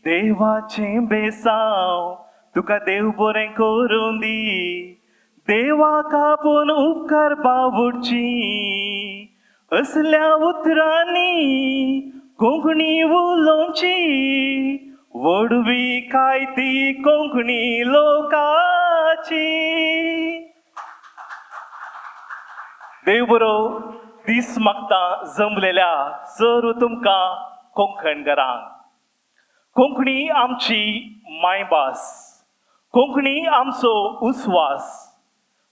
देवाचे बेसांव तुका देव बरें करून दी. देवाका पूण उपकार बावुरची. असल्या उतरांनी कोंकणी उलोवची. वडवी काय ती कोंकणी लोकाची. देव बरो दीस मागता जमलेल्या सर्व तुमकां कोंकणकारांक. कोंकणी आमची मायभास. कोंकणी आमचो उस्वास.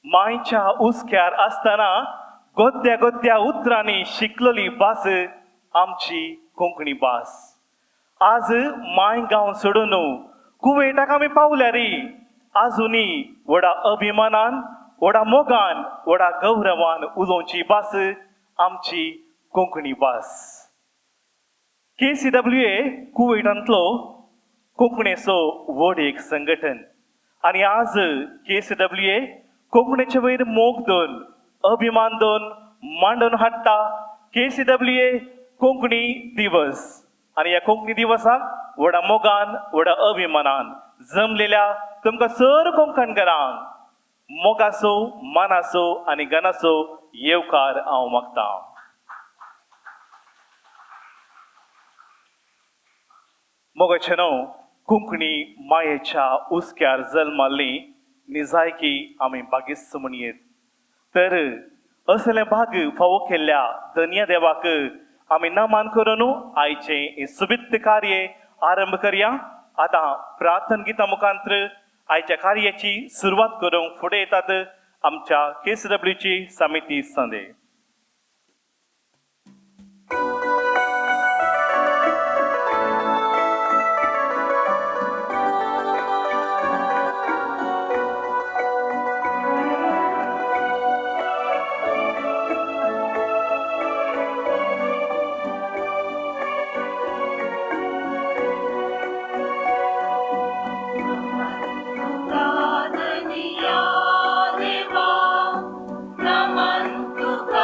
मायच्या उस्क्यार आसतना गोद्या गोद्या उतरांनी शिकलेली भास आमची कोंकणी भास. आज माय गांव सोडून कुवेटाक आमी पावल्या रे. आजुनी व्हडा अभिमानान, व्हडा मोगान, व्हडा गौरवान उलोवची भास आमची कोंकणी भास. KCWA कुवेटांतलो कोंकणीचो व्हड एक संघटन. आनी आज KCWA कोंकणीचे वयर मोग दोन, अभिमान दोन मांडून हाडटा KCWA कोंकणी दिवस. आनी ह्या कोंकणी दिवसाक व्हडा मोगान, व्हडा अभिमानान जमलेल्या तुमकां सर कोंकणकारांक मोगाचो, मानाचो आनी गनाचो येवकार हांव मागतां. मोगाचे न्हू, कोंकणी मायेच्या उस्क्यार जल्माल्ली निजायकी आमी बागेस्त म्हणयेत. तर असले भाग फावो केल्ल्या धन्य देवाक आमी नमन करून आयचे हे सुबित्त कार्य आरंभ करया. आतां प्रार्थना गितां मुखांतर आयच्या कार्याची सुरवात करूंक फुडें येतात आमच्या KCWची समिती संदे. नमन तुका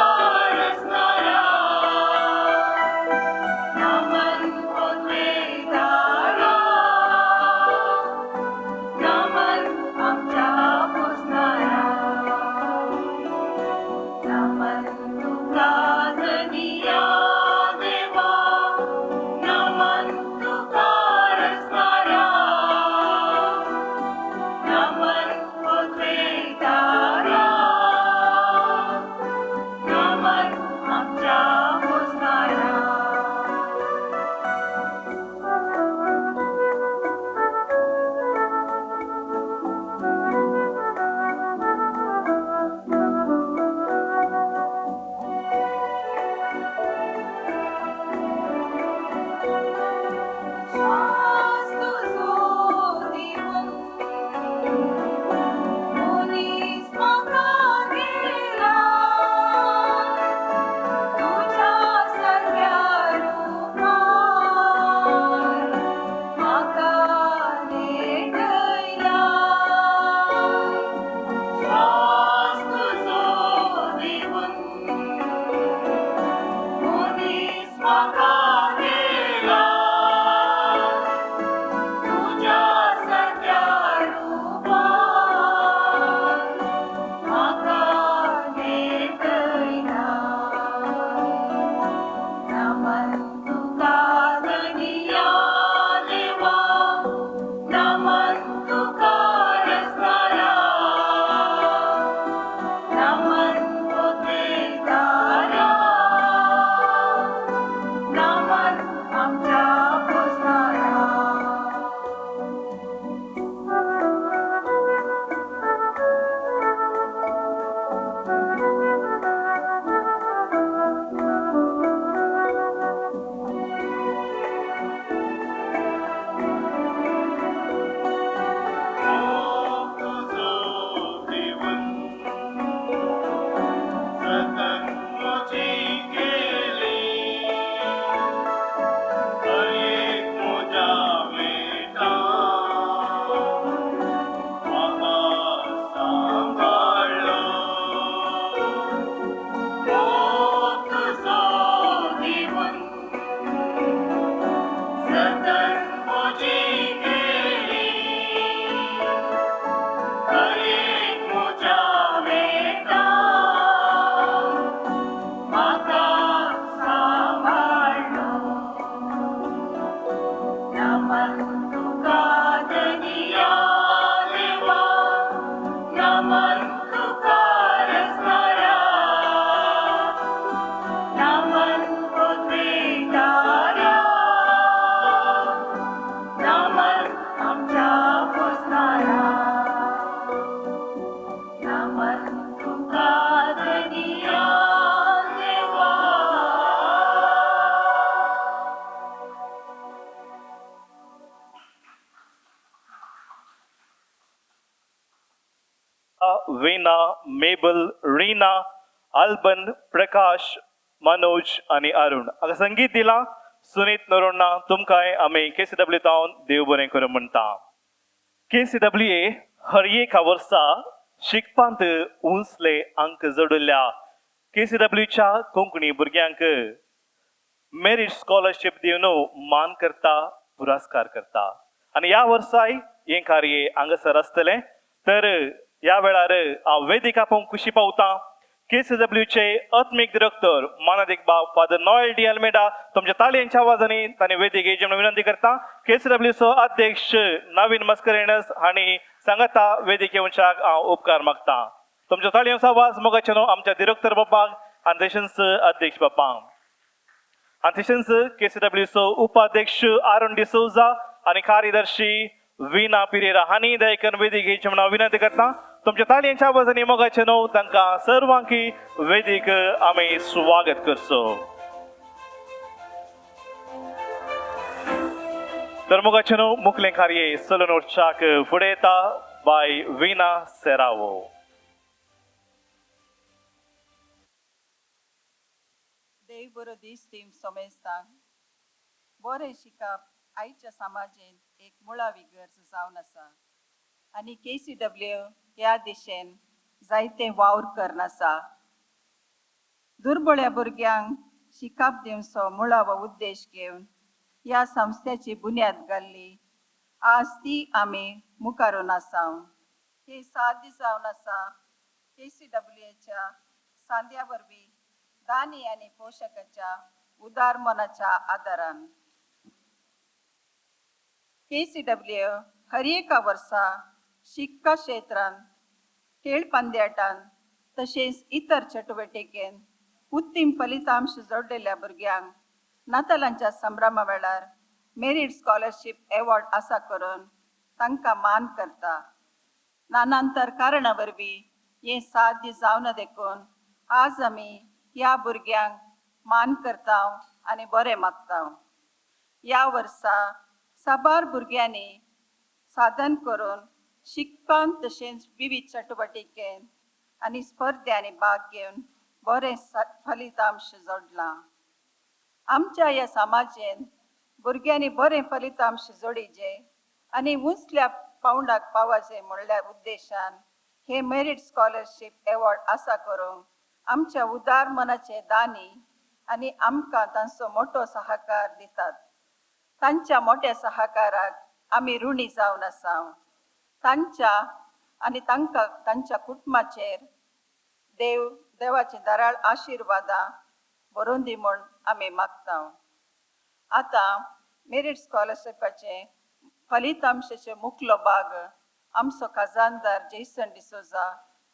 नमन तुका दनिया देवा, नमन तुका रचणारा, नमन पृथ्वीतारा, नमन आमच्या पोसणारा, नमन तुका दनिया देवा. वीणा, मेबल, रीना, अल्बन, प्रकाश, मनोज आणि अरुण हाका संगीत दिला सुनीत नरोण्णा. तुमकांय आमी KCW तावन देव बरें करूं म्हणटा. KCWA हर एका वर्सा शिकपांत उंचले अंक जोडिल्ल्या KCWच्या कोंकणी भुरग्यांक मेरिट स्कॉलरशिप दिवन मान करता, पुरस्कार करता. आणि ह्या वर्साय हे कार्य हांगासर आसतलें. तर ह्या वेळार हांव वेदिका पळोवंक खुशी पावता. KCWचे आत्मीक डिरेक्टर मानदिक बाब फादर नॉयल डी अल्मेडा तुमच्या ताळयांच्या आवाजांनी तांणी वेदिकेर येवचें म्हणून विनंती करता. KCWचो अध्यक्ष नवीन मस्करेनस हांणी सांगता वेदिकेर येवच्याक हांव उपकार मागता. तुमच्या ताळयांचो आवाज मोगाचे न्हू आमच्या डिरेक्टर बाबाक आनी तशेंच अध्यक्ष बाबांक. आनी तशेंच KCWचो उपाध्यक्ष आरोन डिसोजा आनी कार्यदर्शी वीणा पिरेरा हांणी दयेकन वेदिकेर येवचें म्हणून विनंती करता. तुमच्या ताळयांच्या आवाजांनी मोगाचे न्हू तांकां सर्वांकी वेदीक आमी स्वागत करचो. तर मोगाचे न्हू मुखलें कार्य चलून वचच्याक फुडें येता बाय वीणा सेरावो. देव बरो दीस टीम सोमेस्तांक. बरें शिकप आयच्या समाजीन एक मुळावी गरज जावन आसा आनी KCW ह्या दिशेन जायते वावर करन आसा. दुर्बळ्या भुरग्यांक शिकप दिवचो मुळावो उद्देश घेवन ह्या संस्थेची बुन्याद घाल्ली. आज ती आमी मुखारून आसा. हे साध्य जावन आसा KCWच्या सांद्या वरवीं दानी आनी पोशकाच्या उदार मनाच्या आदारान. KCW हर एका वर्सा शिक्षा क्षेत्रान, खेळ पंद्याटान तशेंच इतर चटवटिकेन उत्तीम फलितांश जोडलेल्या भुरग्यांक नातालांच्या संभ्रमा वेळार मेरिट स्कॉलरशिप एवॉर्ड आसा करून तांकां मान करता. नानांतर कारणा वरवीं हें साध्य जावन देखून आज आमी ह्या भुरग्यांक मान करता आनी बरें मागता. ह्या वर्सा साबार भुरग्यांनी साधन करून शिकपान तशेंच विविध चटवटिकेन आनी स्पर्धांनी भाग घेवन बरें फलितांश जोडलां. आमच्या ह्या समाजेन भुरग्यांनी बरें फलितांश जोडिचे आनी उंचल्या पावंडाक पावचे म्हणल्या उद्देशान हे मेरिट स्कॉलरशिप एवॉर्ड आसा करूंक आमच्या उदार मनाचे दानी आनी आमकां तांचो मोठो सहकार दितात. तांच्या मोठ्या सहकाराक आमी ऋणी जावन आसा. तांच्या आनी तांकां तांच्या कुटुंबाचेर देवाची दराळ आशिर्वादां बरोवन दी म्हूण आमी मागता. आतां मेरिट स्कॉलरशिपाचे फलितांशाचे मुखलो भाग आमचो खजानदार जेसन डिसोजा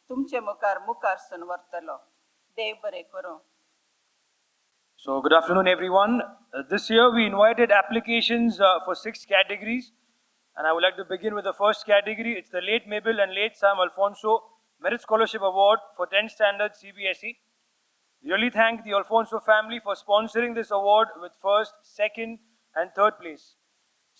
तुमचे मुखारसून व्हरतलो. देव बरें करूं. So good afternoon everyone. This year we invited applications for 6 categories and I would like to begin with the first category. It's the late Mabel and late Sam Alfonso Merit Scholarship Award for 10th Standard CBSE. We really thank the Alfonso family for sponsoring this award with first, second and third place.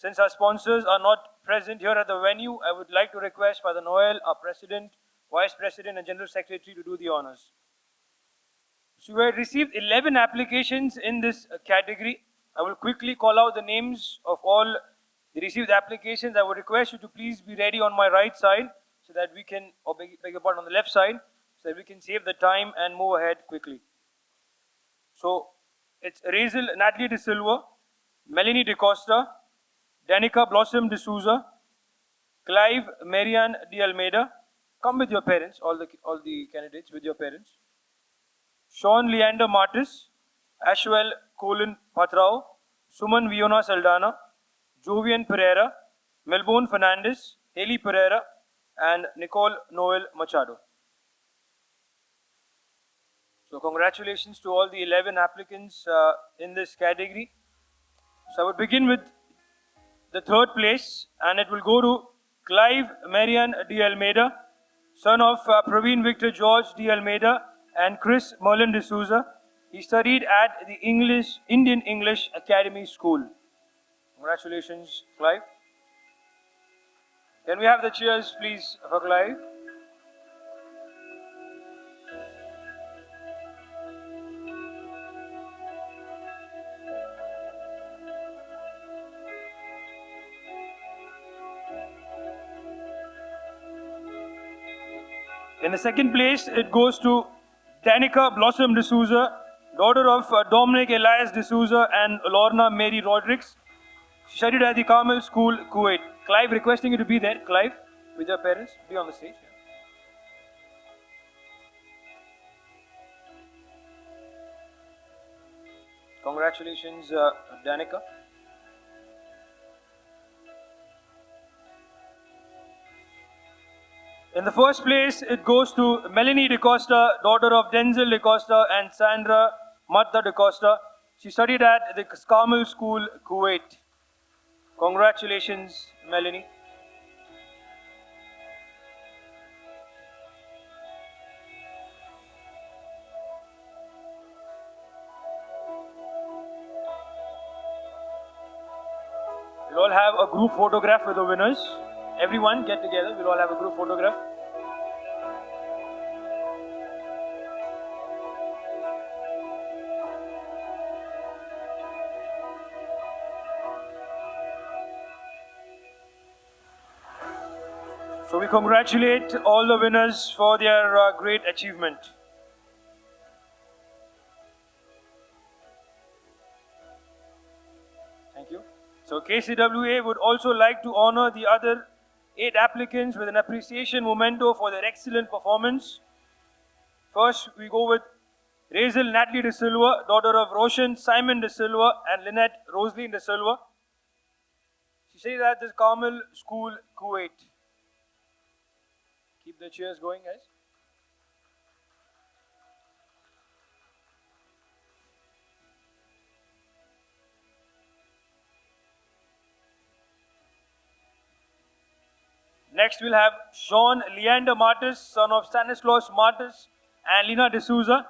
Since our sponsors are not present here at the venue, I would like to request Father Noel, our President, Vice President and General Secretary to do the honors. So we had received 11 applications in this category. I will quickly call out the names of all the received applications. I would request you to please be ready on my right side so that we can, or beg your pardon, on the left side, so that we can save the time and move ahead quickly. So it's Razel Natalie De Silva, Melanie De Costa, Danica Blossom De Souza, Clive Marianne De Almeida. Come with your parents, all the candidates with your parents. Sean Leander Martis, Ashwell Colin Patrao, Suman Viona Saldana, Jovian Pereira, Melbourne Fernandez, Haley Pereira, and Nicole Noel Machado. So congratulations to all the 11 applicants in this category. So I would begin with the third place, and it will go to Clive Marian de Almeida, son of Praveen Victor George de Almeida and Chris Merlin de Souza. He studied at the Indian English Academy School. Congratulations, Clive. Can we have the cheers, please, for Clive? In the second place, it goes to Danica Blossom D'Souza, daughter of Dominic Elias D'Souza and Lorna Mary Rodriguez. She studied at the Carmel School, Kuwait. Clive, requesting you to be there. Clive, with your parents, be on the stage. Congratulations, Danica. In the first place, it goes to Melanie DeCosta, daughter of Denzel DeCosta and Sandra Martha DeCosta. She studied at the Carmel School, Kuwait. Congratulations, Melanie. We'll all have a group photograph with the winners. Everyone get together, we'll all have a group photograph. So we congratulate all the winners for their great achievement. Thank you. So KCWA would also like to honor the other 8 applicants with an appreciation memento for their excellent performance. First, we go with Razel Natalie De Silva, daughter of Roshan Simon De Silva and Lynette Rosaline De Silva. She studied at the Carmel School, Kuwait. Keep the cheers going, guys. Next, we'll have Sean Leander Martis, son of Stanislaus Martis and Lina D'Souza.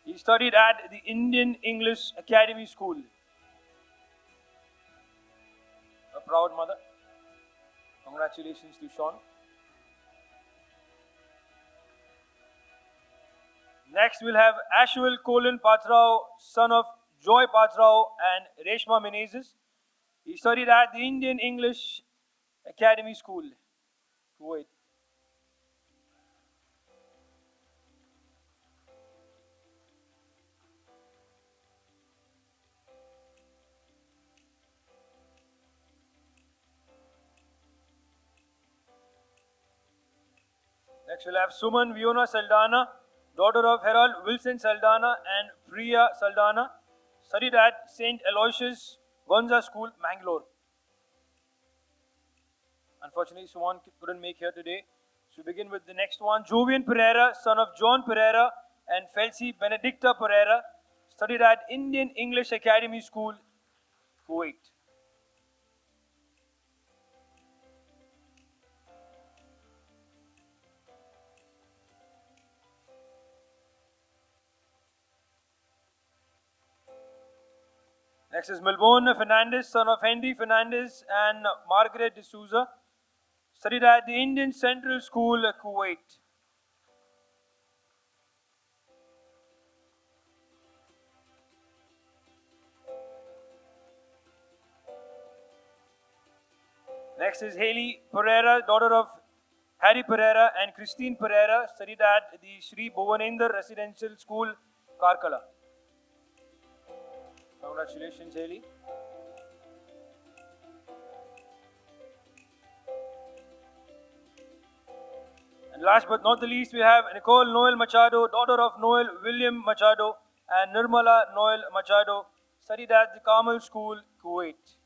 He studied at the Indian English Academy School. A proud mother. Congratulations to Sean. Next, we'll have Ashwell Colin Patrao, son of Joy Patrao and Reshma Menezes. He studied at the Indian English Academy School, Kuwait. Next, we'll have Suman Viona Saldana, daughter of Herald Wilson Saldana and Priya Saldana, studied at St. Aloysius Gonza School, Mangalore. Unfortunately, Suman couldn't make here today. So we begin with the next one. Jovian Pereira, son of John Pereira and Felsi Benedicta Pereira, studied at Indian English Academy School, Kuwait. Next is Melbourne Fernandez, son of Henry Fernandez and Margaret D'Souza, studied at the Indian Central School, Kuwait. Next is Haley Pereira, daughter of Harry Pereira and Christine Pereira, studied at the Sri Bhuvanendra Residential School, Karkala. Congratulations, Haley. And last but not the least, we have Nicole Noel Machado, daughter of Noel William Machado and Nirmala Noel Machado, studied at the Carmel School, Kuwait.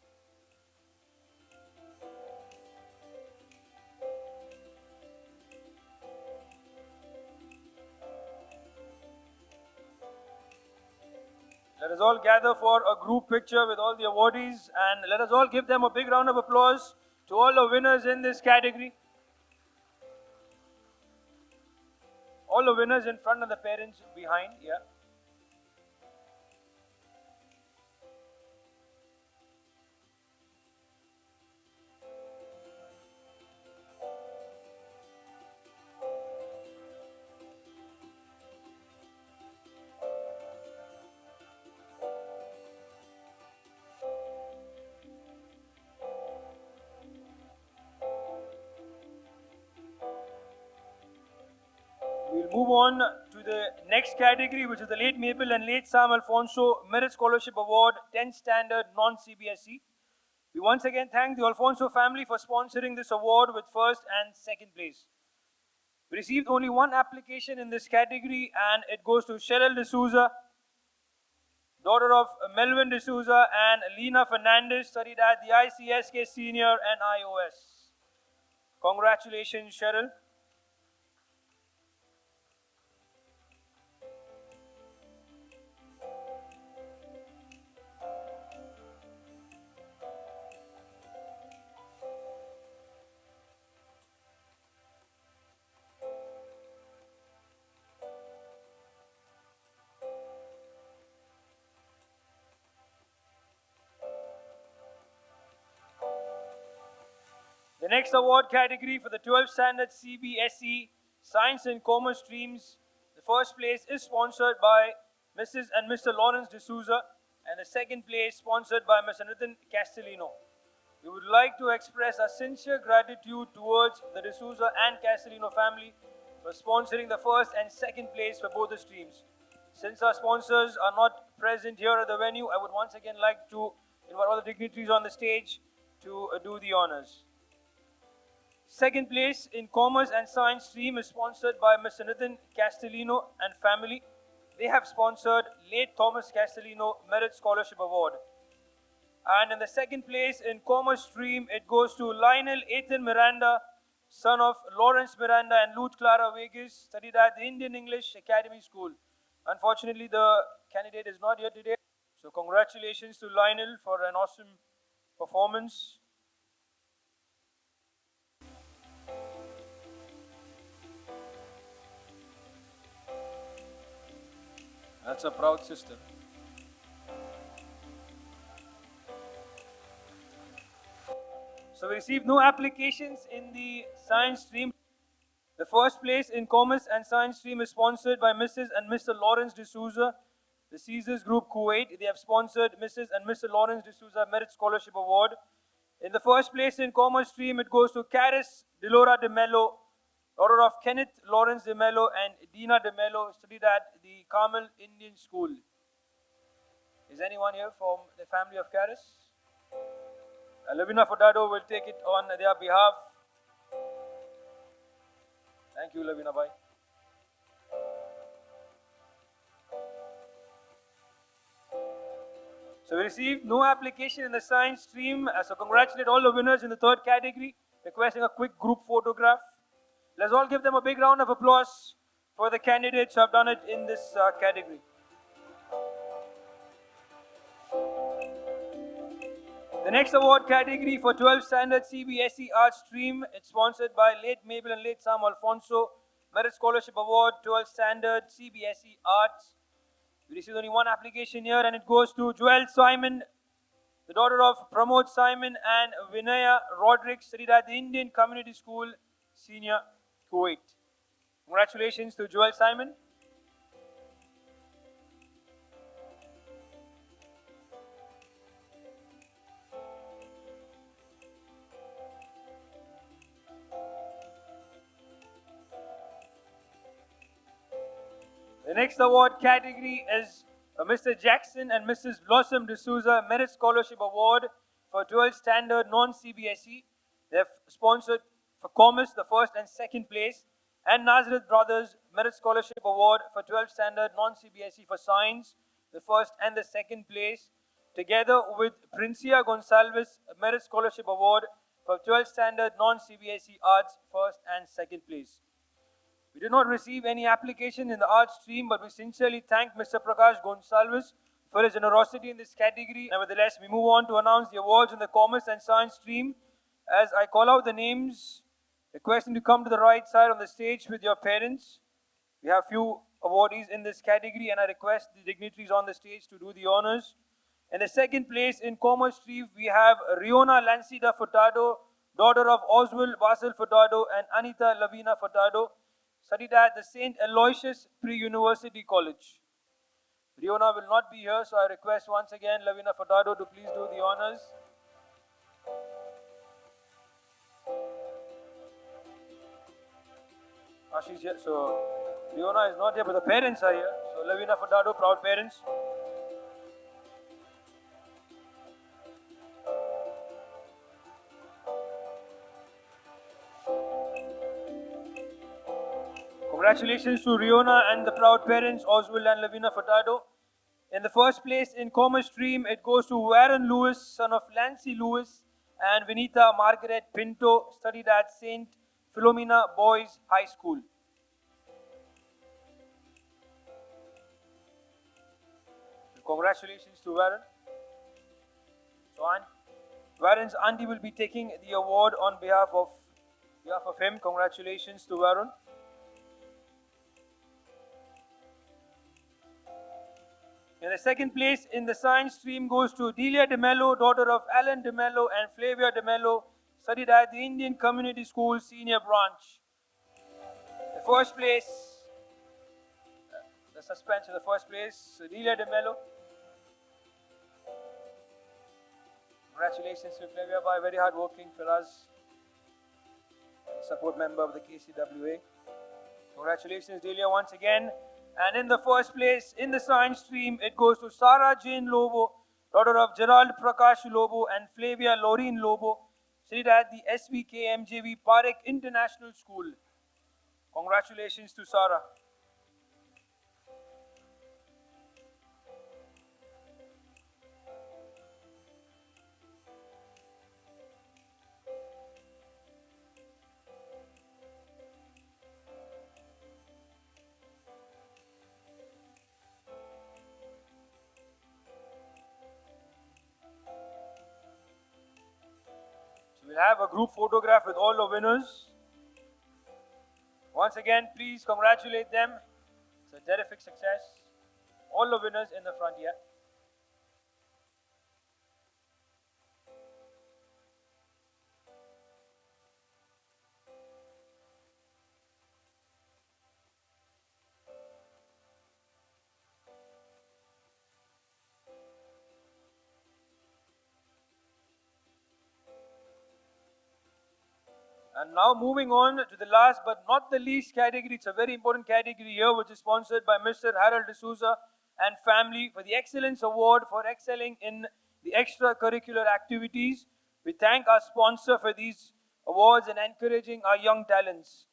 Let us all gather for a group picture with all the awardees, and let us all give them a big round of applause to all the winners in this category. All the winners in front and the parents behind, yeah. We'll move on to the next category, which is the Late Mabel and Late Sam Alfonso Merit Scholarship Award, 10th Standard Non-CBSE. We once again thank the Alfonso family for sponsoring this award with first and second place. We received only one application in this category, and it goes to Cheryl D'Souza, daughter of Melvin D'Souza and Lena Fernandez, studied at the ICSK Senior and IOS. Congratulations, Cheryl. The next award category for the 12th Standard CBSE Science and Commerce streams, the first place is sponsored by Mrs. and Mr. Lawrence D'Souza, and the second place sponsored by Mr. Nitin Castellino. We would like to express our sincere gratitude towards the D'Souza and Castellino family for sponsoring the first and second place for both the streams. Since our sponsors are not present here at the venue, I would once again like to invite all the dignitaries on the stage to do the honors. Second place in Commerce and Science stream is sponsored by Mr. Nitin Castellino and family. They have sponsored late Thomas Castellino Merit Scholarship Award. And in the second place in Commerce stream, it goes to Lionel Ethan Miranda, son of Lawrence Miranda and Ruth Clara Vegas, studied at the Indian English Academy School. Unfortunately, the candidate is not here today. So congratulations to Lionel for an awesome performance. That's a proud sister. So we received no applications in the science stream. The first place in Commerce and Science stream is sponsored by Mrs. and Mr. Lawrence D'Souza, the Caesars Group Kuwait. They have sponsored Mrs. and Mr. Lawrence D'Souza Merit Scholarship Award. In the first place in Commerce stream, it goes to Caris Delora De Mello, daughter of Kenneth Lawrence De Mello and Dina De Mello, studied at the Carmel Indian School. Is anyone here from the family of Caris? Lavina Fodado will take it on their behalf. Thank you, Lavina Bhai. So we received no application in the science stream. So congratulate all the winners in the third category. Requesting a quick group photograph. Let's all give them a big round of applause for the candidates who have done it in this category. The next award category for 12th Standard CBSE Arts stream, it's sponsored by Late Mabel and Late Sam Alfonso Merit Scholarship Award, 12th Standard CBSE Arts. We received only one application here, and it goes to Joelle Simon, the daughter of Pramod Simon and Vinaya Roderick, studied at the Indian Community School Senior Kuwait. Congratulations to Joelle Simon. The next award category is Mr. Jackson and Mrs. Blossom D'Souza Merit Scholarship Award for 12th Standard Non-CBSE. They have sponsored for Commerce the first and second place, and Nazareth Brothers Merit Scholarship Award for 12th Standard Non-CBSE for Science, the first and the second place, together with Princia Gonsalves Merit Scholarship Award for 12th Standard Non-CBSE Arts, first and second place. We did not receive any application in the arts stream, but we sincerely thank Mr. Prakash Gonsalves for his generosity in this category. Nevertheless, we move on to announce the awards in the Commerce and Science stream. As I call out the names, requesting to come to the right side on the stage with your parents. We have few awardees in this category, and I request the dignitaries on the stage to do the honors. In the second place in Commerce stream, we have Riona Lancida Furtado, daughter of Oswald Vasil Furtado and Anita Lavina Furtado, studied at the St. Aloysius Pre-University College. Riona will not be here, so I request once again Lavina Furtado to please do the honors. She's here. So Riona is not here, but the parents are here. So Lavina Furtado, proud parents. Congratulations to Riona and the proud parents, Oswald and Lavina Furtado. In the first place in Commerce stream, it goes to Warren Lewis, son of Lancy Lewis and Vinita Margaret Pinto, studied at St. Philomena Boys High School. Congratulations to Warren. So Warren's auntie will be taking the award on behalf of him. Congratulations to Warren. In the second place in the Science stream goes to Delia De Mello, daughter of Alan De Mello and Flavia De Mello, studied at the Indian Community School Senior Branch. The first place, the suspense in the first place, Delia De Mello. Congratulations to Flavia, by very hard working for us, support member of the KCWA. Congratulations, Delia, once again. And in the first place in the Science stream, it goes to Sarah Jane Lobo, daughter of Gerald Prakash Lobo and Flavia Laureen Lobo, studied at the SVKMJV Parekh International School. Congratulations to Sarah. We'll have a group photograph with all the winners. Once again, please congratulate them. It's a terrific success. All the winners in the front here. And now moving on to the last but not the least category. It's a very important category here, which is sponsored by Mr. Harold D'Souza and family for the Excellence Award for excelling in the extracurricular activities. We thank our sponsor for these awards and encouraging our young talents.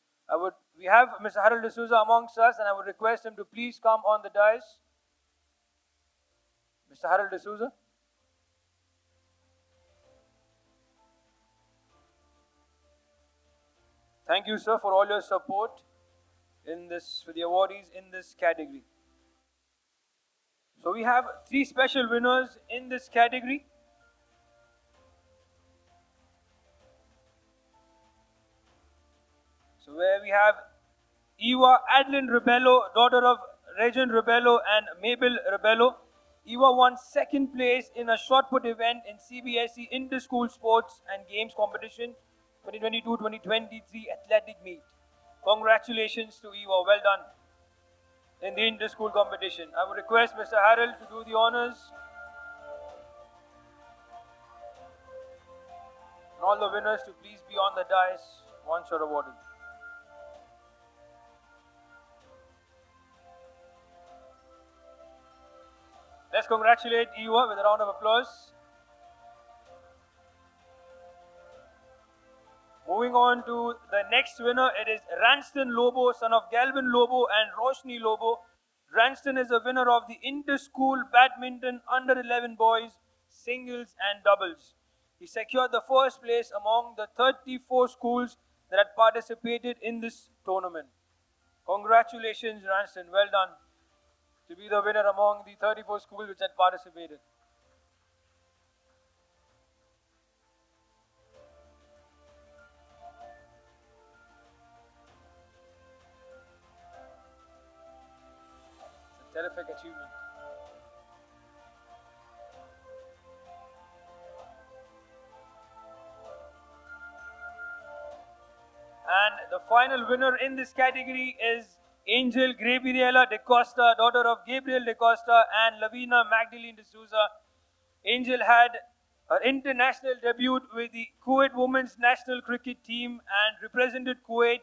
We have Mr. Harold D'Souza amongst us, and I would request him to please come on the dais. Mr. Harold D'Souza. Thank you, sir, for all your support for the awardees in this category. So we have 3 special winners in this category. So where we have Eva Adeline Rebello, daughter of Regent Rebello and Mabel Rebello. Eva won 2nd place in a shot put event in CBSE Inter-School Sports and Games Competition 2022-2023 athletic meet. Congratulations to Eva, well done in the inter-school competition. I would request Mr. Harold to do the honors. And all the winners to please be on the dais once you're awarded. Let's congratulate Eva with a round of applause. Moving on to the next winner, it is Ranston Lobo, son of Galvin Lobo and Roshni Lobo. Ranston is a winner of the Inter-School Badminton Under-11 Boys, Singles and Doubles. He secured the first place among the 34 schools that had participated in this tournament. Congratulations, Ranston, well done. to be the winner among the 34 schools which had participated. It's a terrific achievement. And the final winner in this category is Angel Gabriela de Costa, daughter of Gabriel de Costa and Lavina Magdalene de Souza. Angel had her international debut with the Kuwait women's national cricket team and represented Kuwait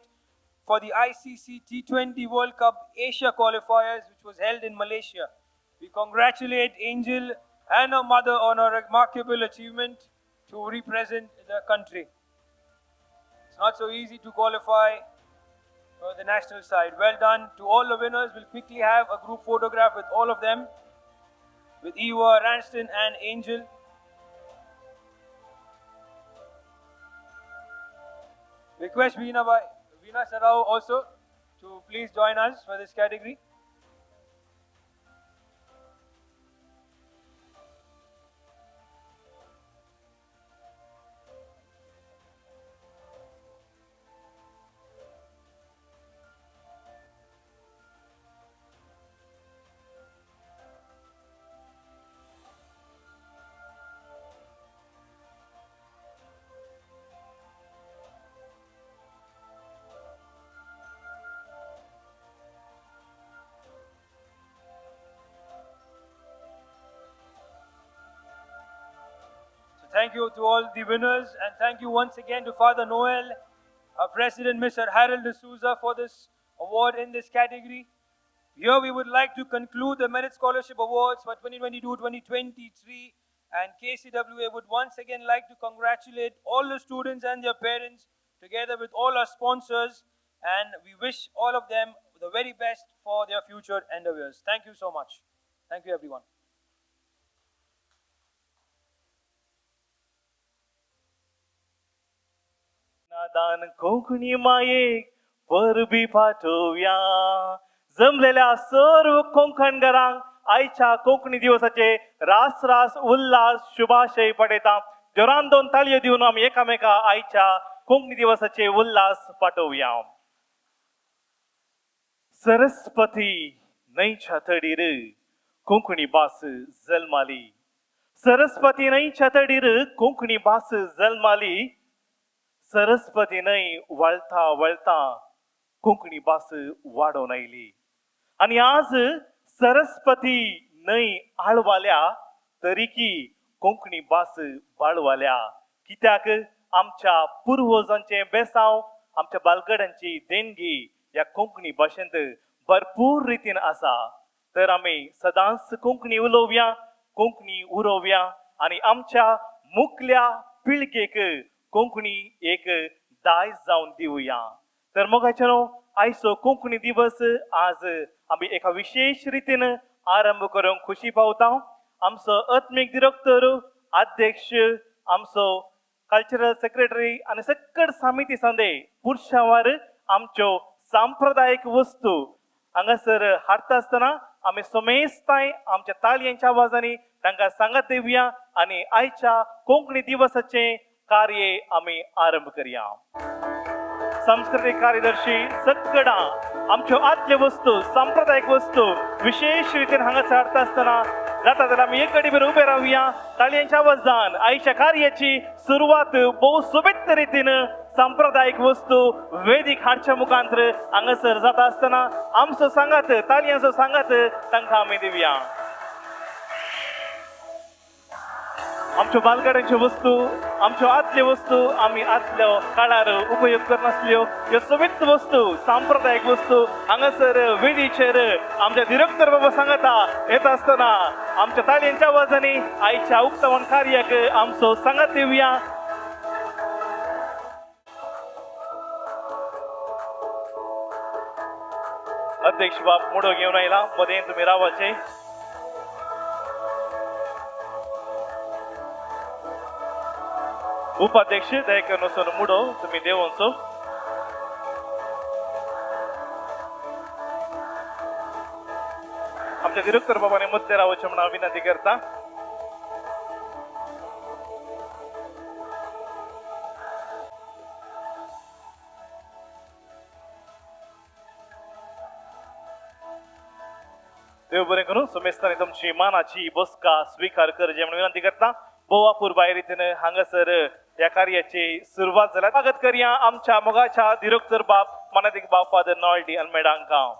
for the ICC T20 World Cup Asia qualifiers, which was held in Malaysia. We congratulate Angel and her mother on her remarkable achievement to represent the country. It's not so easy to qualify for the national side. Well done to all the winners. We'll quickly have a group photograph with all of them, with Eva, Ranston and Angel. Request Veena Sarao also to please join us for this category. Thank you to all the winners, and thank you once again to Father Noel, our President Mr. Harold de Souza, for this award in this category. Here we would like to conclude the Merit Scholarship Awards for 2022-2023, and KCWA would once again like to congratulate all the students and their parents together with all our sponsors, and we wish all of them the very best for their future endeavors. Thank you so much. Thank you everyone. दान कोकणी मायेक परबी पाठवूया जमलेल्या सर्व कोकणकारांक आयच्या कोंकणी दिवसाचे रास रास उल्हास शुभाशय पठयता जोरान दोन ताळयो दिवन आमी एकामेका आयच्या कोंकणी दिवसाचे उल्हास पाठवूया सरस्वती न्हंयच्या तडीर कोंकणी भास जल्माली सरस्वती न्हंयच्या तडीर कोंकणी भास जल्माली सरस्वती न्हंय वळता वळता कोंकणी भास वाडोवन आयली आनी आज सरस्वती न्हंय आळवाल्या तरीकी कोंकणी भास बाळवाल्या कित्याक आमच्या पुर्वजांचे बेसांव आमच्या बालगड्यांची देणगी ह्या कोंकणी भाशेंत भरपूर रितीन आसा तर आमी सदांच कोंकणी उलोवया कोंकणी उरोवया आनी आमच्या मुखल्या पिळगेक कोंकणी एक दायज जावन दिवया तर मोगाचेनो आयचो कोंकणी दिवस आज आमी एका विशेष रितीन आरंभ करूंक खुशी पावता आमचो आत्मीक डिरेक्टर अध्यक्ष आमचो कल्चरल सेक्रेटरी आनी सकट समिती सांदे पुरुषांवर आमच्यो सांप्रदायिक वस्तू हांगासर हाडटा आसतना आमी सोमेस्ताय आमच्या ताळयांच्या आवाजांनी तांकां सांगत दिवया आनी आयच्या कोंकणी दिवसाचे कार्य आमी आरंभ करूया सांस्कृतिक कार्यदर्शी सगळा आमच्यो आदल्यो वस्तू सांप्रदायिक वस्तू विशेष रितीन हांगासर हाडटा आसतना जाता जाल्यार आमी एक घडीभर उबे रावया ताळयांच्या आवाजान आयच्या कार्याची सुरवात भोव सोबीत रितीन सांप्रदायिक वस्तू वेदीक हाडच्या मुखांतर हांगासर जाता आसतना आमचो सांगात ताळयांचो सांगात तांकां आमी दिवया आमच्यो बालगड्यांच्यो वस्तू आमच्यो आदल्यो वस्तू आमी आदल्या काळार उपयोग करनासल्यो ह्यो सोबीत वस्तू सांप्रदायिक वस्तू हांगासर वेदीचेर आमच्या डिरेक्टर बाबा सांगता येता आसतना आमच्या ताळयांच्या आवाजांनी आयच्या उक्तावण कार्याक आमचो सांगात दिवया अध्यक्ष बाब मुडो घेवन आयला मदें तुमी रावचे उपाध्यक्ष दयेकर नसोन मुडो तुमी देवोंचो आमच्या डिरेक्टर बाबाने मुद्दे राहावचे म्हणून विनंती करता. देव बरें करूं. सोमेस्तांनी तुमची मानाची बसका स्वीकार करचे म्हणून विनंती करता. बोवापूर बायरीतीन हांगासर या कार्याची सुरुवात झाल्या. स्वागत करूया आमच्या मोगाच्या डिरेक्टर बाब मनातीक बाब फादर नॉल्डी अल्मेडांका.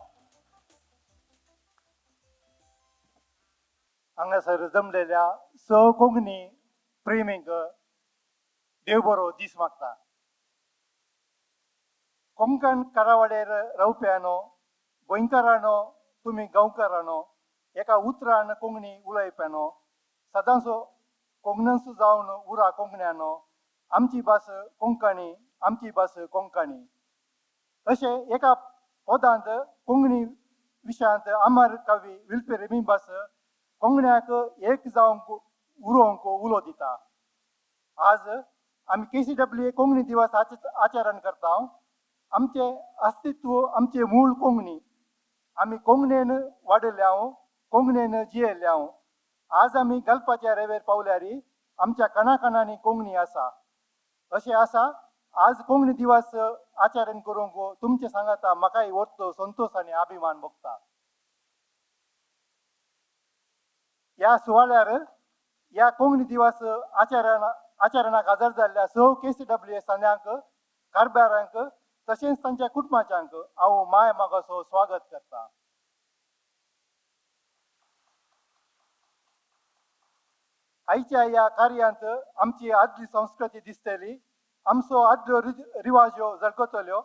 हांगासर जमलेल्या स कोंकणी प्रेमीक देव बरो दीस मागता. कोंकण कारावाडेर रावप्यानो गोंयकारांनो तुम्ही गांवकारांनो एका उतरान कोंकणी उलयप्यानो सदांचो कोंकणीच जावन उरा कोंकण्यानो आमची भास कोंकणी आमची भास कोंकणी अशें एका पदांत कोंकणी विशयांत अमर कवी विल्पेरेमी भास कोंकण्याक एक जावंक उरोवंक उलो दिता. आज आमी KCWA कोंकणी दिवस आचरण करता. आमचे अस्तित्व आमचे मूळ कोंकणी. आमी कोंकणीन वाडल्या कोंकणीन जियेल्या. आज आमी गल्पाच्या रेवेर पावल्यारी आमच्या कणाकणांनी कोंकणी आसा. अशें आसा आज कोंकणी दिवस आचरण करूंक तुमचे सांगाता म्हाकाय वरतो संतोष आनी अभिमान भोगता. ह्या सुवाळ्यार ह्या कोंकणी दिवस आचरणाक हजर जाल्ल्या स KCWA सण्यांक कारभारांक तशेंच तांच्या कुटुंबाच्यांक हांव माय मागासो स्वागत करता. आयच्या ह्या कार्यांत आमची आदली संस्कृती दिसतली. आमचो आदल्यो रिवाज्यो झळकतल्यो.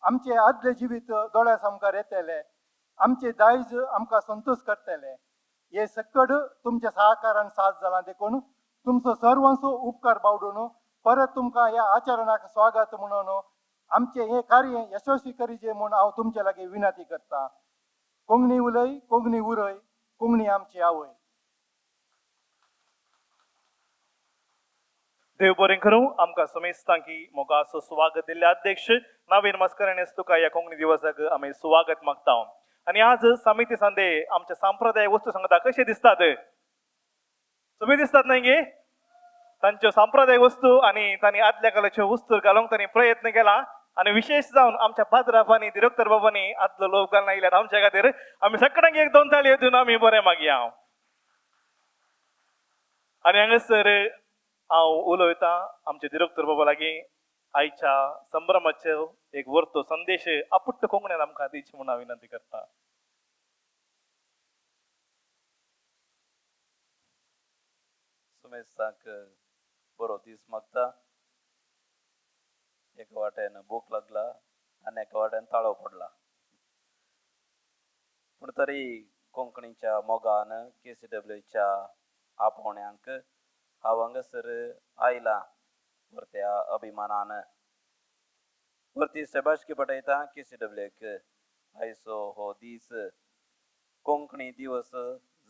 आमचे आदले जिवीत दोळ्या सामकार येतले. आमचे दायज आमकां संतोष करतले. हे सकड तुमच्या सहकारान साथ जाला देखून तुमचो सर्वांचो उपकार बावडून परत तुमकां ह्या आचरणाक स्वागत म्हणून आमचे हे कार्य यशस्वी करीचे म्हणून हांव तुमचे लागीं विनंती करता. कोंकणी उलय कोंकणी उरय कोंकणी आमची आवय. देव बरें करूं. आमकां समेस्तांकी मोगाचो स्वागत दिल्ले अध्यक्ष नवीन मस्कराणेस तुका ह्या कोंकणी दिवसाक आमी स्वागत मागता. आणि आज समिती सांदे आमच्या सांप्रदायिक वस्तू सांगता कशे दिसतात. तुम्ही दिसतात नाही गे तांच्यो सांप्रदायिक वस्तू आणि तांणी आदल्या काळाच्यो वस्तू घालूंक तांणी प्रयत्न केला. आणि विशेष जावन आमच्या पाद्राबांनी डिरेक्टर बाबांनी आदलो लोक घालून आयल्यात आमच्या खातीर. आमी सगळ्यांक एक दोन ताळयो दिवन आमी बरें मागया. आणि हांगासर हांव उलयता आमचे डिरेक्टर बाबा लागीं आयच्या संभ्रमाचो एक वर्तो संदेश आपुट्ट कोंकणीन आमकां दिवची म्हणून हांव विनंती करता. सुमेशाक बरो दीस मागता. एका वाटेन भूक लागला आनी एका वाटेन ताळो पडला. पूण तरी कोंकणीच्या मोगान KCWAच्या आपोवण्यांक हांव हांगासर आयला परत्या अभिमानान. परती शबाशकी पटयता KCWAक आयचो हो दीस कोंकणी दिवस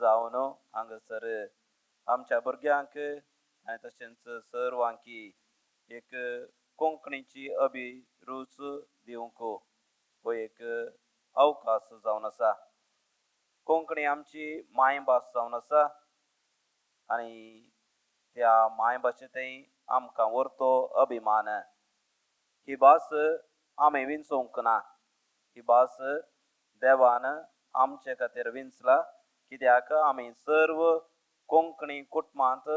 जावन हांगासर आमच्या भुरग्यांक आनी तशेंच सर्वांकी एक कोंकणीची अभिरूच दिवंक हो एक अवकाश जावन आसा. कोंकणी आमची मायभास जावन आसा आनी त्या मायभाशेंतय आमकां व्हरतो अभिमान. ही भास आमी विंचोवंक ना. ही भास देवान आमचे खातीर विंचला कित्याक आमी सर्व कोंकणी कुटुंबांत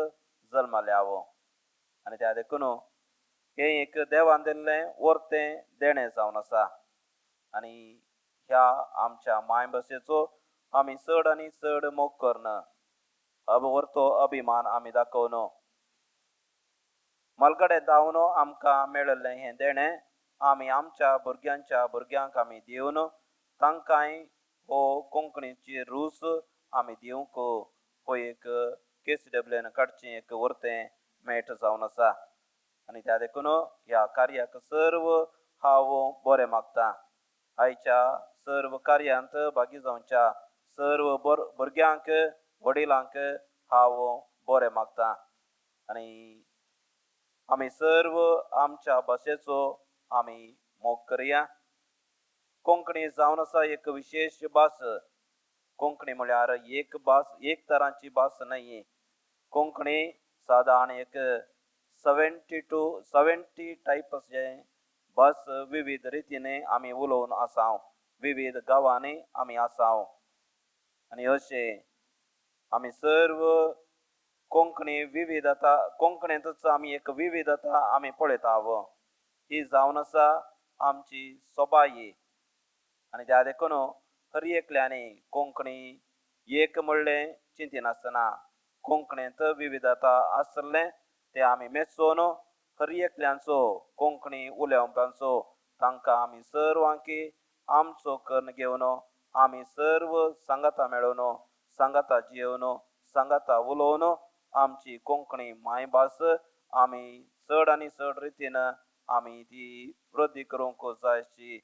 जल्मल्याव. आनी त्या देखून हे एक देवान दिल्लें वर्तें देणें जावन आसा. आनी ह्या आमच्या मायभाशेचो आमी चड आनी चड मोग करन व्हरतो अभिमान आमी दाखोवन मलगडे जावन आमकां मेळिल्लें हें देणें आमी आमच्या भुरग्यांक आमी दिवन तांकांय हो कोंकणीची रूच आमी दिवंक हो एक KCWAन काडचें एक वर्तें मेळ जावन आसा. आनी त्या देखून ह्या कार्याक सर्व हांव बरें मागता. आयच्या सर्व कार्यांत भागी जावच्या सर्व भुरग्यांक वडिलांक हांव बरें मागता. आनी आमी सर्व आमच्या भाशेचो आमी मोग करया. कोंकणी जावन आसा एक विशेश भास. कोंकणी म्हळ्यार एक भास एक तरांची भास नाही. कोंकणी साधारण एक 70 टायप्स जे भास विविध रितीने आमी उलोवन आसाव. विविध गांवांनी आमी आसाव आनी अशे आमी सर्व कोंकणी विविधता कोंकणींतच आमी एक विविधता आमी पळयताव. ही जावन आसा आमची सोबाई आनी त्या देखून हर एकल्यानी कोंकणी एक म्हणलें चिंतिनासतना कोंकणींत विविधता आसलें तें आमी मेजोवन हर एकल्यांचो कोंकणी उलोवप्यांचो तांकां आमी सर्वांकी आमचो कर्ण घेवन आमी सर्व सांगाता मेळोवन सांगाता जियोवन सांगाता उलोवन आमची कोंकणी मायभास आमी चड आनी चड रितीन आमी ती वृद्धी करूंक जाय अशी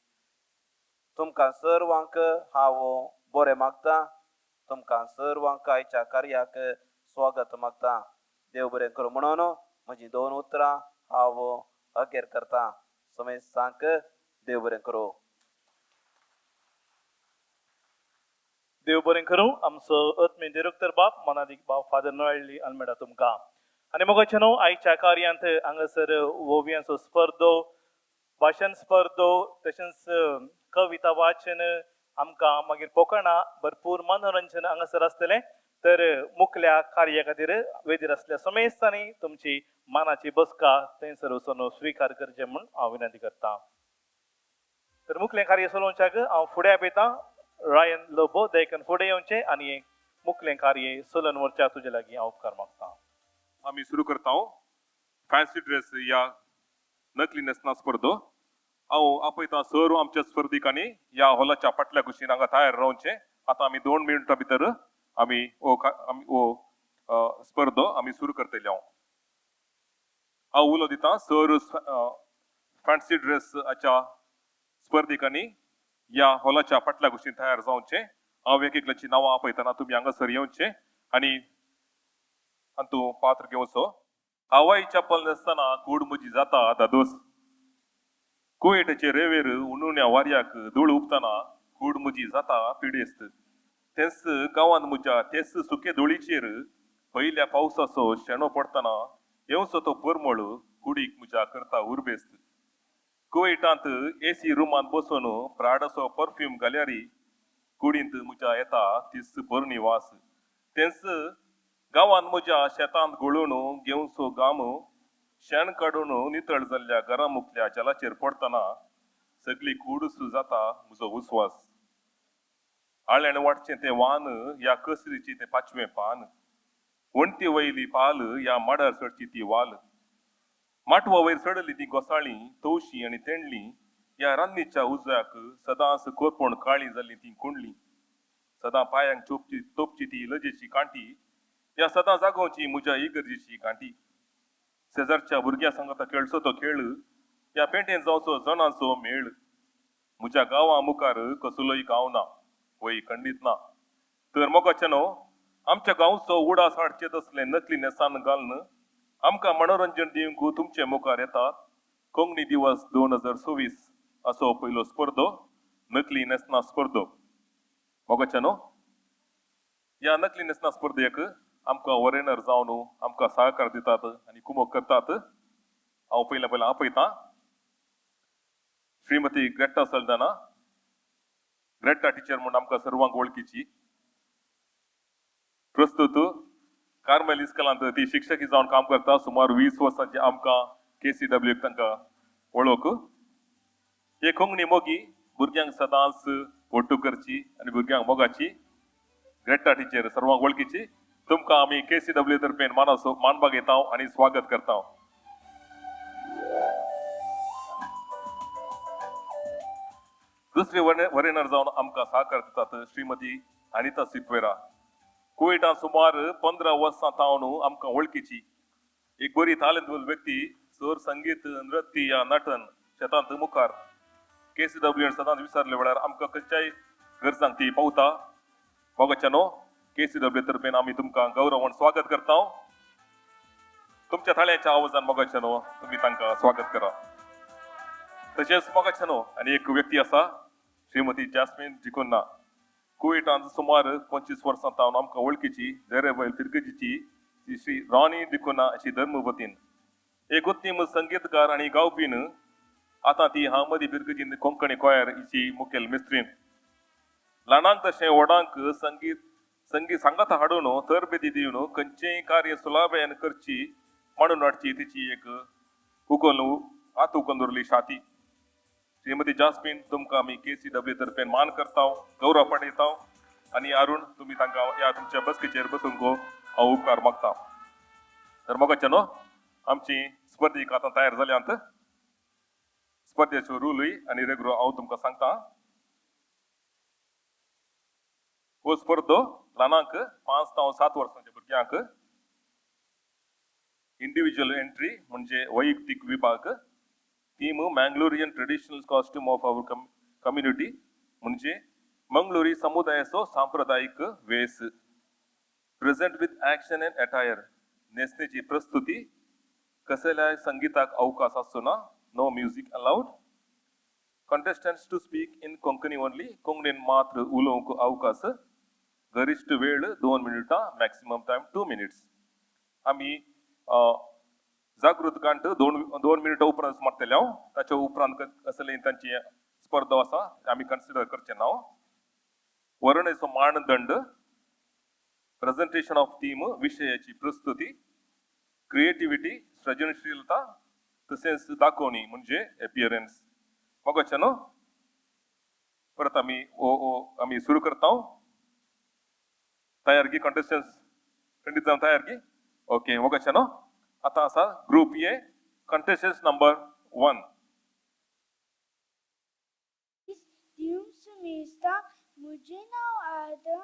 तुमकां सर्वांक हांव बरें मागतां. तुमकां सर्वांक आयच्या कार्याक स्वागत मागतां. देव बरें करूं म्हणून म्हजी 2 उतरां हांव अखेर करतां. समेज सांग देव बरें करूं. देव बरें करूं. आमचो आत्मीय डिरेक्टर बाब मनादीक बाब फादर नोएल्ली आल्मेडा तुमकां. आनी मोगाचे न्हू आयच्या कार्यांत हांगासर ओवियांचो स्पर्धो भाशण स्पर्धो तशेंच कविता वाचन आमकां मागीर कोंकणा भरपूर मनोरंजन हांगासर आसतलें. तर मुखल्या कार्या खातीर वेदीर आसल्या समेस्तांनी तुमची मानाची बसका थंयसर वचून स्विकार करचें म्हूण हांव विनंती करतां. तर मुखलें कार्य चलोवच्याक हांव फुडें आपयतां. रायन लोबो दयकन फुडें येवचें आनी एक मुखलें कार्य चलोवन व्हरच्या तुजे लागीं हांव उपकार मागतां. आमी सुरू करता फॅन्सी ड्रेस या नकली नेसना स्पर्धो. हांव आपयतां सर्व आमच्या स्पर्धीकांनी ह्या हॉलाच्या फाटल्या कुशीन हांगा तयार रावचें. आतां आमी 2 मिनटां भितर आमी स्पर्धो आमी सुरू करतले. हांव उलो दितां सर्व फॅन्सी ड्रेसाच्या स्पर्धीकांनी ह्या हॉलाच्या फाटल्या कुशीन तयार जावचें. हांव एक एकल्याची नांवां आपयतना तुमी हांगासर येवचें आनी तूं पात्र घेवचो. हवाई चप्पल न्हेसतना कूड म्हजी जाता दादोस. कुवेटाचे रेवेर उनुण्या वाऱ्याक धूळ उपतना कूड म्हजी जाता पिडेस्त. तेच गांवांत म्हज्या तेच सुके धुळीचेर पयल्या पावसाचो शेणो पडतना येवचो तो परमळ कुडीक म्हज्या करता उर्बेस्त. कुवेटांत AC रुमांत बसून प्राडाचो परफ्यूम घाल्यारी कुडींत म्हज्या येता तीस बरणी वास. तेच गांवांत म्हज्या शेतांत गळून घेवचो घाम शेण काडून नितळ जाल्ल्या घरा मुखल्या जलाचेर पडतना सगळी कूडस जाता म्हजो उस्वास. आळ्यान वाटचें तें वान ह्या कसरीची तें 5वें पान. वणटी वयली पाल ह्या माडार चडची ती वाल. माटवा वयर चडली ती घोसाळी तवशी आनी तेंडली ह्या रान्नीच्या उज्याक सदांच कोरपण काळी जाल्ली ती कुंडली. सदां पांयांक तोपची ती लजेची कांटी ह्या सदां जागोवची म्हज्या इगर्जेची कांटी. शेजारच्या भुरग्यां सांगता खेळचो तो खेळ ह्या पेंटेन जावचो जणांचो मेळ. म्हज्या गांवा मुखार कसलोय गांव ना वय खंडीत ना. तर मोगाचेनो आमच्या गांवचो उडास हाडचे तसलें नकली नेसान घालन आमकां मनोरंजन दिवंक तुमचे मुखार येतात कोंकणी दिवस 2024 असो पयलो स्पर्धो नकली नेसना स्पर्धो. मोगाचेनो ह्या नकली नेसना स्पर्धेक आमकां वरेनर जावन आमकां सहकार दितात आनी कुमक करतात. हांव पयल्या आपयतां श्रीमती ग्रेटा सल्दाना. ग्रेटा टिचर म्हणून आमकां सर्वांक वळखीची. प्रस्तुत कार्मेल इस्कॉलांत ती शिक्षकी जावन काम करता. सुमार 20 वर्सांची आमकां KCWA तांकां वळख. हे कोंकणी मोगी भुरग्यांक सदांच ओट्टू करची आनी भुरग्यांक मोगाची. ग्रेटा टिचर सर्वांक वळखीची. तुमकां आमी KCWA तर्फेन मानपाक येता आनी स्वागत करता. दुसरे वरेनर जावन आमकां सहकार दितात श्रीमती अनिता सिक्वेरा. कुवेटांत सुमार 15 वर्सां तावन आमकां वळखीची. एक बरी तालंतवंत व्यक्ती. सर संगीत नृत्य या नटन शेतांत मुखार. KCWA सदांच विचारले वेळार आमकां खंयच्याय गरजांक ती पावता. मोगाचेनो KCWA तर्फेन आमी तुमकां गौरवान स्वागत करता. तुमच्या थाळ्याच्या आवाजान मोगाचेनो तुमी तांकां स्वागत करा. तशेंच मोगाचेनो आनी एक व्यक्ती आसा श्रीमती जॅस्मिन जिकुन्ना. कुवेटांत सुमार 25 वर्सां तावन आमकां वळखीची देरेवयल तिरकजीची श्री राणी दिकुना अशी धर्मवतीन एक उत्तम संगीतकार आणि गावपीन आता ती हा मदी बिरकजीन कोंकणी कोयर हिची मुखेल मिस्त्रीन ल्हानांक तशें व्हडांक संगीत सांगात हाडून तरबेती दिवन खंयचेय कार्य सुलाभेन करची म्हणून हाडची तिची एक उखोवन दवरली शाती श्रीमती जास्मिन तुमकां आमी KCWA तर्फे मान करताव गौरव पटयताव आनी अरुण तुमी तांकां ह्या तुमच्या बसकेचेर बसूंक हांव उपकार मागता तर मोगाच्यानो आमची स्पर्धीक आतां तयार जाल्यांत स्पर्धेचो रुलूय आनी रेगरो हांव तुमकां सांगता हो स्पर्धो ल्हानांक 5 ते 7 वर्सांच्या भुरग्यांक इंडिव्हिज्युअल एंट्री म्हणजे वैयक्तीक विभाग theme Mangalorean traditional costume of our community म्हणजे मंगलोरी समुदायाचो सांप्रदायिक वेस present with action and attire नेसणेची प्रस्तुती कसल्याय संगीताक अवकाश आसना no music allowed contestants to speak in Konkani only कोंकणीन मात्र उलोवंक अवकाश गरिष्ठ वेळ 2 मिनिटां मॅक्सिमम टाइम 2 मिनिट्स आम्ही जागृत कांट 2 मिनिटां उपरांत मारतले हांव ताच्या उपरांत कसले तांची स्पर्धो आसा आमी कन्सिडर करचे ना वर्णेचो मानदंड प्रेझेंटेशन ऑफ थीम विशयाची प्रस्तुती क्रिएटिव्हिटी सृजनशीलता तसेच दाखवणी म्हणजे एपियरन्स मगोच्यानो परत आम्ही सुरू करता तयार गी कंटेस्टंट्स खंडीत जावन तयार गी ओके मगोच्यानो आता आसा ग्रुप ए कंटेस्टंट्स नंबर 1 मुझे नाव आदम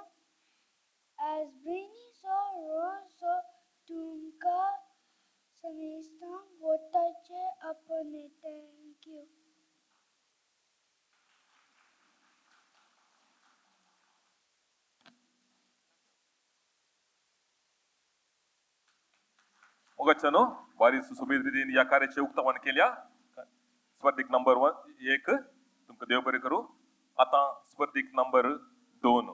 as brainy so so तुमका समेस्ता वोटाचे अपने थँक यू मोगाच्यानो बारी सुबेद रितीन या कार्याचे उक्तावण केल्या स्पर्धीक नंबर 1 तुमकां देव बरें करूं आता स्पर्धीक नंबर 2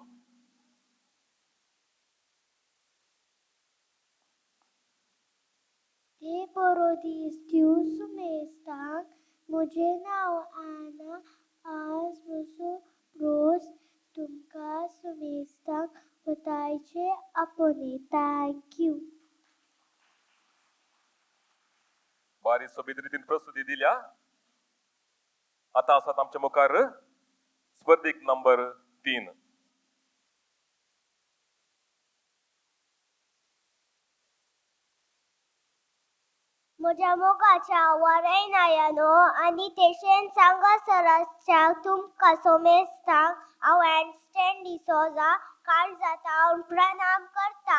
ते बरो दीस दिवस मेस्ताक मुझे नाव आना आज बसो रोज तुमका सुमेस्ताक वतायचे अपने थँक यू बारी सोबीत रितीन प्रस्तुती दिल्या आता आसात आमच्या मुखार स्पर्धीक नंबर 3 म्हज्या मोगाच्या वरयनायानो आनी तेशेन सांगा सरासच्या तुमकां सोमेस्ताक हांव हँडस्टँड डिसोजा काळजाता हांव प्रणाम करता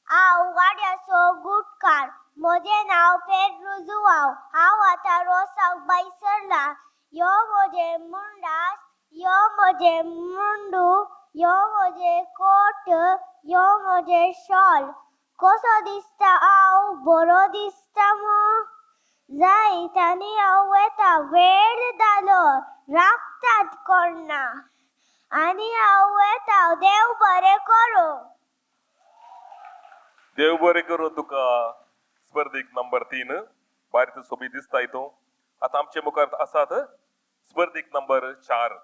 हांव वाड्याचो गुटकार म्हजें नांव पेड्रो जुवांव हांव आतां रोसाक बैसरला यो म्हजें मुंडास यो म्हजें मुंडू यो म्हजें कोट यो म्हजें शॉल कसो दिसता हांव बरो दिसता मो जायत आनी हांव येता वेळ जालो राखतात कोण ना आनी हांव येता देव बरें करूं देव बरें करूं तुका स्पर्धीक नंबर 3 बारीत सोबीत दिसता हितून आता आमचे मुखार आसात स्पर्धीक नंबर 4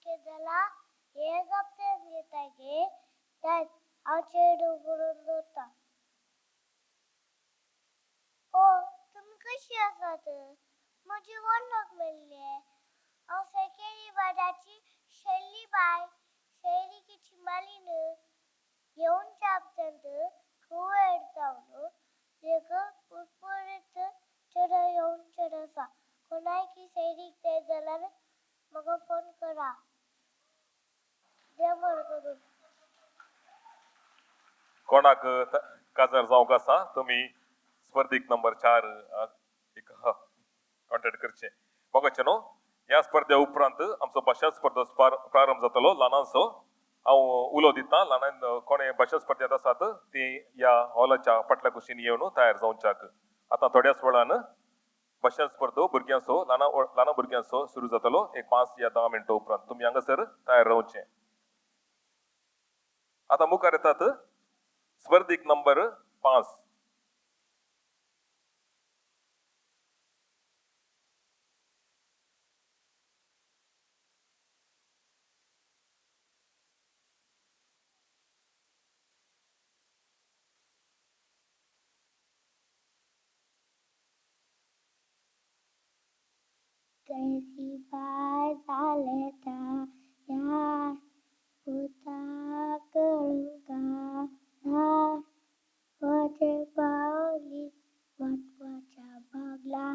केदला एक हप्ते घेतागे त्यात हांव चेडू बरोवन दवरता ओ तुमी कशी आसात म्हजी वळख मेळ्ळे हांव सेकेंडी वाड्याची शेल्ली बाय सैरिकीची मालीन घेवन चापतंत कुवेट जावन एक उत्परीत चेडो येवन चेडो आसा कोणाय की सैरीक जाय जाल्यार म्हाका फोन करा देव बरें करूं कोणाक काजार जावंक आसा तुमी स्पर्धीक नंबर 4 एक कॉन्टॅक्ट करचे बघाचे न्हू ह्या स्पर्धे उपरांत आमचो भाशा स्पर्धो प्रारंभ जातलो ल्हानांचो हांव उलो दितां ल्हानां कोणे भाशा स्पर्धेंत आसात ती ह्या हॉलाच्या फाटल्या कुशीन येवन तयार जावच्याक आतां थोड्याच वेळान भाशा स्पर्धो भुरग्यांचो ल्हाना भुरग्यांचो सुरू जातलो एक 5 या 10 मिनटां उपरांत तुमी हांगासर तयार रावचें आतां मुखार येतात स्पर्धीक नंबर 5 कैसी बात आलेता या होता कळंका हा होते पावली महत्वाच्या भागला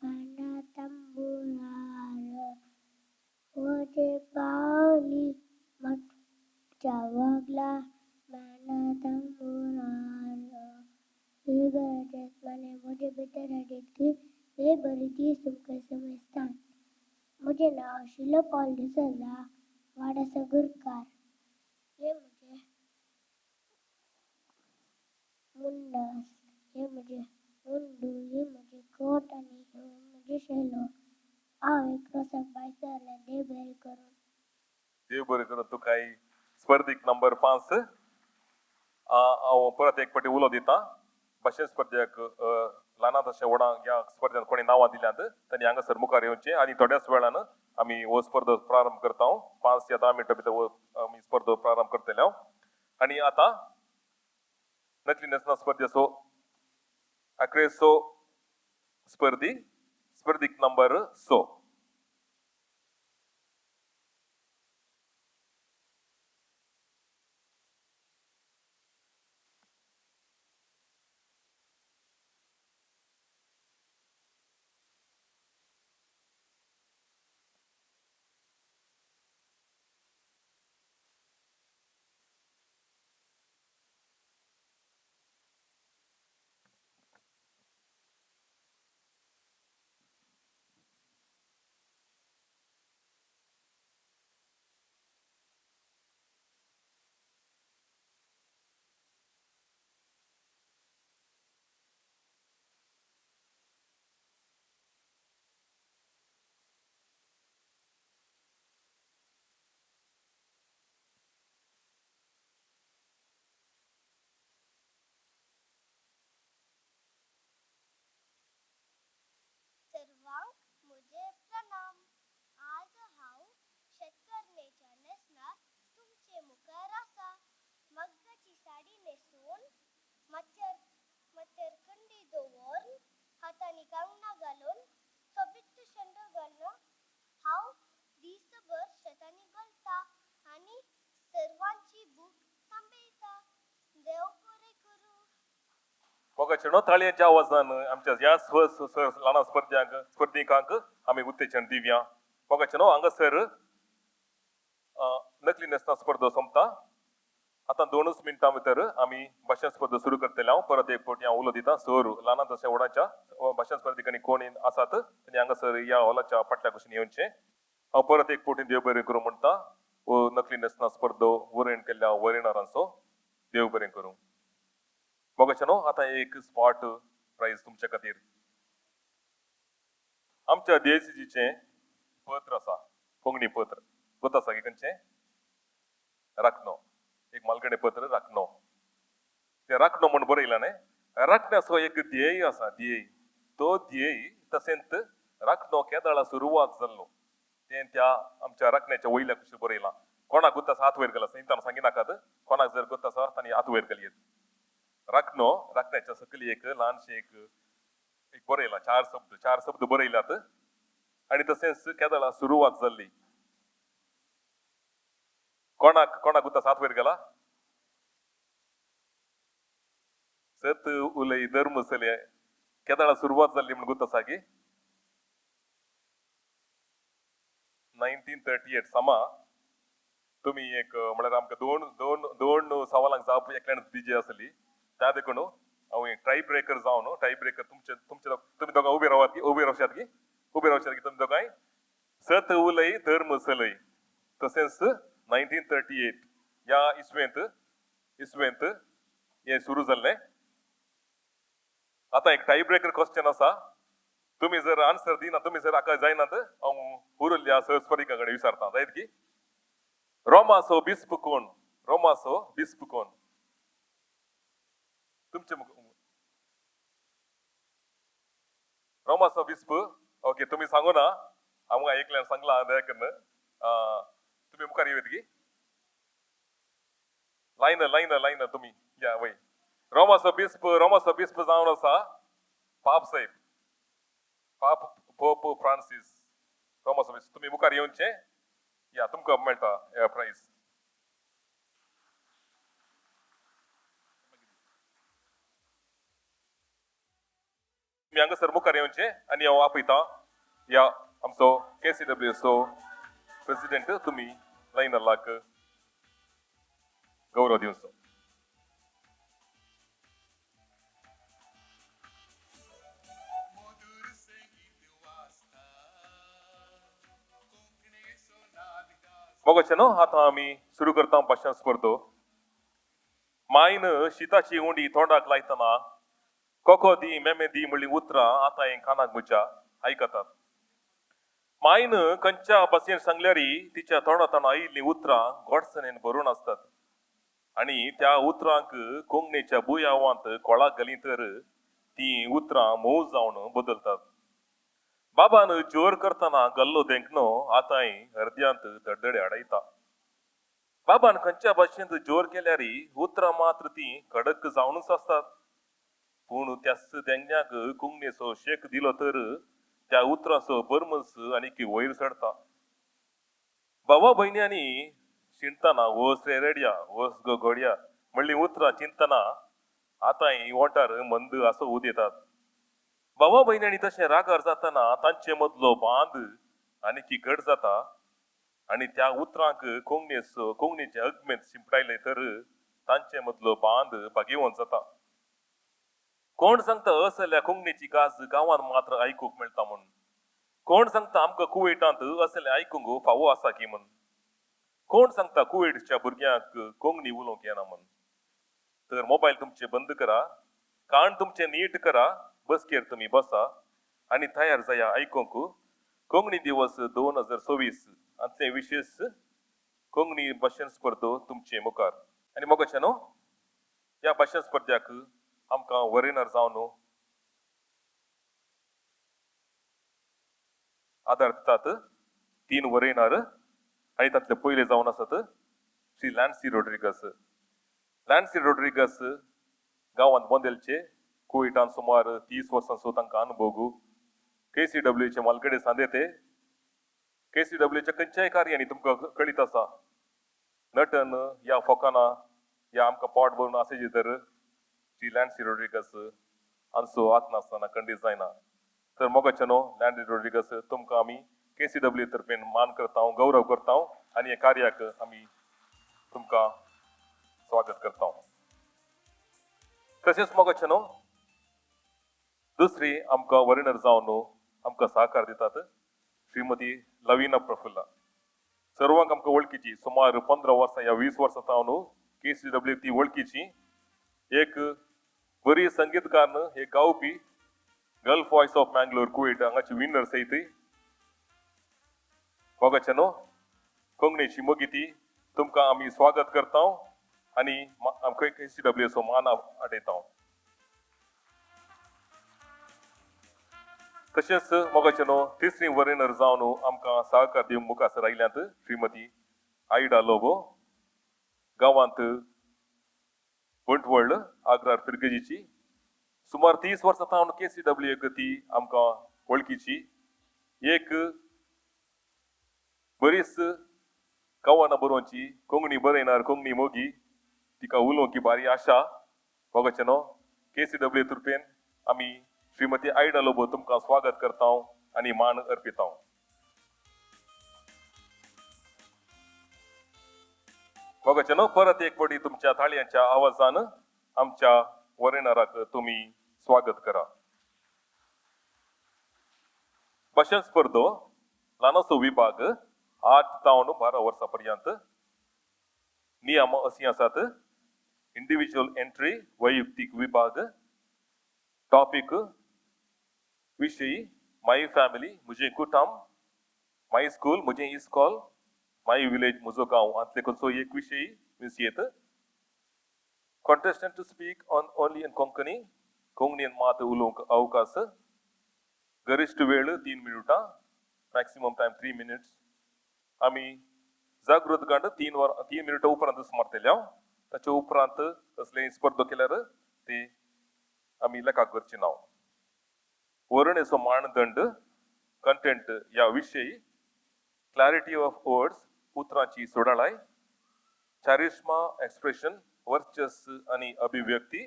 पाना तंबुरार होते पावली महत्वाच्या भागला पाना तंबुरार हे गरजेत मने मुझे भीतर हटेत हे बरीती सुख समजतात मुझे नाव शिलो पॉल डिसोजा वाडा सगुरकार ये मुझे मुंडस ये मुझे मुंडू ये मुझे कोट आणि ये मुझे शेलो आव एक रोसक बायसरला दे बेरी करून देव बरें करून तुका स्पर्धीक नंबर 5 हांव परत एक फावटी उलो दितां भाशा स्पर्धेक ल्हानां तशें व्हडा ह्या स्पर्धेंत कोणी नांवां दिल्यांत तांणी हांगासर मुखार येवचें आनी थोड्याच वेळान आमी हो स्पर्धो प्रारंभ करता 5 या 10 मिनटां भितर आमी स्पर्धो प्रारंभ करतले आनी आतां नकली नसना स्पर्धेचो अकरेसो स्पर्धीक नंबर 6 सर्वांक मुझे प्रणाम आज हांव शेतकरणेच्या नेसनार तुमचे मुखार आसा मग्गाची साडी न्हेसून मथर कंडी दवरून हातांनी कंगणां घालून सोबित शेंडो घालून हांव दिसभर शेतांनी घालता आनी सर्वांची भूक थांबयता देव बरें करूं मोगाचें ताळयांच्या आवाजान आमच्या ह्या ल्हान स्पर्धीकांक आमी उत्तेजन दिवया मोगाचें हांगासर नकली नसना स्पर्धो सोंपता आतां 2 मिनटां भितर आमी भाशा स्पर्धो सुरू करतले परत एक फावटी हांव उलो दितां सर ल्हानां तशें व्हडाच्या भाशा स्पर्धीकांनी कोण आसात तांणी हांगासर ह्या हॉलाच्या फाटल्या कुशीन येवचें हांव परत एक फावटी देव बरें करूं म्हणटा हो नकली नसना स्पर्धो वरेण केल्ल्या वरेणारांचो देव बरें करूं मोगाचें आतां एक स्पॉट प्राइज तुमचे खातीर आमच्या DSCGचें पत्र आसा कोंकणी पत्र गोत आसा की खंयचें राखणो एक मालगडे पत्र राखणो तें राखणो म्हण बरयलां न्ही राखण्याचो एक ध्येय आसा ध्येय तो ध्येय तशेंच राखणो केदाळा सुरवात जाल्लो तें त्या आमच्या राखण्याच्या वयल्या कुशीर बरयलां कोणाक गुत्त आसा हात वयर घाल इंतान सांगी नाकात कोणाक जर गुत्त आसा तांणी हात वयर घालयेत राखणो राखण्याच्या सकली एक ल्हानशें एक बरयला 4 शब्द बरयल्यात आनी तशेंच केदाळा सुरवात जाल्ली कोणाक गुत्त आसा हात वयर घाला सत उलय धर्म चले केदाळा सुरवात जाल्ली म्हण गुत्त आसा की 1938 सामा तुम्ही एक म्हळ्यार आमकां दोन सवालांक जाप एकल्यान दिजी आसली त्या देखून हांव टाय ब्रेकर जावन टाय ब्रेकर तुमचे तुम्ही दोगां उबे रावशात की तुमी दोगांय सत उलय धर्म सलय तसेच 1938 या इसवेंत हे सुरू जाल्लें. आता एक टाय ब्रेकर क्वेश्चन आसा. तुम्ही जर आन्सर दिना, तुम्ही जर हाका जायनात, हांव उरल्या सहस्परिका कडेन विचारता. जायत की रोमाचो बिस्प कोण? रोमाचो बिस्प कोण? तुमचे रोमाचो बिस्प. ओके, तुम्ही सांगू ना, आमकां ऐकल्यान सांगला दयाकरन. तुम्ही मुखार येवेत की लाईन तुम्ही या वय. रोमाचो बिस्प जावन आसा पाप साहेब, पाप पोप फ्रांसीस. रोमाचो बिस्प. तुम्ही मुखार येवचे या, तुमकां मेळटा प्राइज. तुम्ही हांगासर मुखार येवचे आनी हांव आपयता या आमचो KCWSO प्रेसिडेंट. तुम्ही लाईन लाक गौरव दिवचो. मोगोचे न्हू, आतां आमी सुरू करता भाशण स्पर्धो. मायन शिताची उंडी तोंडाक लायतना कोको दी मेमे दी म्हणली उतरां आतां हे कानाक म्हज्या आयकतात. मायन खंयच्या भाशेन सांगल्यारी तिच्या तोंडांतल्यान आयिल्लीं उतरां गोडसाणेन भरून आसतात. आनी त्या उतरांक कोंकणीच्या बुयांवांत कोळाक घाली तर ती उतरां मोव जावन बदलतात. बाबान जोर करतना गल्लो देंकनो आतांय हृदयांत धडधडे हाडयता. बाबान खंयच्या भाशेंत जोर केल्यारी उतरां मात्र ती कडक जावनूच आसतात. पूण त्याच देंगण्याक कोंकणीचो शेक दिलो तर त्या उतराचो बर्मस आनीक वयर चडता. भावा भयण्यांनी शिणतना वस रे रेड्या, वस गो घोड्या म्हणली उतरां चिंतना आतांय ओंठार मंद आसो उदेतात. भावा भयण्यांनी तशें रागार जातना तांचे मदलो बांद आनीक घट जाता. आनी त्या उतरांक कोंकणीचे अगमेंत शिंपडायले तर तांचे मदलो बांद बागेवंत जाता. कोण सांगता असल्या कोंकणीची गाज गांवांत मात्र आयकूंक मेळटा म्हूण? कोण सांगता आमकां कुवेटांत असलें आयकूंक फावो आसा की म्हूण? कोण सांगता कुवेटच्या भुरग्यांक कोंकणी उलोवंक येना म्हूण? तर मोबायल तुमचे बंद करा, कान तुमचे नीट करा, बसकेर तुमी बसा आनी तयार जाया आयकूंक कोंकणी दिवस 2026 आतले विशेष कोंकणी भाशण स्पर्धो तुमचे मुखार. आनी मोगाचे न्हू, ह्या भाशण स्पर्ध्याक आमकां वरेनर जावन आदार दितात 3 वरेनर. आनी तांतले पयले जावन आसात श्री लॅन्सी रोड्रिगस. लॅन्सी रोड्रिगस गांवांत बोंदेलचे, कुवेटान सुमार 30 वर्सांचो तांकां अनुभव. KCWAचे मालगडे सांदे ते. KCWAच्या खंयच्याय कार्यांनी तुमकां कळीत आसा नटन या फोकाना या आमकां पोट भरून आसेची तर श्री लॅन्सी रोड्रिगस हांचो हात नासतना खंडीत जायना. तर मोगाचे न्हू, लॅन्सी रोड्रिगस तुमकां आमी KCWA तर्फेन मान करता, गौरव करता आनी हे कार्याक आमी तुमकां स्वागत करता. तशेंच मोगाचे न्हू, दुसरी आमकां वरेनर जावन आमकां सहकार दितात श्रीमती लविना प्रफुल्ला. सर्वांक आमकां वळखीची, सुमार 15 वर्सां या 20 वर्सां जावन KCWA ती वळखीची एक बरी संगीतकार, एक गावपी, gulf voice of Mangalore Kuwait हांगाची विनर सयत. मोगाचे न्हू, कोंकणीची मोगी तुमकां आमी स्वागत करता आनी आमकां KCWAचो मान आडयता. तशेंच मोगाचे न्हू, तिसरी वरेनर जावन आमकां सहकार दिवंक मुखासर आयल्यात श्रीमती आयडा लोबो, गांवांत बंटवळ आग्रार फिरगेजीची. सुमार 30 वर्सां जावन KCWA ती आमकां वळखीची. एक बरीच गांवांना बरोवची, कोंकणी बरयणार, कोंकणी मोगी तिका उलोवंक बारी आशा. मोगाचे न्हू, KCWA तर्फेन आमी श्रीमती आयडा लोबो तुमकां स्वागत करता आनी मान अर्पिता. मोगाचे न्हू, परत एक फावटी तुमच्या थाळयांच्या आवाजान आमच्या वरेनराक तुमी स्वागत करा. भाशण स्पर्धो ल्हानसो विभाग 8 तावन 12 वर्सां पर्यंत नियम अशी आसात इंडिव्हिज्युअल एंट्री वैयक्तिक विभाग टॉपिक विषयी माय फॅमिली मुझे कुटुंब माय स्कूल मुझे इस्कॉल माय विलेज मुजो गांव हातले खंयचो एक विषयी मीन्स येत contestant to speak on only in Konkani कोंकणीन मात उलोवंक अवकाश गरिष्ठ वेळ 3 मिनिटां मॅक्सिमम टाइम 3 मिनिट्स आम्ही जागृत गंड 3 मिनिटां उपरांत मारतले ताचे उपरांत कसले स्पर्धो केल्यार ते आम्ही लेखा करचे नाव वर्णेचो मानदंड कंटेंट या विषयी क्लॅरिटी ऑफ वर्ड्स उतरांची सोडाळाय चारिस्मा एक्सप्रेशन वर्चस्व आणि अभिव्यक्ती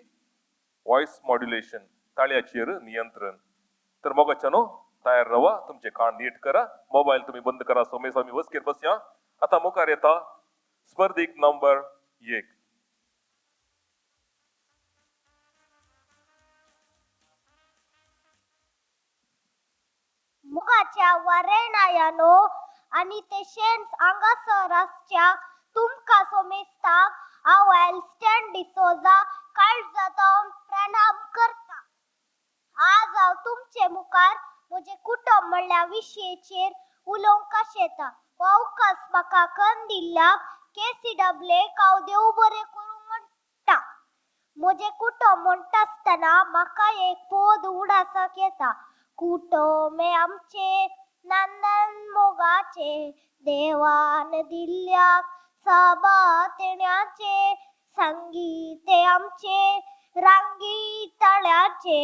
व्हॉइस मॉड्युलेशन ताळ्याचेर नियंत्रण तर मोगाच्यानो तयार रवा तुमचे कान नीट करा मोबाईल तुम्ही बंद करा सोमेश आम्ही वसकेर बसया आता मुखार येता स्पर्धीक नंबर 1 मुखाच्या वरेणायानो आणि तेशेंच हांगासराच्या तुमका सोमेस्ताक हांव एल्स्टन डिसोजा काळज जावन प्रणाम करता आज हांव तुमचे मुखार म्हजे कुटुंब म्हणल्या विशयेचेर उलोवंक शेता हो अवकाश म्हाका करून दिल्ल्याक KCWA हांव देव बरें करूं म्हणटा म्हजे कुटुंब म्हणटा आसतना म्हाका एक पोद उडासाक येता कुटुंब हे आमचे नंदन मोगाचे देवान दिल्ल्याक साबा तेण्याचे संगीत हे आमचे रांगी तळ्याचे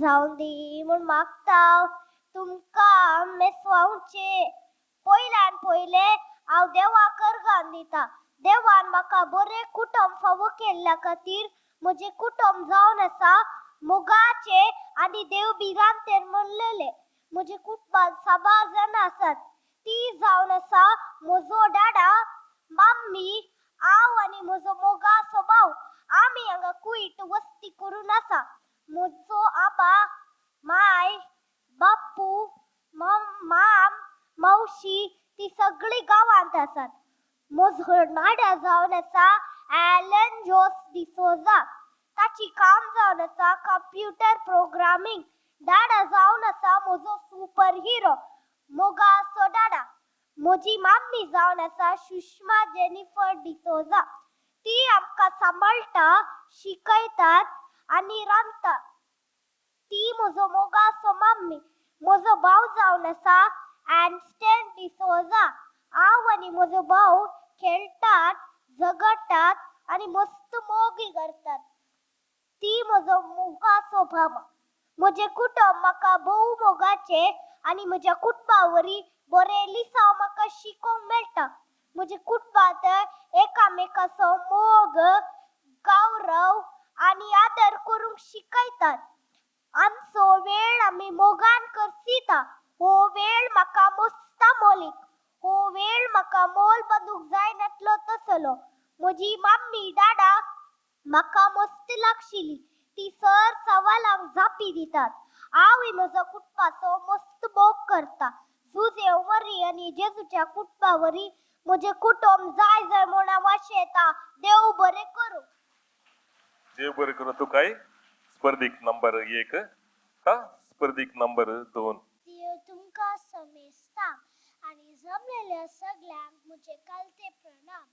जाऊन दी म्हूण मागता तुमकां मेसवावचे पयल्यान पयले हांव देवाक अर्गान दिता देवान म्हाका बरे कुटुंब फावो केल्ल्या खातीर म्हजे कुटुंब जावन आसा मोगाचे आनी देव बिरान तेर म्हणलेले म्हजे कुटुंबांत 6 जाण आसात ती जावन आसा म्हजो डाडा मम्मी हांव आनी म्हजो मोगाचो भाव आमी हांगा कुईट वस्ती करून आसा म्हजो आबा माय बाप्पू माम मावशी ती सगळी गांवांत आसात म्हजो डाडा जावन आसा एलन जोस डिसोजा ताची काम जावन आसा कंप्युटर प्रोग्रामिंग डाडा जावन आसा म्हजो सुपर हिरो मोगाचो डाडा म्हजी मम्मी जावन आसा सुषमा जेनिफर डिसोजा ती आमकां सांबाळटा शिकयतात आनी रांदता ती म्हजो मोगाचो मम्मी म्हजो भाव जावन आसा एन्स्टन डिसोजा हांव आनी म्हजो भाव खेळटात झगडटात आनी मस्त मोगी करतात ती म्हजो मोगाचो भाव म्हजे कुटुंब म्हाका भोव मोगाचे आनी म्हज्या कुटुंबा वरी बरे लिसांव म्हाका शिकोवंक मेळटा म्हजे कुटुंबांत एकामेकाचो मोग गौरव आनी आदर करूंक शिकयतात आमचो वेळ आमी मोगान करसिता हो वेळ म्हाका मस्त मोलीक हो वेळ म्हाका मोल बांदूंक जाय नासलो तसलो म्हजी मम्मी डाडा म्हाका मस्त लागशिली ती सर सवालांक जापी दितात हांव म्हजो कुटुंबाचो मस्त मोग करता जुजे वरी आनी जेजूच्या कुटुंबा वरी म्हजे कुटुंब जाय जाय म्हूण हांव आशेता देव बरें करूं देव बरें करूं तुकाय स्पर्धीक नंबर 1 का स्पर्धीक नंबर 2 देव तुमकां समेस्ता आनी जमलेल्या सगळ्यांक म्हजे कालते प्रणाम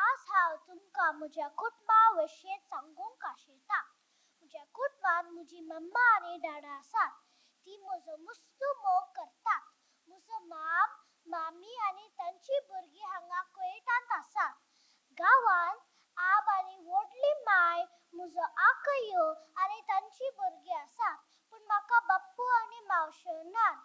आज हांव तुमकां म्हज्या कुटुंबा विशीं सांगूंक आशेता म्हज्या कुटुंबांत म्हजी मम्मा आनी डाडा आसात ती म्हजो मस्त मोग करतात म्हजो मामी आनी तांची भुरगीं हांगा कुवेटांत आसात गांवांत आब आनी व्हडली माय म्हजो आकयो आनी तांची भुरगीं आसात पूण म्हाका बाप्पू आनी मावश्यो नात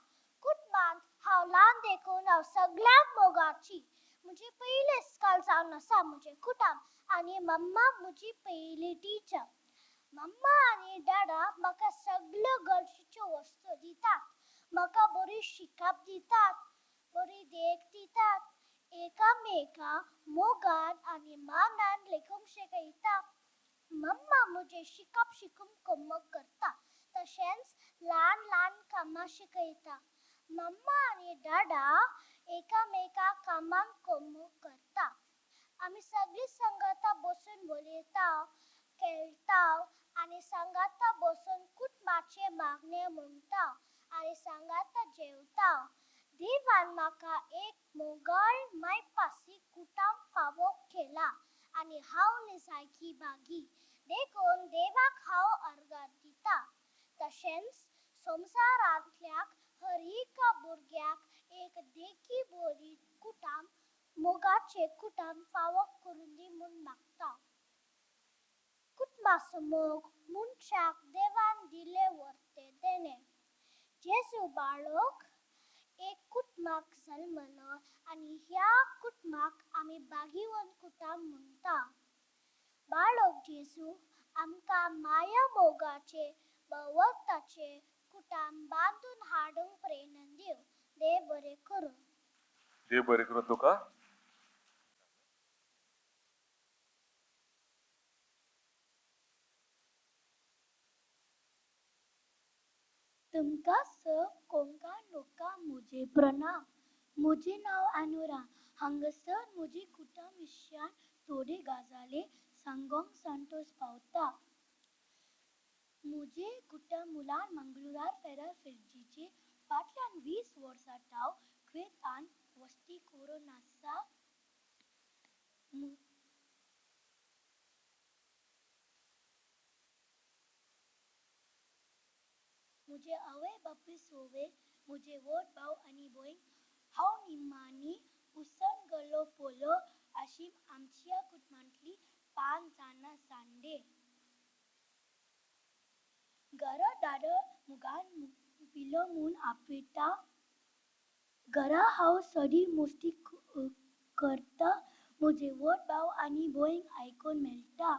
कुटुंबांत हांव ल्हान देखून हांव सगळ्यांक मोगाची म्हजी पयली स्कूल जावन आसा म्हजें कुटुंब आनी मम्मा म्हजी पयली टिचर मम्मा आनी डाडा म्हाका सगळ्यो गरजेच्यो वस्तू दितात म्हाका बरी शिकप दितात बरी देख दितात एकामेका मोगान आनी मानान लेखूंक शिकयता मम्मा म्हजें शिकूंक कम्मक करता तशेंच ल्हान ल्हान कामां शिकयता मम्मा आणि दादा एकामेका कामाक कोमो करता. आम्ही सगळी संगता बसून बोलताव, खेळताव आणि संगता बसून कुटुंबाचे मागणे म्हणताव आणि संगता जेवताव. देवान म्हाका एक मोगळ मायपासी कुटुंब फावो केला आणि हांव निजायकी बागी देखून देवाक हांव अर्गां दिता. तशेंच संवसारांतल्या हर एका भुरग्याक एक देखी बरी कुटुंब मोगाचे कुटुंब फावो करून दी म्हूण मागता. कुटुंबाचो मोग मनशाक देवान दिले वर्ते देणे. जेजू बाळक एक कुटुंबाक जल्मलो आणि ह्या कुटुंबाक आमी बागीवन कुटुंब म्हणटा. बाळक जेजू आमकां माया मोगाचे भोवताचे कुटुंब बांदून हाडूंक प्रेरणा दिव. देव बरें करूं. देव बरें करूं तुका. तुमकां सब कोंकण लोकांक म्हजे प्रणाम. म्हजें नांव अनुरा. हांगासर म्हजे कुटुंब विशयान थोडे गजाली सांगोंक संतोश पावता. म्हजें कुटुंब मुलान मंगळूरार फेरर फिरजीचे फाटल्यान 20 वर्सां हांव कुवेतान वस्ती करून आसा. म्हजे आवय बापूय सोवे, म्हजे व्हड भाव आनी भयण, हांव निमाणी उसन गलो पोलो अशी आमच्या कुटुंबांतली 5 जाणां सांडे. घरा दादो मुगान पिलो म्हूण आपयता. घरा हांव सदी मस्ती करता. म्हजे व्हड भाव आनी भयण आयकून मेळटा.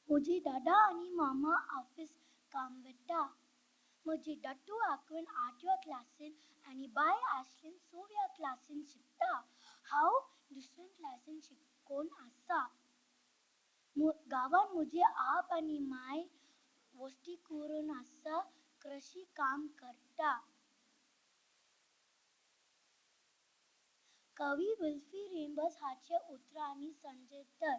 म्हजे दादा आनी मामा ऑफिस काम वेता. म्हजी दट्टू आकून 8व्या क्लासीन आनी बाय आश्लीन 6व्या क्लासीन शिकता. हांव 2ऱ्या क्लासीन शिकोन आसा. गांवान म्हजे आप आनी माय वस्ती करून आसा, कृषी काम करता. कवी विल्फी रेंबस हाचे उतरां आमी समजयतात.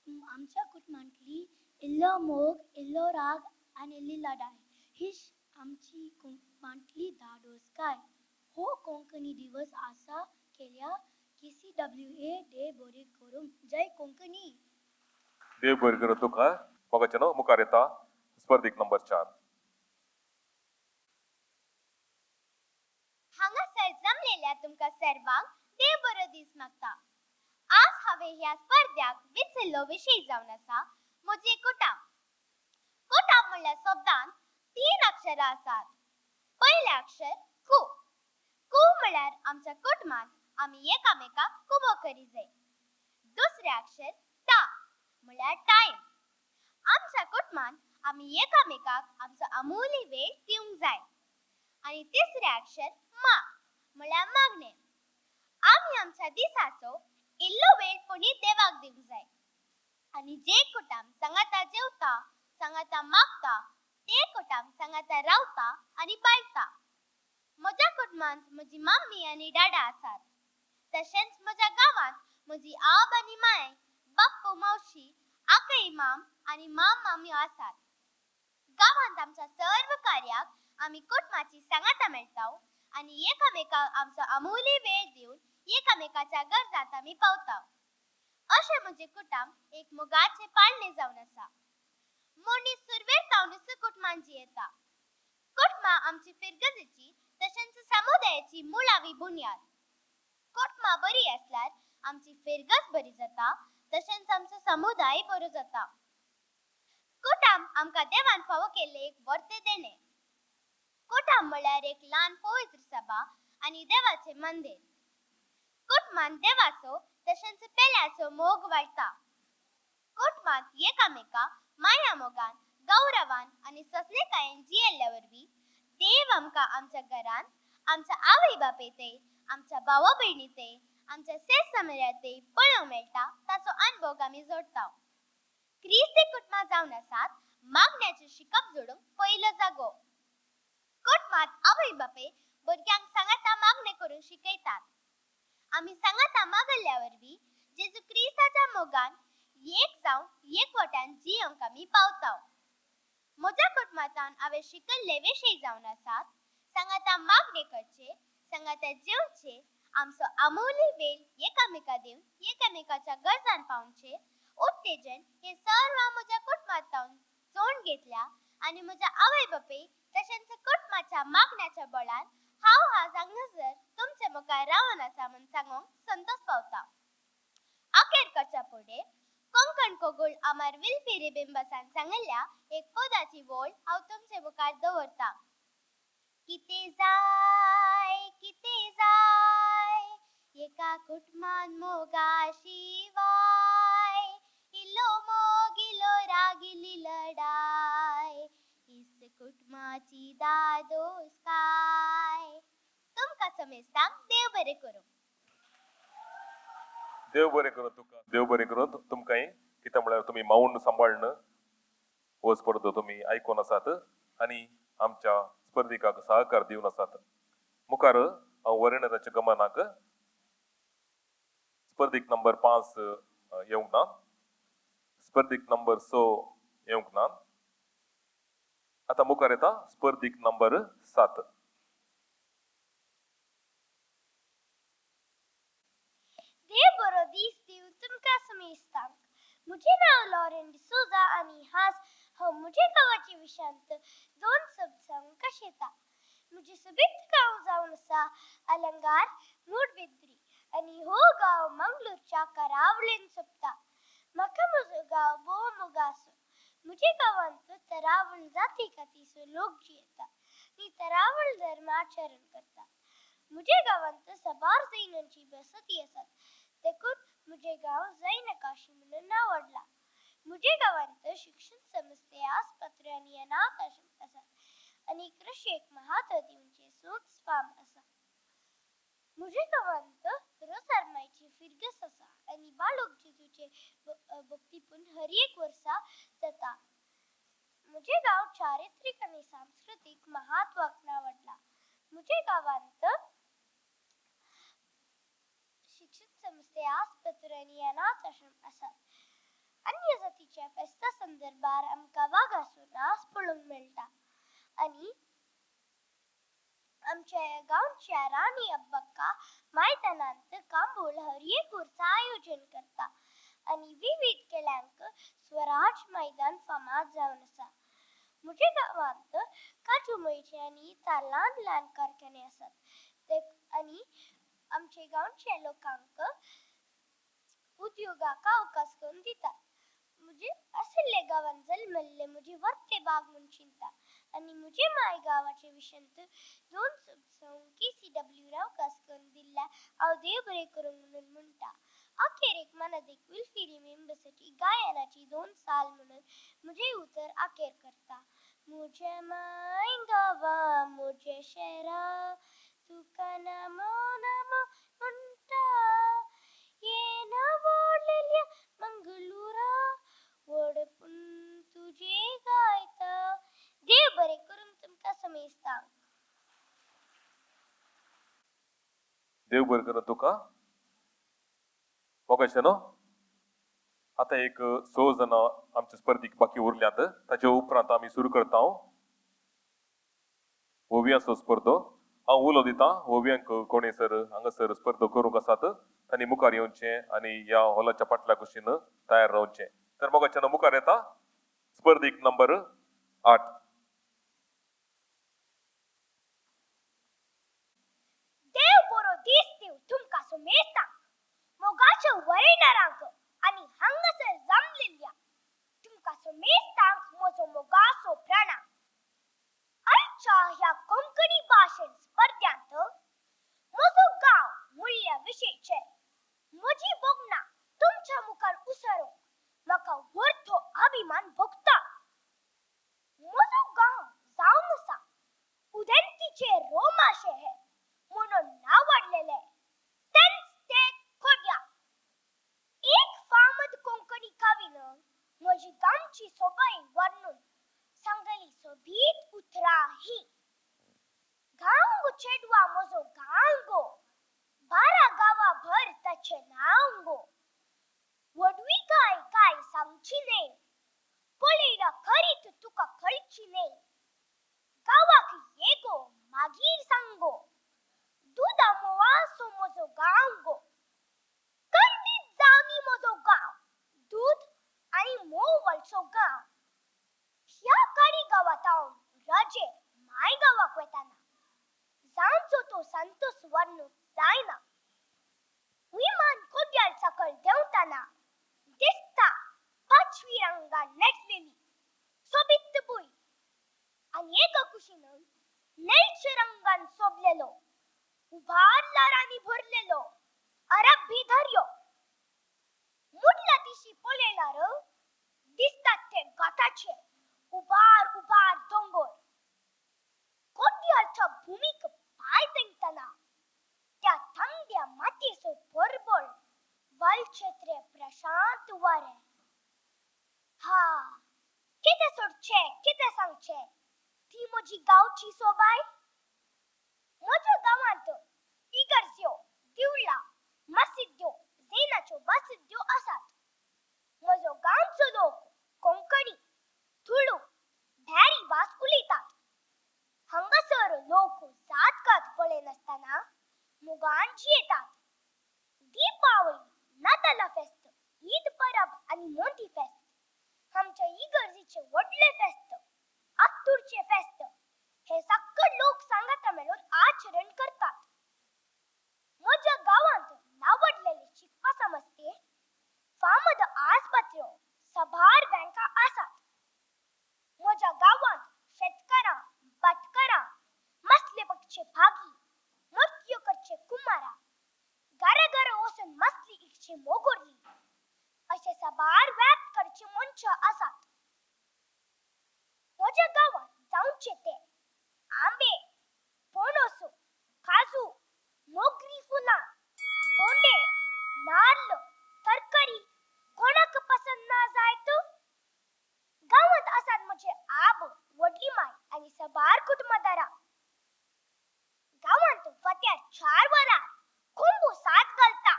आमच्या कुटुंबांतली इल्लो मोग, इल्लो राग आनी इल्ली लढाई ही आमची कुटुंबांतली धाडोसकाय. हो कोंकणी दिवस आसा केल्या KCWA डे बरें करूं. जय कोंकणी. देव बरें करूं तुका. मोगाचें न्हू. मुखार येता स्पर्धीक नंबर 4. हांगासर जमलेल्या तुमकां सर्वांक देव बरो दीस मागता. आज हांवें ह्या स्पर्ध्याक विचारिल्लो विशय जावन आसा म्हजें कुटुंब. कुटुंब म्हणल्यार शब्दांत 3 अक्षरां आसात. पयलें अक्षर कु. कु म्हणल्यार आमच्या कुटुंबांत आमी एकामेकाक कुबो करी जाय. दुसरें अक्षर टा म्हणल्यार टायम. आमच्या कुटुंबांत आमी एकामेकाक आमचो अमूल्य वेळ दिवंक जाय. आनी तिसरें अक्षर मा म्हणल्यार मागणें. आमी आमच्या दिसाचो इल्लो वेळ पुनीत देवाक दिवंक जाय. आनी जे कुटुंब संगता जेवता, संगता मागता, ते कुटुंब संगता रावता आनी बाळगता. म्हज्या कुटुंबांत म्हजी मम्मी आनी दादा आसात. तशेंच म्हज्या गांवांत म्हजी आब आनी माय, बाप्पू मावशी, आकई माम आनी मामी आसात. गांवांत आमच्या सर्व कार्याक आमी कुटुंबाची संगता मेळटाव आनी एकामेकाक आमचो अमूल्य वेळ दिवन एकामेकाच्या गरजांत आमी पावताव. अशें म्हजें कुटुंब एक मोगाचें पाळणें जावन आसा. मनीस सुरवेर कुटुंबान जियेता. कुटुंबां आमची फिरगजेची तशेंच समुदायाची मुळावी बुन्याद. कुटुंबां बरी आसल्यार आमची फिरगज बरी जाता, तशेंच आमचो समुदाय बरो जाता. कुटुंब आमकां देवान फावो केल्लें एक वर्ते देणें. कुटुंब म्हणल्यार एक ल्हान पवित्र सभा आनी देवाचें मंदिर. कुटुंबांत देवाचो तशेंच पेल्याचो मोग वाडटा. कुटुंबांत एकामेका माया मोगान, गौरवान आनी ससलेकायेन जियेल्ल्या वरवीं देव आमकां आमच्या घरांत, आमच्या आवय बापेतय, आमच्या भावा भयणीतय, आमच्या सेज समऱ्यातय पळोवंक मेळटा, ताचो अनुभव आमी जोडटाव. क्रिस्ती कुटुंबां जावन आसात मागण्याचें शिकप जोडूंक पयलो जागो. कुटुंबांत आम्ही सांगाता मागल्यावरवी जेजू क्रिस्ताच्या मोगान एक जावन एकवटान जियोंक आमी पावताव. म्हज्या कुटुंबांत हांवें शिकल्ले विशय जावन आसात सांगाता मागणे करचे, सांगाता जेवचे, आमचो अमूल्य वेळ एकामेका दिवन एकामेकाच्या गरजान पावचे, उत्तेजन हे सर्व म्हज्या कुटुंबांत जोड घेतल्या आणि म्हज्या आवय बापाय तशेंच कुटुंबाच्या मागण्याच्या बळान हांव आज हांगासर तुमचे मुखार रावन आसा म्हूण सांगूंक संतोष पावता. अखेर करच्या फुडें कोंकण कोगुळ आमार विल्फी बिंबसान सांगल्या एक पदाची बोल हांव तुमचे मुखार दवरता. किते जाय एका कुटुंबान मोगा शिवाय, इल्लो मोग इल्लो राग इल्ली लढाय, इस कुटुंबाची दादोस काय. तुमकां समेस्तांक देव बरें करूं. देव बरें करूं तुका, देव बरें करूं तुमकांय. कित्याक म्हळ्यार तुमी माऊंड सांबाळन हो स्पर्धो तुमी आयकोन आसात आनी आमच्या स्पर्धिकाक सहकार दिवन आसात. मुखार हांव वर्णनाच्या गमनाक स्पर्धीक नंबर 5 येवंक ना, स्पर्धीक नंबर 6 येवंक ना. आता मुखार येता स्पर्धीक नंबर 7. देव बरो दीस दिवं तुमकां समेस्तांक. म्हजें नांव लॉरेन डिसोजा आनी हांव म्हजे गांवाचे विशांत 2 शब्द सांगूंक कशेता. म्हजें सोबीत गांव जावन आसा अलंगार मूडबिद्री आनी हो गांव मंगळूरच्या करावळेन सोंपता. म्हाका म्हजो गांव भोव मोगासो. म्हजे गांवांत तरावळ जाती खातीरचो लोक जियेता आनी तरावळ धर्म आचरण करता. म्हजे गांवांत साबार जैनांची बसती आसात, देखून म्हजे गांव जैन काशी म्हणून आवडला. म्हजे गांवांत शिक्षण संस्थे, आस्पत्री आनी अनाथ आश्रम आसात आनी कृषी एक महादतींचे सूक्स फार्म आसा. म्हजे गांवांत रोसारमायची फिरगस आसा आनी बाळूक जेजूचे भक्तीपूण हर एक वर्सा जाता. म्हजे गांव चारित्रीक आनी सांस्कृतीक महत्वाक आवडला. म्हजे गांवांत शिक्षण संस्थे, आस्पत्री आनी अनाथ आश्रम आसात. अन्य जातीच्या फेस्ता संदर्भार आमकां वागासून नाच पळोवंक मेळटा आनी आमच्या गांवच्या राणी अब्बक्का मैदानांत कांबोल हर एक वर्सा आयोजन करता आनी विविध खेळांक स्वराज मैदान फामाद जावन आसा. म्हज्या गांवांत काजू मळीचे आनी इतर ल्हान ल्हान कारखाने आसात आनी आमच्या गांवच्या लोकांक उद्योगाक अवकाश करून दितात. म्हजे असले गांवांत जल्मल्ले म्हजे वर्ते बाग म्हूण चिंता आनी म्हजे माय गांवाचे विशंत 2 शब्द सांगूंक KCWA अवकाश करून दिल्ल्या हांव देव बरें करूं म्हणून म्हणटा. अखेर एक मनात एक विल्फी रिमेंबरसाठी गायनाची 2 साल म्हणून म्हजे उतर अखेर करता. म्हज्या माय गांवा म्हज्या शहरा तुका नमो नमो म्हणटा, येना व्हडलेल्या मंगळुरा वडपून तुजे गायता. देव बरें करून तुमकां समेस्तांक. देव बरें करूं तुका. मोगाशें न्हू. आता एक 6 जाणां आमचे स्पर्धीक बाकी उरल्यात. ताचे उपरांत आमी सुरू करता ओवियांचो स्पर्धो. हांव उलो दितां ओवियांक कोणी सर हांगासर स्पर्धो करूंक आसात तांणी मुखार येवचें आनी ह्या हॉलाच्या फाटल्या कुशीन तयार रावचें. तर मोगाचें मुखार येता स्पर्धीक नंबर 8. देव बरो दीस दिवं तुमकां समेस्तांक. मोगाच्या वळणारांक आनी हांगासर जमलेल्या तुमकां समेस्तांक म्हजो मोगाचो प्रणाम. आयच्या ह्या कोंकणी भाशण स्पर्धांत म्हजो गांव म्हणल्या विशयचेर म्हजी बोगणां तुमच्या मुखार उसळोवंक म्हाका व्हडलो अभिमान भोगता. म्हजो गांव जावन आसा उदेंतीचे रोमाशे म्हणून नावाडलेले तेंच ते खोड्या. एक फामाद कोंकणी कवीन म्हजी गांवची सोबाय वर्णून सांगली सोबीत उतरां ही. गांव चेडवा म्हजो गांव गो, 12 गांवां गावाभर त्याचे नाव गो. वडवी काय काय सांगची ने, पळीला खरीत तुका कळची ने. गावाक ये गो मागीर सांगो, दुधा मोवा सो म्हजो गांव गो. कंडीत जावनी म्हजो गांव, दूध आणि मोव वलचो गांव. ह्या काडी गावात हांव राजे माय गावाक वेताना, जांचो तो संत सुवर्ण जायना. विमान कोड्याल सकल देवताना, दिसता पाचवी रंगान नटलेली सोबित बुई. आणि एका कुशीनं नेलचे रंगान सोबलेलो, उभारला राणी भरलेलो अरबी धर्यो. मुडला दिशी पळयल्यार दिसतात ते गाताचे उबार उबार दोंगर. कोड्यालच्या भूमीक पाय तेंकताना त्या थंड्या मातयेचो बरबळ वालचेत्रे प्रशांत वारे. हा, कितें सोडचे कितें सांगचे ती म्हजी गांवची सोबाय. म्हज्या गांवांत इगर्ज्यो, दिवळां, मसिद्यो, जैनाच्यो बसिद्यो आसात. म्हजो गांवचो लोक कोंकणी, तुळू, भॅरी भास उलयतात. हांगासर लोक जातकात पळयनासतना मुगान जियेतात. दीपावळी, नाताला फेस्त, ईद परब आणि मोठी फेस्त, आमच्या इगर्जीचे व्हडले फेस्त, आत्तूरचे फेस्त, हे सक्कल लोक सांगाता मेळून आचरण करतात. म्हज्या गावांत नावडलेले शिकपा समजते, फामाद आस्पत्र्यो, सभार बँका आसात. म्हज्या गावांत शेतकारां, भाटकारां, मसले बगचे भागी, मटक्यो करचे कुंभारा, घरा घरा वचून मसली इकचे मोगोरली, अशे सभार व्याप करचे मनशां आसात. म्हज्या गावांत जावचे ते आंबे, पणस, काजू, मोगरी फुलां, बोंडे, नाल्ल, तरकारी कोणाक पसंद ना जायत. गावांत आसात म्हजे आब, वडली माय आणि सबार कुटुंबदारां. गावांत वत्यार 4 वरां खुंबू सात घालता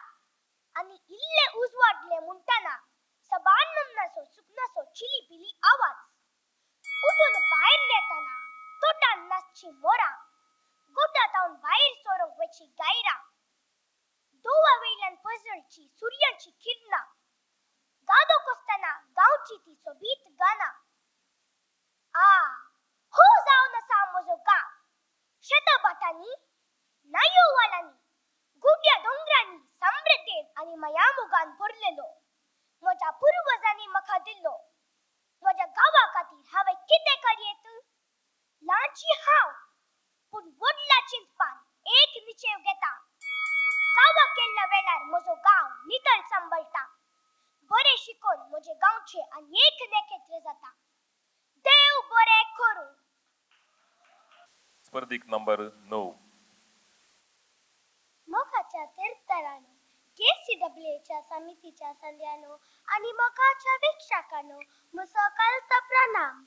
आणि इल्ले उजवाडले म्हणटाना सबार नमनाचो चुकनाचो चिलीपिली आवाज. उठून भायर येताना तोटान नाचची मोरां, गोठातावन भायर सोरोंक वेची गायरां, दोवा वयल्यान पसरची सुर्याची किरणां, गादो कोसताना गांवची ती सोबीत गाना. हो जावन आसा म्हजो गांव. शेताभाटांनी, न्हायो वालांनी, गुड्या दोंगरांनी समृद्धेन आनी मयामोगान भरलेलो. म्हज्या पुर्वजांनी म्हाका दिल्लो. म्हज्या गांवा खातीर हांवें कितें करयेत? ल्हानची हांव, पूण व्हडला चिंतपान एक निचेव घेता. गांवाक गेल्ल्या वेळार म्हजो गांव नितळ सांबाळटा. बरें शिकोन म्हजे गांवचे आनी एक नेकेत्र जाता. देव बरें करूं. स्पर्धीक नंबर 9. मोगाच्या तीर्थरानो, KCWAच्या समितीच्या संध्यानो आणि मोगाच्या वीक्षकांनो, म्हजो कालचा प्रणाम.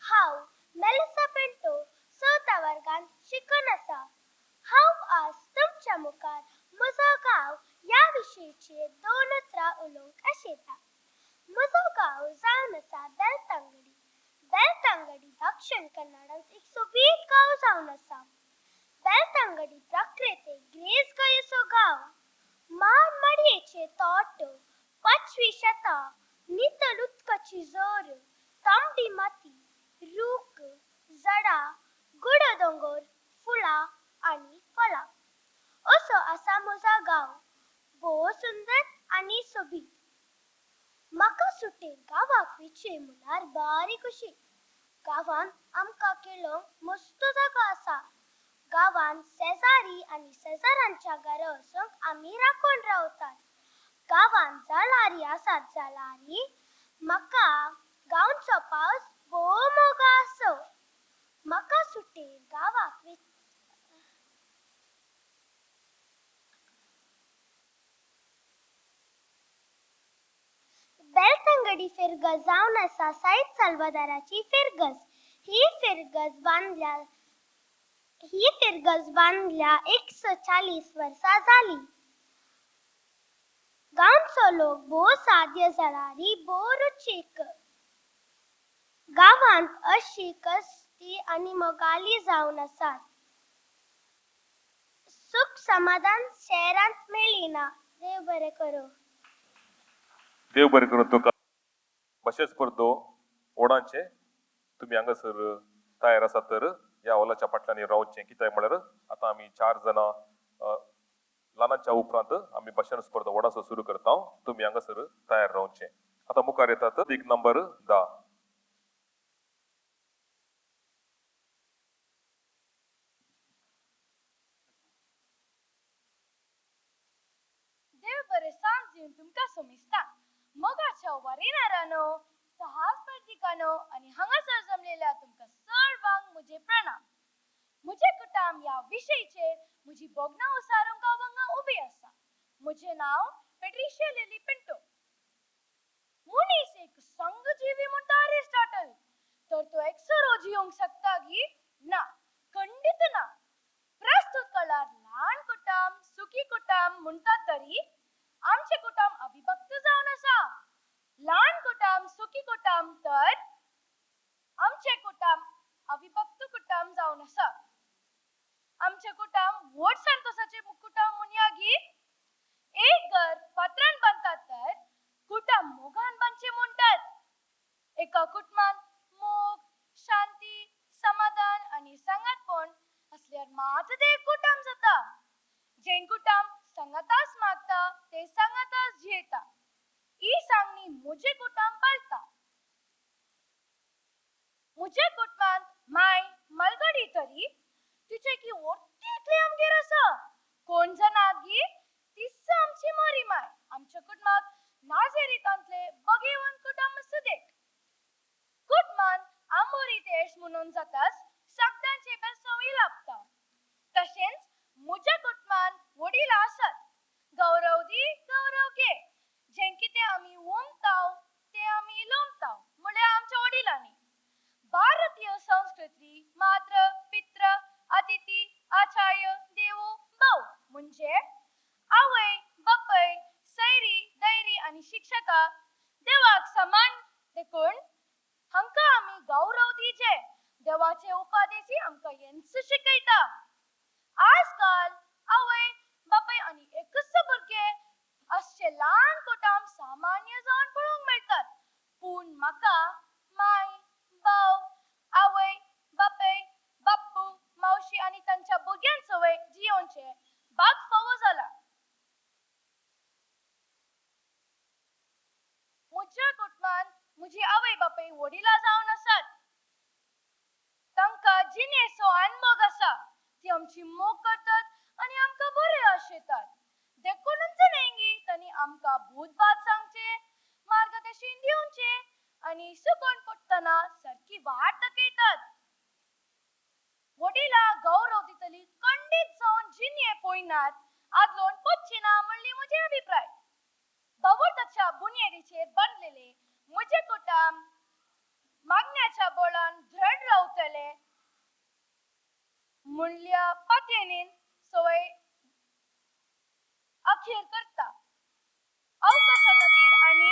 हांव मेलिसा पिंटो 6व्या वर्गांत शिकून आसा. हांव आज तुमच्या मुखार म्हजो गांव ह्या विशयीचे 2 उतरां उलोवंक आशिता. म्हजो गांव जावन आसा बेलतंगडी. बेलतंगडी दक्षिण कन्नडांत एक सोबीत गांव जावन आसा. बेलतंगडी प्रकृतीक ग्रेस गयेचो गांव. मान मडयेचे तोट, 5वी शेतां, नितळ उदकाची झर, तांबडी माती, रूख, झाडां, गुड दोंगर, फुलां आनी फळां. असो आसा म्हजो गांव, भोव सुंदर आनी सोबीत. म्हाका सुट्टेक गांवाक वयचें म्हळ्यार बारी खुशी. गांवांत आमकां खेळोंक मस्त जागो आसा. गांवांत शेजारी आनी शेजाऱ्यांच्या घरा वचूंक आमी राखून रावतात. गांवांत जाळारी आसात जाळारी. म्हाका गांवचो पावस भोव मोग आसो. म्हाका सुट्टेक गांवाक बेलतंगडी फिरगस जावन आसा सायट साल्वादाराची फिरगस. ही फिरगस बांदल्या 140 वर्सां जाली. गांवचो लोक भोव सादे सरारी भोव रुचीक गावांत अशी कस्ती आनी मोगाली जावन आसात सुख समाधान शहरांत मेळिना देव बरें करूं देव बरें करून तुका अशेंच परतो ओडांचे तुम्ही हांगासर तयार आसात तर ह्या हॉलाच्या फाटल्यान रावचें कित्याक म्हळ्यार आतां आमी 4 जाणां ल्हानाच्या उपरांत आमी भाशण स्पर्धा व्हडासो सुरू करता तुम्ही हांगासर तयार रावचें आतां मुखार येतात एक नंबर 10 देव बरें सांग दिवन तुमकां सोमिस्ता मोगाच्या वरिनारानो सहास्पर्धिकानो आनी हांगासर जमलेल्या तुमकां सर्वांक म्हजे प्रणाम म्हजे कुटाम ह्या विशयचेर म्हजी बोगना उसारूंक हांव हांगा उबी आसा म्हजें नांव पेट्रिशिया लिली पिंटो मनीस एक संघजीवी म्हणटा अरिस्टॉटल तर तो एकसरो जिवंक शकता गी ना खंडित ना प्रस्तुत काळार ल्हान कुटाम सुखी कुटाम म्हणटात तरी आमचे कुटाम अविभक्त जावन आसा ल्हान कुटाम सुखी कुटाम तर आमचे कुटाम अविभक्त कुटाम जावन आसा आमचे कुटाम व्हड संतोषाचे कुटाम म्हणया गी एक घर फातरान बांदतात तर कुटाम मोगान बांदचे म्हणटात एका कुटुंबान मोग शांती समाधान आनी संगतपण असल्यार मात ते कुटाम जाता जें कुटाम संगतास मागता ते संगतास जियेता ही सांगणी म्हजे कुटाम पाळटा म्हजे कुटुंबांत माय मलगडी तरी तिचे की व्हडली एकली आमगेर आसा कोण जाणात गी तीच आमची मोरी माय आमच्या कुटुंबात नाजेरीतांतले बगेवन कुटुंब सुदेक कुटुंबान आंबोरी देश म्हणून जाताच सगळ्यांचे बेसोवी लाभता तशेंच म्हज्या कुटुंबान वडील आसात गौरव दी गौरव घे जें कितें आमी उमताव ते आमी लोमताव म्हळ्यार आमच्या वडिलांनी भारतीय संस्कृती मात्र पित्र अतिथी आचार्य देवो भाव म्हणजे आवय बापय सैरी दैरी आनी शिक्षका देवाक समान देखून हांकां आमी गौरव दिचे देवाचे उपादेशी आमकां हेंच शिकयता आजकाल आवय बापय आनी एकच भुरगे अशे ल्हान कुटाम सामान्य जावन पळोवंक मेळटात पूण म्हाका माय भाव आवय बापय बाप्पू मावशी आनी तांच्या भुरग्यांचो वय जियोनचे बाग फावो जाला म्हज्या कुटुंबान म्हजी आवय बापय वडिलां जावन आसात तांकां जिणेचो अनुभव आसा ती आमची मोग करतात आनी आमकां बरें आशेतात देखूनच न्ही तांणी आमकां भूतभात सांगचे मार्गदर्शन दिवचे आनी सुकोन पडटना सारकी वाट दाखयतात वडिलां गौरव दितली खंडीत जावन जिणे पळयनात आदलोन पडचिना म्हणली म्हजे अभिप्राय भवताच्या बुनयेदीचेर बांदलेले म्हजे कुटाम मागण्याच्या बोळान दृढ रावतले म्हणल्या पातयेनीन सवय अखेर करता अवकाशा खातीर आनी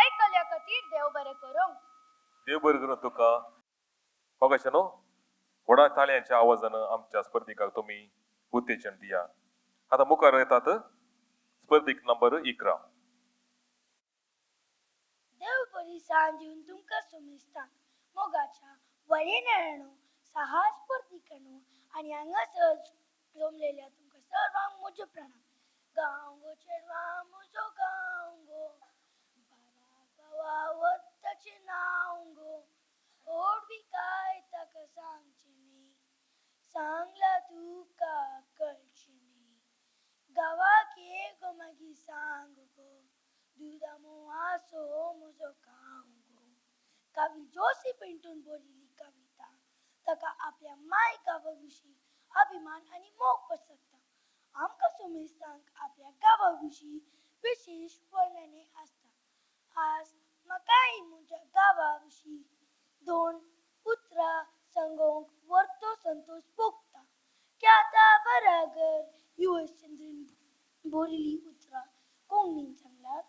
ऐकल्या खातीर देव बरें करूं देव बरें करून तुका कशें न्हू व्हडा ताळयांच्या आवाजान आमच्या स्पर्धिकाक तुमी उत्तेजन दिया आतां मुखार येतात स्पर्धीक नंबर 11 देव बरी सांज दिवन तुमकां सोमिस्ता मोगाच्या वरिनारानो सहास्पर्धिकानो आनी हांगासर जमलेल्या तुमकां सर्वांक म्हजे प्रणाम गांव गो चेडवा म्हजो गांव गो बारा गांवा वताचें नांव गो ओडवी काय ताका सांगचें न्ही सांगला तुका कळचें न्ही गांवाक ये गो मागीर सांग गो दुदा मोवासो म्हजो गांव गो कवी जोशी पिंटून बरयली कविता ताका आपल्या माय गांवा विशीं अभिमान आनी मोग पसरता आमकां सोमिस्तांक आपल्या गांवा विशीं विशेश वर्णने आसता आज म्हाकाय म्हज्या गांवा विशीं 2 उतरां सांगूंक वर्तो संतोश भोगता क्या था बरागर युएस चंद्रन बरयली उतरां कोंकणीन सांगल्यार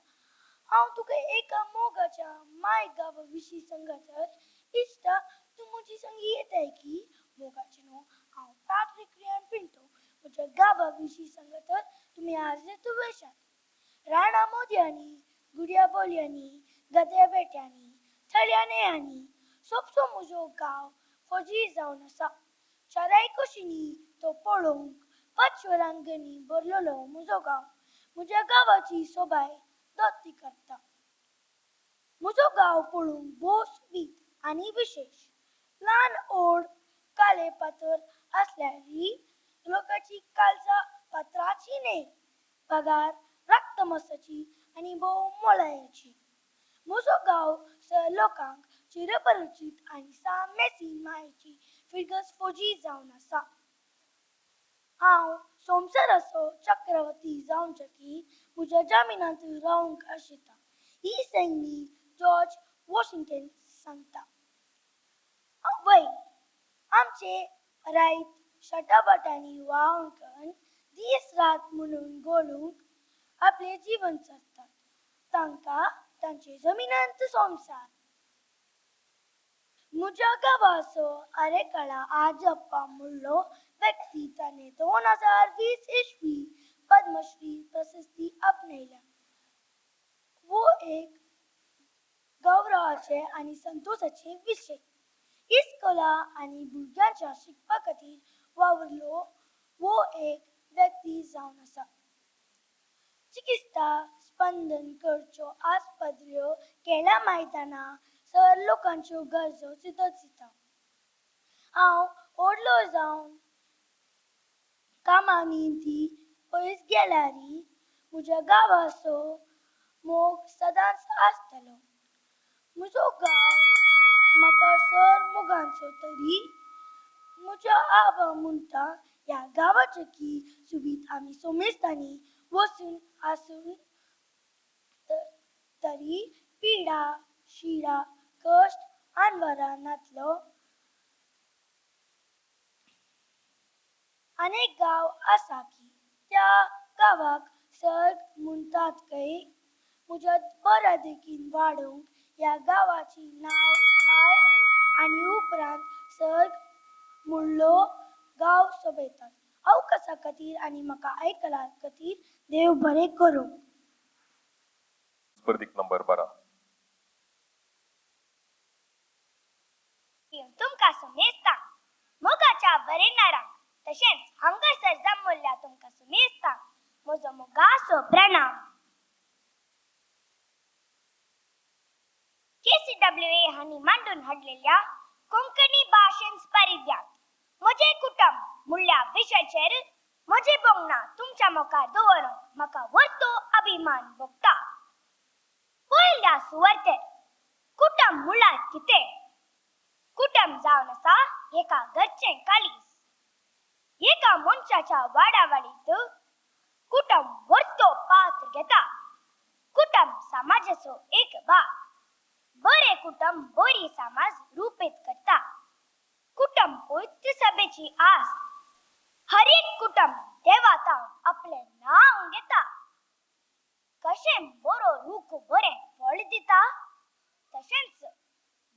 हांव तुका एका मोगाच्या माय गांवा विशीं सांगत तर इश्टा तूं म्हजी संगी येताय की मोगाचे न्हू हांव प्राथमिक्रियान पिंटो म्हज्या गांवा विशीं सांगत तर तुमी आज येतो वेशात राणा मोदयांनी गुड्या बोलयांनी गद्या बेट्यांनी थळ्यानी सोपसो म्हजो गांव फौजी जावन आसा शाराय कशीनी तो पळोवंक पाचवरांगणी भरलेलो म्हजो गांव म्हज्या गांवाची सोबाय दोत्ती करता म्हजो गांव पळोवंक भोव सोबीत आनी विशेश ल्हान ओड काले फातर आसल्यारी लोकांची काळजां फातराची न्हय पगार रक्तमसाची आनी भोव मोलायेची म्हजो गांव सर लोकांक चिरपरिचीत आनी सामेसी मायेची फिरगस फौजी जावन आसा हांव सोमसराचो चक्रवर्ती जावनचकी म्हज्या जमिनांत रावंक आशिता ही सैमीक जॉर्ज वॉशिंग्टन सांगता वय आमचे रायत शटाबटांनी वावणकन दीस रात म्हणून घोळूंक आपले जीवन चरतात तांकां तांचे जमिनांत संवसार म्हज्या गांवाचो आरेकाळा आजप्पा म्हणलो व्यक्ती ताणें 2020 इसवी पद्मश्री प्रशस्ती आपणयल्या वो एक गौरवाचे आनी संतोषाचे विशय इस्कोला आनी भुरग्यांच्या शिकपा खातीर वावरलो वो एक व्यक्ती जावन आसा चिकित्सा स्पंदन करच्यो आस्पत्र्यो खेळा मैदानां सर लोकांच्यो गरजो चिंतत दिता हांव व्हडलो जावन कामांनी पयस गेल्यारी म्हज्या गांवाचो मोग सदांच आसतलो म्हजो गांव म्हाका सर मोगांचो तरी म्हज्या आबा म्हणटा ह्या गांवाचे की सुबीत आमी सोमेस्तांनी वचून आसून तरी पिडा शिडा कश्ट आनवरांतलो अनेक गांव आसा की त्या गांवाक सर्ग म्हणटात खंय म्हज्या बऱ्या देखीन वाडोवंक ह्या गांवाची नांव आड आनी उपरांत सर्ग म्हणलो गांव सोबयतात अवकाशा खातीर आनी म्हाका आयकला खातीर देव बरें करूं स्पर्धीक नंबर 12 तुमकां सुमेस्तां मोगाच्या बरेनारांक तशेंच हांगासर जमल्ल्या तुमकां सुमेस्तांक म्हजो मोगाचो प्रणाम KCWA हांणी मांडून हाडलेल्या कोंकणी भाशेन स्पर्धांत म्हजें कुटुंब म्हणल्या विशयाचेर म्हजें बोंगना तुमच्या मुखार दवरूंक म्हाका व्हडलो अभिमान भोगता पयल्या सुवातेर कुटुंब म्हणल्यार कितें कुटुंब जावन आसा एका घरचें काळीज एका मनशाच्या वाडावळींत कुटुंब व्हडलो पात्र घेता कुटुंब समाजाचो एक भाग बरे कुटुंब बरी समाज रूपीत करता कुटुंब पवित्र सभेची आस हर एक कुटुंब देवातावन आपले नांव घेता कशें बरो रूख बरें फळ दिता तशेंच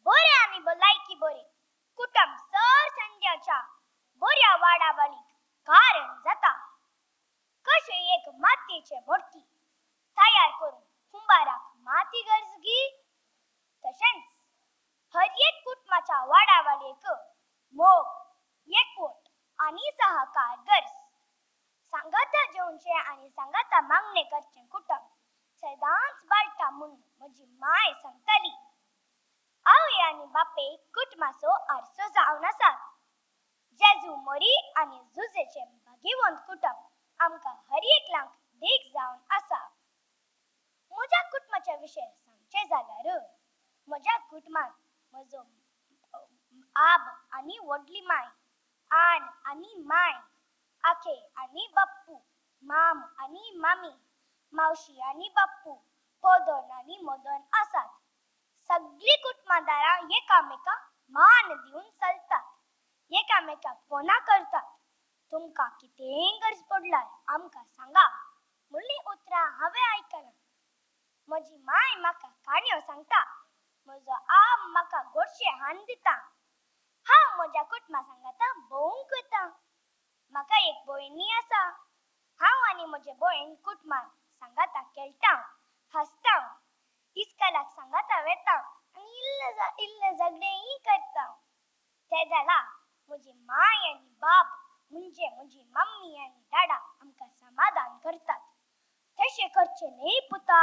बरें आनी भलायकी बरी कुटुंब सर संध्याच्या बऱ्या वाडावळीक कारण जाता कशें एक मातयेचे मडकी तयार करून कुंभाराक माती गरजगी तशेंच हर एक कुटुंबाच्या वाडावळीक मोग एकवट आनी सहकार गरज सांगाता जेवचे आनी सांगाता मागणे करचें कुटुंब सदांच बाळटा म्हूण म्हजी माय सांगताली आवय आनी बापे कुटुंबाचो आरसो जावन आसात जेजू मरी आनी झुजेचे भाग्यवंत कुटुंब आमकां हर एकल्यांक देख जावन आसा म्हज्या कुटुंबाच्या विशय सांगचें जाल्यार म्हज्या कुटुंबांत म्हजो आब आनी व्हडली माय आण आनी माय आखे आनी बाप्पू माम आनी मामी मावशी आनी बाप्पू पोदन आनी मदन आसात सगळीं कुटुंबदारां एकामेकांक मान दिवन चलतात एकामेकांक फोना करतात तुमकां कितेंय गरज पडल्यार आमकां सांगा मुली उतरा हांवें आयकलां. म्हजी माय म्हाका काणयो सांगता. म्हजो आप म्हाका गोडशें हाडून दिता. हांव म्हज्या कुटुंबा सांगाता भोवूंक वता. म्हाका एक भयणी आसा. हांव आनी म्हजे भयण कुटुंबान सांगाता खेळटा, हसता, इस्कॉलाक सांगाता वेता आनी इल्ले झगडेय करता. ते जाला म्हजी माय आनी बाब म्हणजे म्हजी मम्मी आनी डाडा आमकां समाधान करतात. तशें करचें न्हय पुता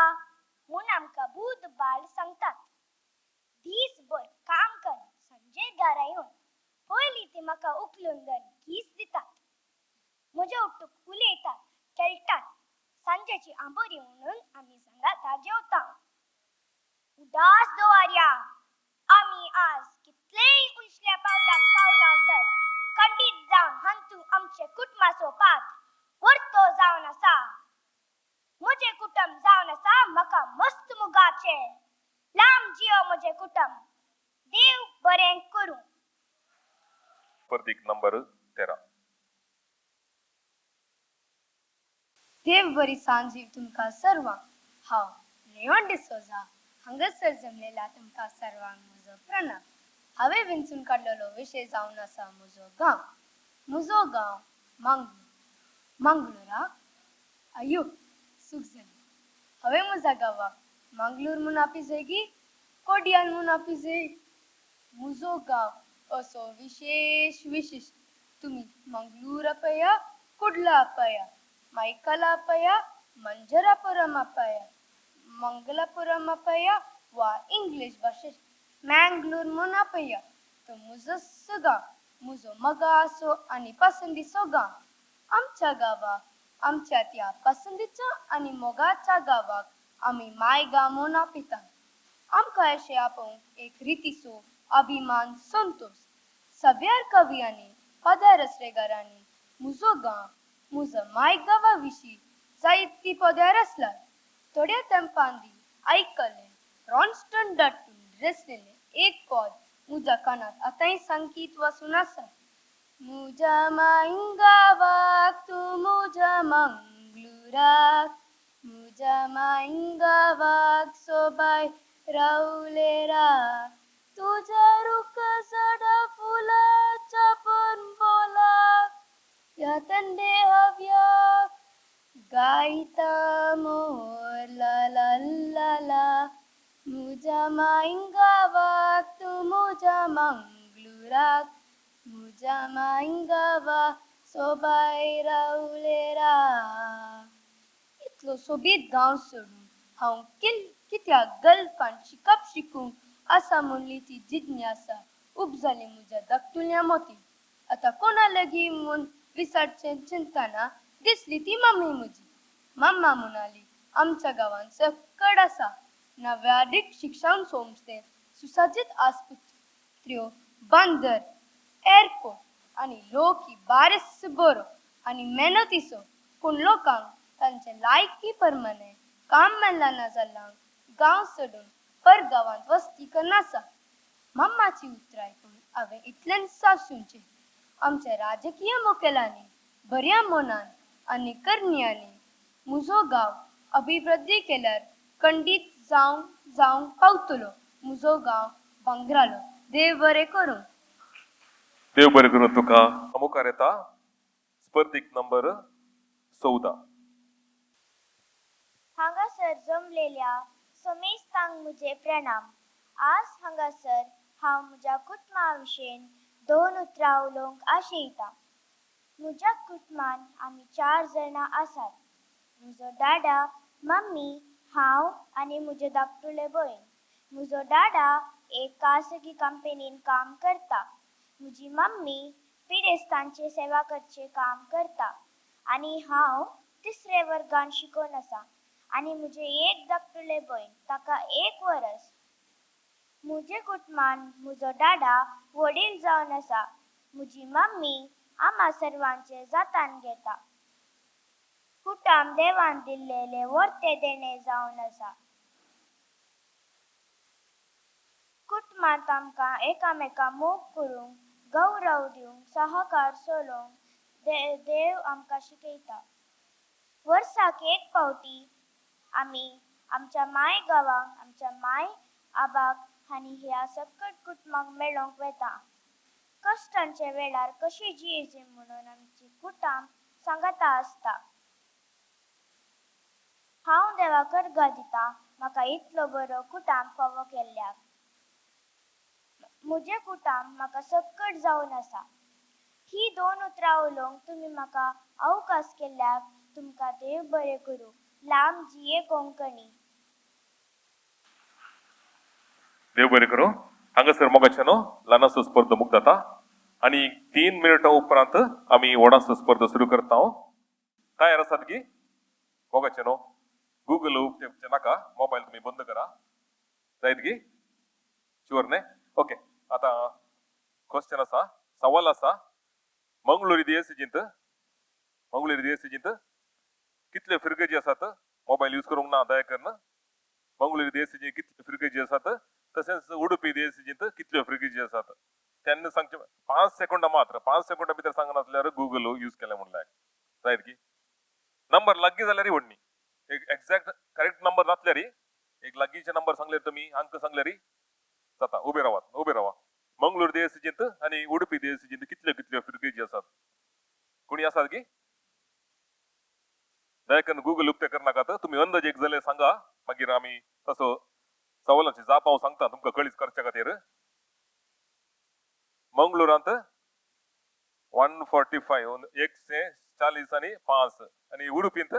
म्हूण आमकां बुधबार सांगतात. दीसभर काम कर, सांजे घरा येवन पयलीं ती म्हाका उखलून धरून किस दितात. म्हज्या उठूक उलयतात, खेळटात. सांजेची आंबोरी म्हणून आमी सांगाता जेवता. उदास दवरया. आमी आज कितलेय उंचल्या पावलाक पावलां तर खंडीत जावन हंतू आमचे कुटुंबाचो पात वर्तो जावन आसा. म्हजें कुटुंब जावन आसा म्हाका मस्त मोगाचें. लांब जियो म्हजें कुटुंब. देव बरें करूं. स्पर्धीक नंबर 13. देव बरी सांजीव तुमकां सर्वांक. हांव रेवण डिसोजा हांगासर जमलेल्या तुमकां सर्वांक म्हजो प्रणाम. हांवें वेंचून काडलेलो विशय जावन आसा म्हजो गांव. म्हजो गांव मंगळुराक अयो सूख जाली. हांवें म्हज्या गांवाक मंगळूर म्हूण आपिजय गी कोडियाल म्हूण आपिजय. म्हजो गांव असो विशिश्ट. तुमी मंगळूर आपया, कुडला आपया, मैकला आपया, मंजरापुरम आपया, मंगलापुरम आपया वा इंग्लिश भाशेत मँगलोर म्हूण आपया. तो म्हजो गांव, म्हजो मोगाचो आनी पसंदीचो गांव. आमच्या गांवाक आमच्या त्या पसंदीच्या आनी मोगाच्या गांवाक आमी मायगांव म्हूण आपिता. आमकां अशें आपोवंक एक रितीचो अभिमान संतोष. सगळ्या कवियांनी पदार रचलेकारांनी म्हजो गांव म्हज्या मायगांवा विशीं जायतीं पदार रचल्यात. थोड्या तेंपांनी आयकलें रॉन्स्टन दाटून रचलेलें एक पद म्हज्या कानांत आतांय संगीत वाचून आसा. म्हज्या मायगांवाक तूं म्हज्या मंगळुराक, म्हज्या मायगांवाक सोबाय रावले राक. तुझ्या रुख झाडां फुलाच्या बोलाक ह्या थंडे हव्याक गायता मोर ला ला ला ला. म्हज्या मायगांवाक तूं म्हज्या मंगळुराक, म्हज्या मायगांवाक सोबाय रावले राक. इतलो सोबीत गांव सोडून हांव कित्याक गल्फांत शिकूंक आसा म्हणली ती जिज्ञासा उब जाली म्हज्या धाकटुल्या मोती. आतां कोणा लागीं म्हूण विचारचें चिंतना दिसली ती मम्मी म्हजी. मम्मा म्हणाली आमच्या गांवांत सकड आसा नव्यादीक शिक्षण संस्थेंत सुसज्जीत आस्पत्र्यो, बंदर, एअरपोर्ट आनी लोक बारस बरो आनी मेहनतीचो. पूण लोकांक तांचे लायकी प्रमाणे काम मेळना ना जाल्ल्यान गांव सोडून परगांवांत वस्ती करनासा. मम्माची उतरां आयकून हांवें इतलें सासूंचें. आमच्या राजकीय मुखेल्यांनी बऱ्या मनान आनी करण्यांनी म्हजो गांव अभिवृद्धी केल्यार खंडीत जावंक पावतलो. म्हजो गांव भांगरालो. देव बरें करूं. देव बरें करूं तुका. मुखार येता स्पर्धीक नंबर 14. हांगासर जमलेल्या समेस्तांक म्हजे प्रणाम. आज हांगासर हांव म्हज्या कुटुंबा विशीं 2 उतरां उलोवंक आशयतां. म्हज्या कुटुंबान आमी 4 जाणां आसात. म्हजो डाडा, मम्मी, हांव आनी म्हजें धाकटुलें भयण. म्हजो डाडा एक खासगी कंपनीन काम करता. म्हजी मम्मी पिडेस्तांचे सेवा करचें काम करता आनी हांव 3रे वर्गान शिकोवन आसा. आनी म्हजें एक धाकटुलें भयण ताका 1 वर्स. म्हजे कुटुंबान म्हजो डाडा वडील जावन आसा. म्हजी मम्मी आम्हा सर्वांचे जतन घेता. कुटुंब देवान दिल्लेले वर्ते देणे जावन आसा. कुटुंबांत आमकां एकामेकां मोग करूंक, गौरव दिवंक, सहकार चलोवंक देव आमकां शिकयता. वर्साक एक फावटी आमी आमच्या माय गांवांक आमच्या माय आबाक आनी ह्या सकट कुटुंबाक मेळोंक वेता. कश्टांच्या वेळार कशी जियेची म्हणून आमची कुटाम सांगाता आसता. हांव देवा कर्गा दिता म्हाका इतलो बरो कुटाम फावो केल्ल्याक. म्हजे कुटाम म्हाका सकट जावन आसा. ही 2 उतरां उलोवंक तुमी म्हाका अवकाश केल्ल्याक तुमकां देव बरें करूं. लांब जिये कोंकणी. देव बरें करूं. हांगासर मोगाचेनो ल्हानसो स्पर्ध मुक्त जाता आणि 3 मिनिटां उपरांत आमी व्हडासो स्पर्ध सुरू करता. तयार आसात की मोगाचेनो? गुगल उगडचे नाका, मोबायल तुम्ही बंद करा. जायत की शुअर न्ही? ओके. आता क्वेश्चन आसा, सवाल आसा. मंगळूर DSCजींत कितले फिरगेजी आसात? मोबाईल यूज करूंक ना दया करून. मंगळूर DSCजी कितले फिरगेजी आसात? तसेच उडुपी DSCजींत कितल्यो फिरगेजी आसात? त्यांनी सांगचे 5 सेकंदां मात्र. 5 सेकंदां भितर सांगना जाल्यार गुगल यूज केलें म्हणल्यार जायत की. नंबर लागगी जाल्यार व्हडणी. एक एक्झॅक्ट करेक्ट नंबर नासल्यार एक लागीचे नंबर सांगल्यार तुम्ही अंक सांगल्यार जाता. उबे रावा. मंगळूर DSCजींत आणि उडुपी DSCजींत कितल्यो फिरगेजी आसात? कोणी आसात की? दया करून गुगल उक्ते करनाकात. तुम्ही अंदाज एक जाल्यार सांगा, मागीर आमी तसो सवालांची जाप हांव सांगता तुमकां कळीत करच्या खातीर. मंगळुरांत 145 140 आणि 5 आणि उडुपींत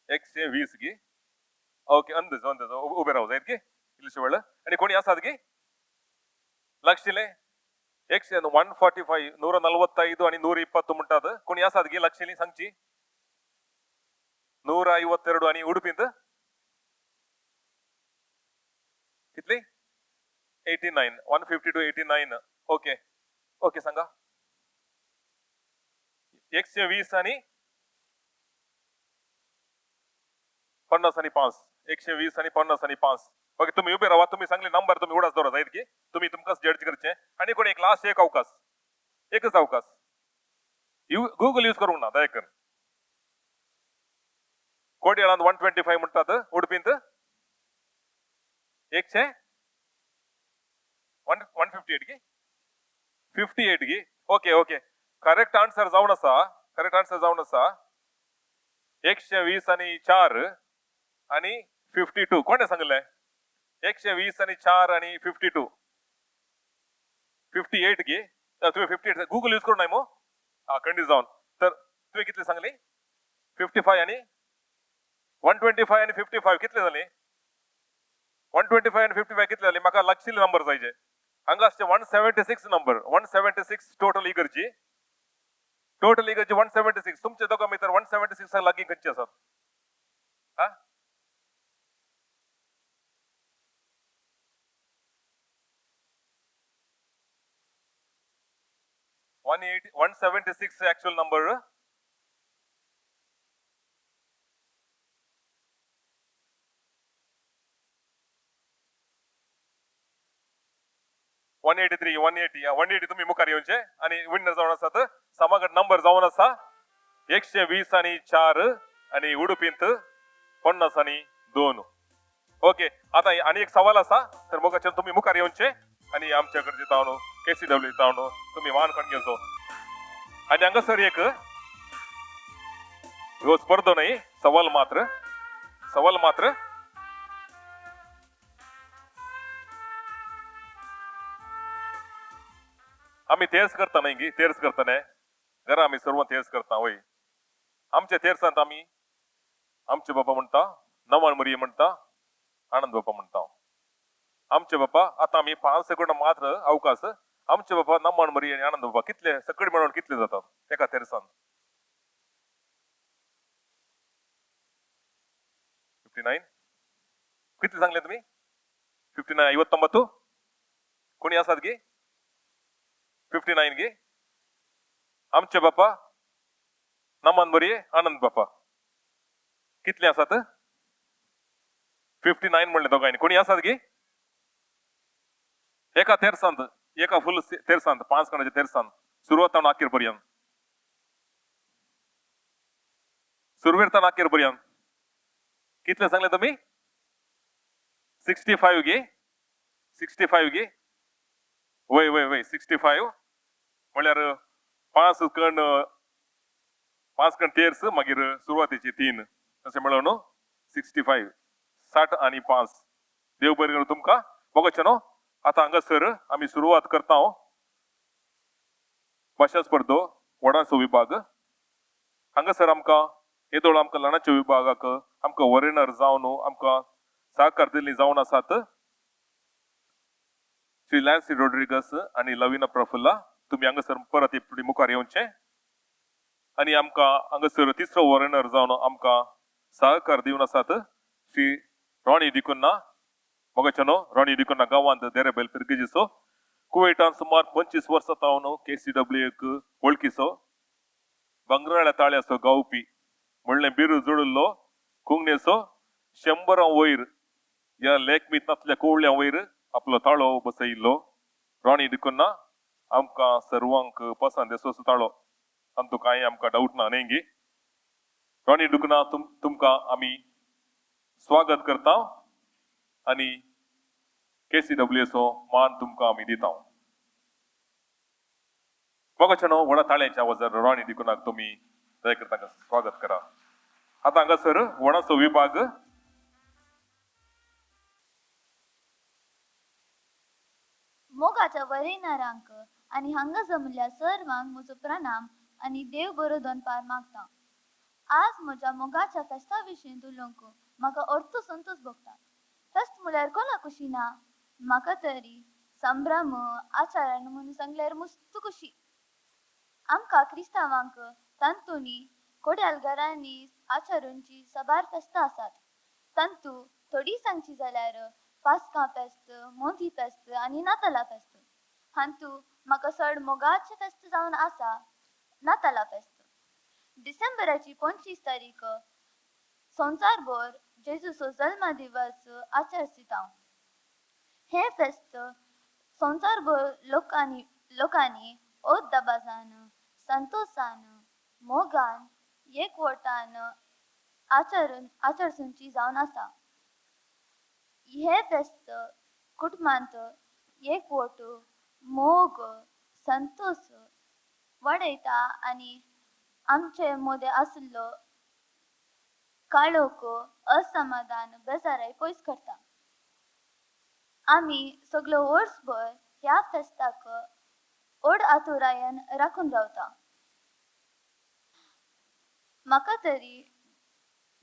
120 की. ओके, अंदाज उबे राव जायत की इल्लेशे वेळ. आणि कोणी आसात की लक्षिले? 145 145 आणि 120 म्हणटात. कोणी आसात की लक्षिली सांगची? 152 आणि उडुपींत कितली? 89. 150 to 89. ओके सांगा. 120 आणि 50 आणि 5. 120 आणि 50 आणि 5. ओके, तुम्ही उभे राहा. तुम्ही सांगले नंबर तुम्ही उडाच दवरा जायत की. तुम्ही तुमकांच जड्ज करचे. आणि कोणी एक लास्ट एक अवकाश, एकच अवकाश. गुगल यूज करूंक ना दया करून. कोडयाळांत 125 म्हणटात. उडपींत 158 की 58 की. ओके. करेक्ट आन्सर जावन आसा. 120 आणि 4 आणि 52. कोणे सांगले? 120 आणि 4 आणि 52. 58 की. तुम्ही 58 गुगल यूज करू नाही मग. खंडीत जाऊन तर तुम्ही कितले सांगले? 55 आणि 125 आणि 55 कितले झाले? 125 आणि 55 कितले झाले? म्हाका लागशिल्ले नंबर जायचे. हांगा असते 176 नंबर. 176 टोटल इगर्जी. 176. तुमचे दोघां भितर 176 लागीं खंयचे आसात? 176 actual number. वन 180 तुम्ही मुखार येऊनचे आणि विनर जाऊन असतात. समागत नंबर जाऊन असा 120 आणि 4 आणि उडुपींत 50 आणि 2. ओके, आता आणि एक सवाल असा तर मग तुम्ही मुखार येऊनचे आणि आमच्याकडे जावन KCWA जावन तुम्ही मान पण घेवचो. आणि हांगासर एक ह्यो स्पर्धो नाही, सवाल मात्र. आम्ही तेच करता नाही की तेच करता नाही घरा आम्ही सर्व तेच करता. होय, आमच्या तेरसांत आम्ही आमचे बाप्पा म्हणता, नमन मुरी म्हणता, आनंद बाप्पा म्हणता. आमचे बाप्पा आता आम्ही 5 सेकंद मात्र अवकाश. आमचे बाप्पा नमन मुरी आणि आनंद बाप्पा कितले सगळे मिळून कितले जातात एका तेरसांत? 59. कितले सांगले तुम्ही? 59. 59. कोणी असतात की 59 गे? आमचे बाप्पा नमन मुरी आनंद बाप्पा कितले असतात? 59 म्हणले दोघांनी. कोणी असतात की एका तेरसांत, एका फुल तेरसांत 5 कणाचे तेरसांत सुरुवात अखेर पर्यंत सुरवेरता नाकेर पर्यंत कितले सांगले तुम्ही 65 गे 65 गे वय वय वय 65 म्हळ्यार पाच कण तेर्स मागीर सुरवातीचे 3 अशें मेळोन 65 60 आणि 5 देव बरें करूं तुमकां बघचे न्हू आता हांगासर आमी सुरवात करता भाशा स्पर्धो व्हडाचो विभाग हांगासर आमकां येदोळ आमकां ल्हानाच्या विभागाक आमकां वरेनर जावन आमकां सहकार दिल्ली जावन आसात श्री लॅन्सी रोड्रिगस आणि लविना प्रफुल्ला तुम्ही हांगासर परत एक मुखार येवचे आणि आमकां हांगासर तिसरो वरेनर जावन आमकां सहकार दिवन आसात श्री रॉनी डिकुन्ना मगाचे न्हू रॉनी डिकुन्ना गांवांत देरेबेल पिरगेजीचो कुवेटान सुमार 25 वर्सां तावन KCWAक वळखीचो बंगराळ्या ताळ्याचो गावपी म्हणलें बिरू जोडिल्लो कुंगणेचो 100 वयर ह्या लेखमीतांतल्या कोवळ्या वयर आपलो ताळो बसयिल्लो रॉनी डिकुन्ना आमकां सर्वांक पसंद येसो ताळो तातूंत कांय आमकां डाऊट ना न्ही रॉनी डिकुन्ना तुमकां आमी स्वागत करता आणि KCWAचो मान तुमकां आमी दिता बघचे न्हू व्हडा ताळ्याच्या आवाजार रॉनी डिकुन्नाक तुमी दय करता स्वागत करा आता हांगासर व्हडाचो विभाग मोगाच्या वरेनारांक आणि हांगा जमल्या सर्वांक म्हजो प्रणाम आणि देव बरो दनपार मागता आज म्हज्या मोगाच्या फेस्ता विशीं उलोवंक म्हाका अर्थ संतोष भोगता फेस्त म्हळ्यार कोणा खुशी ना म्हाका तरी संभ्रम आचार म्हणून सांगल्यार मस्त खुशी आमकां क्रिस्तांवांक तांतुनी कोड्याल घरांनी आचारूंची सबार फेस्तां आसात तांतू थोडी सांगची जाल्यार पास्कां फेस्त मोदी फेस्त आनी नाताला फेस्त हांतू म्हाका चड मोगाचें फेस्त जावन आसा नाताला फेस्त डिसेंबराची 25 तारीख संवसारभर जेजूचो जल्म दिवस आचरसीत हांव हे फेस्त संवसारभर लोकांनी ओत दबाजान संतोषान मोगान एकवटान आचरसूंची जावन आसा हे फेस्त कुटुंबांत एकवट मोग संतोष वाडयता आनी आमचे मदें आसलो काळोख असमाधान बेजाराय पयस करता आमी सगळो वर्सभर ह्या फेस्ताक ओड आतुरायेन राखून रावता म्हाका तरी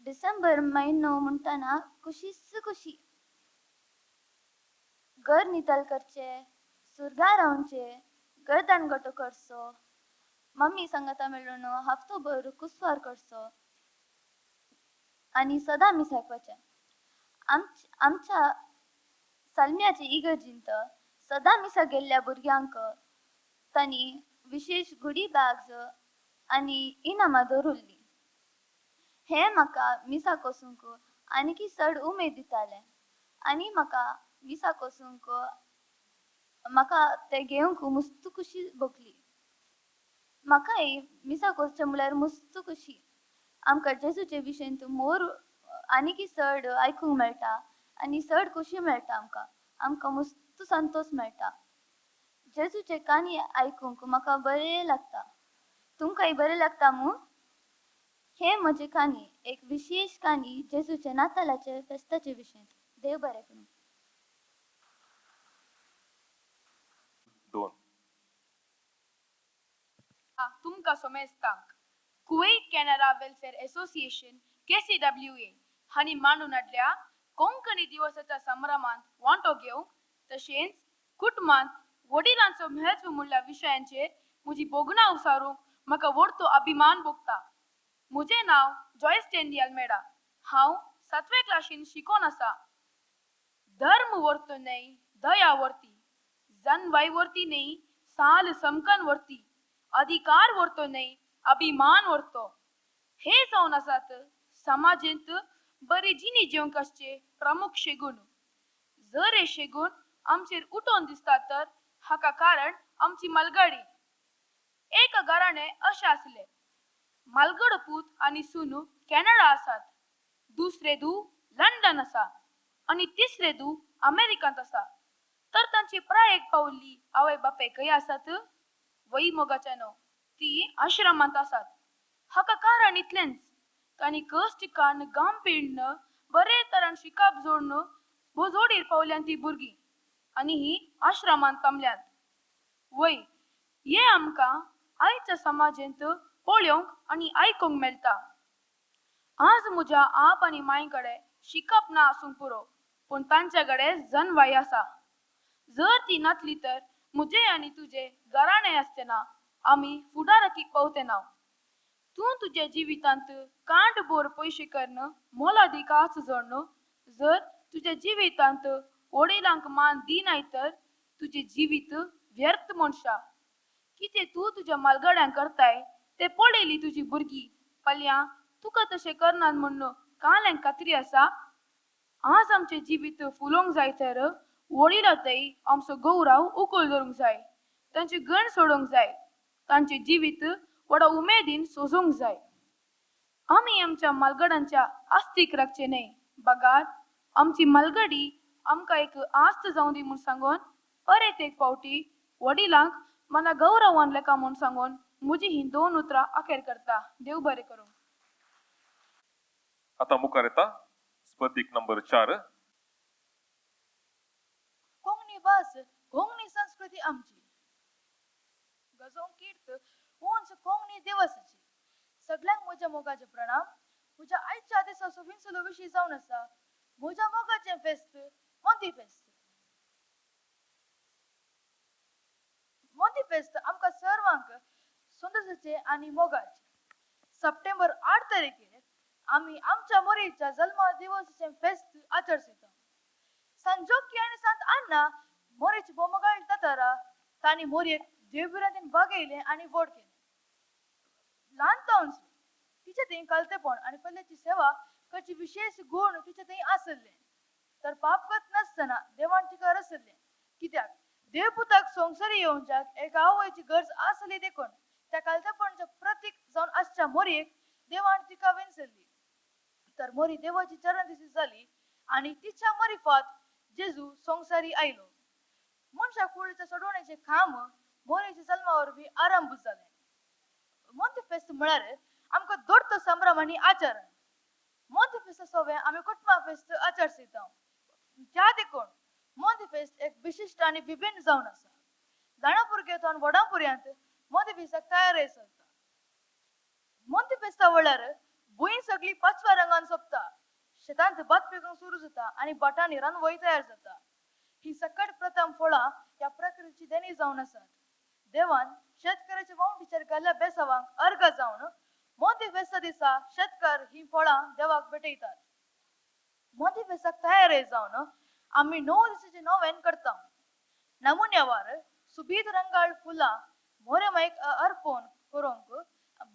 डिसेंबर म्हयनो म्हणटना खुशी घर नितळ करचे सुरगा रावचे गर्दन गोटो करचो मम्मी सांगाता मेळून हफ्तोभर कुसवार करचो आनी सदां मिसाकपाचें आमच्या सालमियाच्या इगर्जींत सदां मिसा गेल्ल्या भुरग्यांक तांणी विशेष गुडी बॅग्स आनी इनामां दवरल्लीं हें म्हाका मिसाक वचूंक आनीकी चड उमेद दितालें आनी म्हाका मिसाक वचूंक म्हाका तें घेवंक मस्त खुशी भोगली म्हाकाय मिसाक वचचें म्हळ्यार मस्त खुशी आमकां जेजूचे विशयेंत मोर आनीकी चड आयकूंक मेळटा आनी चड खुशी मेळटा आमकां मस्त संतोष मेळटा जेजूचे काणी आयकूंक म्हाका बरें लागता तुमकांय बरें लागता मू हे म्हजे काणी एक विशेष काणी जेजूचे नातालाचे फेस्ताचे विशयेंत देव बरें करूं तुमकां सोमेस्तांक Kuwait Canara welfare association KCWA हांणी मांडून हाडल्या कोंकणी दिवसाच्या संभ्रमांत वांटो घेवंक तशेंच कुटुंबांत वडिलांचो म्हत्व म्हणल्या विशयांचेर म्हजी बोगणां उसारूंक म्हाका व्हडतो अभिमान भोगता म्हजें नांव जॉयस टेंडी अल्मेडा हांव 7वे क्लासीन शिकोन आसा धर्म व्हरतो न्हय दया व्हरती जनवाय व्हरती न्हय साल समकन व्हरती अधिकार व्हरतो न्हय अभिमान व्हरतो हे जावन आसात समाजांत बरे जिणे जेवंक आसचे प्रमुख शेगूण जर हे शेगूण आमचेर उठोन दिसता तर हाका कारण आमची मलगडी एक घराणें अशें आसलें मालगड पूत आणि सुनू कॅनडा आसात. दुसरे दू लंडन आसा आणि तिसरे दू अमेरिकांत आसा. तर तांची प्रायेक पावली आवय बापाय खंय आसात? वई मोगाच्यानो ती आश्रमांत आसात. हाका कारण इतलेंच तांणी कश्ट कान गाम पिळणं बरे तरान शिकाप जोडणं जोडीर पावल्यान ती भुरगीं आणि ही आश्रमांत कमल्यात. वय हे आमकां आयच्या समाजेंत पळोवंक आणि आयकूंक मेळटा. आज म्हज्या आप आनी माय कडेन शिकप ना आसूंक पुरो, पूण तांचे कडेन जन्मवाय आसा. जर ती नासली तर म्हजे आनी तुजे घराणें आसचेना, आमी फुडारकीक पावते ना. तूं तुज्या जिवितांत कांट बोर पयशे करण मोलादीक आस जोडण. जर तुज्या जिवितांत वडिलांक मान दिनाय तर तुजे जिवीत व्यर्थ मनशा. कितें तूं तुज्या मालगड्यांक करताय ते पळयली तुजी भुरगीं फाल्यां तुका तशें करनात म्हणून कांल्यांक खात्री आसा? आज आमचें जिवीत फुलोवंक जाय तर वडिलांतय आमचो गौरव उखल धरूंक जाय. तांचे गण सोडूंक जाय. तांचें जिवीत व्हडा उमेदीन सोजूंक जाय. आमी आमच्या मालगडांच्या आस्तीक राखचे न्हय. बगार आमची मालगडी आमकां एक आस्त जावं दी म्हूण सांगून परत एक फावटी वडिलांक मना गौरवान लेका म्हूण सांगून म्हजी ही 2 उतरां अखेर करता. देव बरें करूं. आता मुखार येता स्पर्धीक नंबर 4. कोंकणी भास कोंकणी संस्कृती आमची. गजोंग कीर्त वंच कोंकणी दिवसाची. सगळ्यांक म्हज्या मोगाचे प्रणाम. म्हज्या आयच्या दिसाचो विंचलो विशीं जावन आसा म्हज्या मोगाचें फेस्त मोती फेस्त. मोती फेस्त आमकां सर्वांक सुंदरचे आनी मोगाचे. सप्टेंबर 8 तारखेर आमी आमच्या मोरेच्या जल्मा दिवसाचें फेस्त आचरसिता. संजोकी आनी सांत अन्ना मोरेची बोमगाळ तातारा तांणी मोरयेक देवबिरांतीन बागयलें आनी व्हड केलें. ल्हानपण तिचे थंय कलतेपण आनी पल्ल्याची सेवा करची विशेष गुण तिचे थंय आसले. तर पाप करत नासतना देवान तिका रचले. कित्याक देवपुताक संवसारी येवंच्याक एका आवयची गरज आसली देखून त्या कलतेपणाचें प्रतीक जावन आसच्या मोरयेक देवान तिका विंचरली. तर मोरी देवाची चरणदिशी जाली आनी तिच्या मोरीफात जेजू संवसारी आयलो. मनशाक कुडीच्या सोडवण्याचे काम मोरेच्या जल्मा वरवीं आरंभ जाले. मोती फेस्त म्हळ्यार आमकां दोडतो संभ्रम आनी आचरण. मोती फेस्त सोबे आमी कुटुंबा फेस्त आचरसिता. त्या देखून मोती फेस्त एक विशिष्ट आनी विभिन्न जावन आसा. ल्हाना भुरग्यां व्हडा पर्यंत मोती फेस्ताक तयारी चलता. मोती फेस्ता वेळार भुंय सगळी 5व्या रंगान सोंपता. शेतांत भात पिकूंक सुरू जाता आनी बाटांनी रानवय तयार जाता. ही सकट प्रथम फळां ह्या प्रकृतीची देणी जावन आसात. देवान शेतकऱ्याच्या वावडीचेर घाल्ल्या बेसावांक अर्घ जावन मोती फेस्ता दिसा शेतकार ही फळां देवाक भेटयतात. मोती फेस्ताक तयारी जावन आमी 9 दिसांचे नोवेन करता. नमुन्यावार सुबीत रंगाळ फुलां मोरे मायक अर्पण करूंक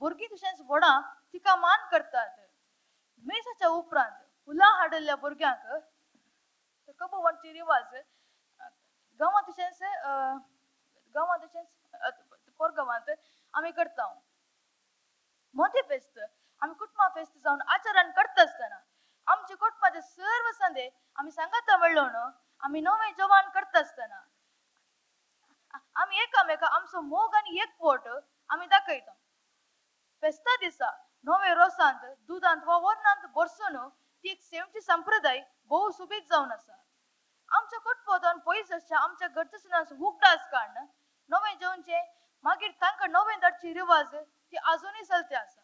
भुरगीं तशेंच व्हडां तिका मान करतात. मेसाच्या उपरांत फुलां हाडिल्ल्या भुरग्यांक कबवंची रिवाज गांवांत तशेंच पोरगांवांत आमी करता. मोती फेस्त आमी कुटुंबा फेस्त जावन आचरण करता आसतना आमचे कुटुंबाचे सर्व संदे आमी सांगाता मेळोवन आमी नवें जवान करता आसतना आमी एकामेका आमचो मोग आनी एकवट आमी दाखयता. फेस्ता दिसा नवे रोसांत दुधांत वा वरणांत भरसून ती एक सेवची संप्रदाय भोव सुबीत जावन आसा. आमच्या कुटुंबांत पयस आमच्या घरच्या उगडास काडन नवें जेवणचे मागीर तांकां नवें धाडची रिवाज ती अजुनूय चलते आसा.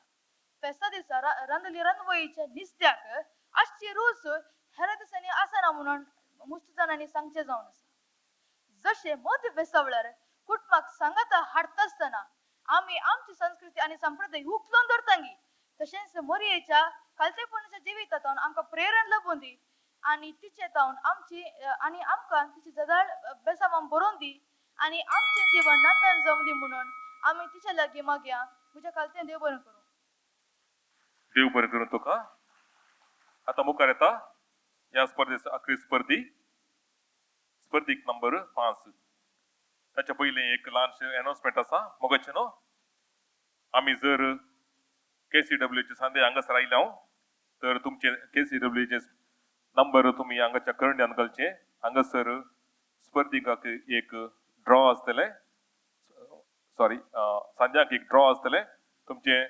फेस्ता दिसा रांदली रानवळीच्या निस्त्याक आजची रूच हेर दिसांनी आसना म्हणून मुस्त जाणांनी सांगचे जावन आसा. जशे मोती फेस्ता वेळार कुटुंबाक सांगाता हाडटा आसतना आमी आमची संस्कृती आनी संप्रदाय उखलून दवरतांगी तशेंच मोरयेच्या कलतेपणाच्या जिवितांतून आमकां प्रेरण लभून दी आनी तिचे तावन आमची आनी आमकां तिची जदाळ बेसावां बरोवन दी आनी आमचें जिवन नंदन जावं दी म्हणून आमी तिचे लागीं मागया. म्हज्या कालतें देव बरें करूं. देव बरें करूं तुका. आता मुखार येता ह्या स्पर्धेचो आखरी स्पर्धीक नंबर 5. ताच्या पयलीं एक ल्हानशें अनाउन्समेंट आसा. मोगाचें न्हू. आमी जर KCWA चे सांदे हांगासर आयल्या तर तुमचे KCWA चे नंबर तुम्ही हांगाच्या करंड्यान घालचे हांगासर स्पर्धिकाक एक ड्रॉ आसतले सॉरी सांज्याक एक ड्रॉ आसतले तुमचे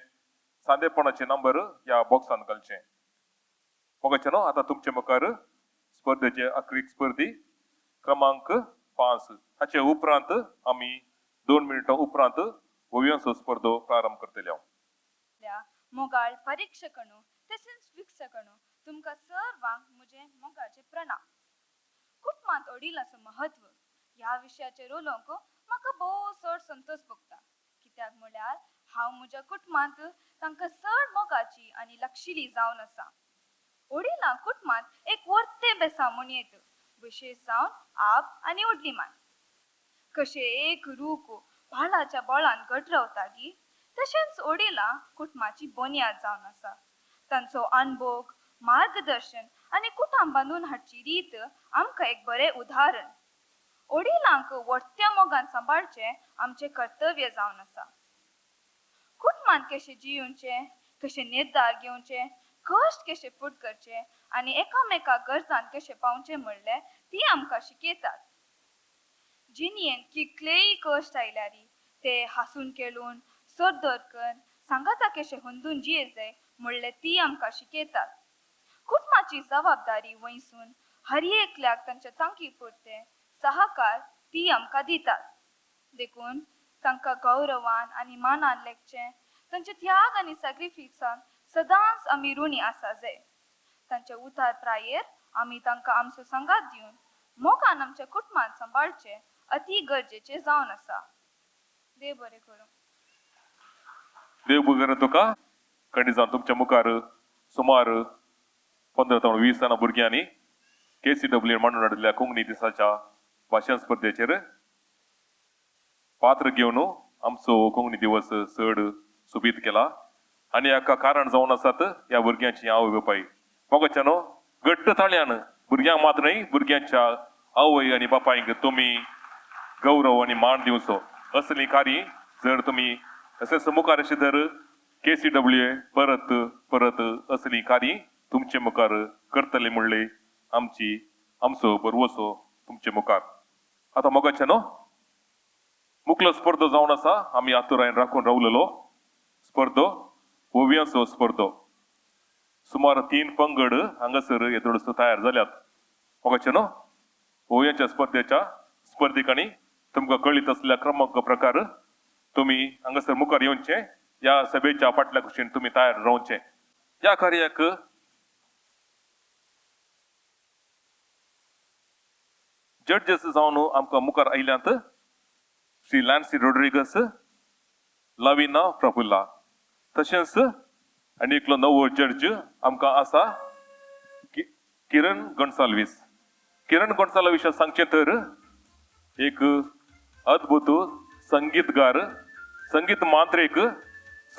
सांदेपणाचे नंबर ह्या बॉक्सान घालचे मगाचे न्हू आता तुमचे मुखार स्पर्धेचे आखरीक स्पर्धी क्रमांक 5 हाचे उपरांत आमी 2 मिनिटां उपरांत ओवियांचो स्पर्धो प्रारंभ करतले मोगाळ परीक्षकणू तसेच वीक्षकणू तुमकां सर्वांक म्हजे मोगाचे प्रणाम कुटुंबांत वडिलांचो महत्व ह्या विशयाचेर उलोवंक म्हाका भोव चड संतोष भोगता कित्याक म्हळ्यार हांव म्हज्या कुटुंबांत तांकां चड मोगाची आनी लक्षिली जावन आसा वडिलां कुटुंबांत एक वर्ते बेसा मनयत विशेश जावन आप आनी व्हडली माय कशें एक रूख भालाच्या बळान घट रावताली तशेंच वडिलां कुटुंबाची बुन्याद जावन आसा तांचो अनुभव मार्गदर्शन आनी कुटुंब बांदून हाडची रीत आमकां एक बरें उदाहरण वडिलांक वर्त्या मोगान सांबाळचें आमचें कर्तव्य जावन आसा कुटुंबांत कशें जियोवचें कशें निर्धार घेवचे कश्ट कशें फूट करचे आनी एकामेका गरजान कशें पावचें म्हणलें ती आमकां शिकयतात जिणयेंत कितलेय कश्ट आयल्यारी ते हांसून खेळून सर करून सांगाता कशें हुंदून जियेत जाय म्हणलें ती आमकां शिकयतात कुटुंबाची जबाबदारी वयसून हर एकल्याक तांचे तांकी पुरते सहकार ती आमकां दितात देखून तांकां गौरवान आनी मानान लेखचें तांचे त्याग आनी सॅक्रिफिसांक सदांच आमी ऋणी आसा जाय तांच्या उतार प्रायेर आमी तांकां आमचो संगात दिवन मोगान आमच्या कुटुंबांत सांबाळचें अति गरजेचें जावन आसा देव बरें करूं देव बरें तुका खंडिजान तुमच्या मुखार सुमार 15 ते 20 जाणां भुरग्यांनी KCWA मांडून हाडिल्ल्या कोंकणी दिसाच्या भाशण स्पर्धेचेर पात्र घेवन आमचो कोंकणी दिवस चड सोबीत केला आनी हाका कारण जावन आसात ह्या भुरग्यांची आवय बापाय मोगाच्या न्हू घट्ट ताळ्यान भुरग्यांक मात्र न्हय भुरग्यांच्या आवय आनी बापायक तुमी गौरव आनी मान दिवचो असली कार्य जर तुमी तशेंच मुखार अशें जर KCWA परत परत असली कार्य तुमचे मुखार करतले म्हणले आमचो बरवसो तुमचे मुखार आता मोगाचे न्हू मुखलो स्पर्धो जावन आसा आमी आतुरायेन राखून रावलेलो स्पर्धो ओवियांचो स्पर्धो सुमार 3 पंगड हांगासर येदोळसो तयार जाल्यात मोगाचे न्हू ओवियांच्या स्पर्धेच्या स्पर्धिकांनी तुमकां कळीत असलेल्या क्रमांक प्रकार तुमी हांगासर मुखार येवचे ह्या सभेच्या फाटल्या कुशीन तुमी तयार रावचे ह्या कार्याक जड्जेस जावन आमकां मुखार आयल्यात श्री लॅन्सी रोड्रिगस लाविना प्रफुल्ला तशेंच आनी एकलो नवो जड्ज आमकां आसा किरण गोन्साल्वीस किरण गोन्साल्वीस सांगचें तर एक अद्भुत संगीतकार संगीत मांत्रीक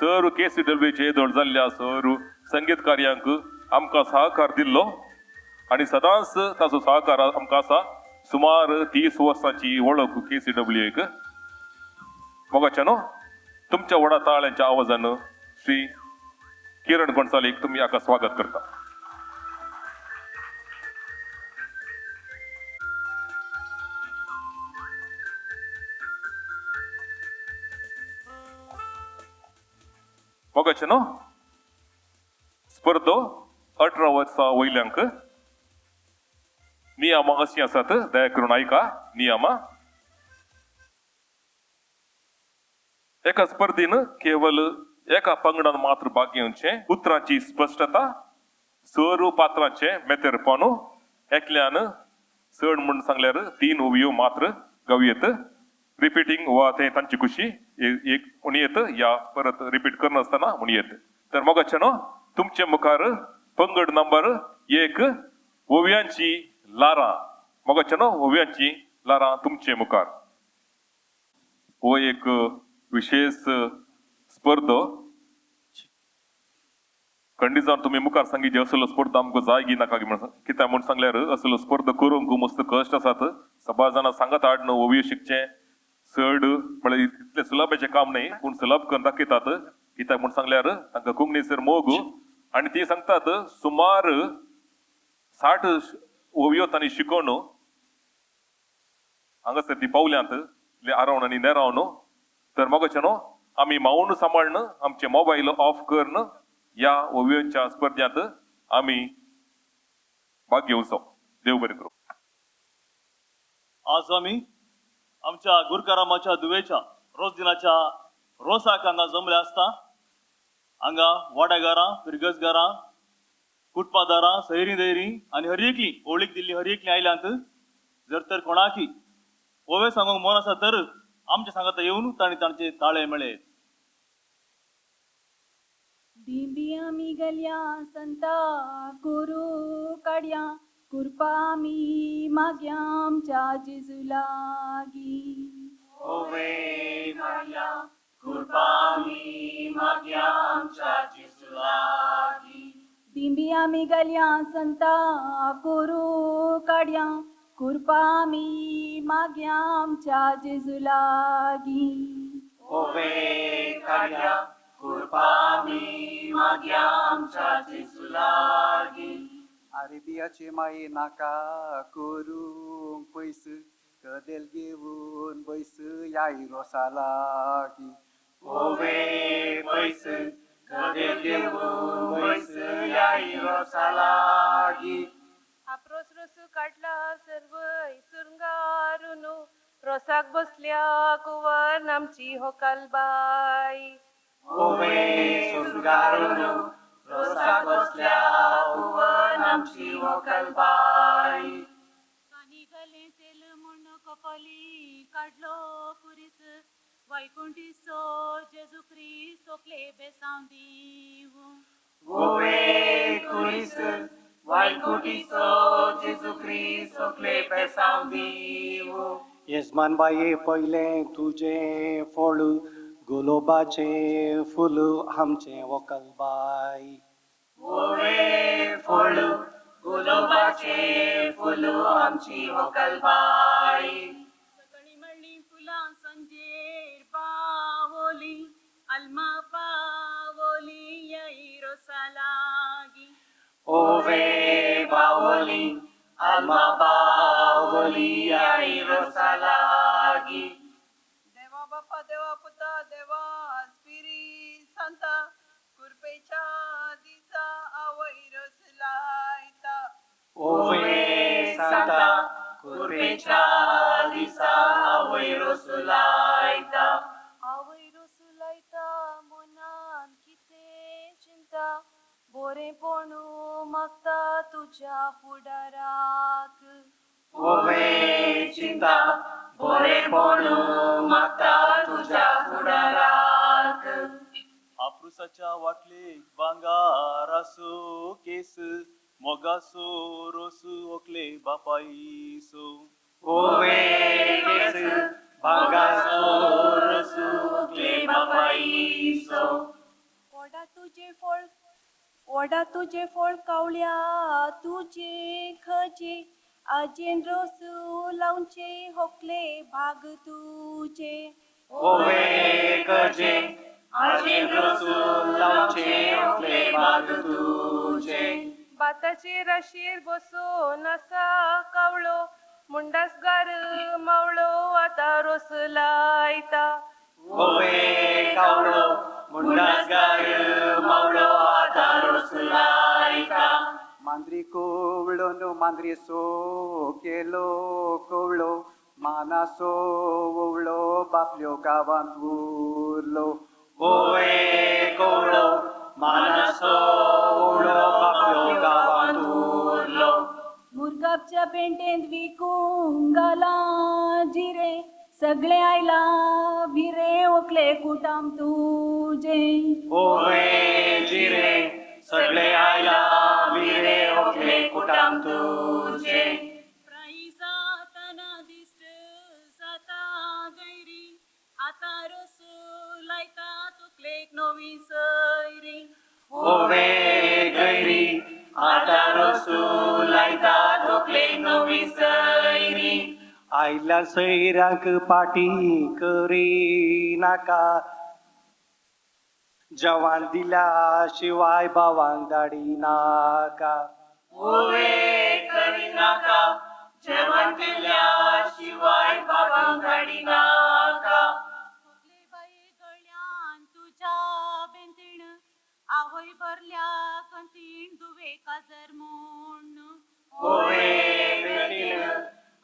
सर KCWA चे येदोळ जाल्ल्या सर संगीत कार्यांक आमकां सहकार दिल्लो आनी सदांच ताचो सहकार आमकां आसा सुमार 30 वर्सांची वळख KCWA मोगाचे न्हू तुमच्या व्हडा ताळ्यांच्या आवाजान श्री किरण गोन्सालीक तुमी हाका स्वागत करता मोगाचे न्हू स्पर्धो 18 वर्सां वयल्यांक नियमां अशीं आसात दया करून आयका नियमां एका स्पर्धेन केवल एका पंगडान मात्र भाग घेवचें उतरांची स्पश्टता सर पात्रांचे मेतेरपण एकल्यान चड म्हूण सांगल्यार 3 ओवियो मात्र गावयेत रिपीटिंग वा ते तांची खुशी एक म्हणयेत या परत रिपीट करनासतना म्हणयेत तर मोगाचे न्हू तुमचे मुखार पंगड नंबर 1 ओवियांची लारां मोगाचे न्हू ओवियांची लारां तुमचे मुखार हो एक विशेष स्पर्धो खंडी जावन तुम्ही मुखार सांगितले असलो स्पर्धा आमकां जाय की नाका कित्याक म्हूण सांगल्यार असलो स्पर्धा करूंक मस्त कश्ट आसात सभा जाणां सांगत हाडन ओवियो शिकचें चड म्हळ्यार इतलें सुलभाचें काम न्हय पूण सुलभ करून दाखयतात कित्याक म्हूण सांगल्यार तांकां कोंकणीसर मोग आनी ती सांगतात सुमार 60 ओवयो तांणी शिकोवन हांगासर ती पावल्यांत आरावन आनी नेरावन तर मोगाचे न्हू आमी मावून सांबाळन आमचे मोबायल ऑफ करन ह्या ओवयोंच्या स्पर्धांत आमी भाग घेवचो. देव बरें करूं. आज आमी आमच्या गुरकारामाच्या दुवेच्या रोज दिनाच्या रोसाक हांगा जमले आसता. हांगा वाड्यागारां पिरगसगारां कुटपादारां सैरी दैरी आनी हर एकली ओळीक दिल्ली हर एकली आयल्यांत जर तर कोणाकी ओवे सांगूंक मन आसा तर आमच्या सांगात येवन तांणी तांचे ताळे मेळ्ळे. बिंबिया मी गल्या संता कुरू काड्या कुरपा मी माग्या आमच्या जेजू लागी. ओवे काड्या कुरपा मी माग्या आमच्या जेजू लागी. बिंबिया मी गल्या संता कुरू काड्या कुरपा मी माग्या आमच्या जेजू लागी. ओवे काड्या कुरपा मी माग्या आमच्या जेजू लागी. आरबियाचे माये नाका करूंक पयस कदेल घेवन बैस याय रोसा लागी. ओवे पयस कदेल घेवन बैस याय रोसा लागी. आप्रोस रोसू काढला सर्व सुरंगारून रोसाक बसल्या कुंवर आमची होकालबाई. ओवे सुरगारून रोसाक बसल्या कुंवर आमची होकालबाई. कानी गले तेल म्हण कपली काढलो पुरीस वैकुंठीचो जेजू ख्रिस्त ओकले बेसांव दिवू. ओवे कुरीस वायकुटीचो जेजू ख्रिस्त ओकले बेसांव दिवू. येजमान बाये पयले तुझे फळ गुलाबाचे फूल आमचे वकलबाई. ओवे फळ गुलाबाचे फूल आमची होकालबाई. सकळी मळली फुलां संजेर पावोली अल्मा पावोली याई रोसा लागी. ओवे बावली आल्मा बावली आई रोसा लागी. देवा बाप्पा देवा पुता देवा स्पिरी सांता कुरपेच्या दिसा आवय रोस लायता. ओवे सांता कुरपेच्या दिसा आवय रोस लायता. आवय रोसू लायता मनान कितें चिंता बोरेपणू मागता तुझ्या फुडाराक. ओवे चिंता बरेपणू मागता तुझ्या फुडाराक. आप्रुसाच्या वाटलेक भांगार आसो केस मोगासो रोसू ओकले बापाईसो. ओवे केस भांगासो रोसू ओकले बापाईसो. वडा तुझे फळ कावळ्या तुझे खजे आजेन रोसू लावचे होकले भाग तुझे. ओवे कजे आजेन रोसू लावचे ओकले भाग तुझे. बाताचे राशीर बसून असा कावळो मुंडासगार मावळो आता रोस लायता. ओवे कावळो मुंडासगार मावळो आता रोस लायता. मांद्री कोवळोन मांद्रेसो केलो कोवळो मानासो ओवळो बापल्यो गावांत उरलो. ओवे कोवळो मानासो ओवळो बापल्यो गावांत उरलो. मुरगाबच्या पेंटेंत विकूंक घाला जिरे सगळे आयला भिरे ओकले कुटाम तुझे. ओवे जिरे सगळे आयला भिरे ओकले कुटाम तुझे. प्राई जाताना दिसत जाता गैरी आता रोसू लायता तुकलेक नवी सैरी. ओवे गैरी आता रोसू लायता तोकले नवी सैरी. आयल्या सैराक पाटी करी नाका जवान दिल्याशिवाय भावांक धाडी नाका ओवे करी नाका जेवण दिल्याशिवाय बाबांक धाडी नाका फुगले बाये गळ्यान तुझ्या बेंतीण आवय भरल्या कंतीण दुवे काजर म्हूण ओवे बेटीन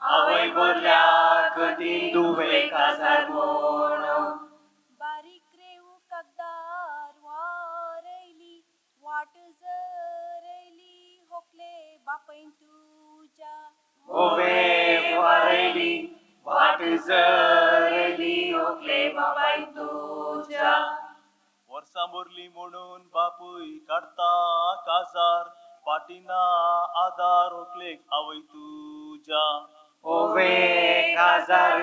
आवय बोरल्या कधी दुवे काजार म्हूण बारीक रेव कागदार वारयली वाट जरयली होकले बापयन तुझ्या ओवे वारयली वाट जरयली ओकले बाबाय तुझ्या वर्सां मोरली म्हणून बापूय काढता काजार पाटीना आदार ओकलेक आवय तुझ्या ओवे काजार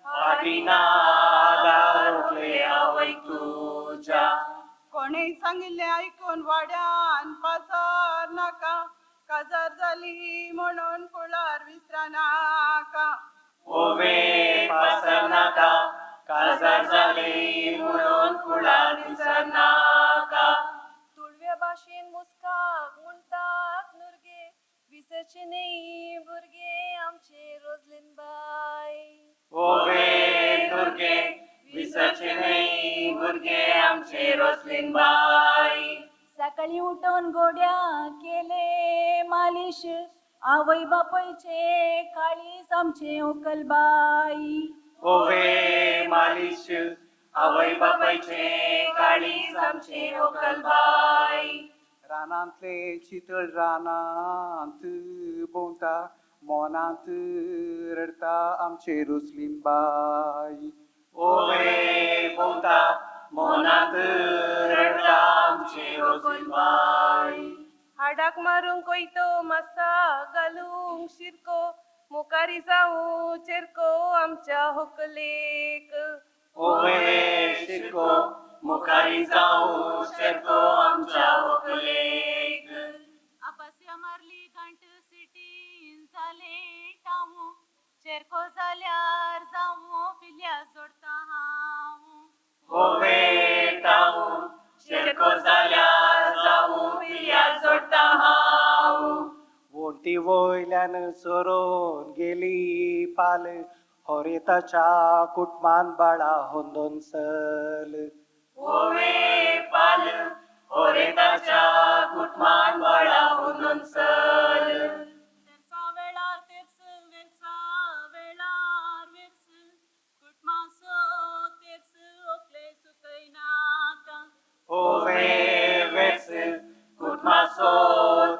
पाटीना आदार ओकले आवय तुझ्या कोणेय सांगिल्ले ऐकून वाड्यान पासार नाका काजार जाली म्हणून कुळार विसरा नाका ओवे पासर नाका काजार जाली म्हणून कुळार विसर नाका तुळव्या भाशेन मुस्काक म्हणटात नुरगे विसरचे न्ही भुरगे आमचे रोजलेन बाय ओवे दुर्गे विसरचे नाही भुरगे आमचे रोसलीन बाई सकाळी उठून गोड्या केले मालिश आवय बापयचे काळीज आमचे ओकलबाई ओवे मालिश आवय बापायचे काळीज आमचे ओकलबाई रानांतले चितळ रानांत भोंवता मोनांत रडता आमचे रुसलीन बाई ओवे बोलता मोनात रडता आमचे ओकलबाई हाडाक मारूंक कोयतो मासा घालूंक शिरको मुखारी जाऊ चेरको आमच्या होकलेक ओवे शिरको मुखारी जाऊ शेरको आमच्या ओकलेक आपास्या मारली घंट सिटीन जाले टाऊ चेरको जाल्यार जाऊ पिल्या जोडता हांव ओवे टाऊ शेरको जाल्यार जाऊ पिल्या जोडता हांव वोंटी वयल्यान सरोन गेली पाल होरेताच्या कुटमान बाळा होंदोन सल ओवे पाल ओरेताच्या कुटमान बाळा हुनून सल तेरसा वेळार तेरस वेरसा वेळार वेरस कुटमासो तेरस ओकले सुकय नाका ओवे वेस कुटमासो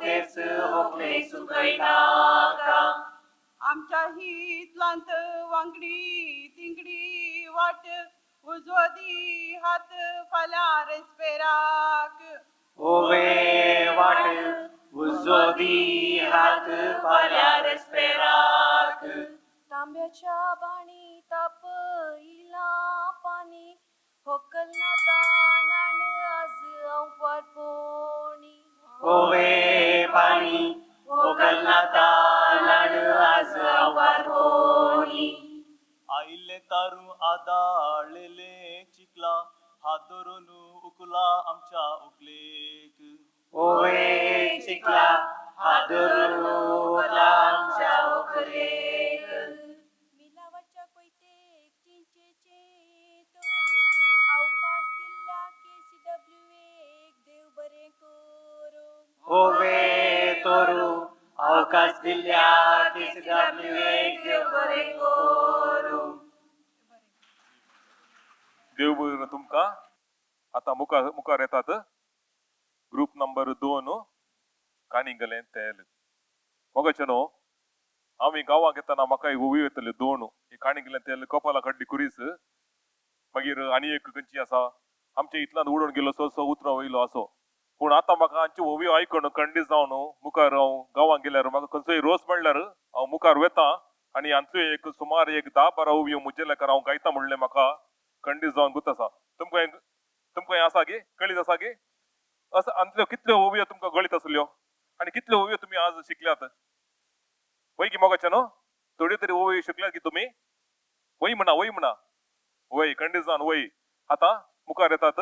तेच होकले सुकय नाका आमच्या हितलांत वांगडी तिंगडी वाट उजवदी हात फाल्यां रेस्पेराक ओवे वाट उजोदी हात फाल्या रेस्पेराक तांब्याच्या बाणी तापयला पाणी होकल नाता नाण आज अंफार पोणी ओवे पाणी ओकल नाता लाड आज आवार होणी आईले तारू आदाळलेले चिकला हात धरून उकला आमच्या उकलेक ओवे चिकला हादरून ओकला आमच्या ओकलेक मिलावटच्या कोयतेक चिंचेचे तोडू अवकाश दिला KCWA देव बरें करूं ओवे तोरू अवकाश दिल्या KCWA देव बरें करूं देव बरें तुमकां आता मुखार येतात ग्रुप नंबर 2 काणिंगलें तेल मोगाचे न्हू आमी गांवांक येतना म्हाका ओवी येतल्यो 2 काणिंगलें तेल कपाला खड्डी कुरीस मागीर आनी एक खंयची आसा आमच्या इतल्यान उडोवन गेलो सो उतरो वयलो असो पूण आतां म्हाका हांची ओवी आयकून कंडीस जावन मुखार हांव गांवांक गेल्यार म्हाका खंयचोय रोस म्हणल्यार हांव मुखार वेतां आनी हांचो एक सुमार 10-12 ओवयो म्हजे लेकार हांव गायता म्हणलें म्हाका कंडीस जावन गुत आसा तुमकां हें आसा गे कळीत आसा गे असं अंतल्यो कितल्यो ओवयो तुमकां गळीत आसल्यो आनी कितल्यो ओवयो तुमी आज शिकल्यात वय की मोगाचे न्हू थोड्यो तरी ओवयो शिकल्यात की तुमी वय म्हणा वय कंडीस जावन वय आतां मुखार येतात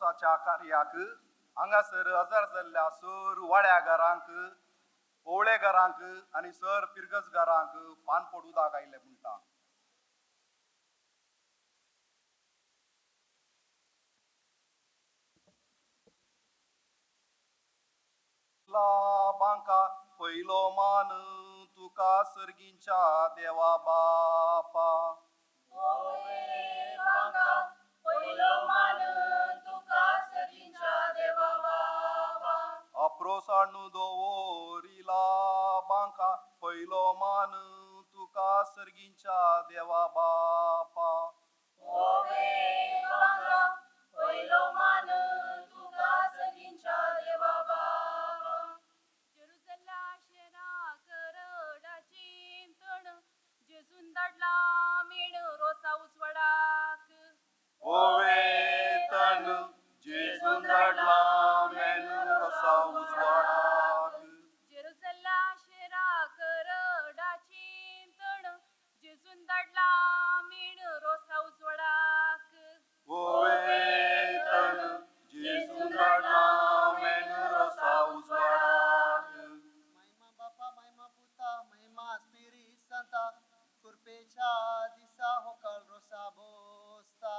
रोसाच्या कार्याक हांगासर हजर जाल्ल्या सर वाड्या घरांक ओवळे घरांक आनी सर पिरगजगारांक पान पडूदाक आयले म्हणटा. बांका पयलो मान तुका सर्गींच्या देवा बापा. अप्रोसाणू दोवोरिला बांका पयलो मान तुका सर्गींच्या देवा बापा. जेरुसल्ला शेरा करडाची तण जेजून धाडला मेण रोसा उजवाडाक. ओवे तन जेजून धाडला मेन रोसा उजवाडाक. जेरुसल्ला शेरा करडाची तण जेजून धाडला मेण रोसा उजवाडाक. ओवे तन जेजून धाडला मेन रोसा उजवाडाक. महिमा बापा महिमा पुता महिमा स्पिरिट सांता कुरपेच्या दिसा होकाल रोसा बोसता.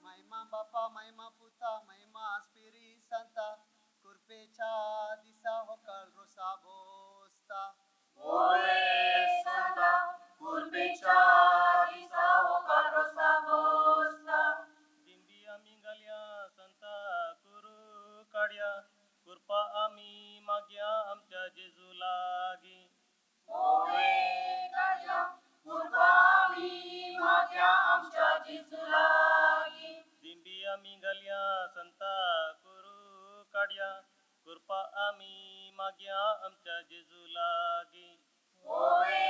महिमा बापा महिमा पुता महिमा स्पिरिट सांता कुरपेच्या दिसा होकाल रोसा बोसता. ओवे सांता कुरपेच्या दिसा होकाल रोसा बोसता. दिंडी आम्ही घालया संता कुरू काढया कृपा आम्ही माग्या आमच्या जेजू लागी. ओवे काढया कृपा आम्ही माग्या आमच्या जेजू लागी. दिंडी आम्ही घालया संता कुरू काढया कृपा आम्ही माग्या आमच्या जेजू लागी. ओवे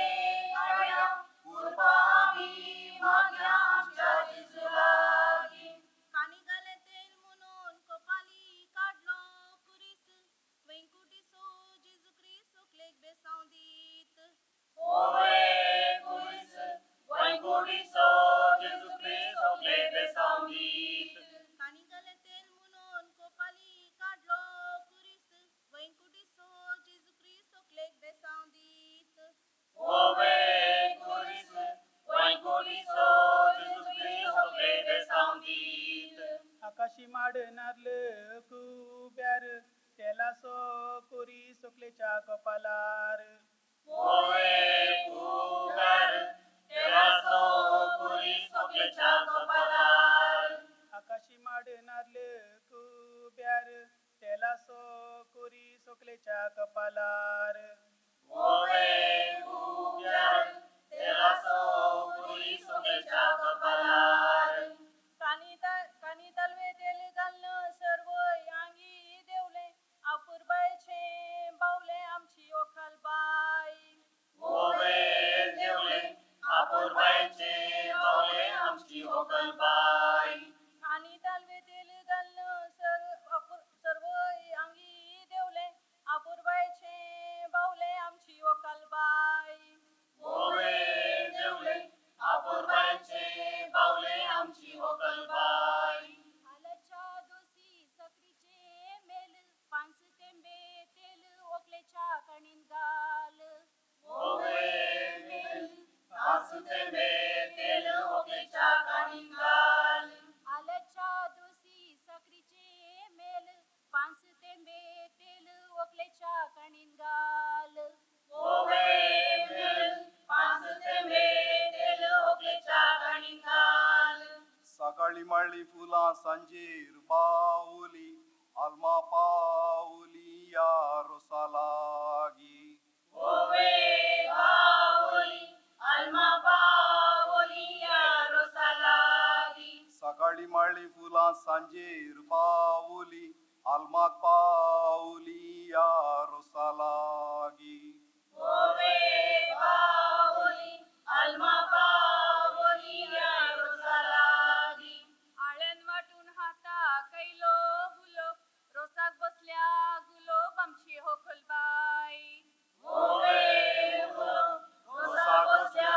काढया कृपा आम्ही माग्या आमच्या जेजू लागी. कानी घाले तेल म्हणून कपाली काढलो कुरीस वेंकुटीसो जेजू ख्रिस्त ओकलेक बेसांव दीत. ओवे कुरीस वैकुंठीचो जेजू ख्रिस्त ओकलेक बेसांव दीत. कानी घाले तेल म्हणून कपाली काढलो कुरीस वेंकुटीसो जेजू ख्रिस्त ओकलेक बेसांव दीत. ओवे कुरीस वैकुंठीचो जेजू ख्रिस्त ओकलेक बेसांव दीत. आकाशी माड नारल कुब्यार तेलासो कोरी सोकलेच्या कपालार. ओवे कुब्यार तेलासो कुरीस ओकलेच्या कपालार. आकाशी माड नारल कुब्यार तेलासो कोरी सोकलेच्या कपालार. ओवे कुब्यार तेलासो कुरीस ओकलेच्या कपालार. कानी तलवे तेल घालणं सर्व यांगी देवले अपूर्बायचे बावले आमची ओखल बाई. ओवे देवले अपूर्बायचे बावले आमची ओकल बाई. कानी तलवे तेल घालणं सर्व यांगी देवले अपूर्बायचे बावले आमची ओखल बाई. ओवे देवले अपूर्बायचे बावले आमची ओकल बाई. आलच्या दोसी सकरीचे मेल पांच तेंबे तेल ओकलेच्या कणीन घाल. ओवे मेल पाच तेंबे तेल ओकलेच्या कणीन घाल. आलच्या दोसी सकरीचे मेल पांच तेंबे तेल ओकलेच्या कणीन घाल. ओवे मेल पाच तेंबे तेल ओकलेच्या कणीन घाल. सकाळी माळली फुलां सांजेर बावली आल्मा पावली या रोसा लागी. ओवे बावली आल्मा पावली या रोसा लागी. सकाळी माळली फुलां सांजेर बावली आल्माक पावली या रोसा लागी. ओवे बावली आल्मा पावली या रोसा लागी. आळ्यान वाटून हाता कैलो गुलो रोसाक बसल्या गुलोब आमची होखल बाई. ओवे रोसा बसल्या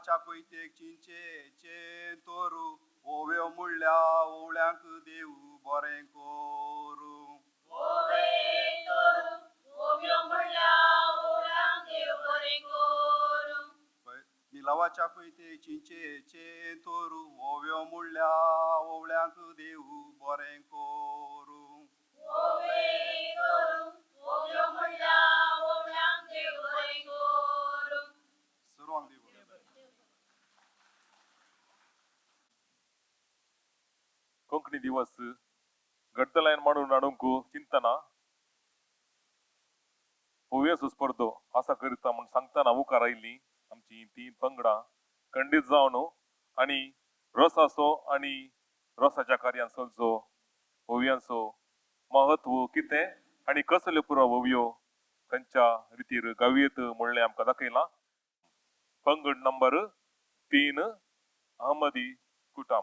लिलावाच्या कोयतेक चिंचेचे तोरू ओव्यो मुळ्या ओवळ्यांक देव बरें करू लिलावाच्या कोयतेक चिंचेचे तोरू ओव्यो मुळ्या ओवळ्यांक देव बरें करू सर्वांक देव कोंकणी दिवस गड्डलायन मांडून हाडूंक चिंतना भव्य स्पर्धो आसा करिता म्हण सांगतना मुखार आयिल्ली आमची तीन पंगडां खंडीत जावन आनी रस आसो आनी रसाच्या कार्यांचो भव्यांचो महत्व कितें आनी कसल्यो पुरो भव्यो खंयच्या रितीर गावयेत म्हणलें आमकां दाखयलां. पंगड नंबर 3 अहमदी कुटाम.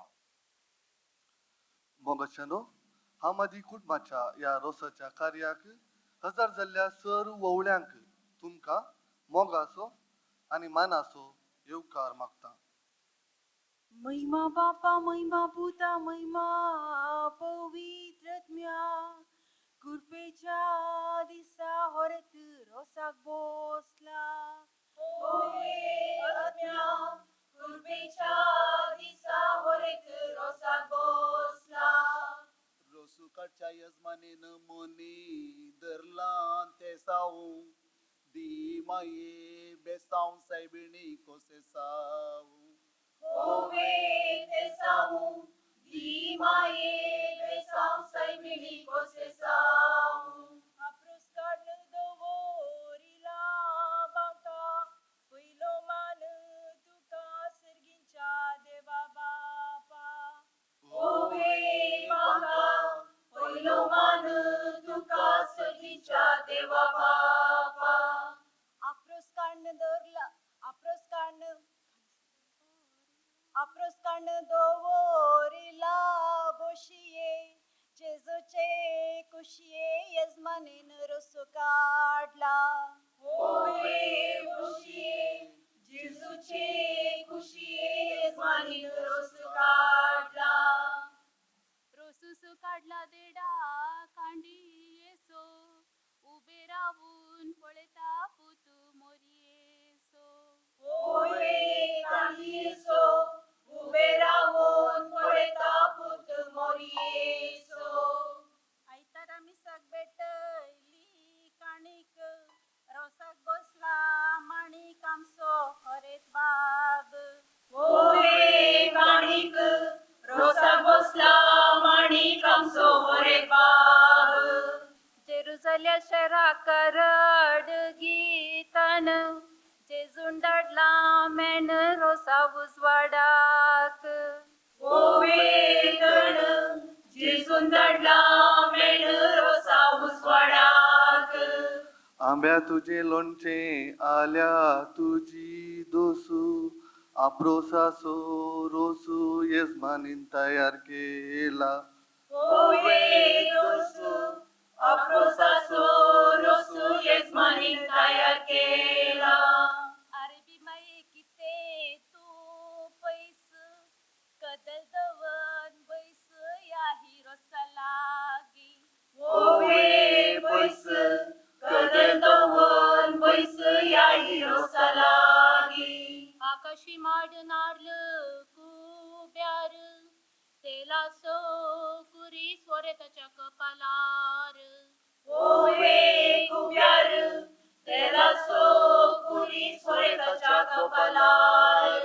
मोगशनो हामदी कुटुंबाच्या या रोसाच्या कार्याक हजर जाल्ल्या सर ववळ्यांक तुमकां मोगासो आनी मानासो येवकार मागता. महिमा बापा महिमा पुता महिमा पवित्रत्म्या कुरपेच्या दिसा होरत रोसाक बसला कुरपेच्या दिसा होरत रोसाक बसला रोसुकाच्या यजमानेन मनी धरला ते सावू दी माये बेसाव सायबिणी कोसे सावू ते सावू दी माये बेसाव सायबिणी कोसे सावू अप्रुस्कार दवोरिला बांका पयलो मान तुका सर्गींच्या देवा बापा बांका पयलो मान तुका सर्गींच्या देवा बापा अप्रोस्कान दवोरिला बोशिये जेजूचे कुशिये यजमानेन रोसो काढला जेजूचे कुशिये यजमानेन रोसो काढला रोसूसू काढला देडा कांडी येसो उबे रावून पळेता पुतू मोरयेसो कांडियेसो उबे रावून पळेता पुतू मोरयेसो आयतारा मिसाक बेटयली काणीक रोसाक बसला माणिक आमचो हरेत बाब काणीक रोसाक बसला माणिक आमचो हरेत बाब जेरुसल्या शहराक रड गीतन जेजून धाडला मेन रोसा उजवाडाक जेजून धाडला मेन रोसा उजवाडाक आंब्या तुझे लोणचे आल्या तुझी दोसू आप्रोसासो रोसू यजमानीन तयार केला अप्रोसासो रोसू यजमानीन तयार केला अरबी माये किते तू पैस कदल दवन बैस या ही रोसा लागी पैस कदल दवन बैस या ही रोसा लागी आकाशी माडनार्ल कुब्यार तेलासो कुरी स्वरेताच्या कपालार कुब्यार तेलासो कुरी स्वरेताच्या कपालार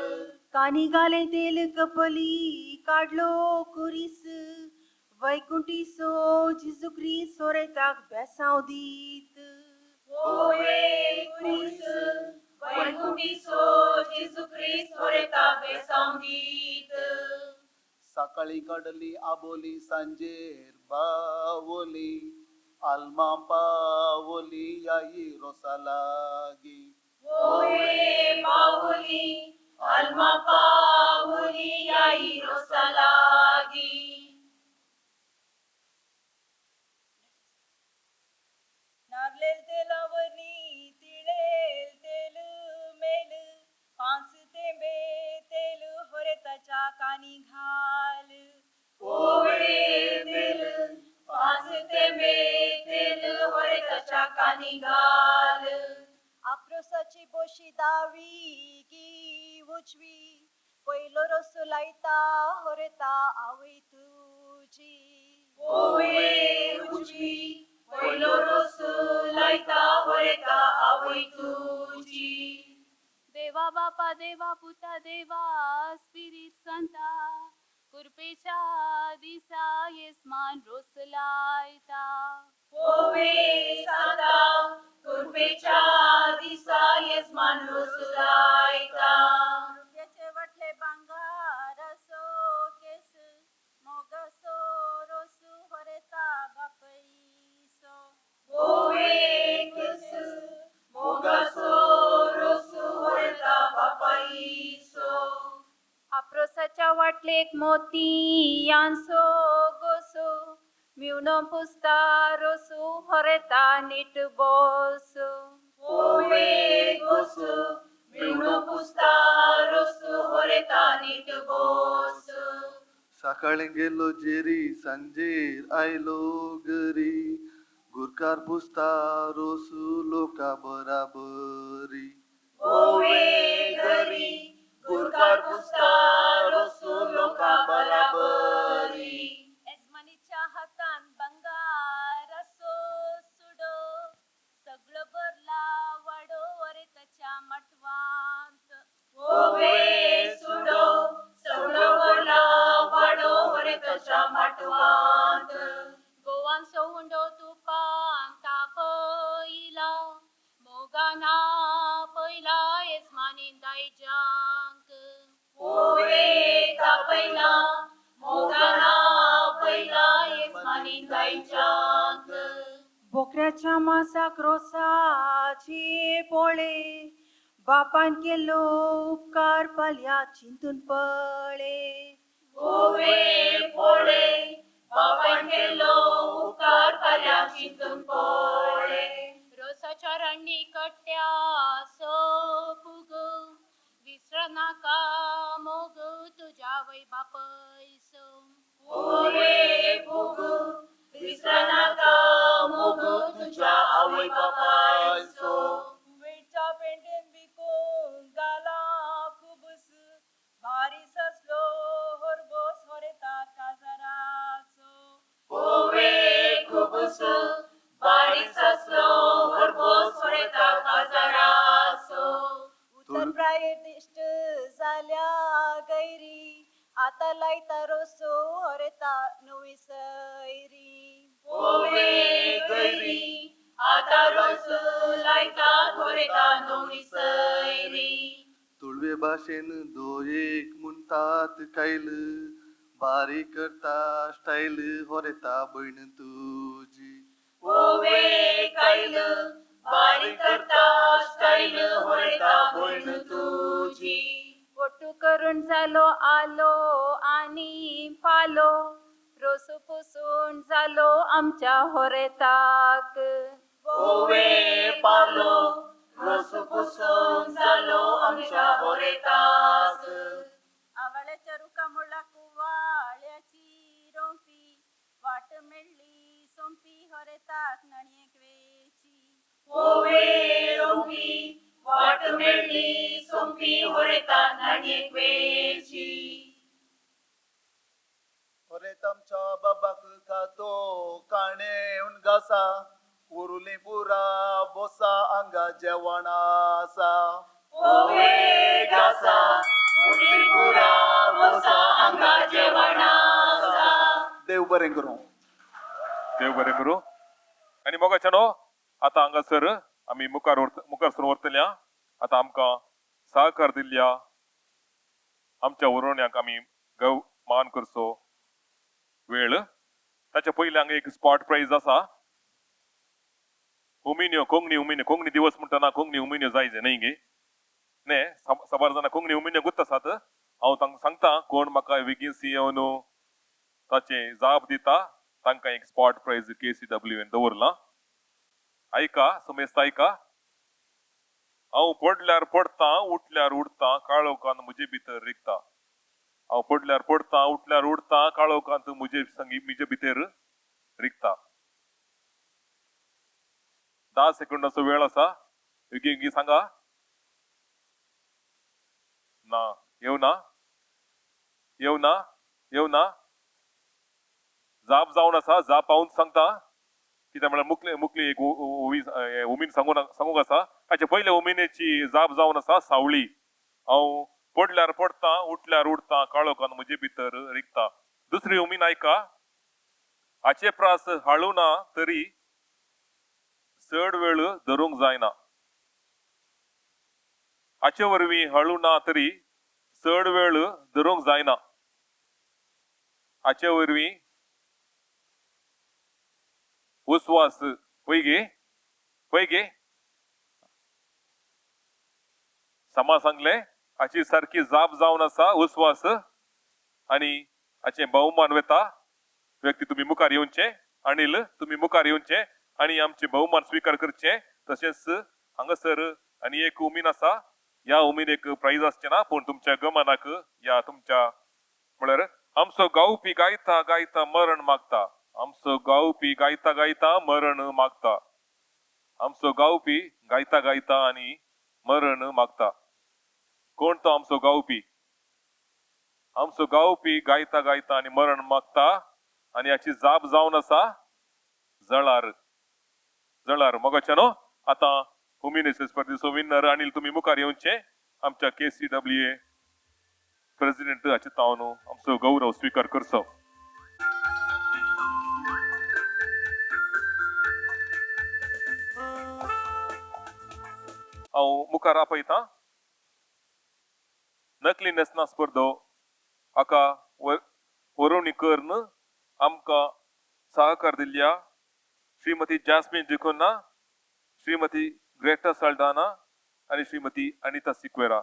कानी गाले तेल कपली काढलो कुरीस वैकुंठीसो जिजू ख्रिस्त स्वरेताक बेसाव दीत कुरीस वैकुंठीसो जिजू ख्रिस्त स्वरेताक बेसाव दीत सकाळी कडली आबोली सांजेर बावोली आलमा पावोली याई रोसा लागी पावली आलमा पावली याई रोसा लागी नागलेल तेलावरनी तिळेल तेल मेल पांच तेंबे कानी घाल ओवे तेल पाजते मे तेल होरे तच्या कानी घाल आक्रोशाची बोशी दावी की उजवी पहिलो रसू लायता होरेता आवय तुझी ओवे उजवी पहिलो रोसू लायता होरेता आवय तुझी देवा बापा देवा पुता देवा स्पिरिट संता कृपेच्या दिसा येसमान रोसलायता ओवे सांता कृपेच्या दिसा येजमान रोसलायता रुपयाचे वटले भांगार असो केस मोगसो रोसू होरेता बापईसो ओवे केस मोगासो रोसू होरेता बापाईसो आप्रोसाच्या वाटलेक मोती यांसो गोसो मिवनो पुस्ता रोसू होरेता नीट बोसो ओवे गोसू मिळून पुस्ता रोसू होरेता नीट बोस सकाळी गेलो जेरी सांजेर आयलो घरी गुरकार पुसता रोसू लोका बराबरी ओवे घरी गुरकार पुस्ता रोसू लोका बराबरी यजमानीच्या हातान बंगार असो सुडो सगळं बरला वाडो वरे त्याच्या मठवांत ओवे सुडो सगळं बोला वाडो वरे तच्या माटवांत गोवान सोंडो तुपान तापयला मोगाना पयला येसमानीन दायजांक ओवे तापयला मोगाना पहिला येजमानीन गायच्याक बोकड्याच्या मासाक रोसाची पोळे बापान केलो उपकार पाल्या चिंतून पळे ओवे पोळे बापान केलो उपकार पाल्या चिंतून पोळे रोसाच्या रण्णी कट्ट्या सोपुग विसर नाका मोग तुझ्या वै बापयसो ओवे भोग विसरनाका मोग तुझ्या आवय बापायचो कुवेटच्या पेंडेन विकून गाला खुबस भारी ससलो होरबोस होरेता काजाराचो ओवे खुबस बारीक ससलो हरबोस होरेता काजाराचो उत्तर प्रायदिष्ट झाल्या गैरी आता लायता रोसो होरेता नवी सैरी ओवे गैरी आता रोस लायता होरेता नवी सैरी तुळवे भाषेन दोयेक म्हणतात कैल बारी करता स्टाईल होरेता बहीण तुझी ओवे कायल बारीक करता स्टाईल होरेता बहीण तुझी पोटू करून झालो आलो आणि पालो रोसू पुसून झालो आमच्या होरेताक ओवे पालो रोस पुसून जालो आमच्या होरेताक आवळ्याच्या रुका मुळा कुवाळ्याची रोंपी वाट मेळली सोंपी होरेताक नणयेक वेची ओवे रोंपी वाट मेळली सोंपी होरेता नाणयेक वेची होरेतामच्या बाबाक खातो काणे उनगासा उरुली पुरा बोसा आंगा जेवणासा ओवे गासा उरली पुरा बोसा हांगा जेवणासा देव बरें करूं देव बरें करूं आनी मोगाच्यानो आतां हांगासर आमी मुखार सरून व्हरतल्या आतां आमकां सहकार दिल्ल्या आमच्या उरोवण्याक आमी मान करचो वेळ ताच्या पयलीं हांगा एक स्पॉट प्राइज आसा उमिन्यो कोंकणी दिवस म्हणटना कोंकणी उमिन्यो जायजे न्हय गे न्हे साबार जाणां कोंकणी उमिन्यो गुर्त आसात हांव तांकां सांगता कोण म्हाका विगीस येवन ताचे जाप दिता तांकां एक स्पॉट प्राइज KCWA दवरला आयका समेस्त आयका हांव पडल्यार पडता उठल्यार उठता काळोखान म्हजे भितर रिगता हांव पडल्यार पडता उठल्यार उठता काळोखांत म्हजे भितर रिगता 10 सेकंदाचो वेळ आसा बेगी सांगा ना येवना जाप जावन आसा जाप हांव सांगता कित्याक म्हळ्यार मुखली एक उमीन सांगूंक आसा हाचे पयले उमिनेची जाप जावन आसा सावळी हांव पडल्यार पडता उठल्यार उठता काळोखान म्हजे भितर रिगता दुसरी उमीन आयका हाचे प्रास हाळू ना तरी चड वेळ धरूंक जायना हाचे वरवीं हळू ना तरी चड वेळ धरूंक जायना हाचे वरवीं उस्वास पै समा सांगले हाची सारखी जाप जावन आसा उस्वास आनी हाचे बहुमान वेता व्यक्ती तुम्ही मुखार येवचे अनिल तुम्ही मुखार येवचे आणि आमचे बहुमान स्वीकार करचे तशेंच हांगासर आनी एक उमीन आसा या उमीनेक प्राइज आसचे ना पूण तुमच्या गमनाक या तुमच्या म्हळ्यार आमचो गावपी गायता गायता मरण मागता आमचो गावपी गायता गायता मरण मागता आमचो गावपी गायता गायता आणि मरण मागता कोण तो आमचो गावपी गायता गायता आणि मरण मागता आणि याची जाप जावन आसा जळार जळार मोगाचे न्हू आता उमिनेचे स्पर्धेचो विनर अनिल तुम्ही मुखार येवचे आमच्या KCWA प्रेसिडेंट हाचे तावन आमचो गौरव स्वीकार करचो हांव मुखार आपयता नकली नेसना स्पर्धो हाका वरवणी करून आमकां सहकार दिल्ल्या श्रीमती जॅस्मिन जिकोना श्रीमती ग्रेटा साल्डाना आणि श्रीमती अनिता सिक्वेरा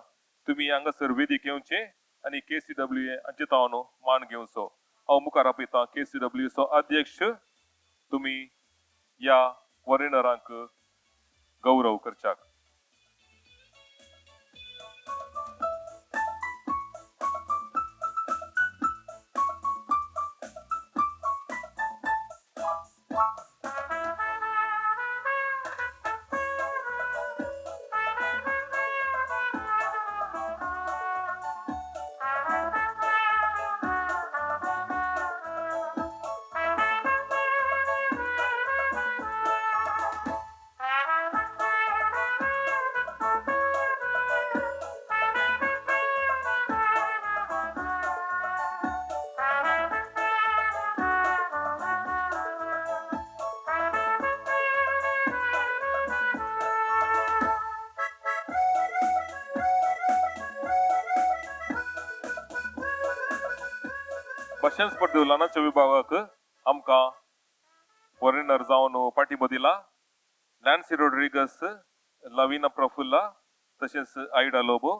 तुम्ही हांगासर वेदीक येवचे आणि KCWA हांचे तावन मान घेवचो हांव मुखार आपयता KCWA चो अध्यक्ष तुम्ही या वरेनरांक गौरव करच्याक भाषण स्पर्धे ल्हानाच्या विभागाक आमकां फॉरेनर जावन पाठिंबो दिला नॅन्सी रोड्रिगस लविना प्रफुल्ला तशेंच आयडा लोबो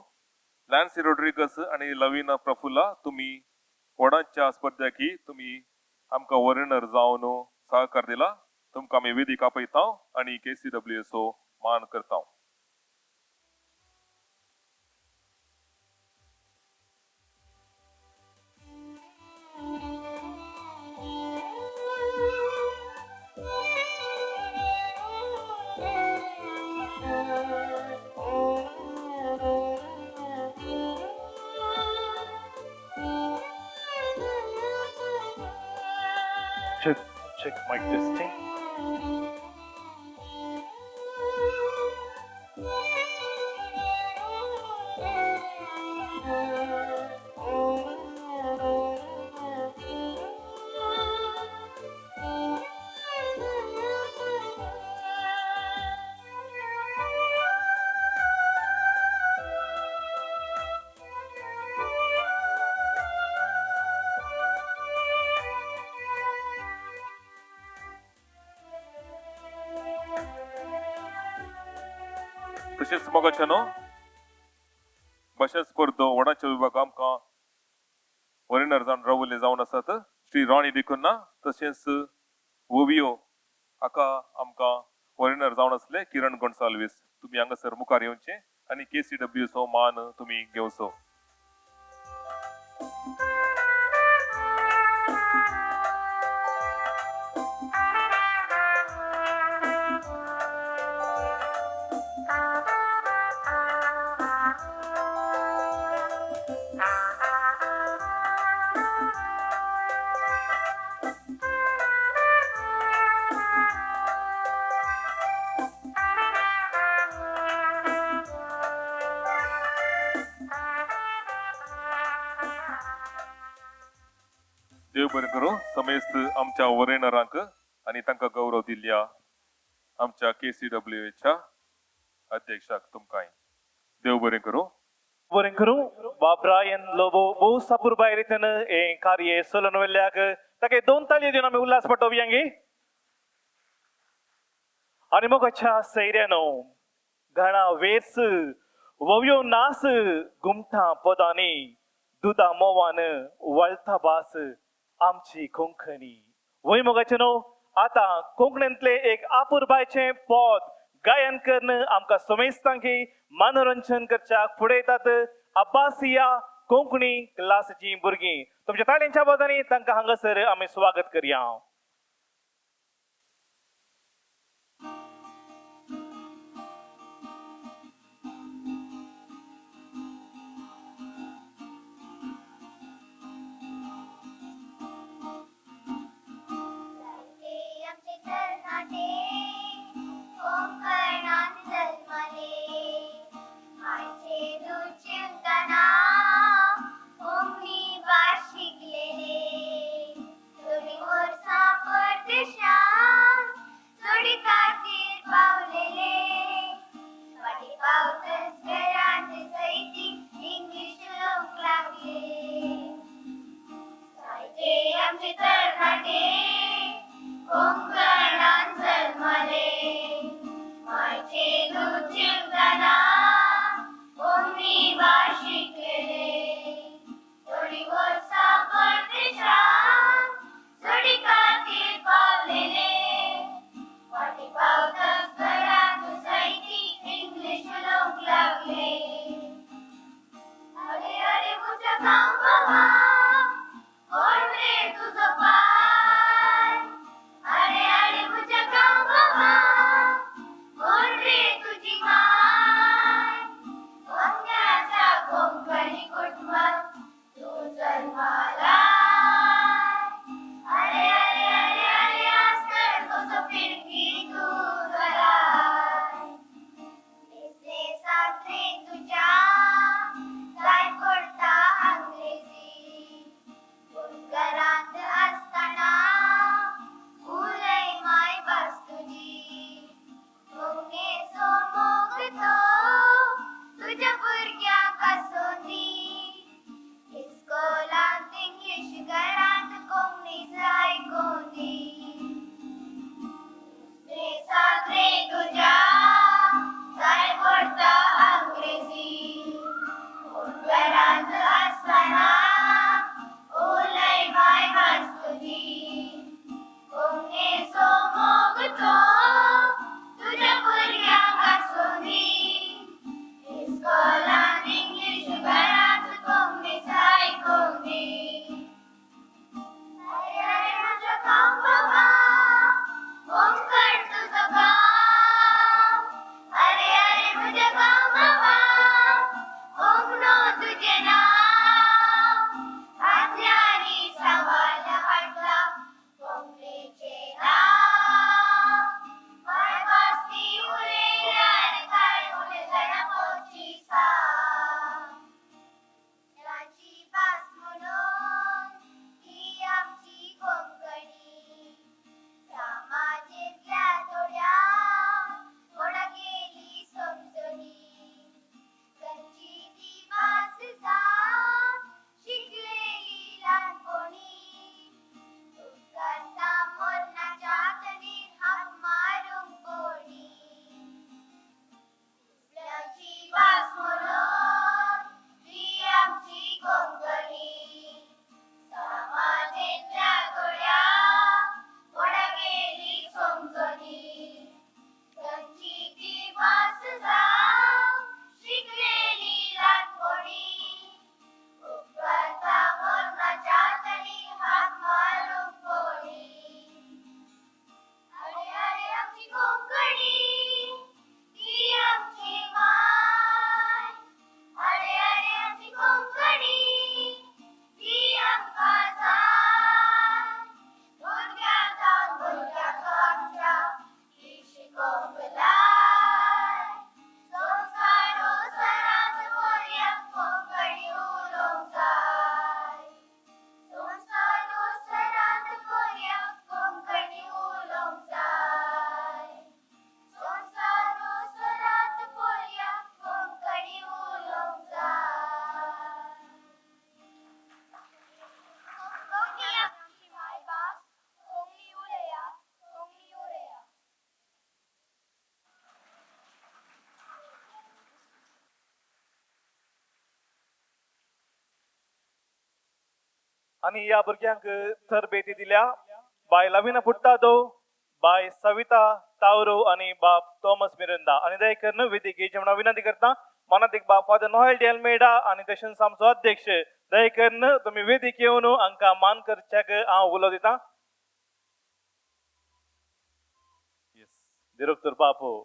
नॅन्सी रोड्रिगस आणि लविना प्रफुल्ला तुम्ही वडांच्या स्पर्धेकी तुम्ही आमकां फॉरेनर जावन सहकार दिला तुमकां आमी वेदीक आपयता आणि KCWA चो मान करता Check mic testing. तशेंच मोगाचे न्हू भाषण स्पर्धो वडांच्या विभाग आमकां फॉरेनर जावन रावले जावन आसात श्री राणी डिकोन्ना तशेंच वोवियो हाका आमकां फॉरेनर जावन आसले किरण गोन्साल्वीस तुम्ही हांगासर मुखार येवचे आणि KCWA चो मान तुम्ही घेवचो देव बरें करूं समेस्त आमच्या वरेणरांक आणि तांकां गौरव दिल्ल्या आमच्या KCWAच्या अध्यक्षाक तुमकांय देव बरें करूं. बरें करूं बाब्रायन लोबो भोव सापूर भायर रितीन हे कार्य चलोवन वेल्ल्याक ताका 2 ताळयो दिवन आमी उल्हास पटोवयांगी. आणि मग अच्छा सैर्यानो घणा वेर्स वव्यो नास गुमठा पदांनी दुदा मोवान वळता भास आमची कोंकणी वय मोगाचे न्हू आता कोंकणीतले एक आपुरबायचे पद गायन करून आमकां समेस्तांकी मनोरंजन करच्याक फुडें येतात अब्बासिया कोंकणी क्लासीची भुरगीं. तुमच्या ताळयांच्या बोधांनी तांकां हांगासर आमी स्वागत करया. कोंकणी भास शिकलेले तुम्ही मोर आणि या भुरग्यांक तरबेती दिल्या बाय लविना पुट्टादो, बाय सविता तावरो आणि बाप थॉमस मिरंदा. आणि दयकरन वेदिकेचे म्हणून विनंती करता मनातिक बाप फादर नोएल डी अल्मेडा आणि तशेंच आमचो अध्यक्ष दयकरन तुम्ही वेदिक येवन हांकां मान करच्याक हांव उलो दितां. डिरेक्टर बापू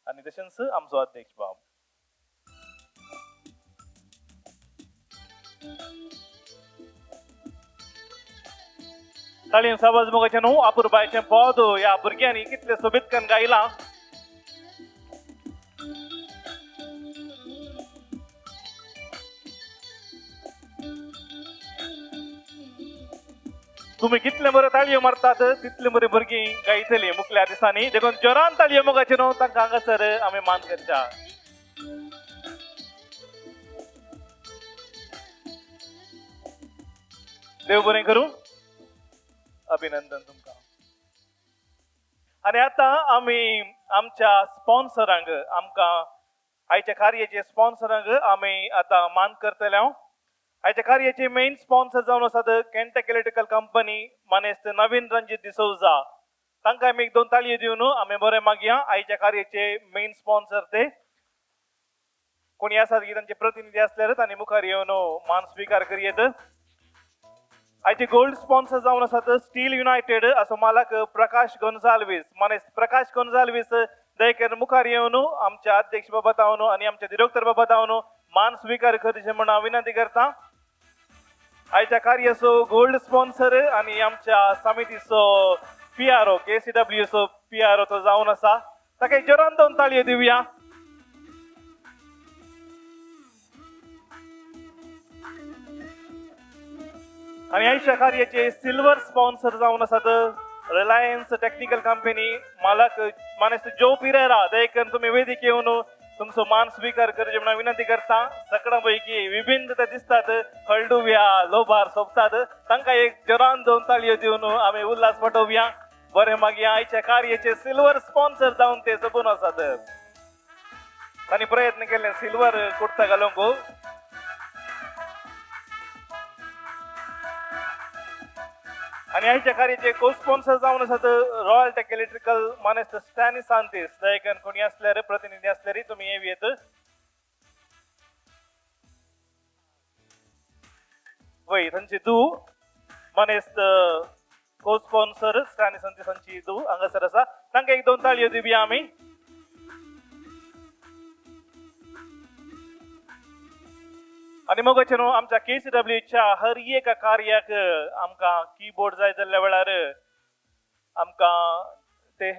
आणि तशेंच आमचो अध्यक्ष बाब. ताळीन साबाज मोगाचे न्हू अपुरबायचे पद या भुरग्यांनी कितले सोबीतकन गायला. तुम्ही कितले बरे ताळयो मारतात तितले बरे भुरगीं गायतली मुकल्या दिसांनी. देखून जोरान ताळयो मोगाचे न्हू तांकां हांगासर आमी मान करता. देव बरें करूं. अभिनंदन तुमकां. आणि आता आमी आमच्या स्पॉन्सरांक आमकां आयच्या कार्याचे स्पॉन्सरांक आमी आता मान करतले. आयच्या कार्याचे मेन स्पॉन्सर जावन आसात कॅन्टेक इलेक्ट्रिकल कंपनी मानेस्त नवीन रणजित डिसोजा. तांकां आमी एक दोन ताळयो दिवन आमी बरें मागया. आयच्या कार्याचे मेन स्पॉन्सर ते कोणी आसात की तांचे प्रतिनिधी आसल्यार तांणी मुखार येवन मान स्वीकार करियेत. आयचे गोल्ड स्पॉन्सर जावन आसात स्टील युनायटेड असो मालक प्रकाश गोन्साल्वीस. मानेस्त प्रकाश गोन्साल्वीस दयकरन मुखार येवन आमच्या अध्यक्ष बाबा तावन आणि आमच्या डिरेक्टर बाबा तावन मान स्वीकार करचे म्हणून हांव विनंती करता. आयच्या कार्याचो गोल्ड स्पॉन्सर आणि आमच्या समितीचो PRO KCWA PRO तो जावन आसा. ताका जोरान दोन ताळयो दिवया. आणि आयच्या कार्याचे सिल्वर स्पॉन्सर जावन आसात रिलायन्स टेक्निकल कंपनी मालक मानेस्त जो पिरेरा. दयकरन तुम्ही वेदिक येवन तुमचो मान स्वीकार करचे म्हणून विनंती करता. सगळ्यांपैकी विभिन्न ते दिसतात हळडुव्या लोभार सोबतात. तांकां एक जोरान दोन ताळयो दिवन आमी उल्हास पटोवया. बरें मागया. आयच्या कार्याचे सिल्वर स्पॉन्सर जावन ते सबून आसात. तांणी प्रयत्न केले सिल्वर कुर्ता घालूंक. आणि आयच्या कार्याचे को स्पॉन्सर जावन आसात रॉयल टेक इलेक्ट्रिकल मानेस्त स्टॅनी सांतीस. दयकरन कोणी असल्यार प्रतिनिधी असल्यार तुम्ही येत. वय तांची दू मानेस्त को स्पॉन्सर स्टॅनी सांतीसांची दू हांगासर आसा. तांकां एक दोन ताळयो दिवया आमी. आणि मग आमच्या KCWAच्या हर एक कार्याक आमकां कीबोर्ड जाय जाल्ल्या वेळार आमकां ते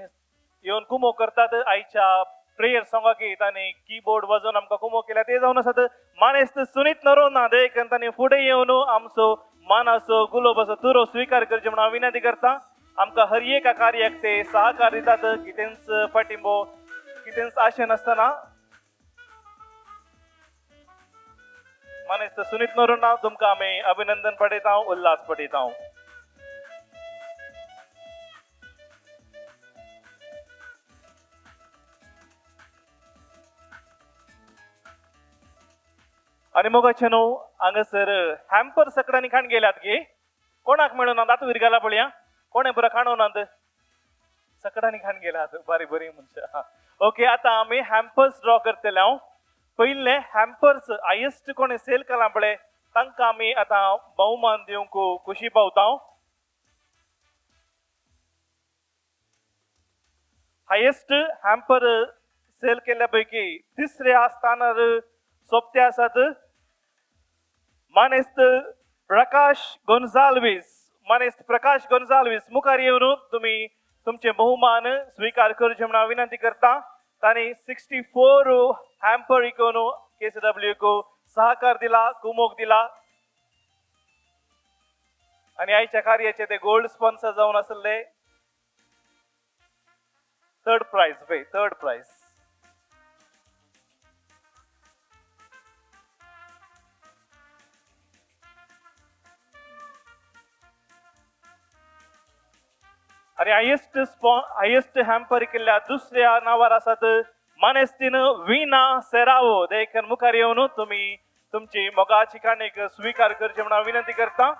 येवन कुमो करतात. आयच्या प्रेयर सॉंगाक तांणी कीबोर्ड वाजोवन आमकां कुमो केल्या ते जावन आसात मानेस्त सुनीत नरोना. दयकरन तांणी फुडें येवन आमचो मानाचो गुलाबाचो तुरो स्वीकार करचे म्हणून हांव विनंती करता. आमकां हर एक कार्याक ते सहकार दितात. कितेंच पाठिंबो कितेंच आशे नासतना मानेस्त सुनीत नरोना तुमकां आमी अभिनंदन पटयता उल्हास पटयता. आणि मोगाचे न्हू हांगासर हॅम्पर सकडांनी खाण गेल्यात गे. कोणाक मेळून दातू विरगाला पळया. कोणे बरं खाणोनात सकडांनी खाण गेल्यात. बरी बरी मनशां. ओके आता आमी हॅम्पर्स ड्रॉ करतले. हांव पहिले हॅम्पर्स हायेस्ट कोणे सेल केला पळय तांकां आमी आतां बहुमान दिवंक खुशी पावता. हायेस्ट हॅम्पर सेल केल्ल्या पैकी तिसऱ्या स्थानार सोपते आसात मानेस्त प्रकाश गोन्साल्वीस. मानेस्त प्रकाश गोन्साल्वीस मुखार येवन तुम्ही तुमचे बहुमान स्वीकार करचे म्हणून विनंती करता. तांणी 64 हॅम्पर विकून KCWA को सहकार दिला कुमोक दिला. आणि आयच्या कार्याचे ते गोल्ड स्पॉन्सर जावन आसले. Third prize. आणि हायेस्ट हॅम्पर केल्ल्या दुसऱ्या नावार आसात मानेस्तीन वीना सेरावो. देखील मुखार येवन तुम्ही तुमची मोगाची काणीक स्वीकार करचे म्हणून विनंती करता.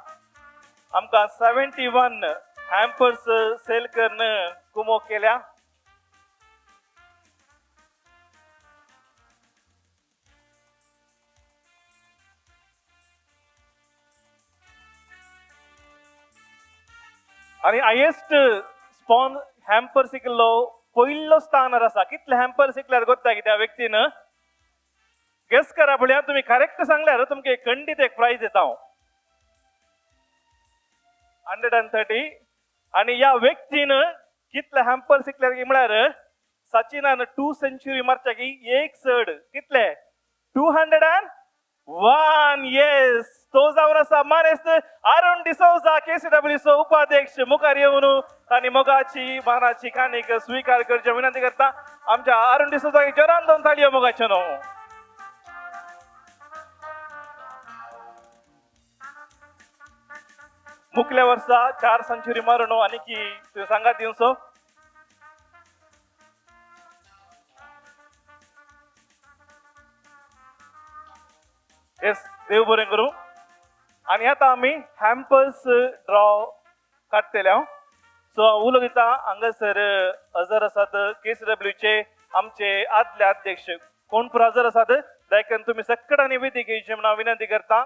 आमकां 71 हॅम्पर्स सेल करणं कुमो केल्या. आणि हायेस्ट स्पॉन हॅम्पर शिकलो पयलो स्थानार आसा. कितले हॅम्पर शिकल्यार गोत्ता त्या व्यक्तीन गेस करा पळया. तुम्ही करेक्ट सांगल्यार तुमका खंडीत एक प्राइज दिता हांव. 130. आणि या व्यक्तीन कितले हॅम्पर शिकल्यार म्हळ्यार सचिनान 2 सेंचुरी मारच्या की एक चड कितले 201. येस तो जावन आसा मानेस्त अरुण डिसौजा KCWA उपाध्यक्ष मुखार येवन तांणी मोगाची मानाची काणीक स्वीकार करचे विनंती करता. आमच्या अरुण डिसौजा जोरान 2 ताळयो मोगाच्यो न्हू. मुखल्या वर्सा 4 सेंचुरी मारून आणि की तुवें सांगात दिवचो. येस देव बरें करूं. आणि आता आम्ही हॅम्पर्स ड्रॉ काडटले. सो उलो दिता हांगासर हजर आसात KCWA आमचे आदले अध्यक्ष कोण पूर हजर आसात देखून तुम्ही सक्कडांनी वेदिकेची म्हणून विनंती करता.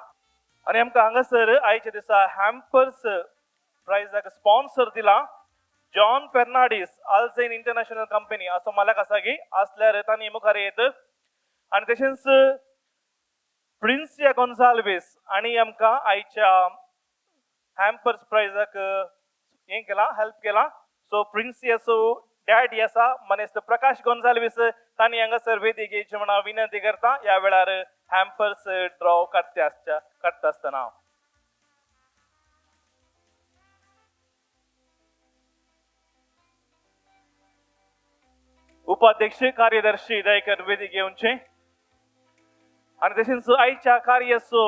आणि आमकां हांगासर आयच्या दिसा हॅम्पर्स प्राइजाक स्पॉन्सर दिला जॉन फेर्नांडीस आल्झेन इंटरनॅशनल कंपनी असो मालक आसा की असल्यार तांणी मुखार येत. आणि तशेंच प्रिन्सिया गोन्साल्वीस आणि आमकां आयच्या हॅम्पर्स प्राइजाक हे केला हेल्प केला. सो प्रिन्सियाचो डॅडी आसा मनेस्त प्रकाश गोन्साल्वीस तांणी हांगासर वेदिकेची म्हणून विनंती करता. या वेळार हॅम्पर्स ड्रॉ काडटा आसतना उपाध्यक्ष कार्यदर्शी दयकर वेदिके येवचे. आणि तशेंच आयच्या कार्याचो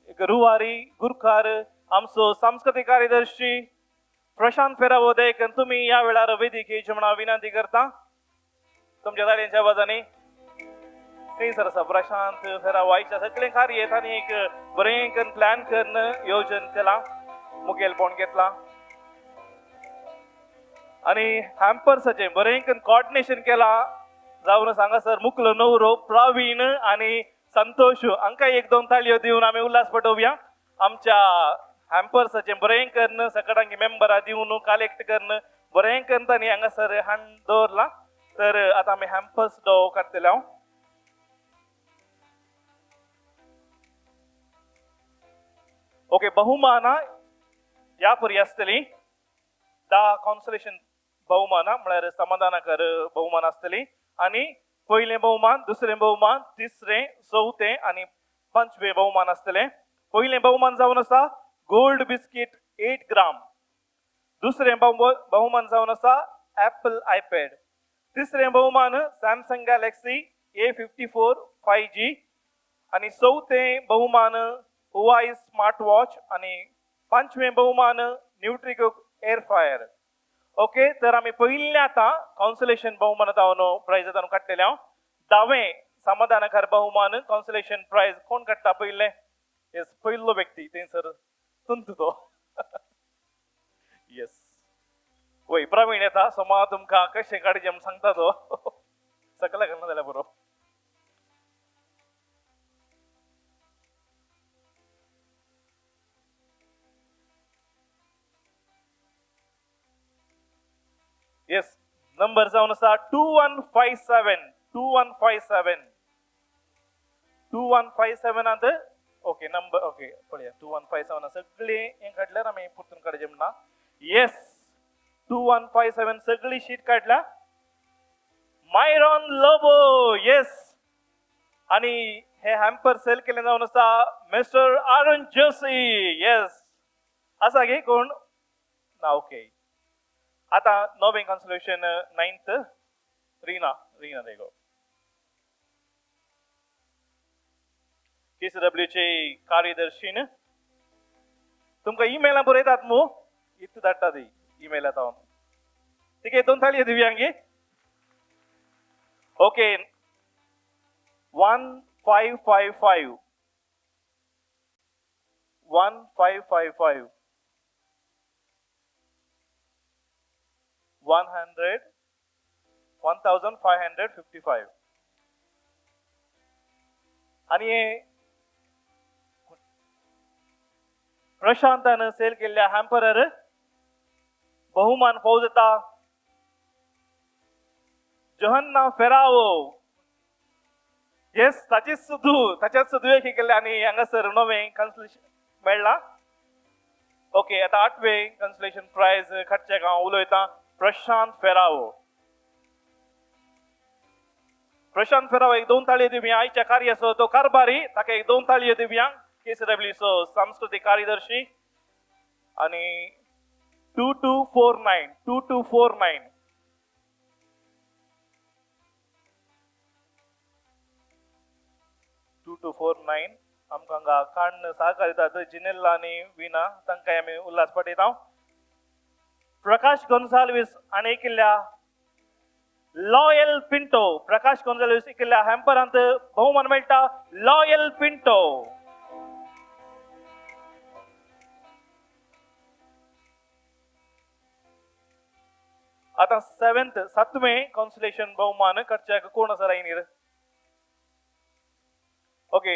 एक रुवारी गुरकार आमचो सांस्कृतिक कार्यदर्शी प्रशांत फेरावो देखून तुम्ही या वेळार वेदिकेची म्हणून विनंती करता. तुमच्या ताळयांच्या आवाजांनी थंयसर आसा प्रशांत फेरावो. आयच्या सगळे कार्य तांणी एक बरें प्लॅन करून योजन केला मुखेलपण घेतला. आणि हॅम्पर्साचे बरें कोऑर्डिनेशन केला जावन हांगासर मुखलो नवरो प्रवीण आणि संतोष हांकां 1-2 ताळयो दिवन आमी उल्हास पटोवया. आमच्या हॅम्पर्साचे बरें करून सकाळांकी मेंबरां दिवन कलेक्ट करून बरें करून तांणी हांगासर हाड दवरला. तर आतां आमी हॅम्पर्स ड्रॉ काडटले. ओके बहुमाना या परी आसतली 10 कॉन्सोलेशन बहुमाना म्हळ्यार समाधानकार बहुमान आसतली. आणि पयले बहुमान दुसरे बहुमान तिसरे चौथे आणि 5वे बहुमान आसतले. पयले बहुमान जावन आसा गोल्ड बिस्किट 8 ग्राम. दुसरे बहुमान जावन आसा ऍपल आयपॅड. तिसरे बहुमान सॅमसंग गॅलेक्सी A54 5G. आणि चौथे बहुमान हुआई स्मार्ट वॉच. आणि 5वे बहुमान न्यूट्रिकुक एअर फ्रायर. ओके तर आम्ही पहिले आता कॉन्सोलेशन बहुमान जावन प्राइज जावन काडटले. 10वे समाधानकार बहुमान कॉन्सोलेशन प्राइज कोण काडटा पहिले. येस पयलो व्यक्ती थंयसर तुंतू तो. येस वय प्रवीण येता. सो म्हाका तुमकां कशें काडचें म्हूण सांगता तो सकला घालना जाल्यार बरो. येस नंबर जावन आसा 2157 2157 2157 आत. ओके नंबर ओके पळया 2157 सगळे हे काडल्यार आमी परतून काडचे म्हणा. येस 2157 सगळी शीट काडल्या. मायरॉन लोबो. येस आणि हे हॅम्पर सेल केले जावन आसा मिस्टर अरुण जोशी. येस आसा गे कोण ना. ओके आता नवे कॉन्सोलेशन 9th रीना देगो. KCWA कार्यदर्शीन तुमकां ईमेलां बरयतात मू इतू धाडटा ती ईमेल येता. ठीक आहे 2 थाळयो दिव्यांगी. ओके 1555 1555 100 1555 आणि प्रशांतानं सेल केलेल्या हॅम्परर बहुमान पावूं जाता जोहन्ना फेरावो येस ताच्याच सुदवेक केले आणि हांगासर नवें कन्सलेशन मेळ्ळा ओके आता 8वें कन्सलेशन प्राइज खर्च्याक हांव उलयतां प्रशांत फेरावो प्रशांत फेरावो एक 2 ताळयो दिवया आयच्या कार्याचो तो कारभारी ताका एक 2 ताळयो दिवया KCWA सांस्कृतिक कार्यदर्शी आणि 2249 2249 आमकां हांगा काडून सहकार्य दितात जिनेल्ला आनी विना तांकांय आमी उल्हास पटयता प्रकाश गोन्साल्वीस आनी इकिल्ल्या लॉयल पिंटो प्रकाश गोन्साल्वीस इकिल्ल्या हॅम्परांत भोवमान मेळटा लॉयल पिंटो आता 7वें कॉन्सलेशन बहुमान खर्च्याक कोण आसा रायनीर ओके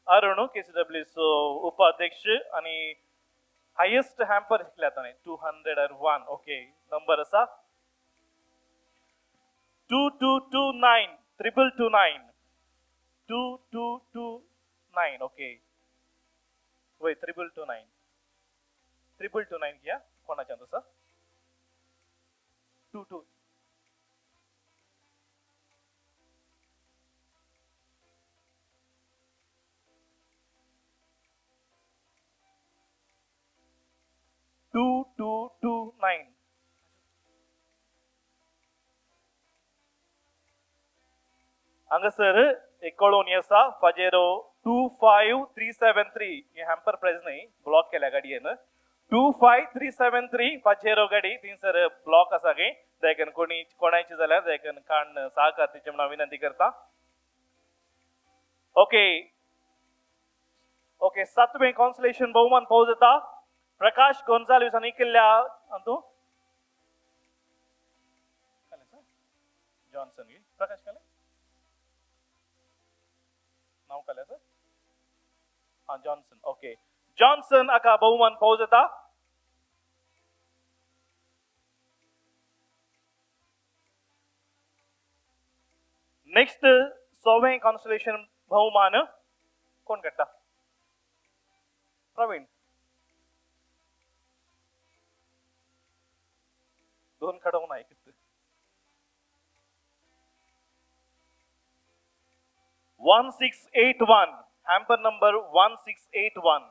अरुण KCWA उपाध्यक्ष आणि हायेस्ट हॅम्पर जिंकल्या ताणें 201 ओके नंबर आसा 2229 2229 2229 ओके वय 2229 घ्या कोणाच्यान आसा 22 2229 हांगासर एक कळोवणी आसा फाजेरो 25373 हे हॅम्पर प्राइस नाही ब्लॉक केल्या गाडयेन 25373 फाजेरो गाडी थिंगसर ब्लॉक आसा गे देखन कोणाची जाल्यार देखन काडून सहकार दिचे म्हणून विनंती करता ओके ओके 7वें कॉन्सलेशन बहुमान पावूं जाता प्रकाश गोन्साल्वीस आनी केल्ल्या तूं जॉन्सन प्रकाश काले नाव काले सर हाँ जॉन्सन ओके जॉन्सन हाका बहुमान पावूं जाता नेक्स्ट 6वें कॉन्सलेशन बहुमान कोण करता प्रवीण दोन खडवून आहे 1681 हॅम्पर नंबर 1681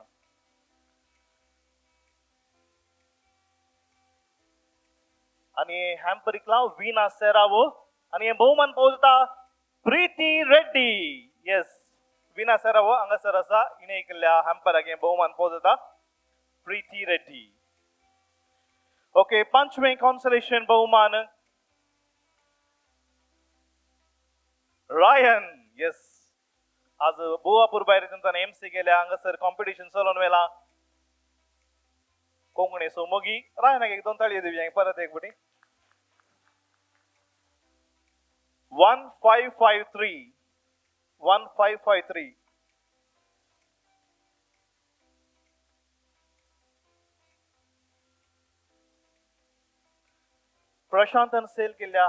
आणि हॅम्पर इकला वीना सेरावो आणि बहुमान पावूं जाता प्रीती रेड्डी येस वीना सेरावो हांगासर आसा हिणे इकल्ल्या हॅम्पराक बहुमान पावूं जाता प्रीती रेड्डी ओके 5वें कॉन्सलेशन बहुमान रायन येस आज बोवापूर भायर तेंच्यान MC गेल्या हांगासर कॉम्पिटिशन चलोवन वेला कोंकणी सो मोगी रायनाक एक 2 ताळयो दिवया परत एक बुटी 1553 प्रशांतन सेल केल्ल्या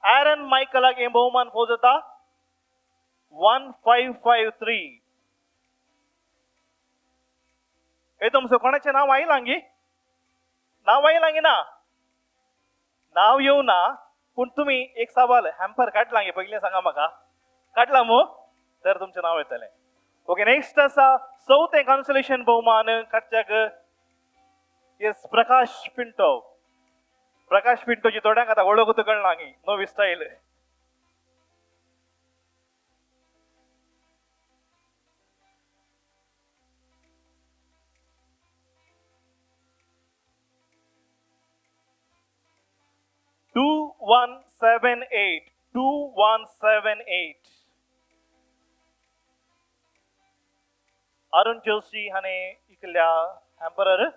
ॲरन मायकलाक हे बहुमान फावो जाता 1553 हे तुमचं कोणाचे नाव आयलां गी नाव आयलां गी ना नाव येऊ ना पण तुम्ही एक सवाल हॅम्पर काढला गे पहिले सांगा म्हाका काढला मो तर तुमचे नाव येतले ओके नेक्स्ट आसा 4थें कॉन्सलेशन बहुमान काडच्याक येस प्रकाश पिंटोची थोड्यांक आतां वळखूच कळना गी नवी style Two one seven eight. Arun Joshi हाणे इकल्या हॅम्परर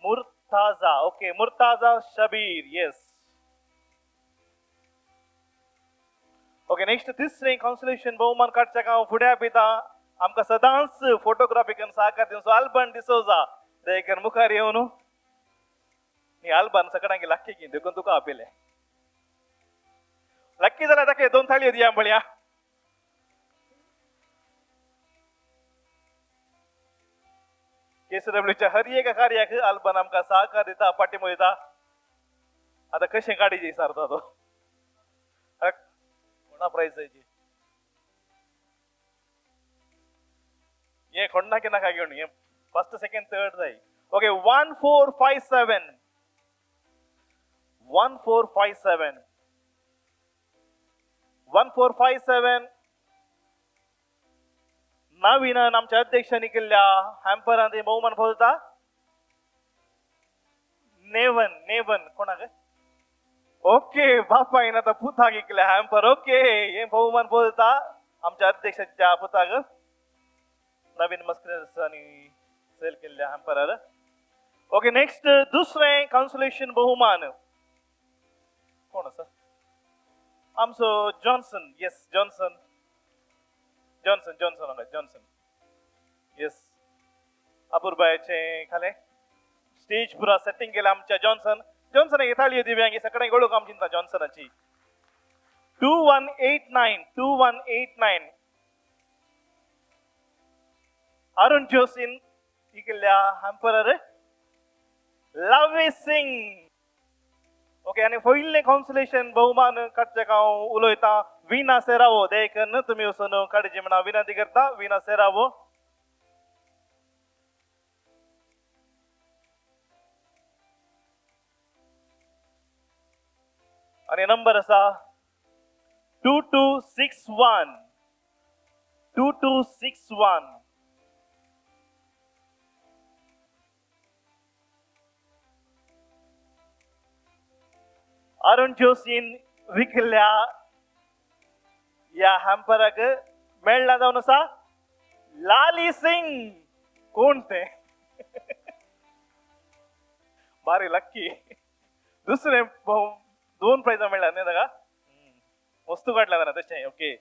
Murtaza okay Murtaza Shabbir yes okay next तिसरे कॉन्सोलेशन बहुमान काडच्या गांव फुड्या पिता आमकां सदांच फोटोग्राफीकन सहकार दिवचो अल्बन डिसोजा देखील मुखार येवन नी अल्बन सगळ्यांक लक्की की देखून तुका आपयले लक्की जाल्यार ताका 2 थाळयो दिया म्हळ्या केसीडब्ल्यूच्या हर एक कार्याक अल्बन आमकां सहकार दिता पाठिंबो दिता आता कशें गाडीचे विचारता तो कोणा प्राइज जायची ये खोडना की नाका घेवन ये फर्स्ट सेकंड थर्ड जाय ओके 1457 1457 1457 नाविनान आमच्या अध्यक्षांनी केल्ल्या हॅम्परान ते बहुमान बोलता नेवन कोणाक ओके बापायन आता पुताक इकल्या हॅम्पर ओके हे बहुमान बोलता आमच्या अध्यक्षाच्या पुताक नवीन मस्करांनी सेल केल्ल्या हॅम्परार ओके नेक्स्ट दुसरे कॉन्सोलेशन बहुमान कोण आसा आमचो जॉन्सन येस जॉन्सन येस अपूर्बाचे खाले स्टेज पुरा सेटिंग केला आमच्या जॉन्सन येताली दिव्यांगी सगळ्यांक गोळो काम चिंता जॉन्सनाची 2189 अरुण जोशीन इकल्या हॅम्परर लवी सिंग ओके आणि पहिले कॉन्सोलेशन बहुमान काडचे हांव उलयता विना सेरावो देखून तुम्ही वचून काडची म्हणा विनंती करता विना सेरावो आणि नंबर असा 2261 अरुण जोशीन विकल्या या हॅम्पराक मेळला जावन आसा लाली सिंग कोण ते बारी लक्की दुसरे 2 प्राइजा मेळ्ळा न्ही ताका वस्तू काडला जाणा तशें ओके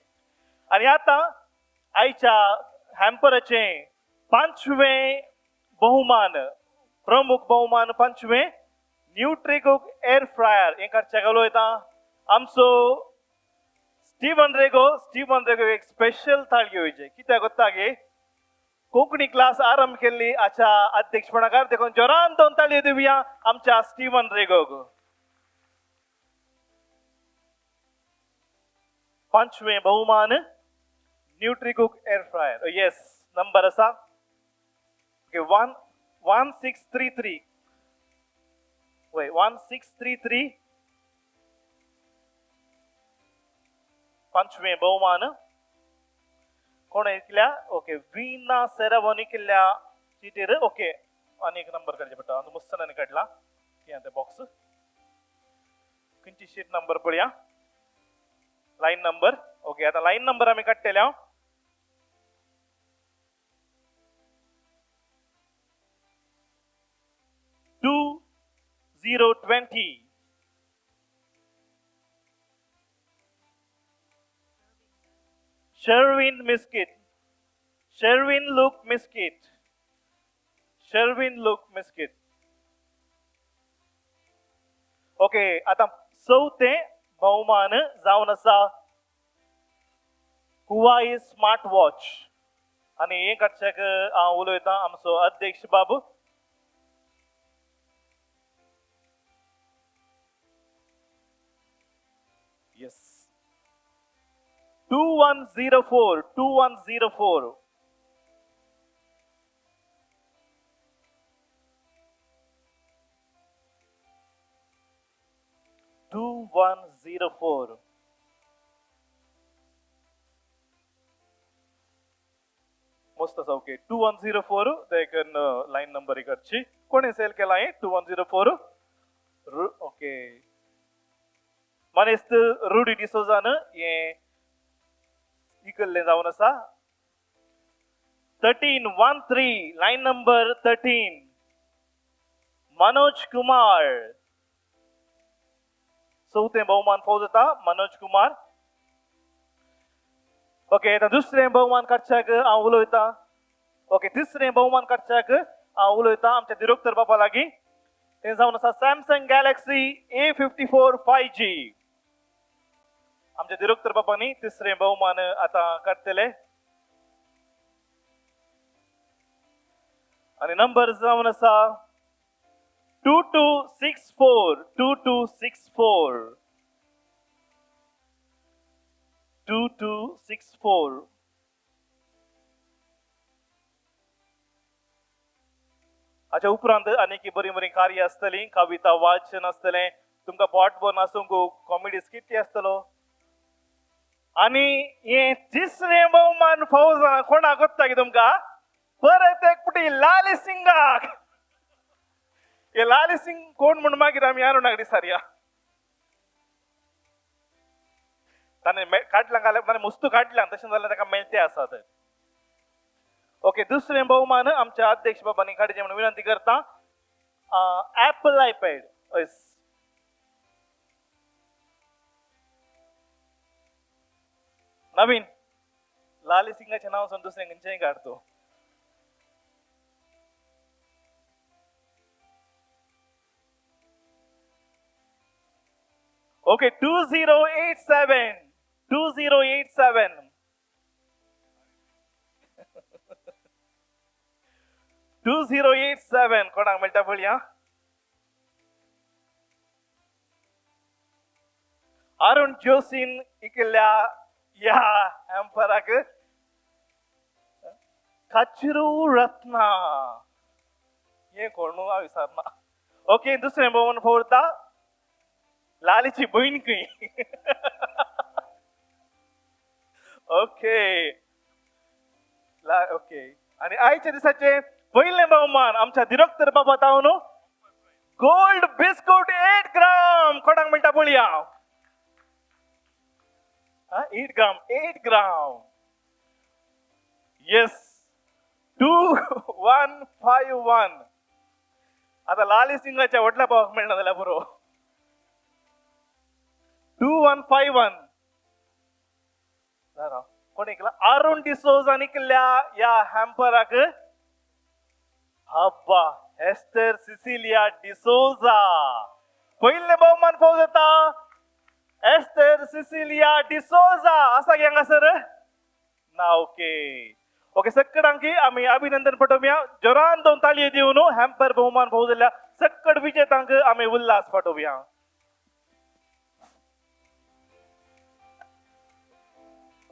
आणि आता आयच्या हॅम्पराचे 5वें बहुमान प्रमुख बहुमान 5वें न्यूट्रिकुक एअर फ्रायर हे काडच्या उलयता आमचो स्टीवन रेगो एक स्पेशल थाळी घेवचे कित्याक गोत्ता गे कोंकणी क्लास आरंभ केल्ली आच्या अध्यक्षपणाकार देखून जोरान 2 ताळयो दिवया आमच्या स्टीवन रेगोक 5वें बहुमान न्यूट्रिकुक एअर फ्रायर येस नंबर आसा ओके 1633 वय 1633 5वें बहुमान कोण इकल्या ओके वीना सेरावोनी केल्ल्या चिटीर ओके आणि एक नंबर काडचे पडटा मुस्तनाने काडला ते बॉक्स खंयची शीट नंबर पळया लाइन नंबर ओके आता लाइन नंबर आम्ही काडटल्या 2020 Sherwin Luke Miskit ओके आता 4थे बहुमान जावन आसा हुवाई स्मार्ट वॉच आणि हे काडच्याक हांव उलयतां आमचो अध्यक्ष बाबू Yes. 2104 2104 मस्त आसा ओके 2104 देखून लाइन नंबर इकडची कोणी सेल केला आहे 2104 ओके मनेस्त रुडी डिसोजान हे इकल्ले जावन आसा 13 लाईन नंबर 13 मनोज कुमार. चौथे बहुमान फावो जाता मनोज कुमार. ओके आता दुसरे बहुमान काडच्याक हांव उलयतां. ओके तिसरे बहुमान काडच्याक हांव उलयतां आमच्या दिरोक्तर बाबा लागीं. ते जावन आसा सॅमसंग गॅलेक्सी A54 5G. आमच्या दिरोक्तर बाबांनी तिसरे बहुमान आता काडटले. आणि नंबर जावन आसा 2264 2264 2264. हाच्या उपरांत आनीक बरी बरी कार्य आसतली. कविता वाचन आसतले. तुमकां पोटभर नाचूंक कॉमेडी स्किट आसतलो. आणि हे तिसरे बहुमान फावो जावन कोणाक कोत्ता की तुमकां परत एक पुटी लाली सिंगाक. हे लाली सिंग कोण म्हण मागीर आमी आणून दिसारया. ताणें काडलां घालप ताणें मस्तू काडलां तशें जाल्यार ताका मेळटे आसात. ओके दुसरे बहुमान आमच्या अध्यक्ष बाबांनी काडचे म्हणून विनंती करता. Apple iPad. नवीन लाली सिंगाचे नाव सोडून दुसरे खंयचेय काडतो. ओके 2087 2087 2087 कोणाक मेळटा पळया. अरुण जोशीन इकल्या या हॅम्पराक कचरू रत्ना हे कोण हांव विसरना. ओके दुसरे भवन फोडता लालीची बहीण खंय. ओके ओके आणि आयच्या दिसाचे पहिले बहुमान आमच्या दिरोक्तर बाबा तावन गोल्ड बिस्कुट 8 ग्राम कोणाक मेळटा पळया. 8 ग्राम येस 2151. आता लाली सिंगाच्या वटल्या पावक मेळना जाल्यार बरो. 2151 कोण इकला अरुण डिसोजा निकल्या या हॅम्पराक. हब्बा एस्टर सिसिलिया डिसोजा. पहिले बहुमान फावो जाता एस्टर सिसिलिया डिसोजा असा घ्या सर ना. ओके ओके सक्कडांकी आम्ही अभिनंदन पाठवूया. जोरान 2 ताळयो दिवन हॅम्पर बहुमान फावो जाल्ल्या सक्कड विजेत्यांक आम्ही उल्हास पाठवूया.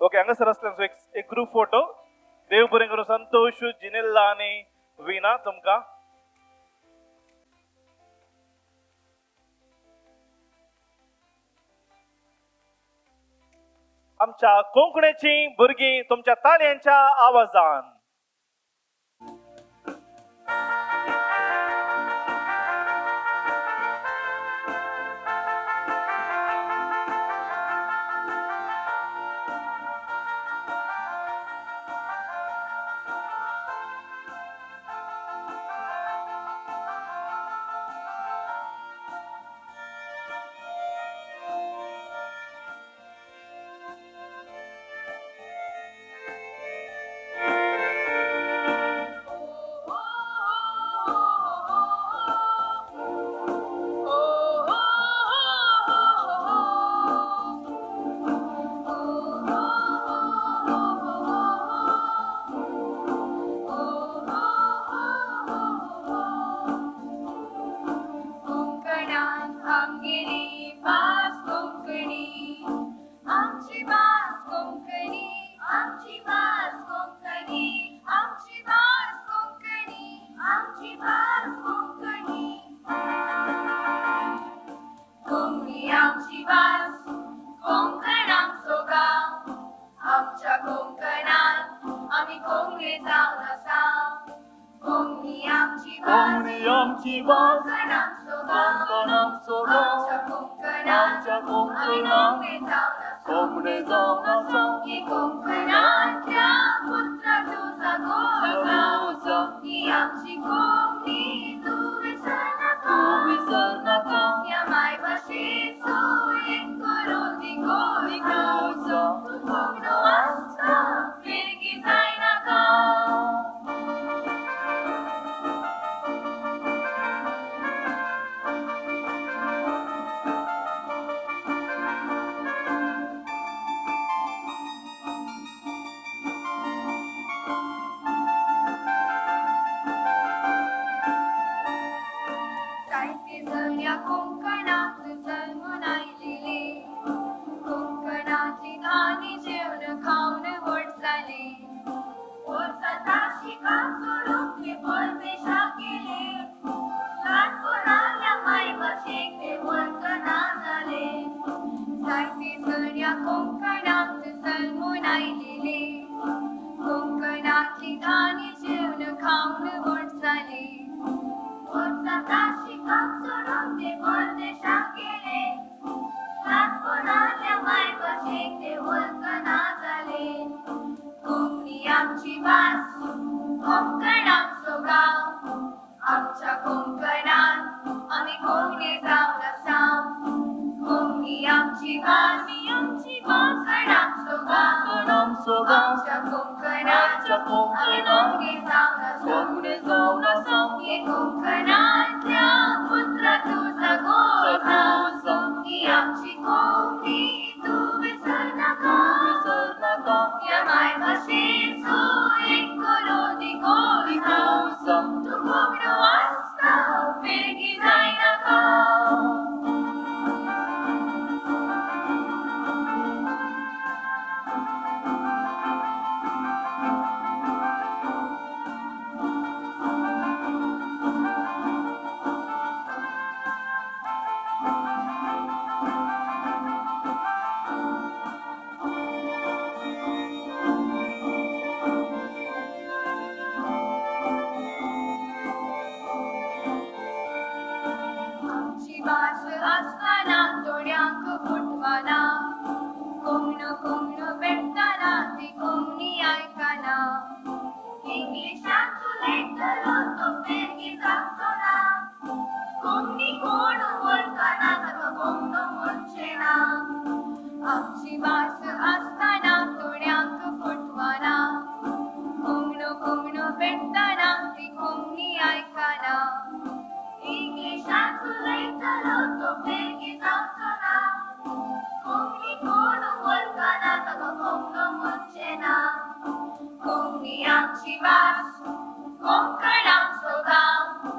ओके हांगासर आसल्याचो एक ग्रुप फोटो. देव बरें करूं. संतोष जिनेल्ला आनी विना तुमकां. आमच्या कोंकणीची भुरगीं तुमच्या ताळयांच्या आवाजान. कोंकणी जावन आसा. कोंकणांतल्या पुत्र तुझा गोड ठिकाणी जेवण खाऊन वट झाले पोरचा शिकार सोडून ते परदेशा गेले लहानपणाच्या मायबाचे ते वळकणा झाले साहित्य सण्या कोकणात सलमून आलेले कोकणातली घाणी जेवण खाऊन वट झाले पोरचा शिकार सोडून ते परदेशा गेले लहानपणाच्या मायबाचे ते वळकणा झाले कोकणी आमची भास कोकण आमचं गाव आमच्या कोकणात आम्ही कोकणी जाऊन असाव कोकणी आमची भास कोकण आमचं गाव आमच्या कोकणात आम्ही कोकणी जाऊन असाव ये कोकणातल्या पुत्र तुझा गोसा ही आमची कोकणी तू विसर नका या मायभाषेचो एक करोदी गोसा तू कोकण वाचता फिरकी जाय नका आमची भास असताना तोड्यांक फुटवाना कोंगण कोंगण भेटताना ती कोंगणी ऐकाना इंग्लिशात उलयतलो तो फेरगी जागचो ना कोंगणी कोण वळखना ताका कोंगण म्हणचेना आमची भास असताना तोड्यांक फुटवाना कोंगण कोंगण भेटताना ती कोंगणी ऐकाना इंग्लिशात उलयतलो तो फेरगी जावचो ना कोंकणी कोण वळखना ताका कोंकण म्हणचेना कोंकणी आमची भास कोंकण आमचो गांव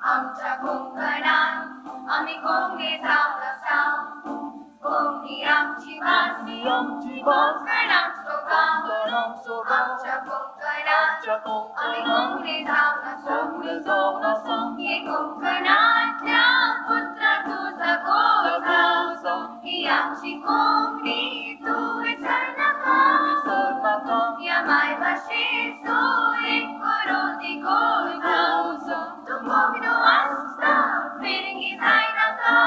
आमच्या कोंकणात आमी कोंकणी जावन आसाव कोंकणी आमची भास कोंकण आमचो गांव आमच्या कोंकणात आमी कोंकणी जावन आसाव ये कोंकणातल्या पुत्र तुझा गोसा ही आमची कोंकणी तू विसर नका या मायभाषेचो एक करोदी गोसा तू कोंकण वाचता फिरगी जाय नका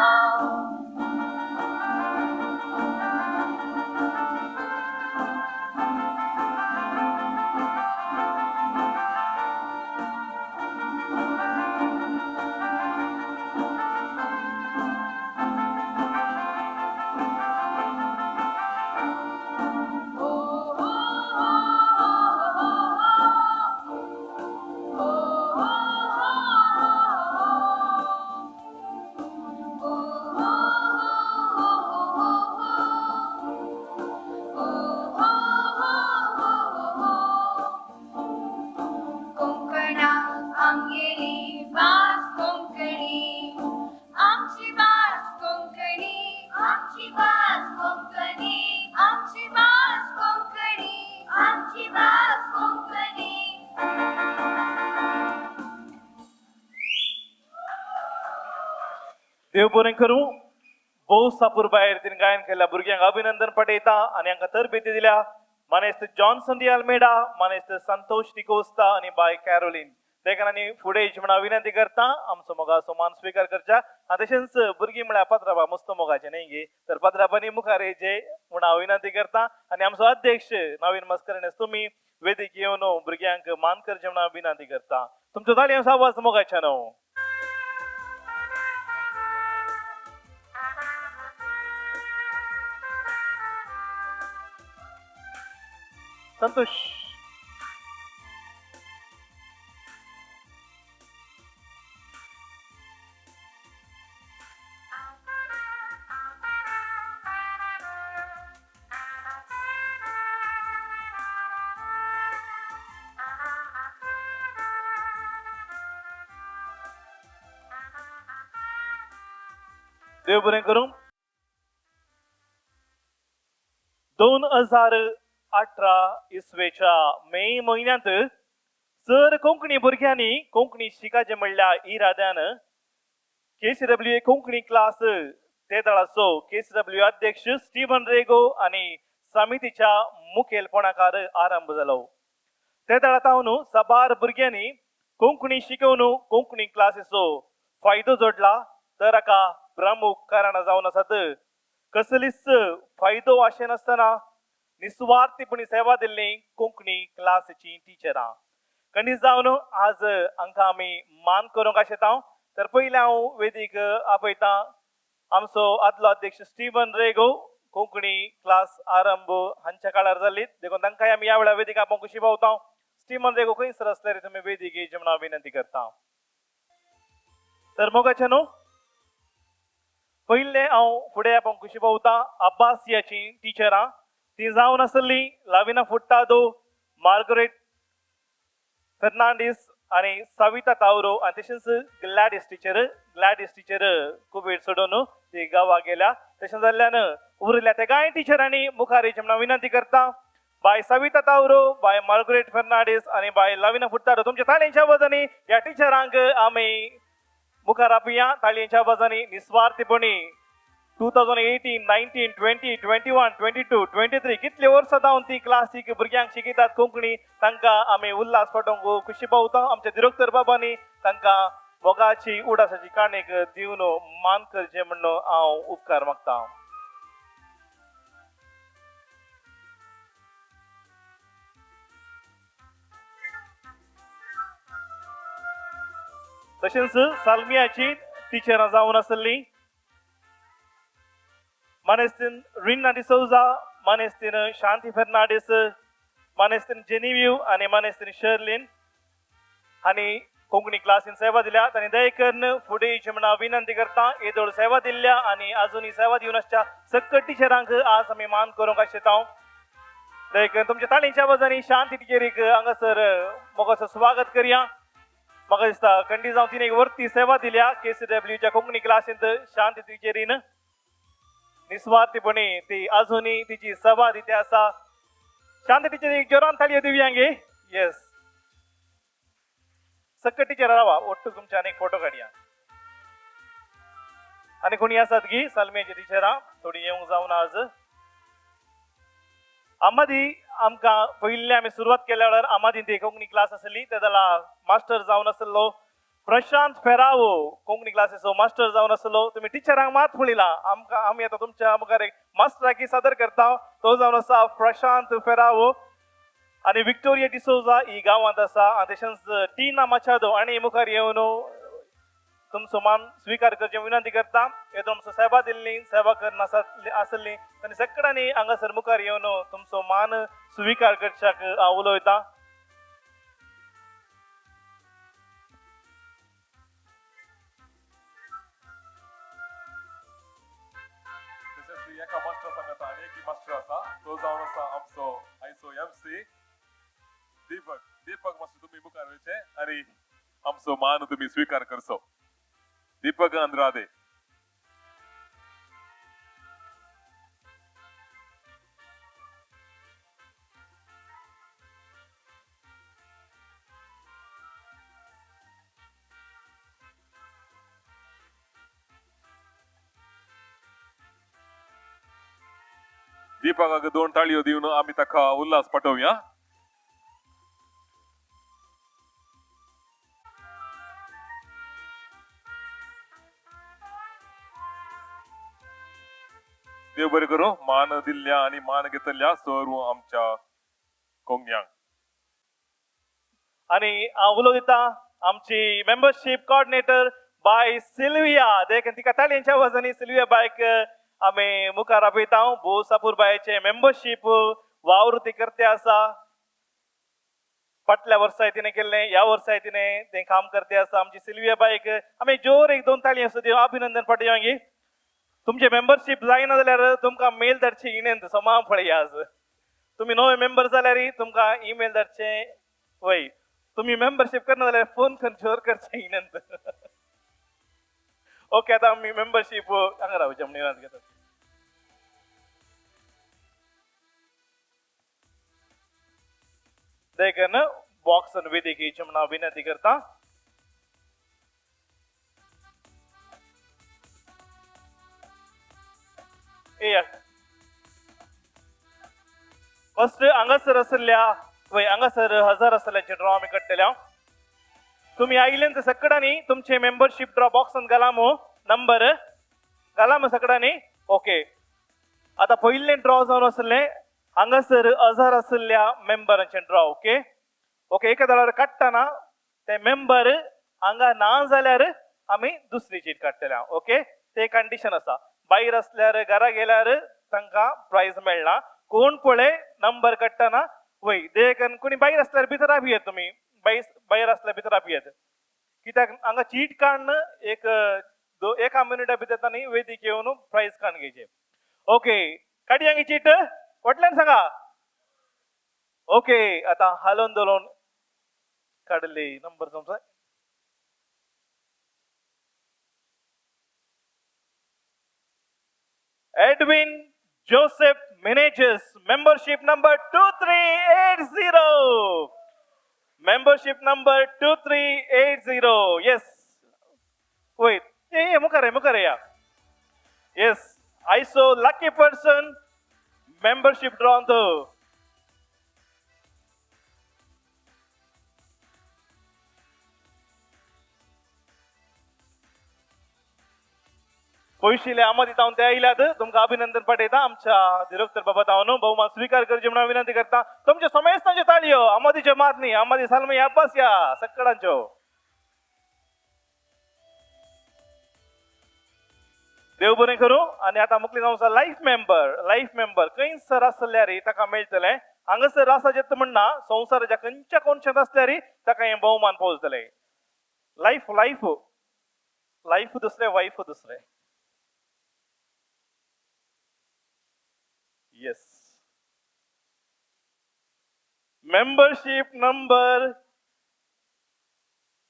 देव बरें करूं भोव सापूर भायर तिने गायन केल्या भुरग्यांक अभिनंदन पटयता आनी हांकां तरबेती दिल्या मानेस्त जॉन्सन डी अल्मेडा मानेस्त संतोष डिकोस्ता आनी बाय कॅरोलिन देखनांनी फुडें येवची म्हणून विनंती करता आमचो मोगाचो मान स्विकार करच्या आनी तशेंच भुरगीं म्हळ्यार पात्रांबा मस्त मोगाचे न्ही गे तर पात्रांबांनी मुखार येवचे म्हणून हांव विनंती करता आनी आमचो अध्यक्ष नवीन मस्करणे तुमी वेदिक येवन भुरग्यांक मान करचे म्हणून विनंती करता तुमचो ताळयांचो आवाज मोगाच्या न्हू संतोष देव बरें करूं 2018 इसवेच्या मे म्हयन्यांत जर कोंकणी भुरग्यांनी कोंकणी शिकायचे म्हणल्या इराद्यान KCWA कोंकणी क्लास ते दळाचो KCWA अध्यक्ष स्टीवन रेगो आणि समितीच्या मुखेलपणाकार आरंभ जालो. ते दळातावन सबार भुरग्यांनी कोंकणी शिकवून कोंकणी क्लासीचो फायदो जोडला तर हाका प्रमुख कारण जावन आसात कसलीच फायदो आशे नासतना निस्वार्थीपणी सेवा दिल्ली कोंकणी क्लासीची टिचरां. खंडीत जावन आज हांकां आमी मान करूंक आशेता. तर पयलीं हांव वेदीक आपयता आमचो आदलो अध्यक्ष स्टीवन रेगो कोंकणी क्लास आरंभ हांच्या काळार जाल्ली देखून तांकांय आमी ह्या वेळार वेदीक आपोवंक खुशी पावता. स्टीवन रेगो खंयसर आसल्यार तुमी वेदीक येवचे म्हणून हांव विनंती करता. तर मोगाचे न्हू पयले हांव फुडें आपोवंक खुशी पावता अब्बासियाची टिचरां. ती जावन आसली लाविना फुट्टादो, मार्गरेट फर्नांडीस आणि सविता तावरो आणि तशेंच ग्लॅडिस टीचर कुवेट सोडून ती गांवां गेल्या. तशें जाल्ल्यान उरल्या त्या कांय टिचरांनी मुखार येवचें म्हणून विनंती करता. बाय सविता तावरो, बाय मार्गरेट फर्नांडीस आणि बाय लाविना फुट्टादो तुमच्या ताळयेंच्या आवाजांनी ह्या टिचरांक आमी मुखार आपया. ताळयेंच्या आवाजांनी निस्वार्थीपणी 2018, 19, 20, 21, 22, 23 कितले वर्सां जावन ती क्लासीक भुरग्यांक शिकयतात कोंकणी तांकां आमी उल्हास पाठोवंक खुशी पावता. आमच्या डिरेक्टर बाबांनी तांकां मोगाची उडासाची काणीक दिवन मान करचें म्हणून हांव उपकार मागता. तशेंच साल्मियाची टिचरां जावन आसली मानेस्तीन रिना डिसौजा, मानेस्तीन शांती फर्नांडीस, मानेस्तीन जेनिव्यू आणि मानेस्तीन शर्लिन हांणी कोंकणी क्लासीन सेवा दिल्या. तांणी दयेकन फुडें येवचें म्हणून हांव विनंती करता. येदोळ सेवा दिल्ल्या आणि आजुनी सेवा दिवन आसच्या सकट टिचरांक आज आमी मान करूंक आशेता. दयेकन तुमच्या ताळयेंच्या आवाजांनी शांती टिचरीक हांगासर मोगाचो स्वागत करया. म्हाका दिसता खंडी जावन तिणें एक वर्ती सेवा दिल्या KCWच्या कोंकणी क्लासींत शांती टिचरीन. निस्वार्थीपणी ती अजूनही तिची सेवा दिते आसा. शांत टीचर एक जोरान थाळयो दिवया गे. येस सकट टीचर रावा ओट्टू तुमचे अनेक फोटो काडया. आणि कोणी आसात गी साल्मियाची टिचरां थोडी येवंक जावन आज आमादी आमकां पयलीं आमी सुरवात केल्या वेळार आमादी ती कोंकणी क्लास आसली ते जाल्यार मास्टर जावन आसलो प्रशांत फेरावो कोंकणी क्लासीचो मास्टर जावन आसलो. तुम्ही टिचरांक मात पळयला आमकां आमी आतां तुमच्या मुखार एक मास्टराकी सादर करता. तो जावन आसा प्रशांत फेरावो आणि विक्टोरिया डिसोजा ही गांवांत आसा. आणि तशेंच टीना माचादो आणि मुखार येवन तुमचो मान स्वीकार करचे विनंती करता. येदो आमचो सेवा दिल्ली सेवा करन आसली तांणी सगळ्यांनी हांगासर मुखार येवन तुमचो मान स्वीकार करच्याक हांव उलयतां. एका मास्टर सांगता आणि एक मास्टर आसा तो जावन आसा आमचो आयचो MC दीपक मास्टर. तुम्ही मुखार येवचे आणि आमचो मान तुम्ही स्वीकार करचो. दीपक अंद्रादे. दीपकाक 2 ताळयो दिवन आमी ताका उल्हास पाठवया. देव बरें करूं. मान दिल्ल्या आणि मान घेतल्या सर्व आमच्या कोंगण्यांक. आणि हांव उलयता आमची मेंबरशीप कोऑर्डिनेटर बाय सिल्विया. देखून तिका ताळयेंच्या आवाजांनी सिल्विया बायक आमी मुखार आपयता. भोव सापूर बायचे मेंबरशीप वावृत्ती करते आसा. फाटल्या वर्सा तिने केल्ले ह्या वर्सा तिने ते काम करते आसा. आमची सिल्विया बायक आमी जोर एक 2 ताळी असो दिवन अभिनंदन पाठवया गे. तुमचे मेंबरशीप जायना जाल्यार तुमकां मेल धाडचे इणेंत सोमा पळया. आज तुम्ही नवे मेंबर जाल्यार तुमकां ईमेल धाडचे वय. तुम्ही मेंबरशीप करना जाल्यार फोन करून जोर करचे इणेंत. ओके आता आमी मेंबरशीप हांगा रावचे म्हणून घेतात. देखन बॉक्स वेदिके म्हणा विनंती करता. फर्स्ट हांगासर आसल्या वय हांगासर 1000 आसल्याचे ड्रॉ आमी काडटल्या. तुम्ही आयिल्ले सकडांनी तुमचे मेंबरशिप ड्रॉ बॉक्सान घाला मो नंबर घाला मो सकडांनी. ओके आता पयले ड्रॉ जावन आसले हांगासर 1000 आसल्या मेंबरांचे ड्रॉ. ओके ओके एका दळार काडटाना ते मेंबर हांगा ना जाल्यार आमी दुसरी चीट काडटल्या. ओके ते कंडिशन आसा. भायर असल्यार घरा गेल्यार तांकां प्राइज मेळना. कोण पळय नंबर काडटाना वय देखन कोणी भायर असल्यार भितर आपियेत. तुम्ही भायर असल्यार भितर आपियेत कित्याक हांगा चीट काडन एका मिनिटा भितर तांणी वेदीक येवन प्राइज काडून घेवचे. ओके काडी हांगी चीट फाटल्यान सांगा. ओके आता हालोवन दोलोवन काडले नंबर तुमचो. Edwin Joseph Meneges, membership number 2380. Membership number 2380. Yes. Wait. Yeah, mukare ya. Yes. I saw lucky person. Membership drawn to. पयशिले आमदी तावन ते आयल्यात. तुमकां अभिनंदन पाठयता. आमच्या डिरेक्टर बाबा तावन बहुमान स्वीकार करचे म्हणून विनंती करता. तुमचे समेस्तांचे ताळयो आमदीचे मात न्ही आमदी सालमिया अब्बास या सक्कडांच्यो. देव बरें करूं. आनी आतां मुखली जावं लाईफ मेंबर खंयसर आसल्यार ताका मेळटले. हांगासर आसा जेत म्हणना संवसाराच्या खंयच्या कोनशांत आसल्यार ताका हें बहुमान पोवचतले. लाईफ दुसरे वाईफ दुसरे. Yes. Membership number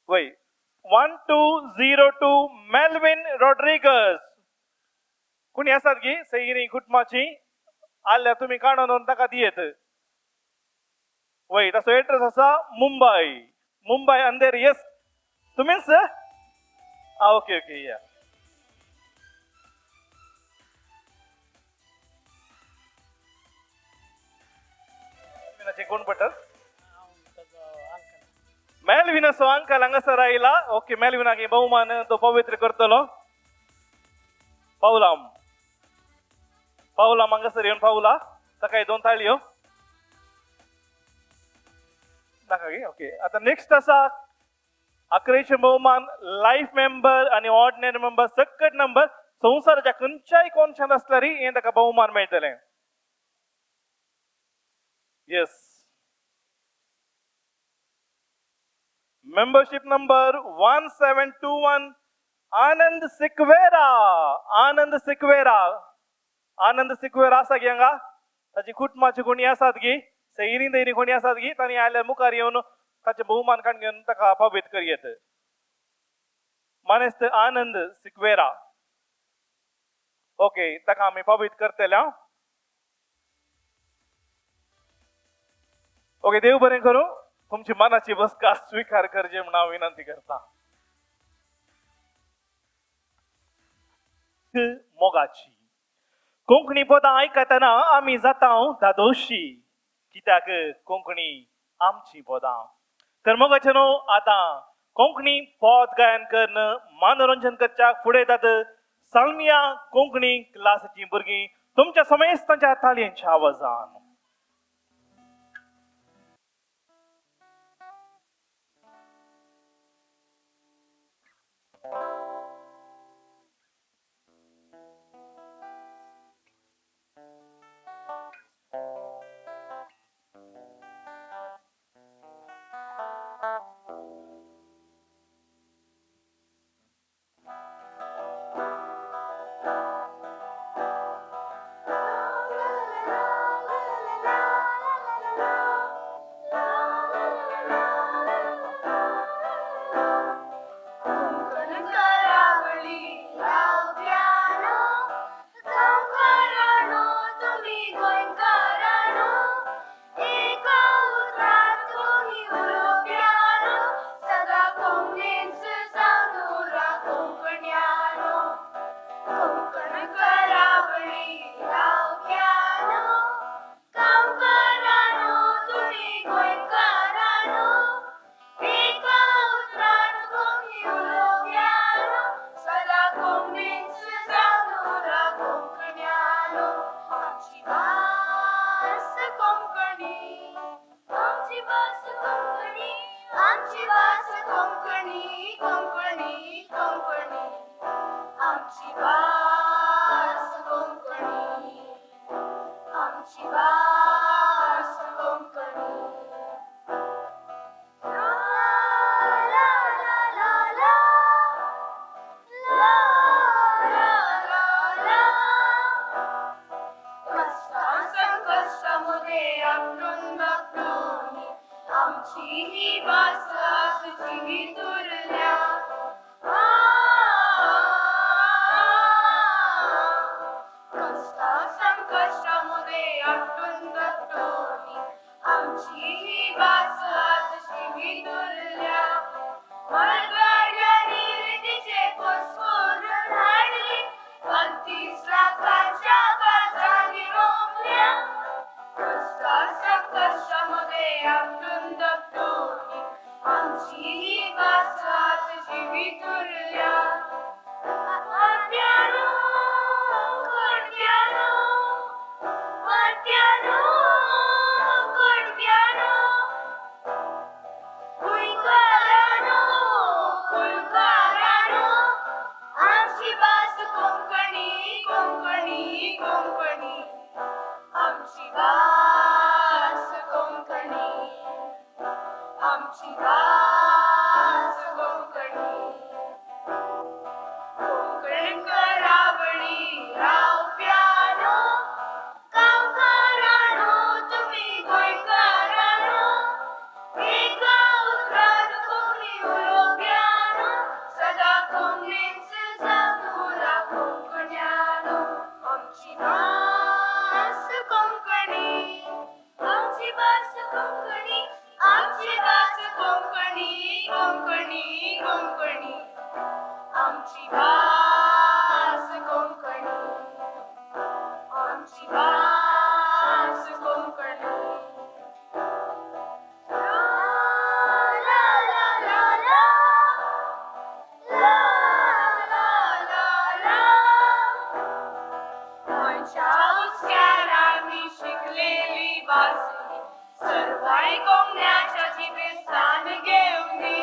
1202 Melvin Rodriguez. कोणी आसात की सैरी कुटुंबाची आल्या तुम्ही काढून ताका दियेत. वय ताचो एड्रेस आसा मुंबई अंधेरी. येस तुम्हीच. ओके ओके या. कोण पटत मेलविनाचो अंकल हांगासर आयला. ओके मेलविनाक बहुमान तो पवित्र करतलो. पावलाम हांगासर येवन पावला. ताका 2 ताळयो नाका गे. ओके आता नेक्स्ट आसा 11 बहुमान लाईफ मेंबर आणि ऑर्डिनरी मेंबर सकट नंबर संवसाराच्या खंयच्याय कोनशांत आसल्यार हे ताका बहुमान मेळटले. Yes. Membership number 1721 Anand Sikvera आसा की हांगा ताची कुटुंबाची कोणी आसात की सैरी दैरी कोणी आसात की तांणी आयल्यार मुखार येवन ताचे बहुमान काडून घेवन ताका पवित्र करयेत. मानेस्त आनंद सिक्वेरा. ओके ताका आमी पवित्र करतले. ओके देव बरें करूं. तुमची मनाची बसका स्वीकार करचे म्हणून हांव विनंती करता. मोगाची कोंकणी पदां आयकतना आमी जाता धादोशी कित्याक कोंकणी आमची पदां. तर मोगाचे न्हू आतां कोंकणी पद गायन करून मनोरंजन करच्याक फुडें येतात सालमिया कोंकणी क्लासीची भुरगीं तुमच्या समेस्तांच्या ताळयांच्या आवाजान. कष्टामध्ये आपटून दाखवणी आमची ही भाषा जीवित उरल्या संकष्टामध्ये आपटून दाखवणी आमची ही भाषा जीवित उरल्या मलगाड्या निर्मितीचे पोस्कोर धाडली 35 लाखाच्या गरजांनी रोखल्या संकष्टामध्ये आपटून दाखवणी आमची ही भाषा जीवित उरल्या वाट्यानो कडक्यानो वाट्यानो कडक्यानो कुईकारानो कुलकारानो आमची भास कोंकणी कोंकणी कोंकणी आमची भास कोंकणी आमची भास कोंकणी कोंकण करावळी रावप्यानो गांवकारानो तुम्ही गोंयकारानो एका उतरात कोंकणी उलोवप्यानो सदा कोंकणीच जागुरा कोंकण्यानो आमची भास कोंकणी आमची भास कोंकणी आमची भास कोंकणी कोंकणी कोंकणी आमची भास कोंकणी आमची भास कोंकणी ला ला ला ला ला ला ला गोंयच्या उस्क्यार आमी शिकलेली भास सर्वाय कोंकण्याच्या जिबेर स्थान घेवनी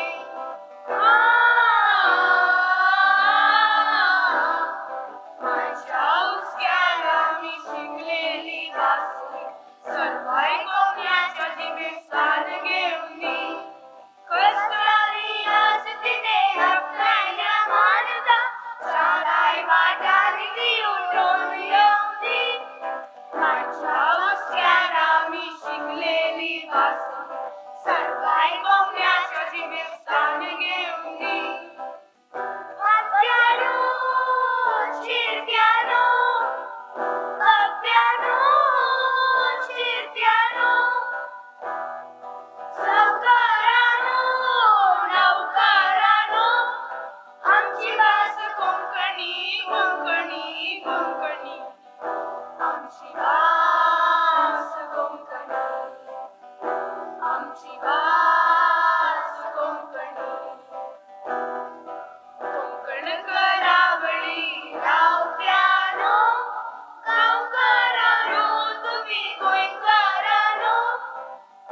माझ्या उस्क्यार आमी शिकलेली भास सर्वाय कोंकण्याच्या जिबेर स्थान घेवनी कष्टाळी आज तिने आपल्याला मानता शाळाय वाटारी ती उठून येवनी माझ्या उस्क्यार आमी शिकलेली भास सर्वाय कोंकण्याच्या जिबेर स्थान घेवनी वाट्यानो चिरत्यानो अप्यानो चिरत्यानो सावकारानो नौकारानो आमची भास कोंकणी कोंकणी कोंकणी आमची भास कोंकणी आमची भास कोंकणी कोंकण करावळी रावप्यानो गांवकारानो तुम्ही गोंयकारानो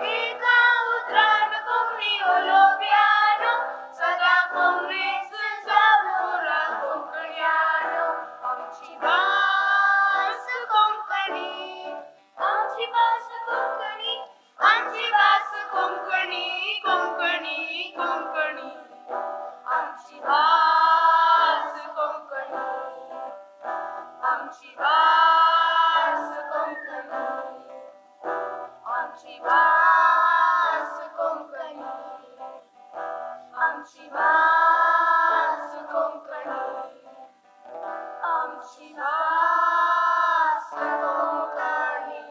एका उतरान कोंकणी उलोवप्यानो सदा कोंकणीच जागुरा कोंकण्यानो आमची भास कोंकणी आमची भास कोंकणी आमची भास कोंकणी कोंकणी कोंकणी आमची भास कोंकणी आमची भास कोंकणी आमची भास कोंकणी आमची भास कोंकणी आमची भास कोंकणी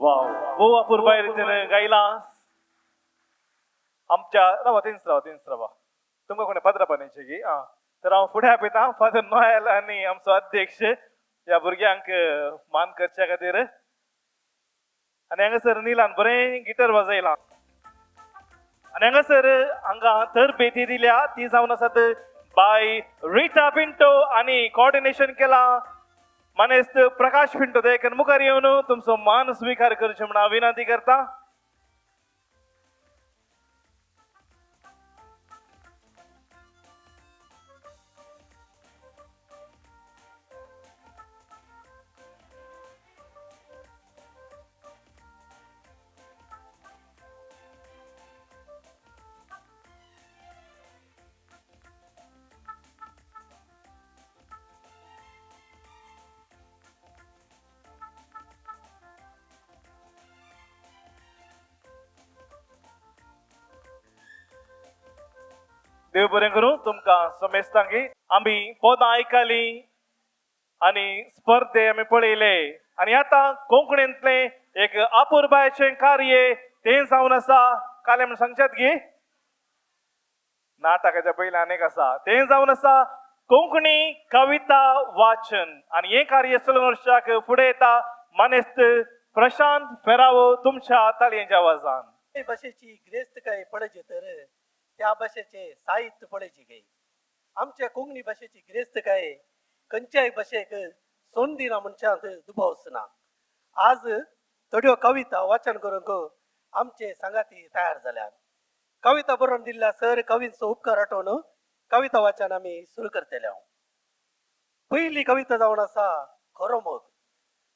वाव वो अपूर्बाई रीतीने गायलास आमच्या रावा तेंच रावा तुमकां कोणी पदरा बांदचे की तर हांव फुडें आपयतां फादर नोएल आनी आमचो अध्यक्ष ह्या भुरग्यांक मान करच्या खातीर आनी हांगासर नीलान बरें गिटार वाजयलां आनी हांगासर हांगा तरबेती दिल्या ती जावन आसात बाय रिटा पिंटो आनी कोऑर्डिनेशन केलां मानेस्त प्रकाश पिंटो देखून मुखार येवन तुमचो मान स्वीकार करचे म्हण हांव विनंती करता. देव बरें करूं तुमकां समेस्तांगी. आमी पदां आयकली आनी स्पर्धे आमी पळयले आनी आतां कोंकणींतले एक आपुरबायेचें कार्य तें जावन आसा. काले म्हण सांगच्यात गी नाटकाच्या पयलीं आनीक आसा तें जावन आसा कोंकणी कविता वाचन आनी हें कार्य चलून वर्षाक फुडें येता. मानेस्त प्रशांत फेरावो तुमच्या तालयेच्या आवाजान. भाषेची गिरेस्तकाय पळयची तर त्या भाषेचे साहित्य पळयची गे. आमच्या कोंकणी भाषेची गिरेस्तकाय खंयच्याय भाशेक सोन दिना मनशांत दुबावच ना. आज थोड्यो कविता वाचन करूंक आमचे सांगाती तयार जाल्यात. कविता बरोवन दिल्ल्या सर कवींचो उपकार आठोवन कविता वाचन आमी सुरू करतले. पयली कविता जावन आसा खरो मोग.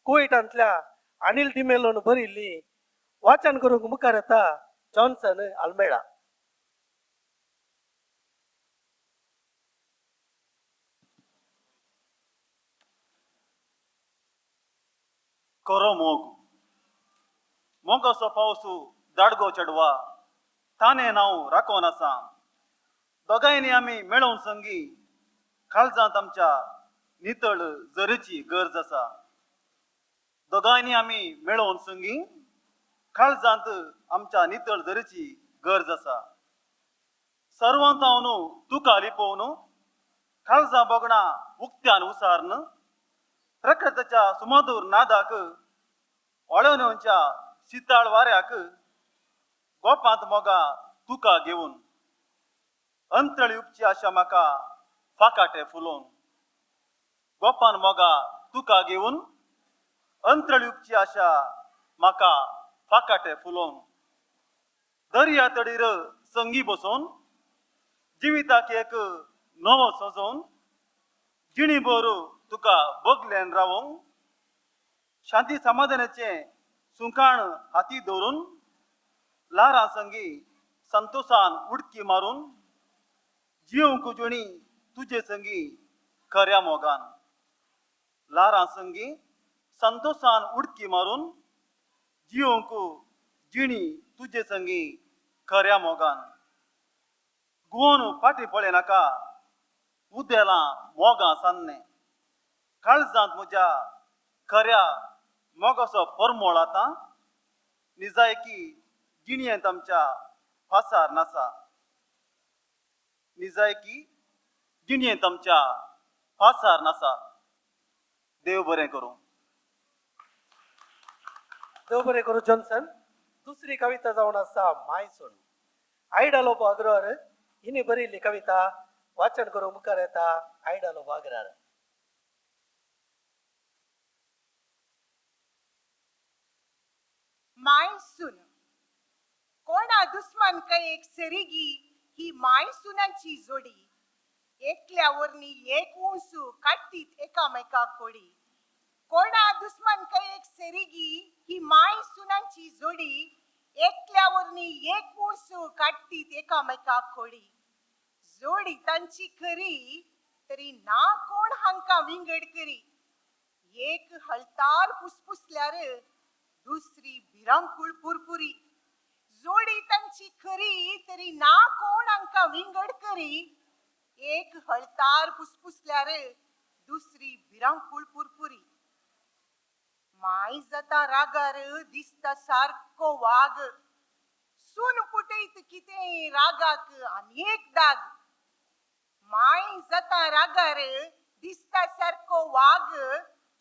कुवेटांतल्या अनिल डिमेलोन बरिल्ली. वाचन करूंक मुखार येता जॉन्सन आल्मेडा. खरो मोग. मोगाचो पावसू दाडगो चेडवा ताने नांव राखोन आसा. दोगांयनी आमी मेळोवन संगी काळजांत आमच्या नितळ झरीची गरज आसा. दोगांयनी आमी मेळोवन संगी काळजांत आमच्या नितळ झरीची गरज आसा. सर्वांत हांव न्हू तुका लिपोवन काळजां बोगणा उक्त्यान उसारन प्रकृतीच्या सुमधूर नादाक ओळवण्योच्या शिताळ वाऱ्याक गोपांत मोगा तुका घेवन अंतळी उपची आशा म्हाका फाकाटे फुलोवन. गोपान मोगा तुका घेवन अंतळी उपची आशा म्हाका फाकाटे फुलोवन. दर्या तडीर संगी बसोवन जिविताक एक नवो सजोवन जिणीभर तुका बगलेन रावोंक शांती समाधानाचें सुकाण हाती दवरून लारां संगी संतोषान उडकी मारून जिवंक जोणी तुजे संगी खऱ्या मोगान. लारां संगी संतोषान उडकी मारून जिवंक जिणी तुजे संगी खऱ्या मोगान. गुवन फाटी पळय नाका उदेलां मोगां सान्ने. काळजांत म्हज्या खऱ्या मोगाचो परमोळ आतां. निजायकी जिणयेंत आमच्या फासार नासा. निजायकी जिणयेंत आमच्या फासार नासा. देव बरें करूं. देव बरें करूं जॉन्सन. दुसरी कविता जावन आसा मायसून. आयडालो बागरार हिने बरयल्ली कविता वाचन करूंक मुखार येता आयडालो बागरार. मायसून. कोणा दुस्मान काय एक सेरिगी ही मायसुनांची जोडी. एकल्या वरनी एक उंसू काडटीत एकामेकाक कोडी. कोणा दुस्मान काय एक सेरिगी ही मायसुनांची जोडी. एकल्या वरनी एक उंसू काडटीत एकामेकाक कोडी. जोडी तांची खरी तरी ना कोण हांकां विंगड करी. एक हळतार पुसपुसल्यार दुसरी भिरांकूळ पुरपुरी. जोडी तांची खरी तरी ना कोण हांकां विंगड करी. एक हळतार पुसपुसल्यार दुसरी भिरांकूळ पुरपुरी. माय जाता रागार दिसता सारको वाग. सून पुटयत कितें रागाक आनी एक दाग. माय जाता रागार दिसता सारको वाग.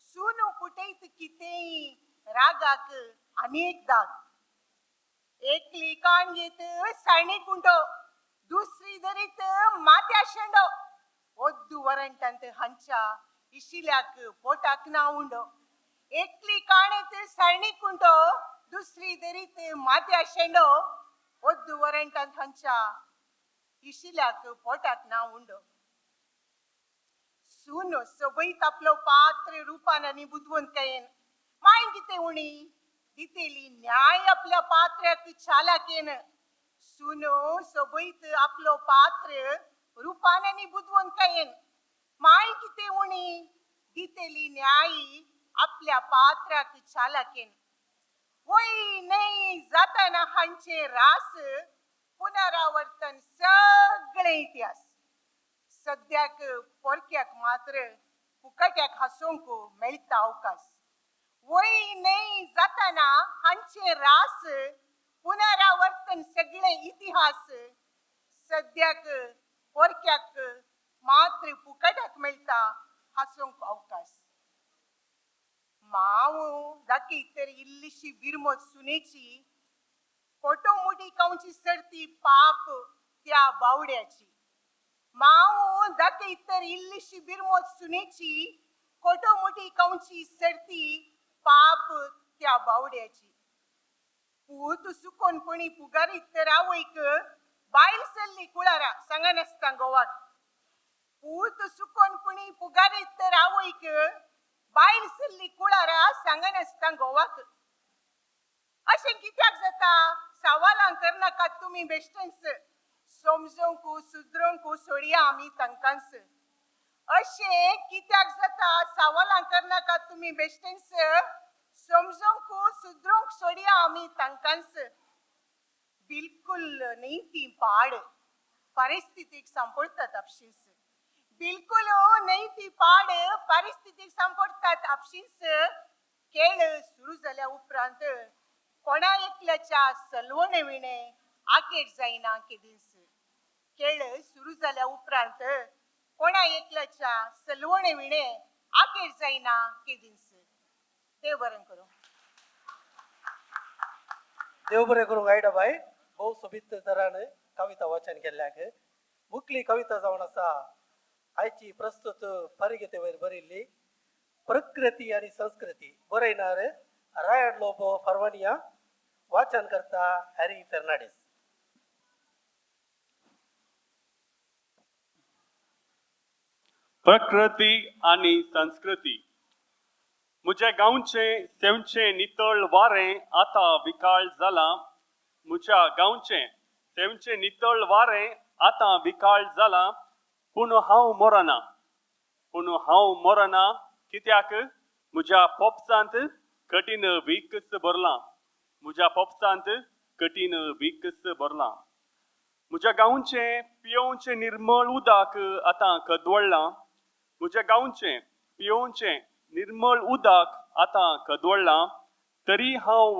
सून पुटयत कितें रागाक आनी एक दाग. एकली काण घेत सायणी कुंटो. दुसरी धरीत माथ्या शेंडो. ओद्दू वरंटांत हांच्या इशिल्याक पोटाक ना उंडो. एकली काणेत सायणी कुंटो. दुसरी धरीत माथ्या शेंडो. ओद्दू वरंटांत हांच्या इशिल्याक पोटाक ना उंडो. सून सोबयत आपलो पात्र रुपान आनी बुदवंतकायेन. माय कितें उणी दितेली न्याय आपल्या पात्र्याक चालाकेन. सुनो सोबयत आपलो पात्र रुपान आनी बुदवंतकायेन. माय कितें उणी दितेली न्याय आपल्या पात्राक चालाकेन. वय नाही जाताना हांचे रास. पुनरावर्तन सगळे इतिहास सद्याक पोरक्याक मात्र फुकट्याक हसूंक मेळटा अवकाश वय नाही जाताना हांचे रास पुनरावर्तन सगळे इतिहास सद्याक पोरक्याक मात्र फुकट्याक मेळटा हसूंक अवकाश माव दाखयत तर इल्लीशी बिरमत सुनेची कोटोमोटी कांची सर्ती पाप त्या बावड्याची माव दाखयत तर इल्लीशी बिरमत सुनेची कोटोमोटी कांची सर्ती पाप त्या बावड्याची पूत सुकोनपणी पुगारीत तर आवयक बायल सल्ली कुळारा सांगा नासता गोवाक पूत सुकोनपणी पुगारीत तर आवयक बायल सल्ली कुळारा सांगा नासता गोवाक अशें कित्याक जाता सवालां करनाकात तुमी बेश्टेंच समजोंक सुदरोंक सोडया आमी तांकांच अशें कित्याक जाता सवालां करनाकात तुमी बेश्टेंच समजोंक सुदरोंक सोडया आमी तांकांच बिलकुल न्ही ती पाड परिस्थितीक सांपडतात आपशींच बिलकुल न्ही ती पाड परिस्थितीक सांपडतात आपशींच खेळ सुरू जाल्या उपरांत कोणा एकल्याच्या सलवणे विणे आकेट जायना केदीस खेळ सुरू जाल्या उपरांत कोणा एकल्याच्या सलवणे विणे आकेट जायना केदीस देव बरें करूं देव बरें करूंक आयडा बाय भोव सोबीत तरान कविता वाचन केल्ल्याक मुखली कविता जावन आसा आयची प्रस्तुत परिगीते वयर बरिल्ली प्रकृती आनी संस्कृती बरयणार रायड लोबो फर्वानिया वाचन करता हॅरी फेर्नांडीस प्रकृती आणि संस्कृती म्हज्या गांवचें सेवचें नितळ वारें आतां विकाळ जालां म्हज्या गांवचें सेवचें नितळ वारें आतां विकाळ जालां पूण हांव मरना कित्याक म्हज्या पोपसांत कठीण वीकच भरलां म्हज्या पोपसांत कठीण वीकच भरलां म्हज्या गांवचें पियोवचें निर्मळ उदक आतां कदवळ्ळां म्हज्या गांवचें पियोवचें निर्मळ उदक आतां कदवळ्ळां तरी हांव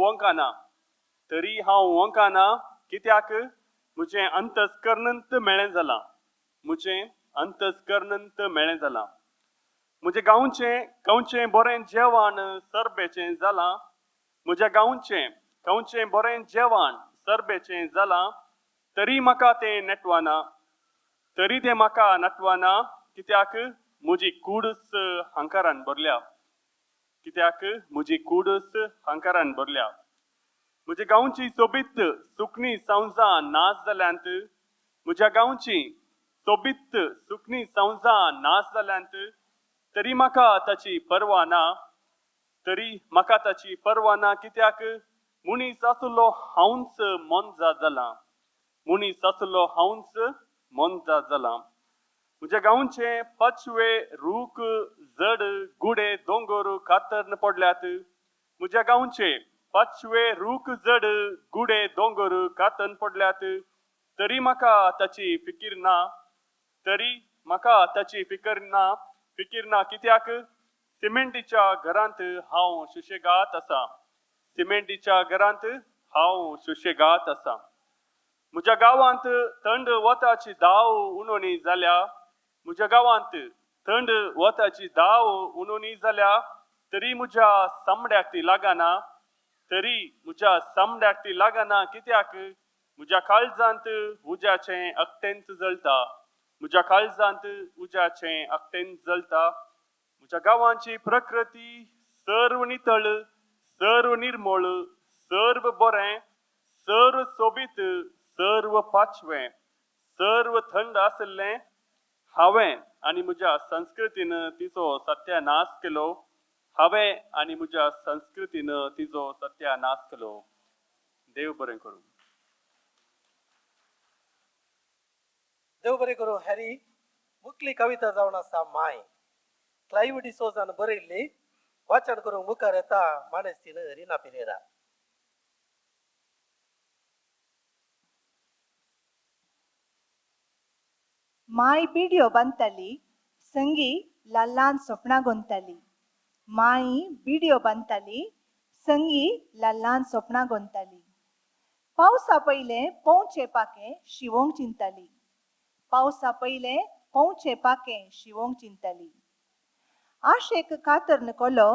वोंकाना कित्याक म्हजें अंतस्करणंत मेळ्ळें जालां म्हजें गांवचें बरें जेवण सरबेचें जालां म्हज्या गांवचें बरें जेवण सरबेचें जालां तरी म्हाका तें नटवाना कित्याक म्हजी कूडच हंकारान भरल्या म्हज्या गांवची सोबीत सुखणी संवसां नाच जाल्यांत म्हज्या गांवची सोबीत सुखणी संवसां नाच जाल्यांत तरी म्हाका ताची पर्वा ना कित्याक मुनीस आसलो हांवच मोनजाद जालां म्हज्या गांवचे पचवे रूख जड गुडे दोंगर कातरन पडल्यात म्हज्या गांवचे पचवे रूख जड गुडे दोंगर कातरन पडल्यात तरी म्हाका ताची फिकीर ना कित्याक सिमेंटीच्या घरांत हांव सुशेगात आसा म्हज्या गांवांत थंड वताची दाव उणोवणी जाल्या तरी म्हज्या समड्याक ती लागना कित्याक म्हज्या काळजांत उज्याचें अक्तेंत जळटा म्हज्या गांवांची प्रकृती सर्व नितळ सर्व निर्मळ सर्व बरें सर्व सोबीत सर्व पाचवें सर्व थंड आसलें हांवें आनी म्हज्या संस्कृतीन तिचो सत्यानाश केलो देव बरें करूं देव बरें करूं हॅरी मुखली कविता जावन आसा माय क्लाइव डिसोजान बरयल्ली वाचन करूंक मुखार येता मानेस्तीन रिना पेरेरा माय बिडियो बांदताली संगी लल्लान स्वप्नां गोंदताली माई बिडियो बांदताली संगी लल्लान स्वप्नां गोंदताली पावसा पयले पोंचे पाके शिवोंक चिंताली पावसा पयले पोंचे पाके शिवोंक चिंताली आशेक कातर कोलो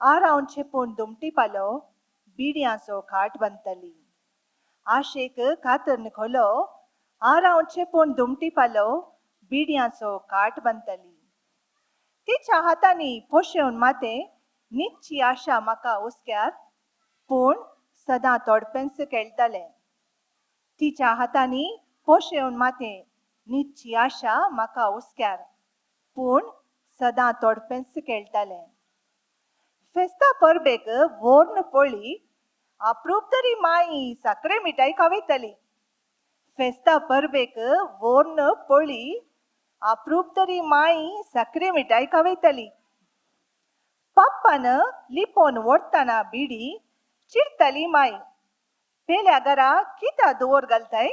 आरावन छेपून दुमटी पालो बिडयांचो खाट बांदताली आशेक कातर खोलो आरावन छेपून दुमटी पालो बिडयांचो खाट बांदताली तिच्या हातांनी पोशेवन माते न्हीदची आशा म्हाका उस्क्यार पूण सदां तोडपेंच खेळटालें तिच्या हातांनी पोशेवन माते न्हीदची आशा म्हाका उस्क्यार पूण सदां तोडपेंच खेळटालें फेस्ता परबेक वोर्न पोळी अप्रूप तरी माई साखरे मिठाई खावयताली फेस्ता परबेक वोर्न पोळी अप्रूप तरी माई साखरे मिठाई खावयताली पाप्पान लिपोन ओडताना बिडी चिडताली माई पेल्या घरा कित्या दोर घालताय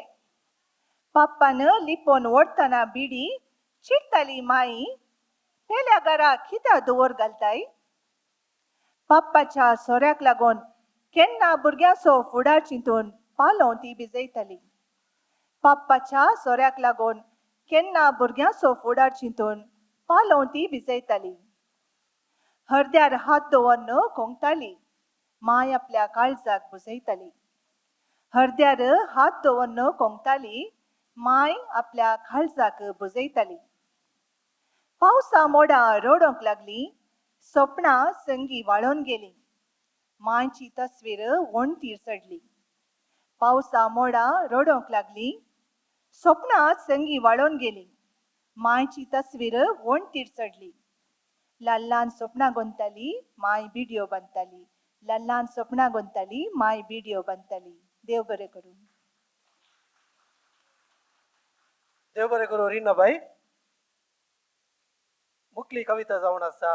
पाप्पान लिपोन ओडताना बिडी चिडताली माई पेल्या घरा कित्या दोर घालताय पाप्पाच्या सोऱ्याक लागून केन्ना भुरग्यांचो फुडार चिंतून पालो ती भिजयताली पाप्पाच्या सोऱ्याक लागून केन्ना भुरग्यांचो फुडार चिंतून पालो ती भिजयताली हरद्यार हात दवरन कोंकताली माय आपल्या काळजाक बुजयताली हरद्यार हात दवरन कोंकताली माय आपल्या काळजाक बुजयताली पावसा मोडा रडोंक लागली स्वप्नां संगी वाळोन गेली मायची तस्वीर वणटीर चडली पावसा मोडा रडोंक लागली स्वप्नां संगी वाळोन गेली मायची तस्वीर वणटीर चडली लल्लान स्वप्नां गोंदताली माय बिडियो बांदताली लल्लान स्वप्नां गोंदताली माय बिडियो बांदताली देव बरें करूं देव बरें करूं रिनाबाई मुखली कविता जावन आसा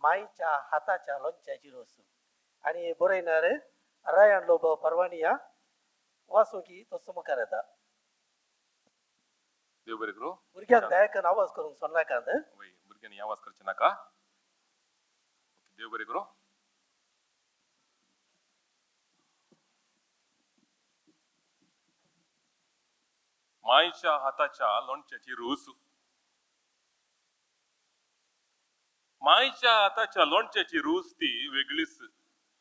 माईच्या हाताच्या लोणच्याची रोस आणि बरयणार रायण लोबो परवानिया वासुकी तो मुखार येता देव बरें करूं भुरग्यांक दयाकन आवाज करूंक सोडनाकात भुरग्यांनी आवाज करचे नाका देव बरें करूं मायच्या हाताच्या लोणच्याची रूच मायच्या हाताच्या लोणच्याची रूच ती वेगळीच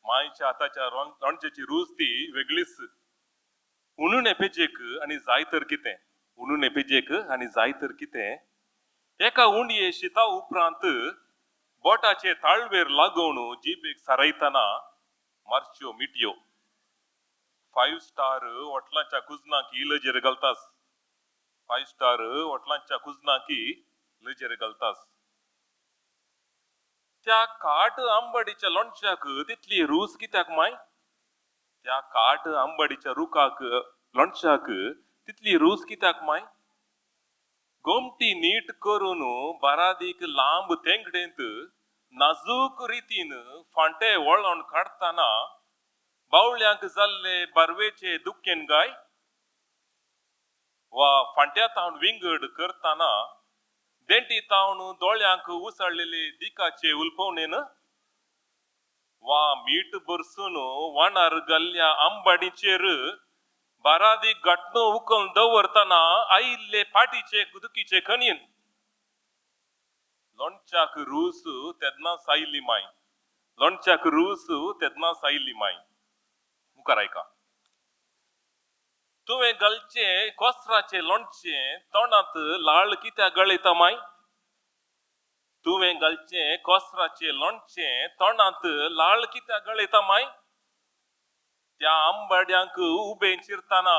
मायच्या हाताच्या लोणच्याची रूच ती वेगळीच उणून एपेजेक आणि जाय तर कितें उणून एपेजेक आणि जाय तर कितें एका उंडये शिता उपरांत बोटाचे ताळवेर लागून जीबेक सारयतना मारच्यो मिटयो 5 स्टार होटलांच्या कुजनाकी लजेर घालतास 5 स्टार होटलांच्या कुजनाकी लजेर घालतास त्या काट आंबाडीच्या लोणच्याक तितली रूच कित्याक माय त्या काट आंबाडीच्या रुखाक लोणच्याक तितली रूच कित्याक माय गोमटी नीट करून बारादीक लांब तेंगडेंत नाजूक रितीन फांटे वळोन काडताना बावळ्यांक जाल्ले बारवेचे दुखेन गाय वा फांट्या तावन विंगड करताना देंटी तावन दोळ्यांक उसळलेले दिकाचे उलपवणेन वा मीठ बरसून वाणार घाल्ल्या आंबाडीचेर बारादीक घटनो उखलून दवरतना आयिल्ले फाटीचे दुखीचे खणीन लोणच्याक रूस तेदना सायली माय लोणच्याक रूस तेदना सायली माय मुखार आयका तुवें घालचे कोसराचे लोणचे तोंडांत लाळ कित्याक गळयता माय तुवें घालचे कोसराचे लोणचे तोंडांत लाळ कित्याक गळयता माय त्या आंबाड्यांक उबे चिरताना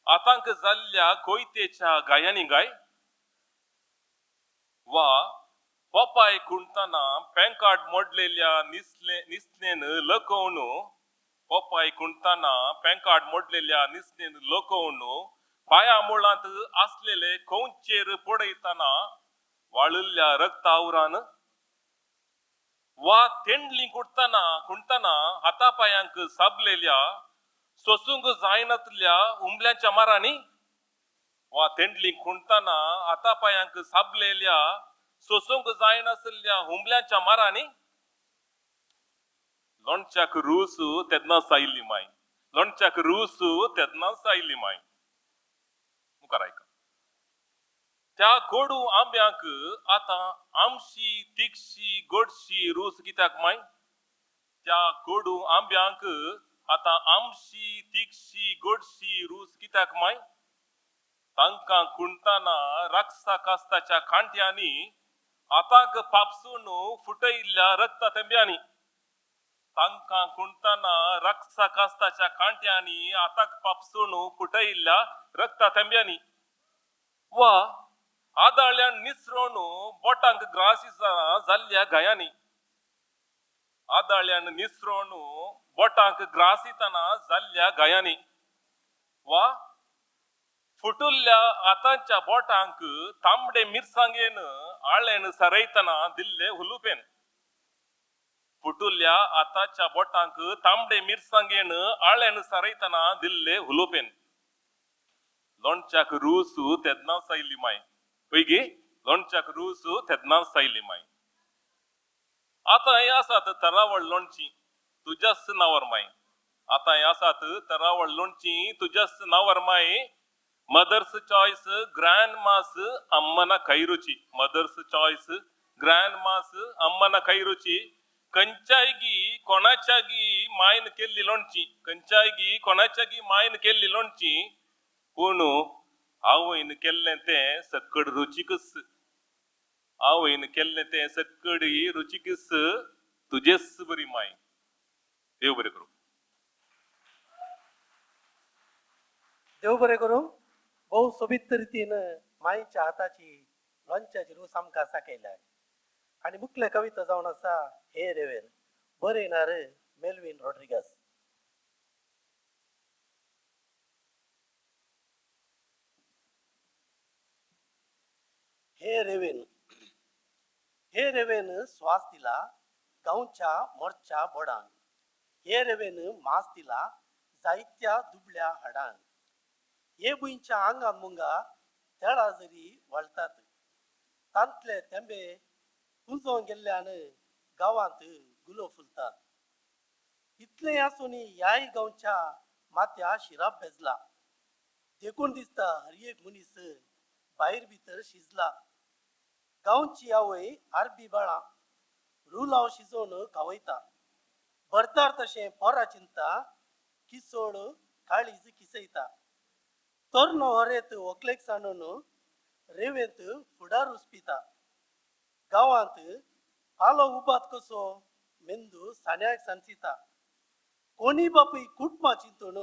आतांक जाल्ल्या कोयतेच्या गायांनी गाय वा पोपाय कुणताना पॅनकार्ड मोडलेल्या निसणेन लकोवन पोपाय कुणताना पॅनकार्ड मोडलेल्या निसणेन लकोवन पाया मुळांत आसलेले कोंचेर पडयताना वाळिल्ल्या रक्तावरान वा तेंडली कुणताना हातापायांक साबलेल्या सोसूंक जायनातल्या उंबल्याच्या मारांनी वा तेंडली खुणताना आता पायांक साबलेल्या सोसूंक जायनासल्या हुंबल्याच्या मारांनी लोणच्याक रूस तेदना सायली माय लोणच्याक रूस तेदना सायली माय मुखार आयका त्या कोडू आंब्याक आता आमशी तिखशी गोडशी रूस कित्याक माय त्या कोडू आंब्यांक आता आमशी तिखशी गोडशी रूस कित्याक माय तांकां खुणताना राक्सा कास्ताच्या खांट्यांनी आताक पापसून फुटयल्ल्या रक्ता तेंब्यांनी तांकां खुणताना राक्सा कास्ताच्या खांट्यांनी आताक पापसून फुटयल्ल्या रक्ता तेंब्यांनी वा आदाळ्यान निसरोन बोटांक ग्रासी जाल्ल्या गायांनी आदाळ्यान निसरोन बोटांक ग्रासितना जाल्ल्या गायांनी वा फुटुल्ल्या आतांच्या बोटांक तांबडे मिरसांगेन आळेन सरयतना दिल्ले हुलुपेन फुटुल्ल्या आतांच्या बोटांक तांबडे मिरसांगेन आळेन सरयतना दिल्ले हुलुपेन लोणच्याक रूस तेदना सायली माय पैगी लोणच्याक रूस तेदना सायली माय आता हे आसात तरावळ लोणची तुज्याच नांवार माय आता हे आसात तरावळ लोणची तुज्याच नांवार माय मदर्स चॉइस ग्रँड मास अम्मना खैरुची मदर्स चॉइस ग्रँड मास अम्मना खैरुची कंचायगी कोणाच्यागी मायन केल्ली लोणची कंचायगी कोणाच्यागी मायन केल्ली लोणची पूण आवयन केल्लें तें सक्कड रुचीकस आवयन केल्लें तें सक्कड रुचीकस तुजेच बरी माय देव बरें करूं देव बरें करूं भोव सोबीत रितीन मायेच्या हाताची लोणच्याची रूस आमकां साकयल्या आनी मुखलें कविता जावन आसा हे रेवेर बरयणार मेल्विन रॉड्रिगस हे रेवेन श्वास दिला गांवच्या मोर्च्या बोडान हे रेवेन मास दिला जायत्या दुबळ्या हाडान हे बुयच्या आंगान मुंगा तेळा जरी वळतात तांतले तेंबे पुंजोवन गेल्ल्यान गांवांत गुलो फुलतात इतलें आसून ह्याय गांवच्या माथ्या शिराप भेजला देखून दिसता हर एक मनीस भायर भितर शिजला गांवची आवय आरबी बाळां रुलाव शिजोवन खावयता भरतार तशें पोरा चिंता किसोड काळीज किसयता तोरनो हरेत व्हंकलेक सांडून रेवेंत फुडार उस्पिता गांवांत पालो उबात कसो मेंदू सान्याक सांचिता कोणी बापूय कुटुंबा चिंतून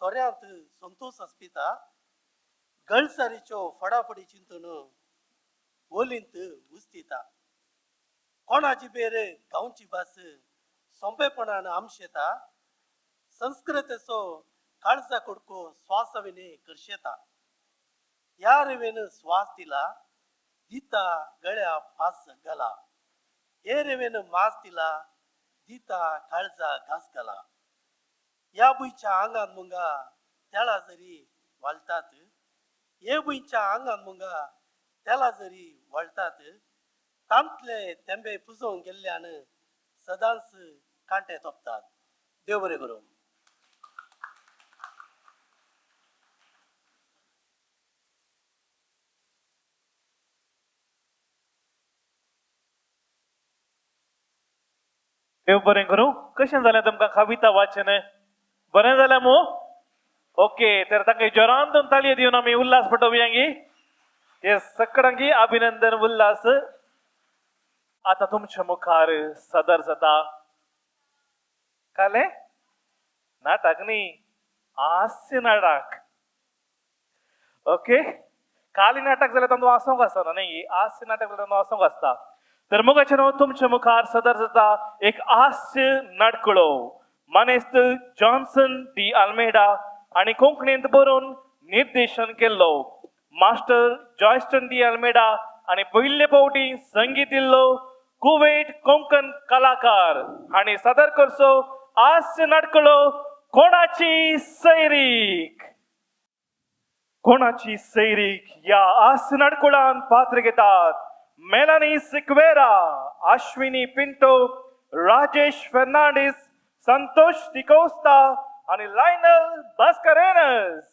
सोऱ्यांत संतोष आसपिता गळसारीच्यो फडाफडी चिंतून ओलींत उस्तिता कोणाची बेर गांवची भास सोंपेपणान आमशेता संस्कृतेचो काळजा कुडको श्वासविने करशेता ह्या रेवेन श्वास दिला दिता गळ्या फास घाला हे रेवेन मास दिला दिता काळजा घास घाला ह्या बुयच्या आंगान मुंगा तेळा जरी वाळतात हे बुयच्या आंगान मुंगा तेला जरी वळतात तांतले तेंबे पुजोवन गेल्ल्यान सदांच कांटे तोपतात देव बरें करूं देव बरें करूं कशें जालें तुमकां कविता वाचन बरें जालें मू ओके तर तांकां जोरान दोन ताळयो दिवन आमी उल्हास पटोवयांगी हे सगळ्यांकी अभिनंदन उल्हास आता तुमच्या मुखार सदर जाता काले नाटक न्ही हास्य नाटक ओके काली नाटक जाल्यार तांदूळ वाचोंक आसना न्ही हास्य नाटक जाल्यार तांदूळ वाचोंक आसता तर मुखाचे न्हू तुमच्या मुखार सदर जाता एक हास्य नाटकुळो मानेस्त जॉन्सन डी आल्मेडा आणि कोंकणींत बरोवन निर्देशन केल्लो मास्टर जॉयस्टन डी आल्मेडा आणि पयले फावटी संगीत दिल्लो कुवेट कोंकण कलाकार आणि सादर करचो हास्य नाटकुळो कोणाची सैरीक कोणाची सैरीक या आसनडकुळान पात्र घेतात मेलानी सिक्वेरा, अश्विनी पिंटो, राजेश फर्नांडिस, संतोष डिकोस्ता आणि लायनल बास्करेनस.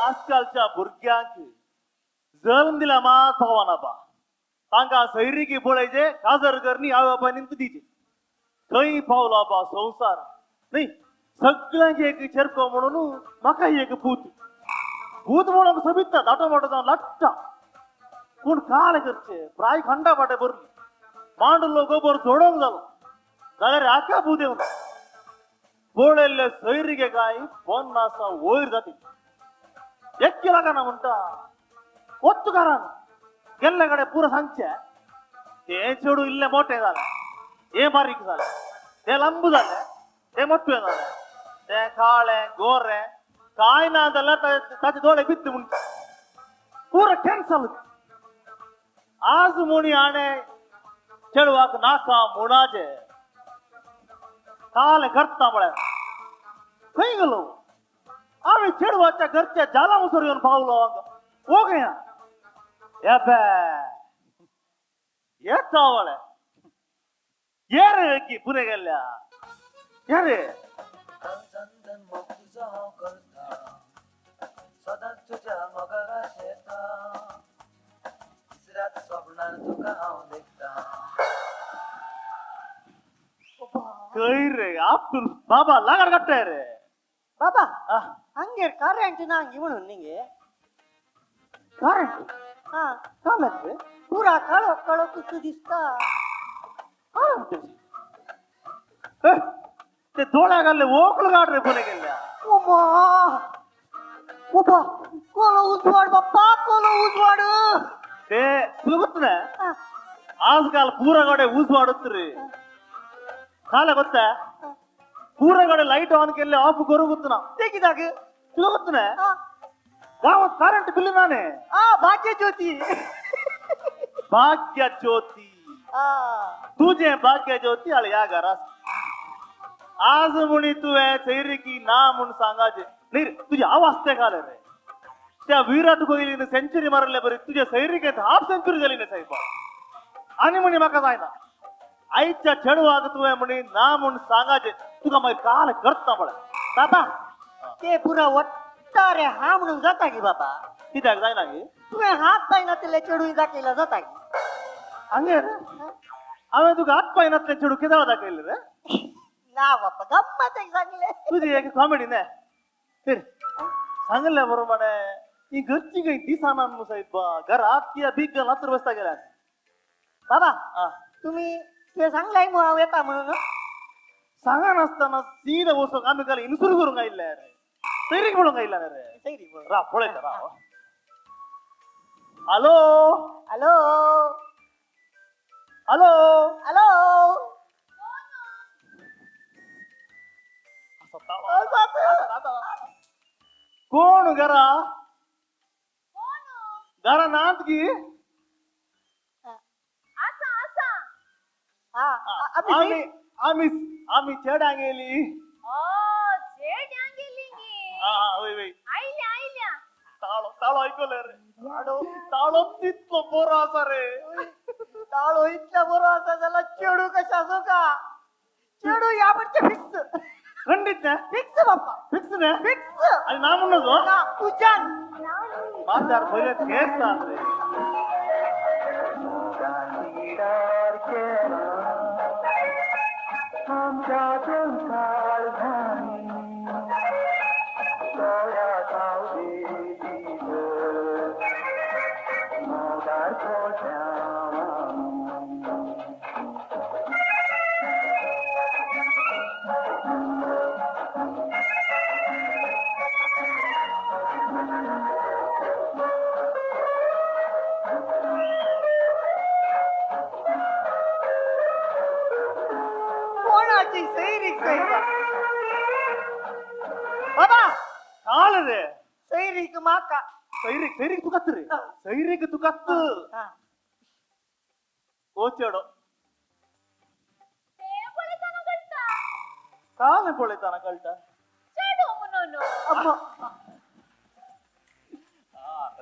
आजकालच्या भुरग्यांक जल्म दिला मात भगवाना बा तांकां सैरीकी पळयचे काजर करनी आवय बापायनी दिचे खंय पावला बा संवसार न्ही सगळ्यांक एक चेरको म्हणून म्हाकाय एक पूत भूत म्हणून सोबिता दाटो मोठो जावन लागता पूण काल करचे प्राय खंडा पाटे भरली मांडलो गोबर जोडोंक जालो जाल्यार आख्या भूत येवन पळयल्ले सैरीके काय 50 वयर जाती एक्की लागना म्हणटा ಒತ್ತುಗಾರನು ಗೆಲ್ಲ ಕಡೆ ಪೂರ ಸಂಚೆ ते चेडू इल्ले मोठे झाले हे बारीक झाले ते लंबू झाले ते मोठे झाले ते काळे गोरे काय ना झालं ताचे डोळे बित्त म्हणते पूर कॅन्सल आज मुणी आणे चेडवाक नाका मुणाचे काल करता म्हळ्यार खंय गेलो आम्ही चेडवाच्या घरच्या जाला मुसर येऊन पावलो हो गया येतावळे ये रे की पुरे गेल्या ये रे सदांच तुझ्या मोगाला शेता तिसऱ्याच स्वप्नार तुका हांव देखता कई रे आप बाबा लागार काट्टाय रे बाबा ಹಂಗೆ ಕರೆಂಟ್ ನಂಗೆ ಇವನು ನಿಂಗೆ ಕರೆಂಟ್ ಹಾ ಕಾಲಕ್ಕೆ ಪೂರಾ ಕಳೋ ಕಳೋ ಕುಸು ದಿಸ್ತಾ ते डोळ्यागाले ओकळ गाड रे पुणे गेल्या ओमा ओबा कोलो उजवाड बाप्पा कोलो उजवाड ते तुला ಗೊತ್ತು आजकाल पूराकडे ऊस वाढत रे खाला ಗೊತ್ತಾ पूराकडे लाईट ऑन केले ऑफ करू ಗೊತ್ತು ना ते किदाग तुला ಗೊತ್ತು गावात करंट बिल नाने भाग्य ज्योती भाग्य ज्योती तुझे भाग्य ज्योती आळ या घरात आज मुनी तू सैरी की ना म्हणून सांगायचे नाही तुझी आवाज ते काल रे त्या विराट कोहलीने सेंचुरी मारल्या बरी तुझ्या सैरिकेत हाफ सेंचुरी झाली नाही साहेब आणि म्हणे माका जायना आईच्या चेडवाग तू म्हणे ना म्हणून सांगायचे तुका माहिती काल करता मला बाबा ते पुरा ಒಟ್ಟಾರೆ ಹಾ म्हणून जाता की बाबा कित्याक जायना गे तुवें हात पाय नातले चेडून दाखयला जाता की हंगे रे हांवें तुका हात पाय नातले चेडू कित्याक दाखयले रे ना बापा गम्मत सांगले तुझी एक कॉमेडी ने सांगल्या बरोबर ही घरची काही दिसाना साहेब घरात किंवा बीक घालून हातर बसता गेल्या बाबा तुम्ही ते सांगलाय मग येता म्हणून सांगा नसताना सीधा बसो आम्ही काल इन्सुरू करून गायला रे सैरिक म्हणून गायला रे सैरिक रा पळयता रा हॅलो हॅलो हॅलो हॅलो कोण घरा घरा नात की आम्ही आम्ही आम्ही चढा गेली ताळो ताळो ऐकलं रे ताळो तितलो बरो असा रे ताळो इतल्या बरो असा झाला चेडू कशा असो का चेडू यावरचे फिक्स खंडित ना फिक्स बाप्पा फिक्स ना फिक्स आणि ना म्हणून हो तुझ्या म्हातार पहिले तेच सांग रे सैरिक सैरिक बाबा काल रे सैरिक माका सैरिक सैरिक तुकत रे सैरिक तुकत ओचेडो काल पळेताना कळटा चेडो म्हणून अम्मा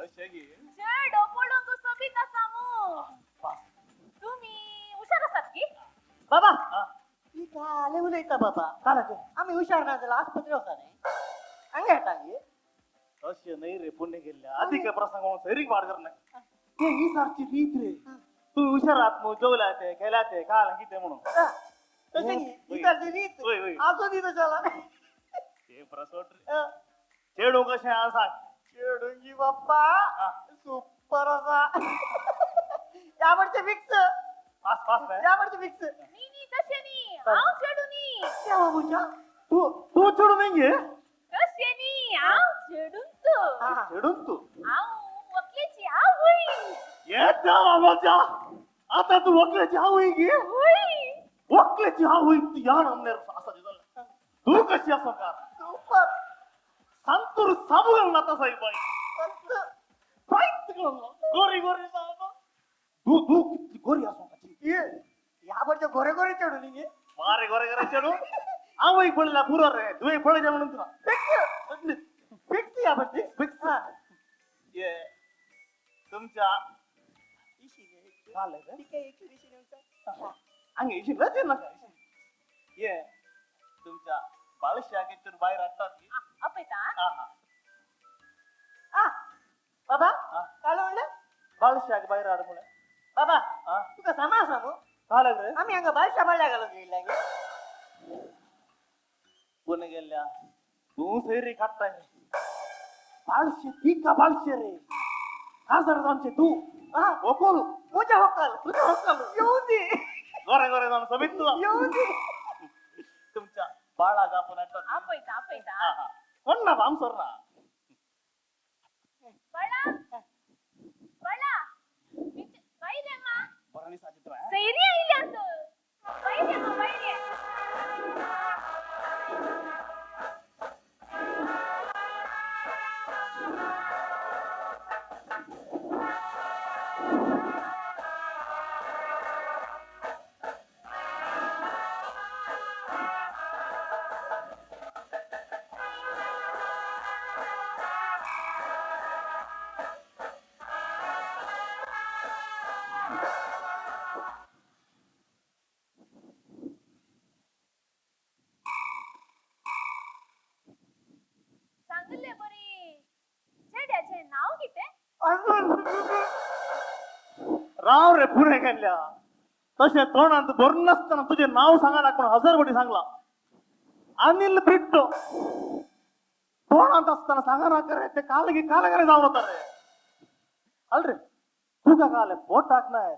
शेगी चेडो पळूंक सोबीत आसा मू तुम्ही हुशार आसात की बाबा ही काले उलयता बाबा काल आम्ही हुशार ना जाल्यार आस्पत्रे वचा न्ही हंगे येतांगे अशे नाही रे पुण्य गेल्या अधिक प्रसंग म्हणून सैरिक वाढ करणार ते ही सारखी रीत रे तू हुशार आहात मग जेवला ते गेला ते काल किती म्हणून तसे इकडची रीत आजो दी तशाला ते प्रसोट रे चेडू कशे आ सांग चेडूंगी बाप्पा सुपर असा यावरचे फिक्स पास पास यावरचे फिक्स नी तशे नी हांव चेडू नी केव्हा बुजा तू चेडू नाही तशे नी हांव चेडून तू चेडून तू हांव वकलेची आवय येता बाबाचा आता तू वकल्याची आवय गे वकल्याची आवय तू या नामने असा दिसला तू कशी असं का सुपर संतूर साबुगल नाता साई बाई पाईत गोरी गोरी साबा तू गोरी असो का यावरचे गोरे गोरे चेडू नी मारे गोरे गोरे चेडू आवय पडला पुरा रे दुई पडले म्हणून तुला फिक्स फिक्स यावरचे फिक्स ये तुमच्या झालं ठीक आहे एक दिवशी नेमका हंगे इशी रजे नका ये तुमच्या बाळशागेतून बाहेर असतात की अपयता बाबा काय म्हणलं बाळशाग बाहेर आडमुळे बाबा तुका सामा सांगू काय लागले आम्ही हंगा बालशा बाळ्या घालून गेला कोण गेल्या तू फेरी काढताय बाळशे ती का बाळशे रे खासदार आमचे तू ओकोल तुझ्या होकाल तुझ्या होकाल येऊ दे गोरे गोरे जाऊन सबित तुला येऊ दे तुमच्या बाळा आपण अपयता अपयता कोण ना आमसर ना बळा बळा बाई रे मा बराणी साजित सैरी आइल्यात बाई रे मा बाई रे सांगले बरी चेड्याचे नाव किते राव रे पुरे गेल्या तसे तोंडात भरून नसताना तुझे नाव सांगा लागून 1000 बडी सांगला अनिल बिट्टो तोंडात असताना सांगा ना करे ते काल करे जाऊन होता रे अल्रे तू का काल पोट टाकणार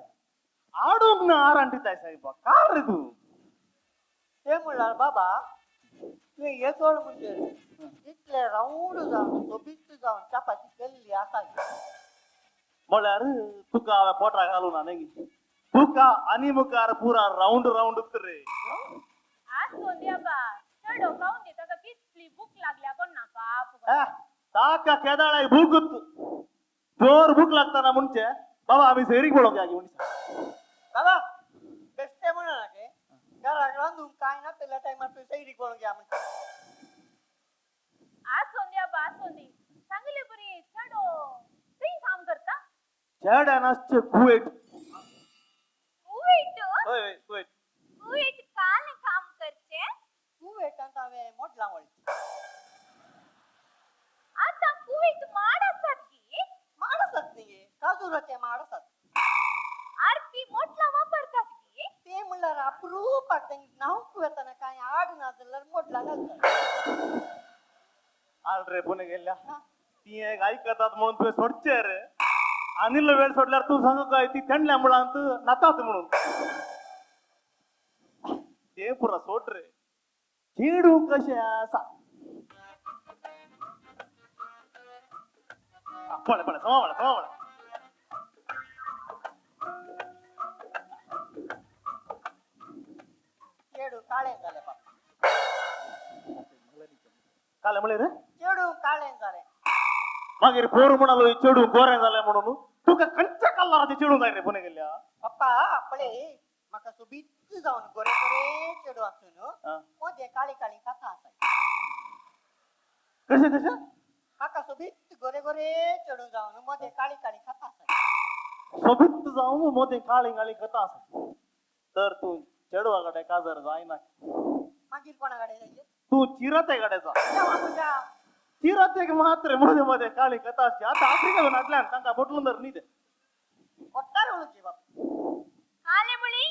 आडूक ना आरांटीताय साहेब काल रे तू ते म्हणणार बाबा तू हे सोड म्हणजे इतले राऊंड जाऊन सोबीत जाऊन चपाती केलेली असावी म्हळ्यार तुका पोटा घालून नाही तुका आणि मुखार पुरा राऊंड राऊंड रे आज सोंदिया बा चढो खाऊन देता का कितली भूक लागल्या कोण ना बाप ताका केदाळाय भूक जोर भूक लागताना म्हणचे बाबा आम्ही सैरीक बोलू घ्या घेऊन बाबा बेस्टे म्हणा ना के घरात रांधून काय ना त्याला टाइमात तू सैरी करून घ्या म्हणजे आज सोंदिया बा सोंदी चांगले बरी चढो ते काम करता चढानासचे कुवेट कुवेट होय कुवेट कुवेट काल काम करते कुवेट आता वे मोठला वळ आता कुवेट माडसात की माडसात नाहीये काजूराचे माडसात आरती मोठला वापरतात की ते म्हणलं अप्रूप नाव कुवेताना काय आड ना जर मोठला घालतात आल रे पुणे गेल्या ती एक ऐकतात म्हणून तू सोडचे रे अनिल वेळ सोडल्यावर तू सांग काय ती थंडल्या मुळांत नातात म्हणून ते पुरा सोड रे चेडू कशा सांग पळ पळ समोळ चेडू काळे झाले बाबा काल म्हणले रे चेडू काळे जाले मागीर पोर म्हणालो चेडू गोरे झाले म्हणून तुका कंच्या कल्ला ते चेडू जाय रे पुणे गेल्या पप्पा आपले म्हाका सोबीत जावन गोरे गोरे चेडू आसून मध्ये काळी काळी कथा आसाय कशे कशे म्हाका सोबीत गोरे गोरे चेडू जावन मध्ये काळी काळी कथा आसाय सोबीत जाऊन मध्ये काळी काळी कथा असा तर तू चेडवाकडे काजर जायना मागीर कोणाकडे जायचे तू चिरते जा चिरते मात्र मध्ये मध्ये काळी कथा असते आता आफ्रिका नाटल्यान तांका बटलून धर न्ही ते ಒಟ್ಟಾರೆ ಉಳಿಸಿ ಬಾಪ ಕಾಳೆ ಮುಳಿ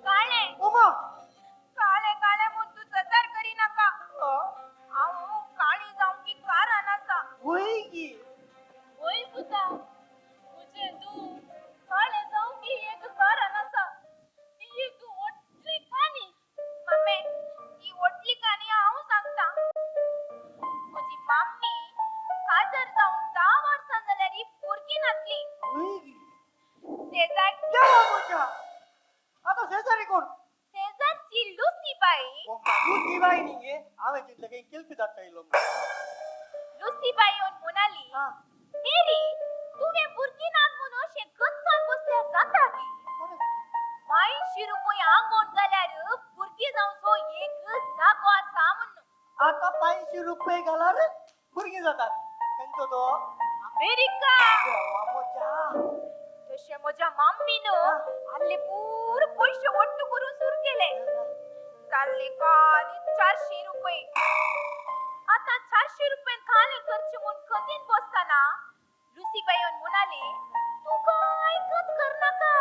ಕಾಳೆ ಉಮ काळे काळे मुद्दू सजार करी नका आओ काळी जाऊन की कार आणासा होई की होई पुता मुझे तू काळे जाऊन की एक कार आणासा ती तू ओटली खानी मम्मी ही ओटली खानी आऊ सांगता मुझी मम्मी काजर जाऊन 10 वर्षां झाल्यारी पोरगी नातली होई की शेजारी देवा मोठा आता शेजारी कोण शेजारची लुसीबाई लुसीबाई निगे आवे तिथलं काही किल्पी जाता येईल लुसीबाई येऊन म्हणाली मेरी तुम्ही बुरकी नाग म्हणून शेकत बसल्यावर जाता की 80 रुपये अंगोण घाल्यार बुरकी जाऊन सो एक जागो आसा म्हणून आता 500 रुपये घाला रे भुरगी जातात त्यांचो तो अमेरिका देवा मोठा तसे माझ्या मम्मीनं हल्ली पूर पैसे वट्टू करून सुरू केले चालले काली 400 रुपये आता 400 रुपये खाली खर्च म्हणून कधीच बसताना लुसीबाई येऊन म्हणाले तू काय खत कर नका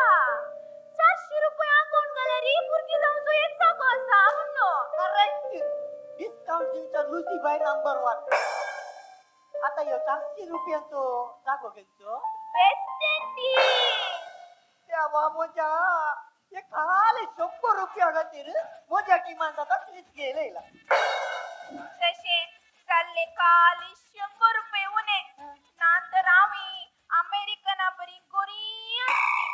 400 रुपये अकाउंट गॅलरी पुरगी जाऊन जो एक जागो असा म्हणून करेक्ट डिस्काउंटिंगचा लुसीबाई नंबर 1 आता यो 400 रुपयांचो जागो घेतो वेस्ट इंडीज देवा मोठा ते खाली 100 रुपया खातीर मोठ्या टिमान जाता प्लीज गेलेला तसे चालले काली 100 रुपये उणे नंतर आम्ही अमेरिकना बरी गोरी असती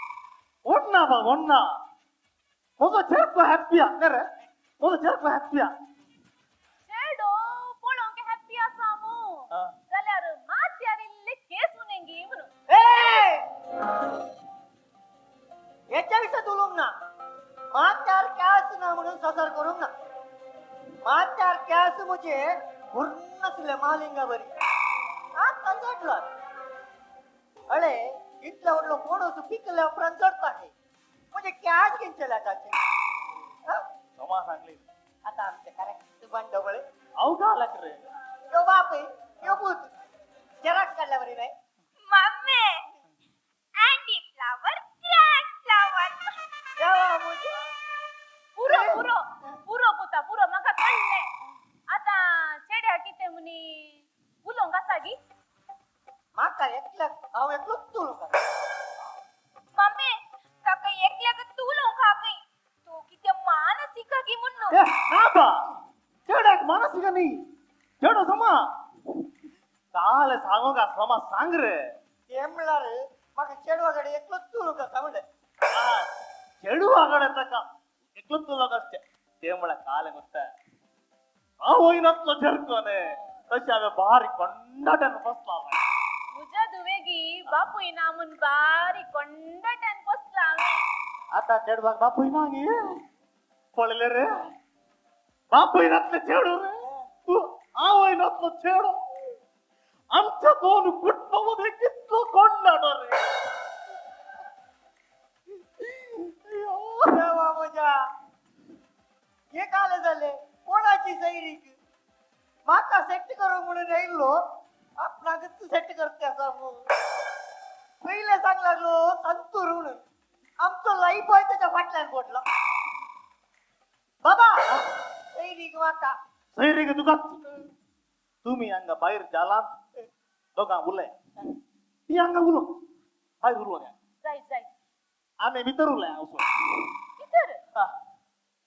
ओढना बा ओढना माझा चेडको हॅप्पी आहे रे माझा चेडको हॅप्पी आहे चेडो पळोंक हॅप्पी आसा मू जाल्यार मात्यारिल्ले केस उनेंगी म्हणून याच्या विषयात उलूम ना मात्यार कॅस ना म्हणून सदर करूंक ना मात्यार कॅस म्हणजे पूर्ण असले मालिंगा बरी आता जडला अळे इतल्या व्हडलो कोणोस पिकल्या उपरांत जडता आहे म्हणजे कॅस घेतलेला त्याचे समा सांगली आता आमचे करेक्ट बंडोबळे अवघा आला रे यो बाप यो भूत जराक काढल्या बरी नाही mummy Andy flower crack flower देवा मोठा पुरो पुरो पुरो पुता पुरो म्हाका कळले आता चेड्या किते मुनी उलोंग आसा गी म्हाका एकल्याक हांव एकलोच तुळू का मम्मी ताका एकल्याक तू उलोंग खाकय तो किते मानसिक गी म्हणून ना बा चेड्याक मानसिक नाही चेडो समा काल सांगू का समा सांग रे ते म्हणल्यार म्हाका चेडवाकडे एकलोच तुळू का म्हणले चेडू आगड तका एकलोच तुला कसते ते म्हणा काल गोष्ट हा होईनातलो चेडकोने तशी हांवें भारी कंडाट्यान बसला मुझ्या दुवेगी बापूय ना म्हूण बारी कंडाट्यान बसला हांवें आता चेडवाक बापूय ना गे पळले रे बापूय नातले चेडू रे तू आवय नातलो चेडू आमच्या दोन कुटुंबामध्ये कितलो कोंडाट रे देवा मोठा हे काल झाले कोणाची सैरीक माका सेट करू म्हणून येयलो आपणाक सेट करते असा पहिले सांग लागलो संतूर म्हणून आमचो लाईफ बॉय त्याच्या फाटल्यान पडला बाबा सैरीक माका सैरी गे तुका तुम्ही हांगा भायर जाला दोगां उलय ती हांगा उलो भायर उलो जाय जाय आम्ही भितर उलय भितर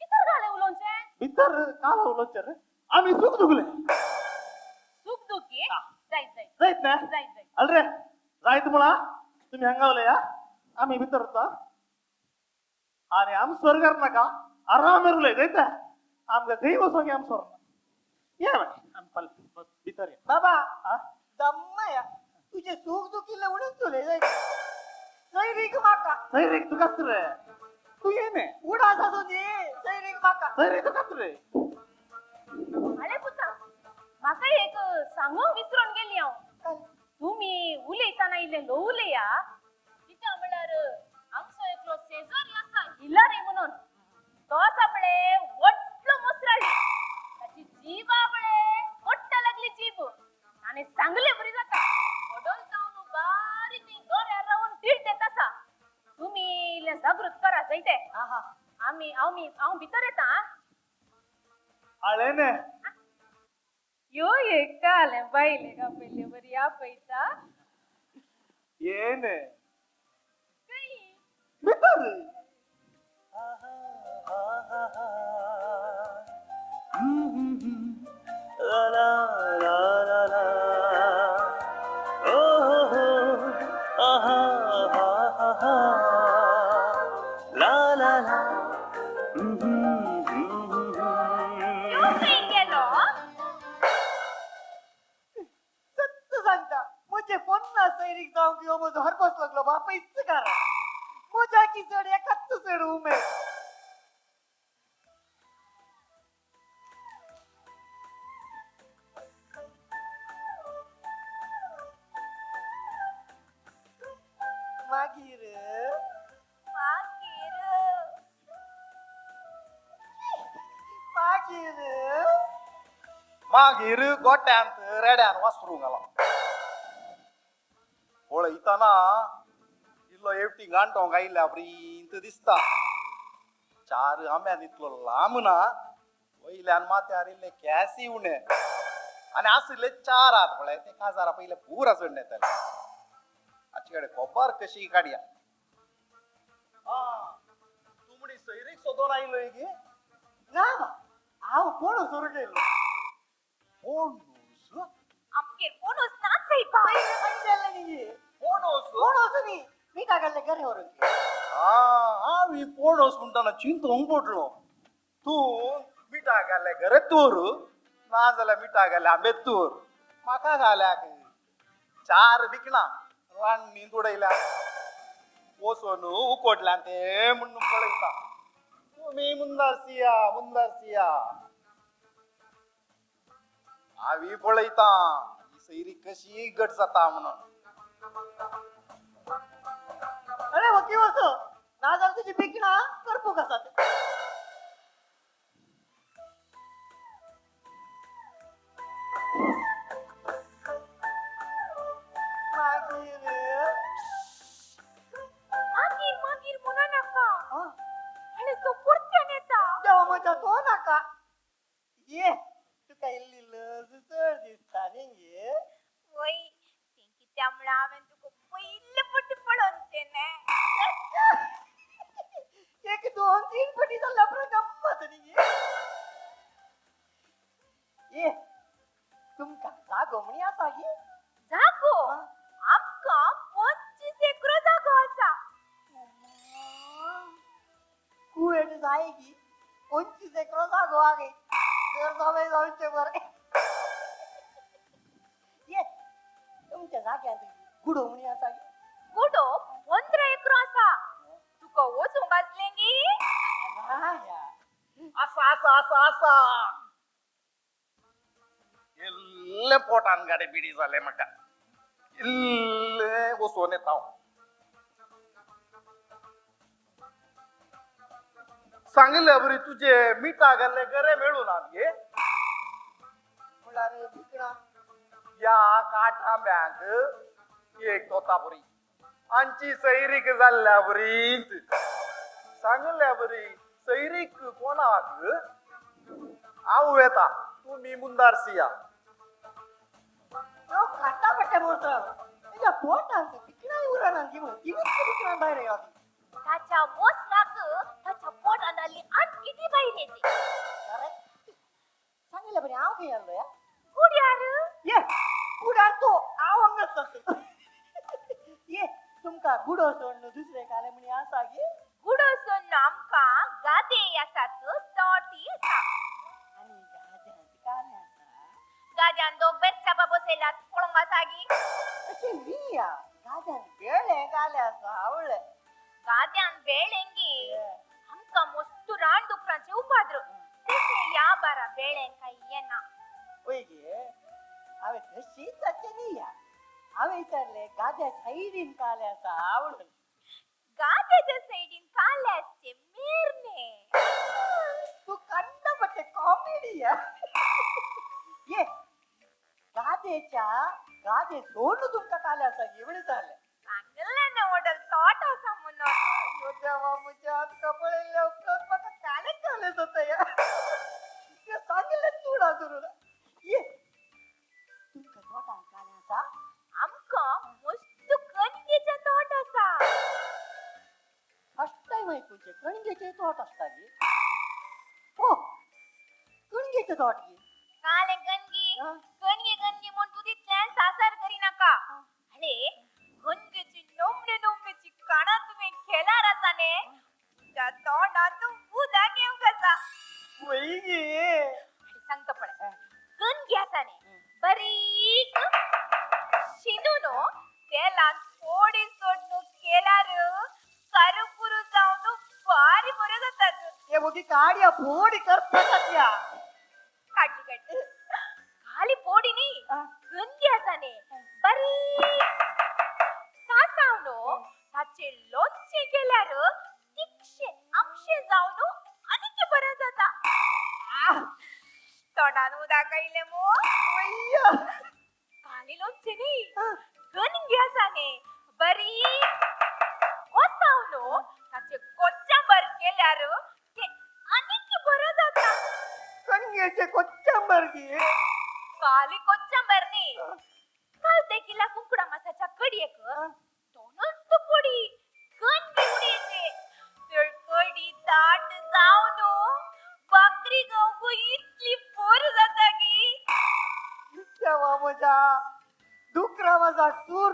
भितर घाले उलोंचे भितर काल उलोचे रे आम्ही सुख दुखले सुख दुखी जाय जाय जायत ना जाय जाय अल रे जायत म्हणा तुम्ही हांगा उलया आम्ही भितर होता आणि आम स्वर्गार नाका आराम उलय जायत आमका घरी बसो की आम सोर या बाई आम पल भीतर या बाबा दम्मा या तुझे सुख दुखीला उडून तुले सैरिक माका सैरिक तू कस रे तू ये ने उडा जासोनी सैरिक माका सैरिक तू कस रे आले पुता म्हाका एक सांगूंक विसरून गेली हांव तुम्ही उलयताना इल्ले लो उलया कित्याक म्हणल्यार आमचो एकलो शेजारी आसा हिलारी म्हणून तो आसा पळे व्हडलो मसराळी ताची जीब आपले कोट्टा लागली जीब आणि चांगले बरी जाता वडोल जावन बारीक दोऱ्यार रावून टीट देत आसा तुम्ही इल्ले जागृत करा जायते हांव भितर येता आले ने यो एक काले बाईले का पहिले बरी आपयता ये ने काही भीतर La la la la la. Oh ho aha ha ha. La la la. यो काही गेलो सत्य सांगता म्हणजे पुन्हा सैरिक जाऊन किंवा मग हरपस लागलो बापा इतकं करा मजा की चढ एकाच चढ उमे मागीर मागीर गोट्यांत रेड्यान वासरूंक घाला पळयतना इल्लो एवटी गांठो गायल्या प्रींत दिसता 4 आंब्यान इतलो लांब ना वयल्यान माथ्यार इल्ले कॅसी उणे आनी आसले 4 हात पळय ते काजारा पयले पुरा चड नेताले हाचे कडेन खबर कशी काडया तूं म्हणी सैरीक सोदून आयलोय गे ना हांव कोण सोडून येयलो पोणूस आमगे कोणच ना सायबा पोणूस न्ही मी काय घालले घरी व्हरून हांव पोणूस म्हणटाना चिंतूंक पडलो तूं मिठा घाले घरे तोर ना जाल्यार मिठा घाले आंबेतूर म्हाका घाल्याक 4 बिकणां रान्नींत उडयल्या वचून उकोटल्यान ते म्हणून पळयता तुमी मुंदारसिया हांवी पळयता ही सैरी कशी गट जाता म्हणून अरे वकी वचो ना जाल्यार तुजी बिकणां करपूक आसात मागीर म्हणा नाका आणि तो पुरत्यान येता देवा म्हज्या तो नाका ये तुका इल्ली लज चड दिसता न्ही गे वय तेंकी त्यामुळे हांवें तुका पयले पटी पळोवन तेने एक 2-3 पटी जाल्यार पुरो गंमत न्ही गे ये तुमकां जागो म्हणी आसा गे जागो आमकां 25 एकर जागो आसा कुवेट जाय गी 25 एकर जागो आगे घर जावं जावचे बरे ये तुमच्या जाग्यात गुडो म्हणी आसा गे गुडो 15 एकर आसा तुका वचूंक गाजलेंगी आसा इल्ले पोटान गाडे बिडी जाले म्हाका इल्ले वचून येता सांगले बरी तुझे मिठा घाल्ले गरे मेळून गे म्हळ्यार बिकणां या काठ आंब्यांक एक तोतापुरी आमची सैरीक जाल्ल्या बरींत सांगल्या बरी सैरीक कोणाक हांव येता तुमी मुंदारसिया खाता पट्टे मोसळ तेज्या पोटांत बिकणां उरना गी म्हण तिनूच बिकणां भायर येयात ताच्या मोसराक ताच्या पोटांत आली आनी किती भायर येते अरे सांगले बरी हांव खंय आल्लो या कुड्यार ये कुड्यार तो हांव हांगाच आसलो ये तुमकां गुडो सोडून दुसरे काले म्हणी आसा गे गुडो सोडून आमकां गादे आसात तोटी आसा गाद्यान दोग बेच्चा बसयलात पळोवंक सागी अशें मिया गाद्यान बेळे गाल्या आवडले गाद्यान बेळेंगी आमकां मस्तू रान डुकरांचे उपाद्र तशें या बारा बेळें काही येना पळय गे हांवें तशीच जाचे मिया हांवें विचारले गाद्या सायडीन काले आसा आवडले गाद्याच्या सायडीन काल्यासचे मेरणे तू कण्ण बट्टे कॉमेडी ये गादे सोडून तुमका काले आसा एवढे झाले सांगलं ना वडल तोट आसा म्हणून देवा म्हज्या हात कपळेले उपरांत म्हाका काले कालेच होता या ते सांगले तुडा करून ये तुमका तोटान काले आसा आमकां मस्त कणकेच्या तोट आसा फर्स्ट टाइम ऐकूचे कणगेचे तोट असता गे हो कणगेचे तोट गे काले गणगी गणगी म्हण तू तितल्यान सासर करी नाका अरे गणगेची नोमण्याची काना तुम्ही खेळणार आसा ने त्या तोंडात उदा घेऊ कसा वई गे सांगतो पण गणगी आसा ने बारीक शिनून तेला थोडी सोडणूक केल्यार कारुपुरू जाऊन भारी बरे जातात हे मोठी काड्या फोडी करतात या काटी खाली पोडी नी गंदी आसाने बारीक कासावनो ताचे लोणचे केल्यार तिक्षे आमशे जाऊन आणखी बरं जाता तोंडान उदक आयले मो खाली लोणचे नी गणगी आसाने बारीक कोसावनो ताचे कोच्चांबर केल्यार ते आणखी बरं जाता कणगेचे कोच्चांबर गे काली कोच्चांबर नी काल देखील कुंकडा मासाच्या कडीयेक तोंडात पोडी गणगी उडीचे तर कडी ताट जावन बकरी गावको इतली पोर जाता गी देवा म्हज्या डुकरा मासा चूर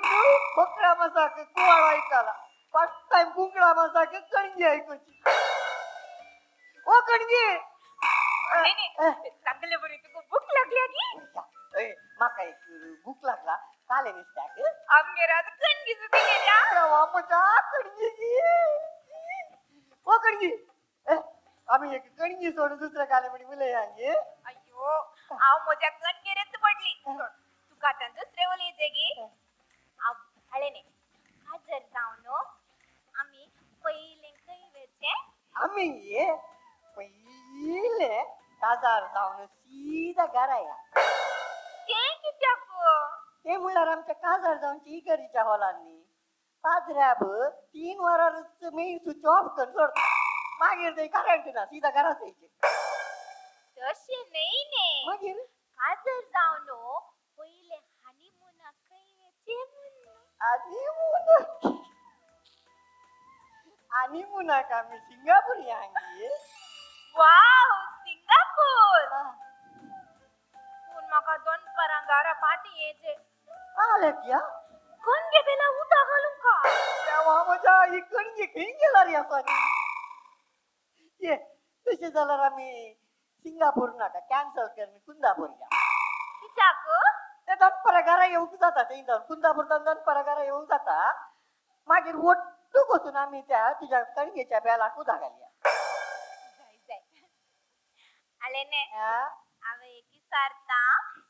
बकरा मासा कुवाड ऐकाला फर्स्ट टाइम कुंकडा मासा कणगी ऐकूची ओ कणगी चांगले बरी तुका भूक लागली गी म्हाका एक भूक लागला काले दिसता आमगेर आज कणगी सुटी गेल्या देवा म्हज्या कणगी ओ कणगी आम्ही एक कणगी सोडून दुसऱ्या काले म्हणी मुले गे अयो हांव म्हज्या कणगेरेच पडली तुका आतां दुसरे उलयचे गी हांव भाळेने हाजर जावन आमी पयले खंय वेचे आम्ही ये पहिले काजार जाऊन सीधा घरा या ते कित्याक ते म्हणल्यार आमच्या काजार जाऊन इगरीच्या हॉलांनी पाजऱ्याब 3 वरांच मेन स्विच ऑफ करून सोडता मागीर ते करंट ना सीधा घरात यायचे तशें न्हय ने मागीर हाजर जावन पयले हनीमुना खंय वेचे हनीमून हनीमुनाक आमी सिंगापूर या वाव सिंगापूर पूण म्हाका दोनपरां घरा पाटी येचे आले क्या कणगे बेला उदक घालूं का देवा म्हज्या ही कणगी खंय गेला रे आसा ये तशें जाल्यार आमी सिंगापूर नाका कॅन्सल करून कुंदापूर या कित्याक ते दनपरां घरा येवंक जाता थंय जावन कुंदापूरच्यान दनपरां घरा येवंक जाता मागीर वट्टू बसून आमी त्या तुज्या कणगेच्या बेलाक उदक घालया आले ने हांव एक विचारता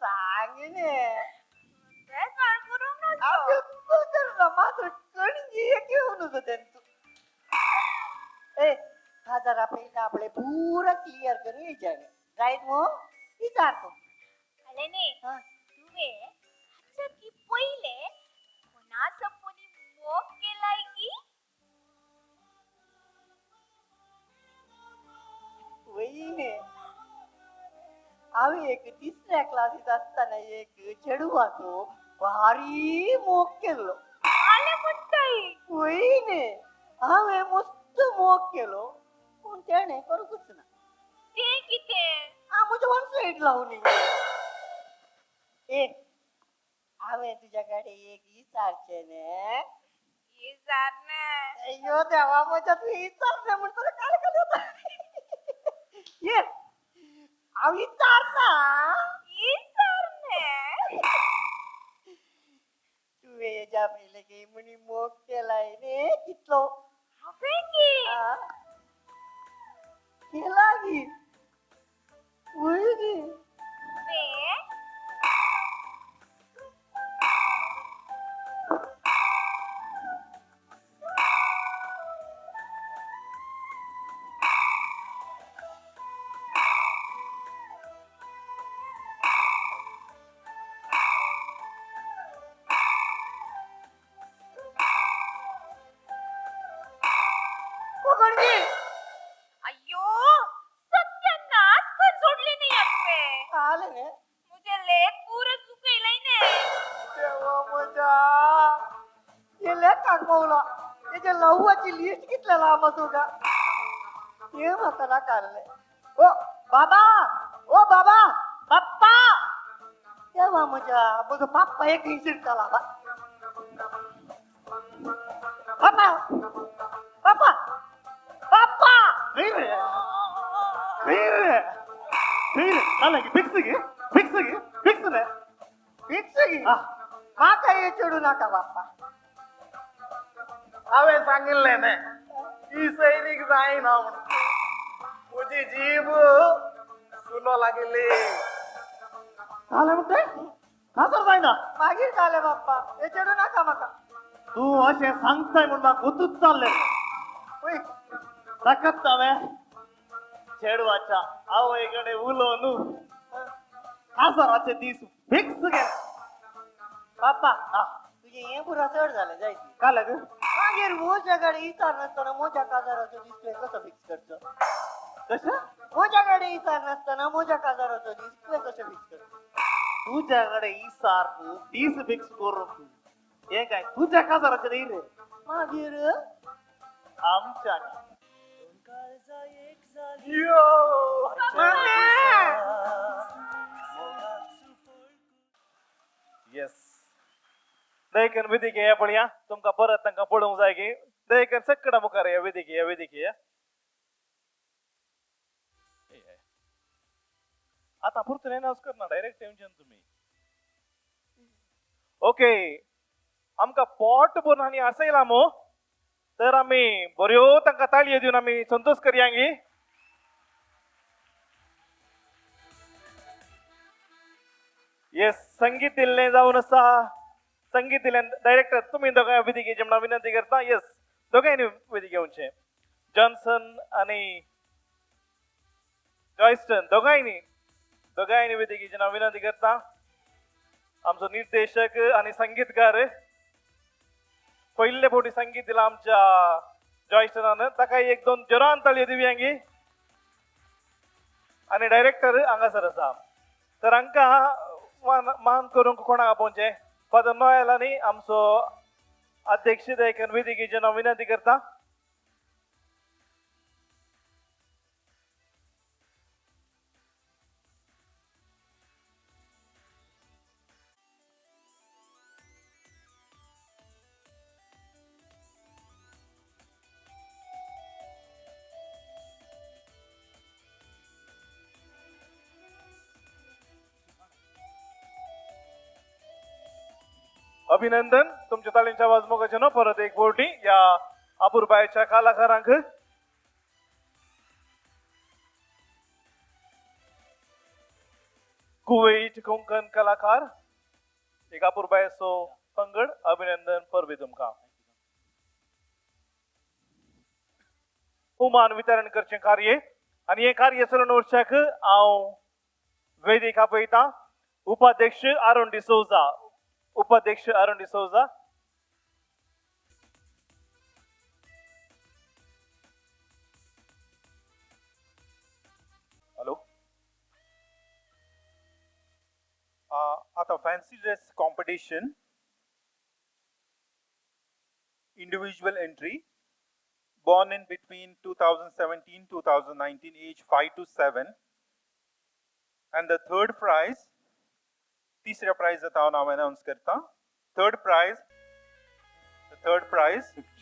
सांग ने बेजार करूंक बिलकुल करना मात्र कणगी एक घेवन होतो तू ए जरा पहिला आपले पूरा क्लियर करून विचार राईट मग विचारतो आले ने तुवे अच्छा की पहिले कोणा सपोनी मोग केलाय की वहिने आम्ही एक 3ऱ्या क्लासीत असताना एक चेडू वाचो भारी मोग केलो आले म्हणताय वहिने हांवें मस्त मोग केलो पूण तेणे करूंकच ना ते किते म्हजे वन साईड लावून ए हांवें तुज्या कडेन एक विचारचें ने विचारना अय्यो देवा म्हज्या तूं विचारचें म्हण तुला काय करता ये हांव विचारना विचारना की म्हणी मोग केलाय रे कितलो हा? केला की होय गे अय्यो सत्यानाश पण सोडले नाही तुम्ही आले रे मुझे लेख पूरे चुकेलय ने तेव्हा मजा गेले काकवला त्याच्या लव्वाची लिस्ट घेतलेला आम्हाला का हे म्हातारा काढलंय ओ बाबा ओ बाबा पप्पा तेव्हा मजा बघ पप्पा एक इन्सिडेंट झाला बा पप्पा पप्पा पप्पा माका हे चढू नका बाप्पा हवे सांगितलंय ना की सैनिक जाई ना म्हणून तुझी जीभ सुनो लागेले आलं म्हणते का सर जायना मागीर झाले बाप्पा हे चढू नका माका तू असे सांगताय म्हणून म्हाका गुतूच चालले ताकद तवे चेडवाच्या आवयकडे उलोवनू कासाराचे दीस फिक्स गे बाप्पा तुझे हे पुरा चढ झालं जायची का लाग मागीर मोज्याकडे इचार नसताना मोज्या काजाराचो डिस्प्ले कसो फिक्स करतो कसं मोज्याकडे इचार नसताना मोज्या काजाराचो डिस्प्ले कसो फिक्स करतो तुझ्याकडे इसार तू दीस फिक्स करून हे काय तुझ्या कासाराचे नाही रे मागीर आमच्या येस देखील वेदिके या पण या तुमका परत तांका पळोवंक जाय की देखील सक्कडा मुखार या वेदिके या आता पुरतून अनाउन्स करना डायरेक्ट टेन्शन तुम्ही ओके आमका पोट भरून आनी आसयला मो तर आम्ही बऱ्यो तांकां ताळयो दिवन आम्ही संतोष करयांगी येस संगीत दिल्ले जाऊन आसा संगीत दिल्ले डायरेक्टर तुम्ही दोगांय वेदिके जेवणा विनंती करता येस दोगांयनी वेदिके येवचें जॉन्सन आणि जॉयस्टन दोगांयनी वेदिके जेवणा विनंती करता आमचो निर्देशक आणि संगीतकार पहिले फावटी संगीत दिला आमच्या जॉयस्टनान ताका एक दोन जोरान ताळयो दिवयांगी आणि डायरेक्टर हांगासर आसा तर हांकां मान करूंक कोणाक आपोवचें फादर नोएल आनी आमचो अध्यक्ष देखून वेदिकेचेर हांव विनंती करता अभिनंदन तुमच्या ताळींच्या आवाज मोगाचे नो परत एक बोर्डी या अपूर्बायच्या कलाकारांक कुवेट कोंकण कलाकार एक अपूर्बायचो पंगड अभिनंदन परबी तुमकां उमान वितरण करचे कार्य आणि हे कार्य चलून वर्षाक हांव वेदिक आपयता उपाध्यक्ष अरुण डिसोजा हॅलो आता fancy dress competition individual entry born in between 2017-2019 age 5 to 7 and the third prize तीसरा प्राइज आता नाम अनाउंस करता third prize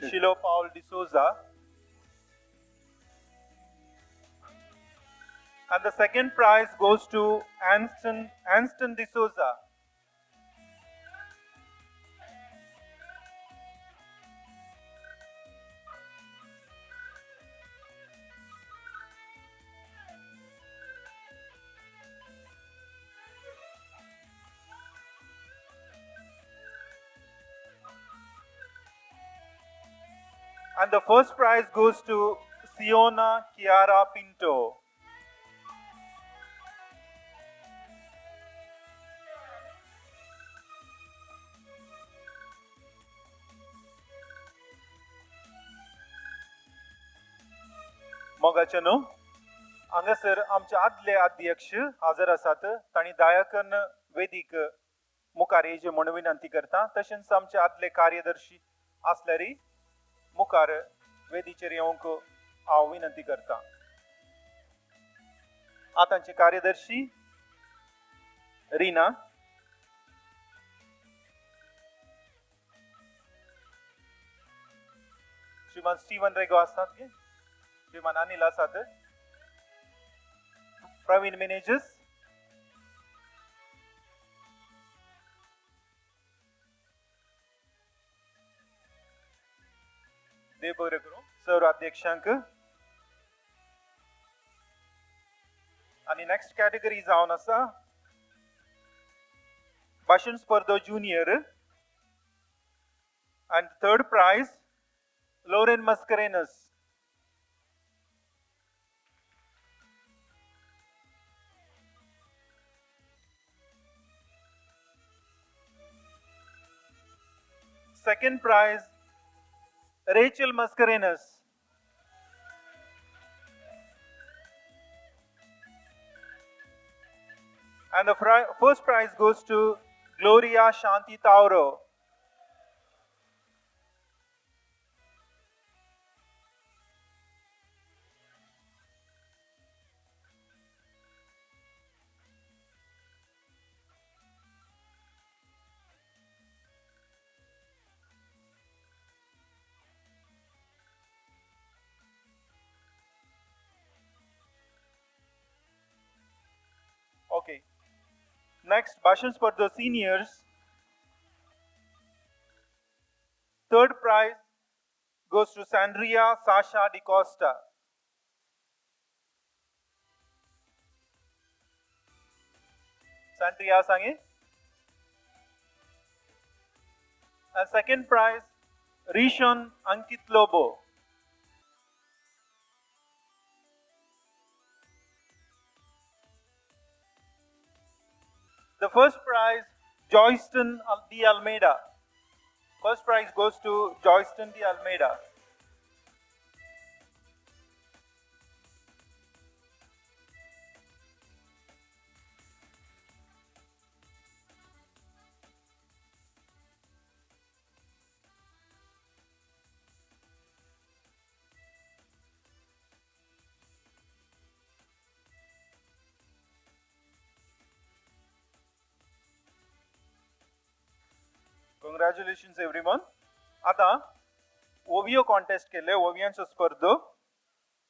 Shiloh Paul D'Souza and the second prize goes to Anston D'Souza And the first prize goes to Siona Chiara Pinto. मोगाचे न्हू हांगासर आमचे आदले अध्यक्ष हाजर आसात तांणी दायाकन वेदीक मुखार येवचे म्हणून विनंती करता तशेंच आमचे आदले कार्यदर्शी आसल्यारय मुखार वेदीचेर येवंक हांव विनंती करता आतांचे कार्यदर्शी रीना श्रीमान स्टीवन रेगो आसात गे श्रीमान अनिल आसात प्रवीण मेनेजर्स देव बरें करूं सर्व अध्यक्षांक आणि नेक्स्ट कॅटेगरी जावन आसा भाशण स्पर्धो junior and third prize Lauren Mascarenas. Second prize Rachel Mascarenas. And the first prize goes to Gloria Shanti Tauro. Okay. Next, Bhashan Spardha Seniors. Third prize goes to Sandria Sasha Di Costa. Sandria Sange. And second prize, Rishon Ankit Lobo. The first prize, Joyston D. Almeida. First prize goes to Joyston D. Almeida. Congratulations everyone. आता ओवियो contest केले ओवियांचो स्पर्धो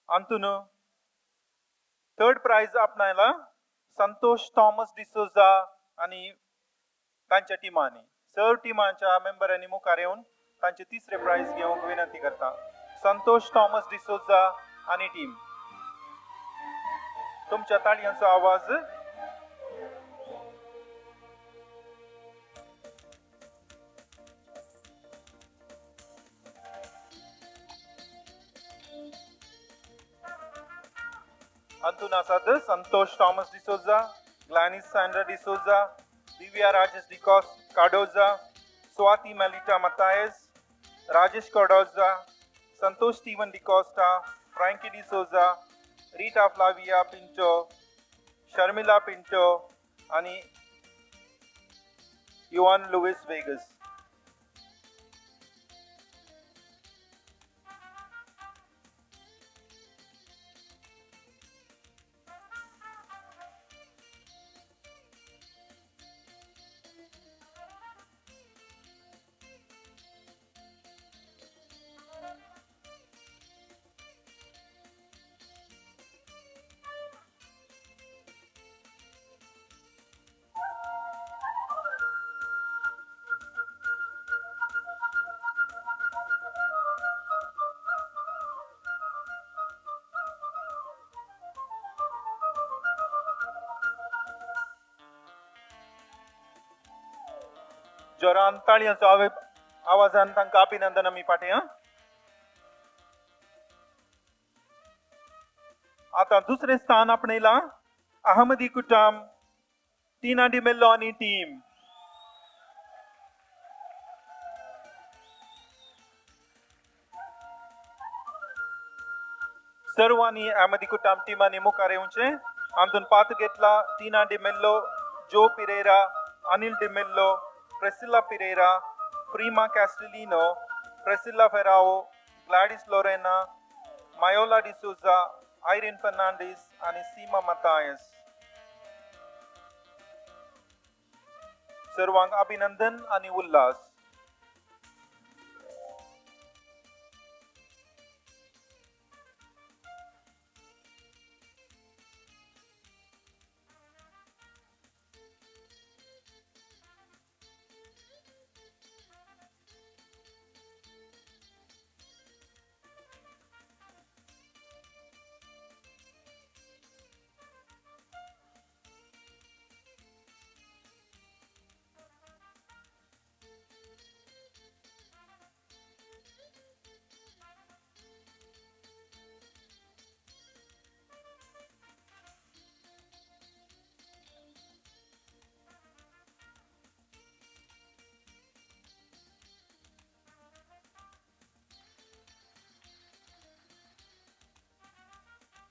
अंतून third prize आपणायला संतोष थॉमस डिसोजा आणि तांच्या टिमांनी सर्व टिमांच्या मेंबरांनी मुखार येवन तांचे तिसरे प्राइज घेवंक विनंती करता संतोष थॉमस डिसोजा आणि टीम तुमच्या ताळयांचो आवाज अंतून आसात संतोष थॉमस डिसोजा ग्लॅनिस सैंड्रा डिसोजा दिव्या राजेश डिकॉस कार्डोजा स्वाति मेलिटा मतायस राजेश कार्डोजा संतोष स्टीवन डिकोस्टा फ्रैंकी डिसोजा रीटा फ्लाविया पिंटो शर्मिला पिंटो आणि युआन लुइस वेगस जोरान ताळयांचो आवाजान तांकां अभिनंदन आमी पाठया आता दुसरे स्थान आपणयला अहमदी कुटाम टीना डी मेल्लो आणि टीम. सर्वांनी अहमदी कुटाम टीमांनी मुखार येवचे. हातून पात्र घेतला टीना डी मेल्लो, जो पिरेरा, अनिल डी मेल्लो, प्रेसिला पिरेरा, फ्रीमा Castelino, Priscilla Pharaoh, ग्लॅडिस Lorena, मायोला D'Souza, Irene Fernandes आणि सीमा मतायस. सर्वांक अभिनंदन आणि उल्हास.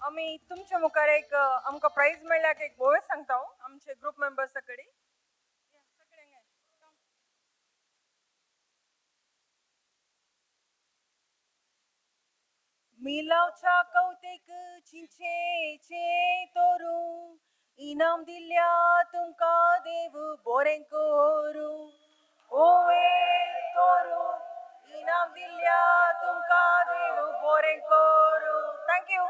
आम्ही तुमच्या मुखार एक आमकां प्राइज मेळ्ळ्याक एक गोवे सांगता आमचे ग्रुप मेंबर्स कडेन. मिलावच्या कवतेक चिंचेचे तोरू इनाम दिल्या तुमकां देव बरें करूं. ओवे तोरू इनाम दिल्या तुमकां देव बरें करूं. Thank you.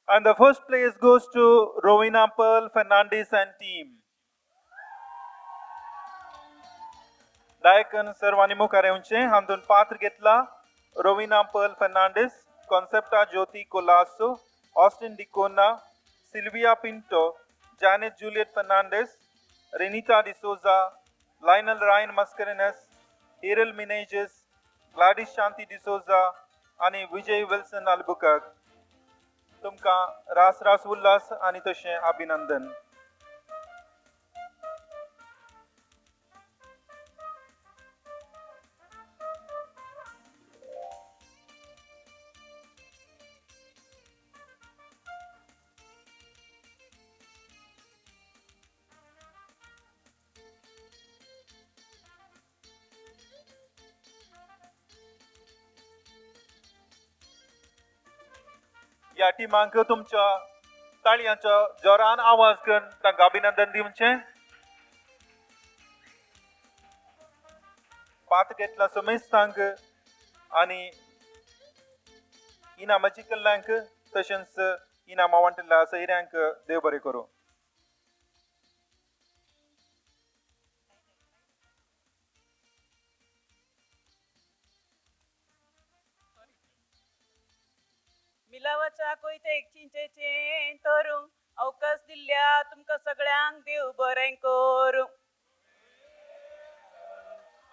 And the first place goes to Rowena Pearl Fernandez and team. दायकन सर्वांनी मुखार येवचे. हातून पात्र घेतला रोविना पर्ल फर्नांडिस, कॉन्सेप्टा ज्योती कोलासो, ऑस्टिन डिकोना, सिल्विया पिंटो, जॅनेट जूलियट फर्नांडिस, रेनिटा डिसोजा, लायनल रायन मस्करेनस, हिरल मिनेजेस, ग्लाडिस शांती डिसोजा आणि विजय विल्सन अल्बुकर्क. तुमकां रास रास उल्हास आणि तशें अभिनंदन. या टिमांक तुमच्या ताळयांचो जोरान आवाज करून तांकां अभिनंदन दिवचें. पात्र घेतला समेस्तांक आनी इनामाची कल्ल्यांक तशेंच इनामां वांटिल्ल्या सयऱ्यांक देव बरें करूं. मिलावाच्या कोयतेक चिंचेचे तरूं अवकाश दिल्ल्या तुमकां सगळ्यांक देव बरें करूं.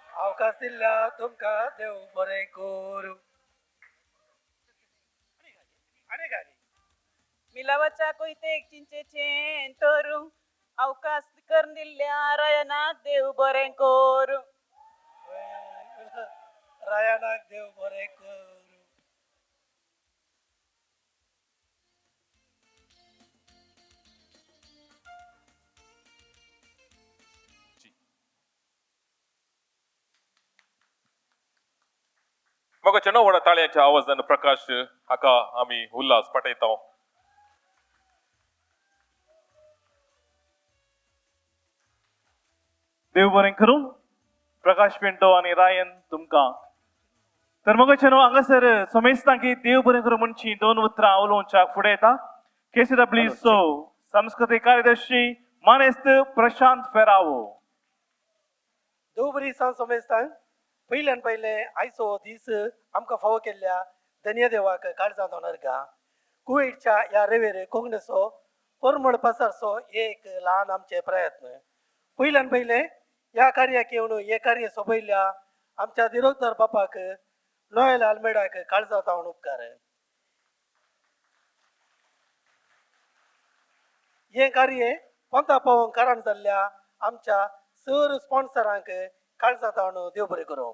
अवकाश दिल्ल्या तुमकां देव बरें करूं. मिलावाच्या कोयतेक चिंचेचे तरूं अवकाश करून दिल्ल्या रायनाक देव बरें करूं. रायनाक देव बरें करूं. मग चेन्नई ताळ्यांच्या आवाजान प्रकाश हाका आम्ही उल्हास पाठयता. देव बरें करूं. प्रकाश पिंटो आणि रायन तुमकां. तर मग चेन्नई हांगासर सोमेस्तांकी देव बरें करूं म्हणची दोन उतरां उलोवच्याक फुडें येता. KCWA सांस्कृतिक कार्यदर्शी मानेस्त प्रशांत फेरावो. देव बरी सांग सोमेस्तांक. पहिल्यान पहिले आयचो दीस आमकां फावो केल्ल्या धन्य देवाक काळजांत होनरगा. कुवेटच्या ह्या रेवेर कोंकणीचो परमळ पसारचो एक ल्हान आमचे प्रयत्न. पहिल्यान पहिले ह्या कार्याक येवन हे कार्य सोबयल्या आमच्या दिरोगदार बापाक नोएल आल्मेडाक काळजांत हांव उपकार. हे कार्य पंता पावोवंक कारण जाल्ल्या आमच्या सर स्पॉन्सरांक काळजां तावन देव बरें करूं.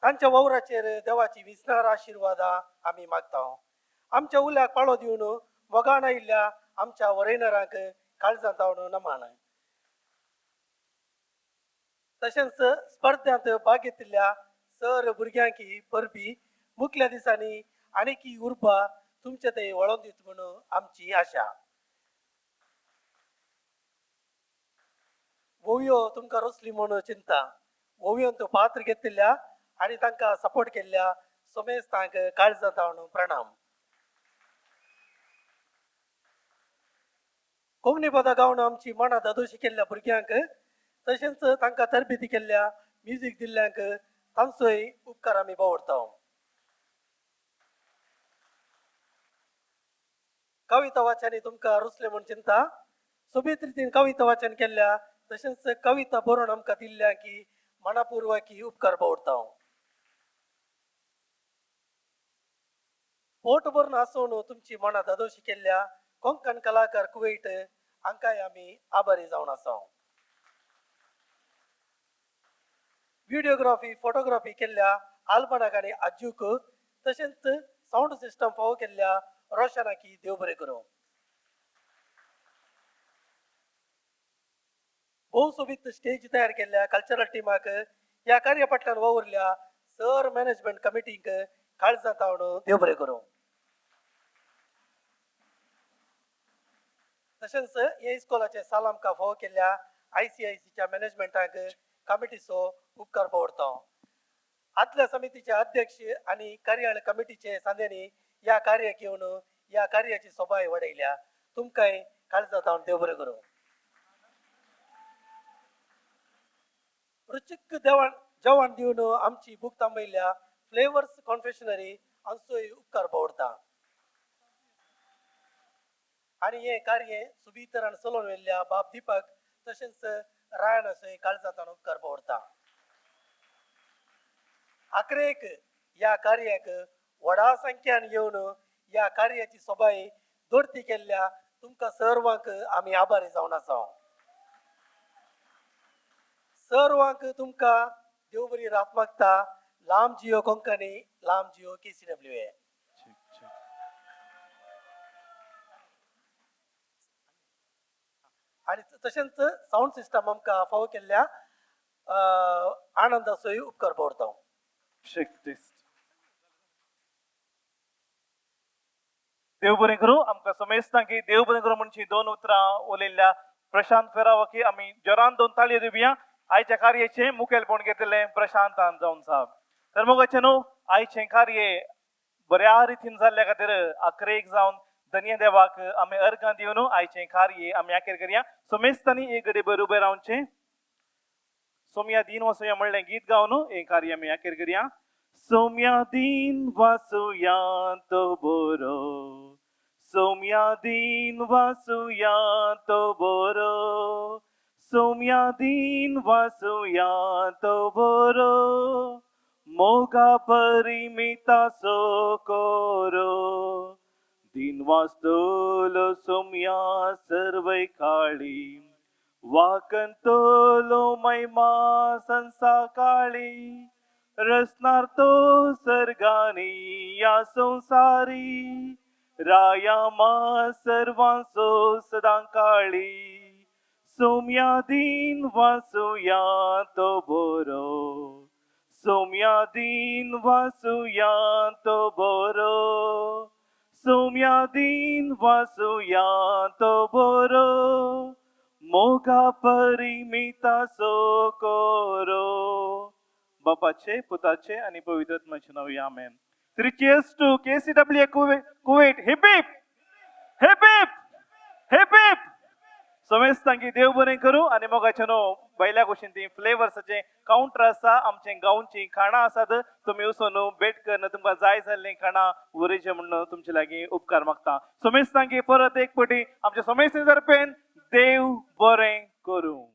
तांच्या वावराचेर देवाची विस्तार आशिर्वादां आमी मागता. आमच्या उल्याक पाळो दिवन वगाण आयिल्ल्या आमच्या वरेनरांक काळजां तावन नमान. तशेंच स्पर्धांत भाग घेतिल्ल्या सर भुरग्यांकी परबी मुखल्या दिसांनी आनीकी उर्बा तुमचे थंय वळोवन दित म्हणून आमची आशा. वोवयो तुमकां रुचली म्हणून चिंता. वोवयोन पात्र घेतिल्ल्या आनी तांकां सपोर्ट केल्ल्या सोमेस्तांक काळजां तावन प्रणाम. कोंकणी पदां गावन आमची मनां दादोशी केल्ल्या भुरग्यांक तशेंच तांकां तरबेती केल्ल्या म्युजीक दिल्ल्यांक तांचोय उपकार आमी बावडटा. कविता वाचनी तुमकां रुचले म्हूण चिंता. सोबीत रितीन कविता वाचन केल्ल्या तशेंच कविता बरोवन आमकां दिल्ल्या की मनापूर्वकी उपकार बावडटा. पोट भरून आसून तुमची मनां दादोशी केल्ल्या कोंकण कलाकार कुवेट हांकांय आमी आभारी जावन आसा. व्हिडिओग्राफी फोटोग्राफी केल्ल्या आल्बनाक आनी आजूक तशेंच साऊंड सिस्टम फावो केल्ल्या रोशनाकी देव बरें करूं. भोव सोबीत स्टेज तयार केल्ल्या कल्चरल टिमाक ह्या कार्यापटल्यान वावुरल्या सर मॅनेजमेंट कमिटीक काळजां तावन देव बरें करूं. तशेंच हे इस्कॉलाचे साल आमकां फावो केल्ल्या ICICच्या मॅनेजमेंटाक कमिटीचो उपकार बावडटा. आदल्या समितीचे अध्यक्ष आनी कार्याळ कमिटीचे सांदेनी ह्या कार्याक येवन ह्या कार्याची सोबाय वाडयल्या. तुमकांय काळजां तावन देव बरें करूं. रुचीक जेवण दिवन आमची भूक थांबयल्या फ्लेवर्स कॉन्फेशनरी हांचोय उपकार बावडटा. आनी हे कार्य सुबीतरान चलोवन व्हेल्ल्या बाब दिपक तशेंच रायनाचोय काळजां तावन उपकार बावडटा. आखरेक ह्या कार्याक व्हडा संख्यान येवन ह्या कार्याची सोबाय दोरती केल्ल्या तुमकां सर्वांक आमी आभारी जावन आसा. सर्वांक तुमकां देव बरी रात मागता. लांब जियो कोंकणी, लांब जियो KCWA. आनी तशेंच साऊंड सिस्टम आमकां फावो केल्ल्या आनंदाचोय उपकार बावडटा. देव बरें करूं. आमकां समेस्तां की देव बरें करूं म्हणची दोन उतरां उलयल्ल्या प्रशांत फेरावाकी आमी जोरान दोन ताळयो दिवया. आयच्या कार्याचे मुखेलपण घेतिल्लें प्रशांतान जावन साहब. तर मोगाचें न्हू आयचें कार्य बऱ्या रितीन जाल्ल्या खातीर आखरेक जावन धन्य देवाक आमी अर्गां दिवन आयचें कार्य आमी आखेर करया. सोमेस्तांनी एक घडीभर उबें रावचें. सोम्या दिन वासुया म्हणलें गीत गावन हें कार्य आमी आखेर करया. सोम्या दिन वासुया तो बरो, सोम्या दिन वासुया तो बरो, सोम्या दिन वासुया तो बरो, मोगा परिमिता सो कोरो. दिन वाचतलो सोम्या सर्वै काळी, वाकंतलो मैमा संसा काळी, रचनार तो सर्गानी या संसारी, रायामा सर्वांचो सदां काळी. सोम्या दिन वाचुया तो बरो, सोम्या दिन वाचुया तो बरो, सोम्या दिन वाचुया तो बरो, मोगा परिमिता सो कोरो. बापाचे पुताचे आणि पवित्र आत्म्याचे नावी आमेन. तरी cheers to KCWA Kuwait. Hip hip, hip hip, hip hip. समेस्तांकी देव बरें करूं. आनी मोगाचें न्हू बैल्या कुशीन ती फ्लेवर्साचे काउंटर आसा. आमचे गांवची खाणां आसात. तुमी वचून भेट करून तुमकां जाय जाल्लीं खाणां उरयचें म्हणून तुमचे लागीं उपकार मागता. समेस्तांकी परत एक फावटी आमच्या समेस्ती तर्फेन देव बरें करूं.